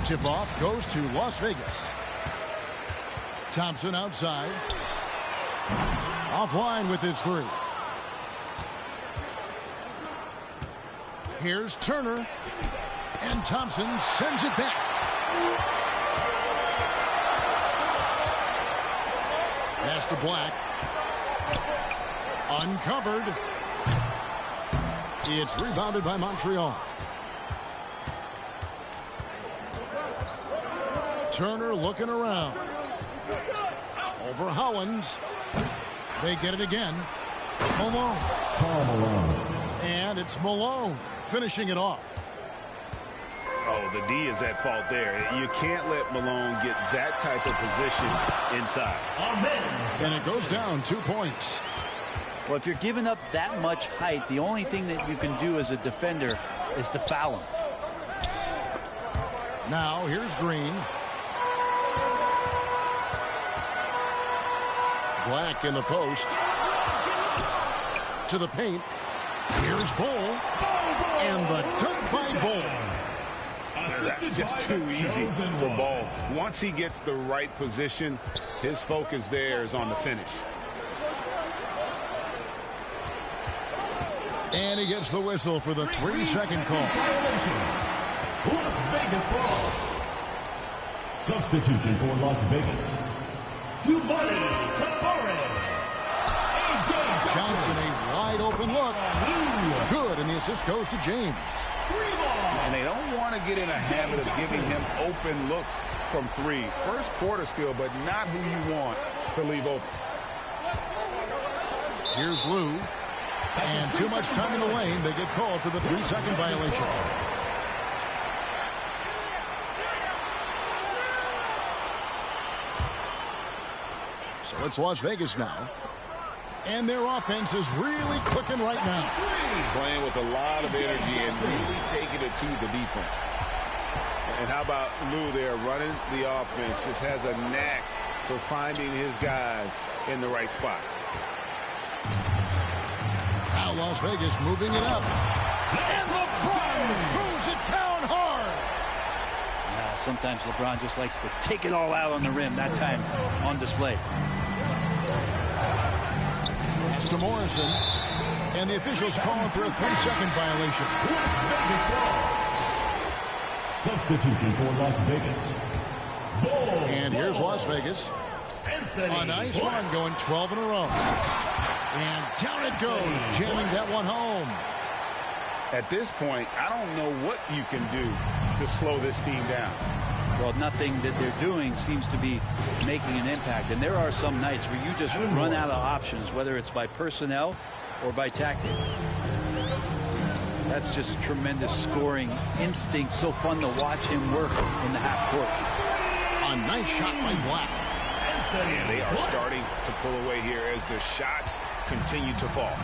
Tip-off goes to Las Vegas. Thompson outside. Offline with his three. Here's Turner. And Thompson sends it back. Pass to Black. Uncovered. It's rebounded by Montreal. Turner looking around. Over Hollins. They get it again. Malone. Karl Malone. And it's Malone finishing it off. Oh, the D is at fault there. You can't let Malone get that type of position inside. And it goes down 2 points. Well, if you're giving up that much height, the only thing that you can do as a defender is to foul him. Now here's Green. Black in the post. To the paint. Here's Bull. And the dunk by Bull. That's just too easy for Ball. Once he gets the right position, his focus there is on the finish. And he gets the whistle for the 3-second call. Las Vegas ball. Substitution for Las Vegas. Tumari Kapare. Johnson, a wide open look. Good, and the assist goes to James. And they don't want to get in a habit of giving him open looks from three. First quarter still, but not who you want to leave open. Here's Lou. And too much time in the lane. They get called for the 3-second violation. So it's Las Vegas now. And their offense is really clicking right now. Playing with a lot of energy and really taking it to the defense. And how about Lou there running the offense? Just has a knack for finding his guys in the right spots. Now Las Vegas moving it up. And LeBron throws it down hard. Sometimes LeBron just likes to take it all out on the rim. That time on display. Pass to Morrison. And the officials calling for a 3-second violation. Las Vegas ball. Substitution for Las Vegas. Ball. And here's Las Vegas. A nice run going 12 in a row. And down it goes, jamming that one home. At this point, I don't know what you can do to slow this team down. Well, nothing that they're doing seems to be making an impact. And there are some nights where you just run out of options, whether it's by personnel or by tactic. That's just tremendous scoring instinct. So fun to watch him work in the half court. A nice shot by Black. And they are starting to pull away here as the shots continue to fall.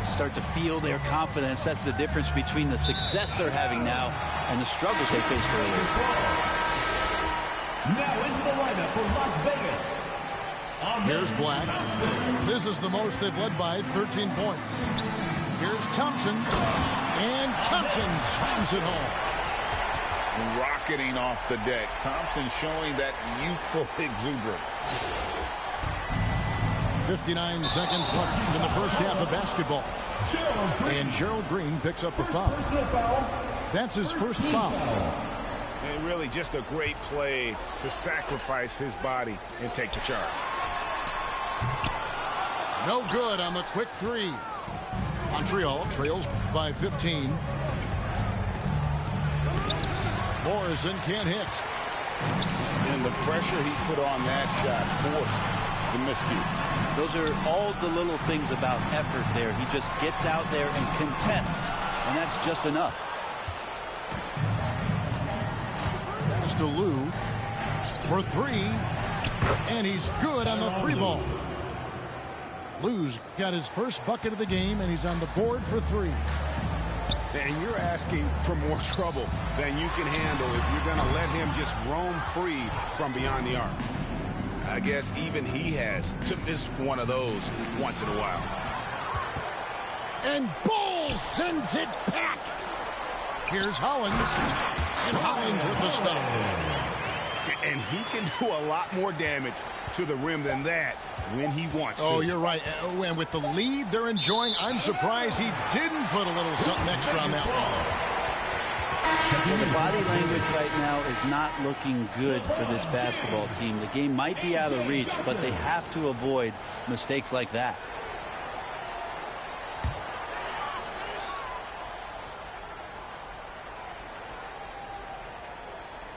Start to feel their confidence. That's the difference between the success they're having now and the struggles they faced earlier. Now into the lineup for Las Vegas. Here's Black. This is the most they've led by 13 points. Here's Thompson. And Thompson slams it home. Rocketing off the deck. Thompson showing that youthful exuberance. 59 seconds left in the first half of basketball. And Gerald Green picks up the foul. That's his first foul. And really just a great play to sacrifice his body and take the charge. No good on the quick three. Montreal trails by 15. Morrison can't hit. And the pressure he put on that shot forced the miscue. Those are all the little things about effort there. He just gets out there and contests, and that's just enough. Pass to Lou for three, and he's good on the three ball. Lou's got his first bucket of the game, and he's on the board for three. And you're asking for more trouble than you can handle if you're going to let him just roam free from beyond the arc. I guess even he has to miss one of those once in a while. And Bull sends it back. Here's Hollins. And Hollins with the stop. And he can do a lot more damage to the rim than that when he wants to. Oh, you're right. And with the lead they're enjoying, I'm surprised he didn't put a little something extra on that one. Well, the body language right now is not looking good for this basketball team. The game might be out of reach, but they have to avoid mistakes like that.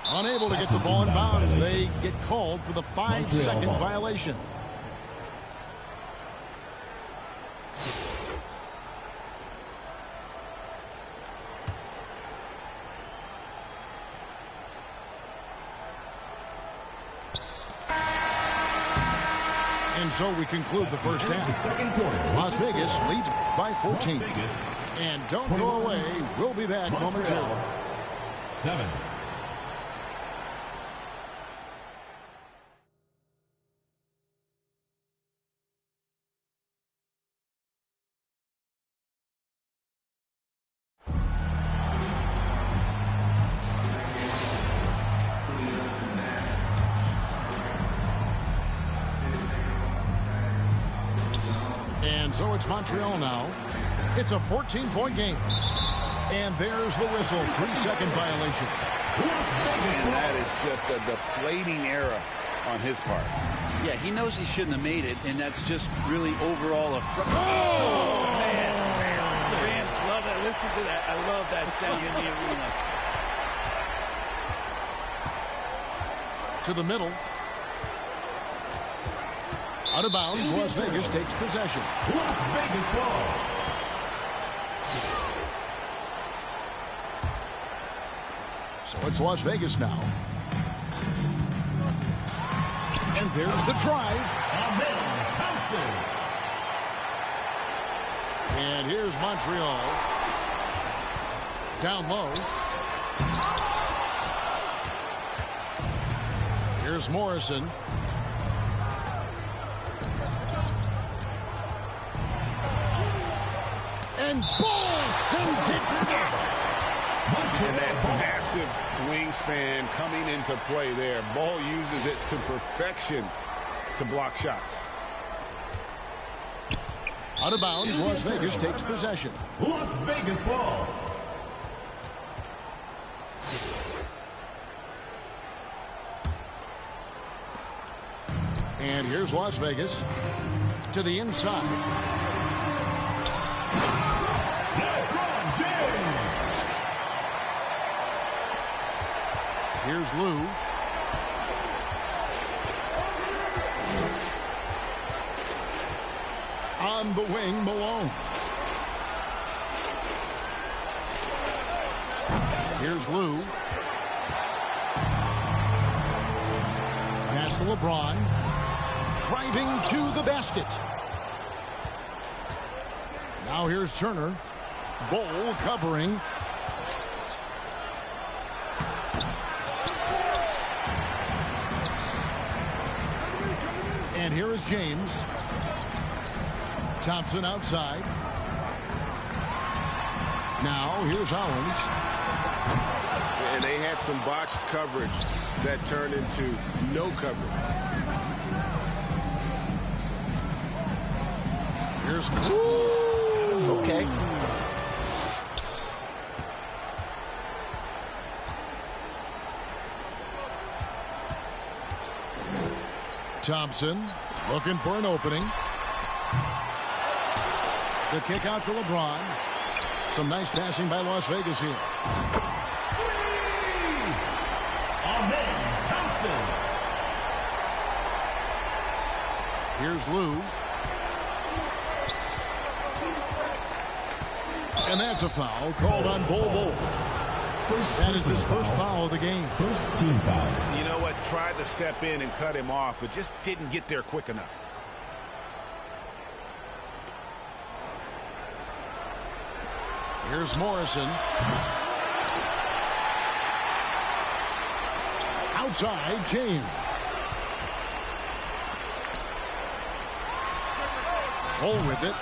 Unable to get the ball in bounds. They get called for the 5-second violation. And so we conclude the first half. Las Vegas leads by 14. And don't go away. We'll be back momentarily. 7. So it's Montreal now. It's a 14-point game. And there's the whistle. 3-second violation. And that is just a deflating error on his part. Yeah, he knows he shouldn't have made it, and that's just really overall a... Oh, man. Fans love that. Listen to that. I love that sound in the arena. To the middle. Out of bounds, Las Vegas takes possession. Las Vegas ball. So it's Las Vegas now. And there's the drive. Amen Thompson. And here's Montreal. Down low. Here's Morrison. And Ball sends it to net. And that massive wingspan coming into play there. Ball uses it to perfection to block shots. Out of bounds, Las Vegas takes possession. Las Vegas ball. And here's Las Vegas to the inside. Here's Lou. On the wing, Malone. Here's Lou. Pass to LeBron. Driving to the basket. Now here's Turner. Bol covering. And here is James. Thompson outside. Now here's Hollins. And they had some botched coverage that turned into no coverage. Here's okay. Thompson looking for an opening. The kick out to LeBron. Some nice passing by Las Vegas here. Amen Thompson. Here's Lou. And that's a foul called on Bol. That is his first foul of the game. First team foul. You know what? Tried to step in and cut him off, but just didn't get there quick enough. Here's Morrison. Outside, James. Bol with it.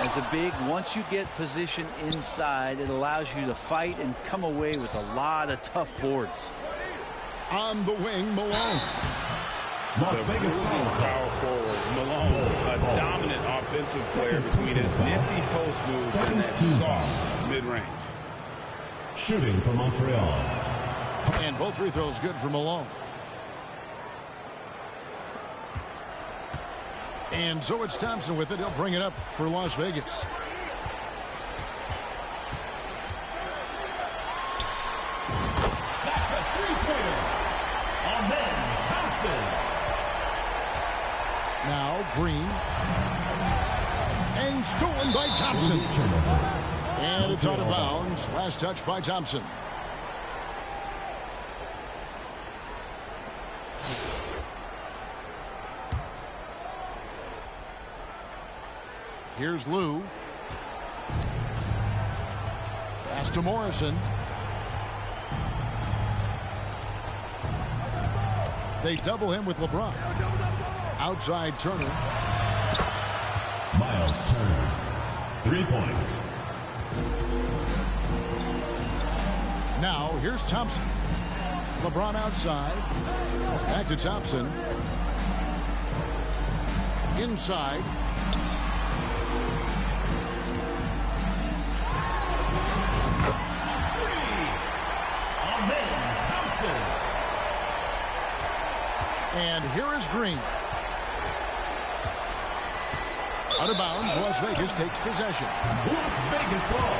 As a big, once you get position inside, it allows you to fight and come away with a lot of tough boards. On the wing, Malone. Las Vegas power forward, Malone, a dominant offensive player between his nifty post moves and that soft mid-range. Shooting for Montreal. And both free throws good for Malone. And so it's Thompson with it. He'll bring it up for Las Vegas. That's a three-pointer. Amen Thompson. Now Green. And stolen by Thompson. And it's out of bounds. Last touch by Thompson. Here's Lou. Pass to Morrison. They double him with LeBron. Outside Turner. Miles Turner. 3 points. Now here's Thompson. LeBron outside. Back to Thompson. Inside. And here is Green. Out of bounds, Las Vegas takes possession. Las Vegas ball.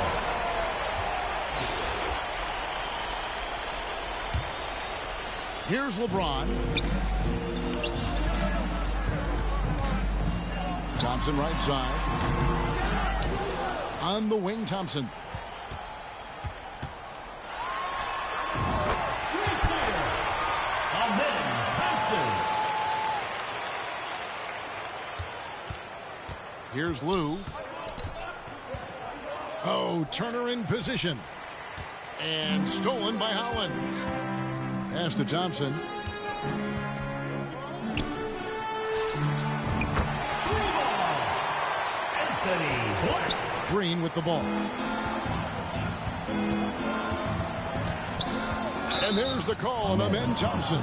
Here's LeBron. Thompson right side. On the wing, Thompson. Here's Lou. Oh, Turner in position. And stolen by Hollins. Pass to Thompson. Green with the ball. And there's the call on Amen Thompson.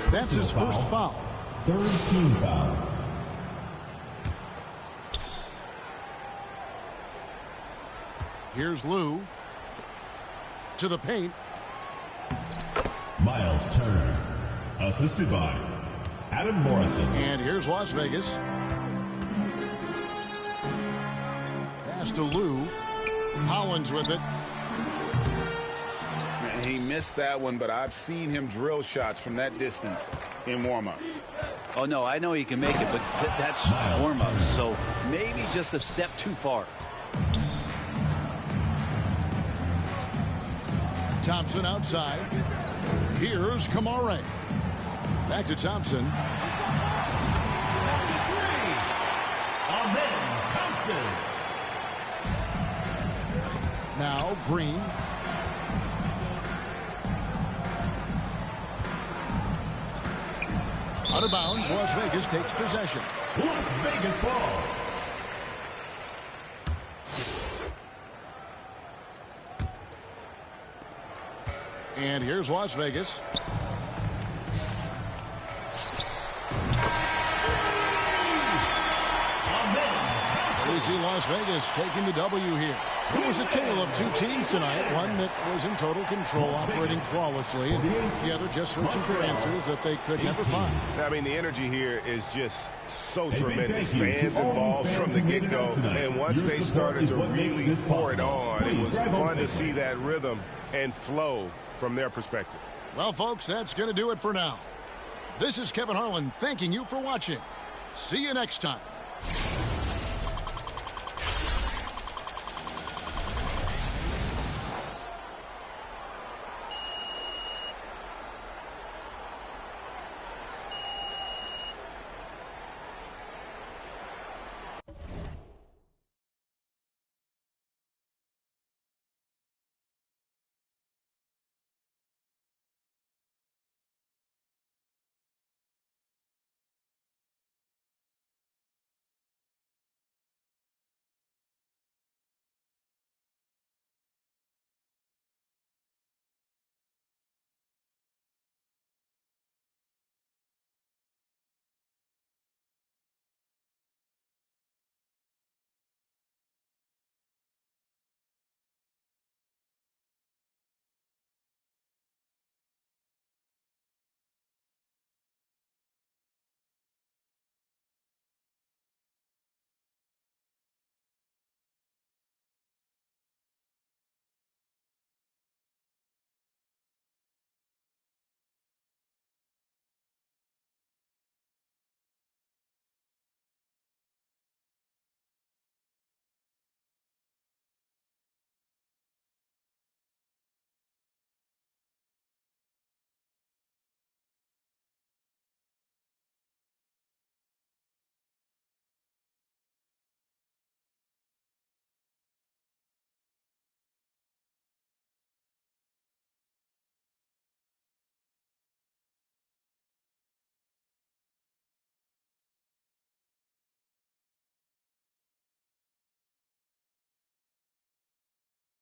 That's his first foul. Third team foul. Here's Lou. To the paint. Miles Turner. Assisted by Adam Morrison. And here's Las Vegas. Pass to Lou. Hollins with it. He missed that one, but I've seen him drill shots from that distance in warm-ups. Oh, no, I know he can make it, but that's warm-ups, so maybe just a step too far. Thompson outside. Here's Kamare. Back to Thompson. That's a three. Amen Thompson. Now Green. Out of bounds, Las Vegas takes possession. Las Vegas ball. And here's Las Vegas. We see Las Vegas taking the W here. It was a tale of two teams tonight. One that was in total control, operating flawlessly, and the other just searching for answers that they could never find. I mean, the energy here is just so tremendous. Fans involved from the get-go, and once they started to really pour it on, it was fun to see that rhythm and flow from their perspective. Well, folks, that's going to do it for now. This is Kevin Harlan thanking you for watching. See you next time.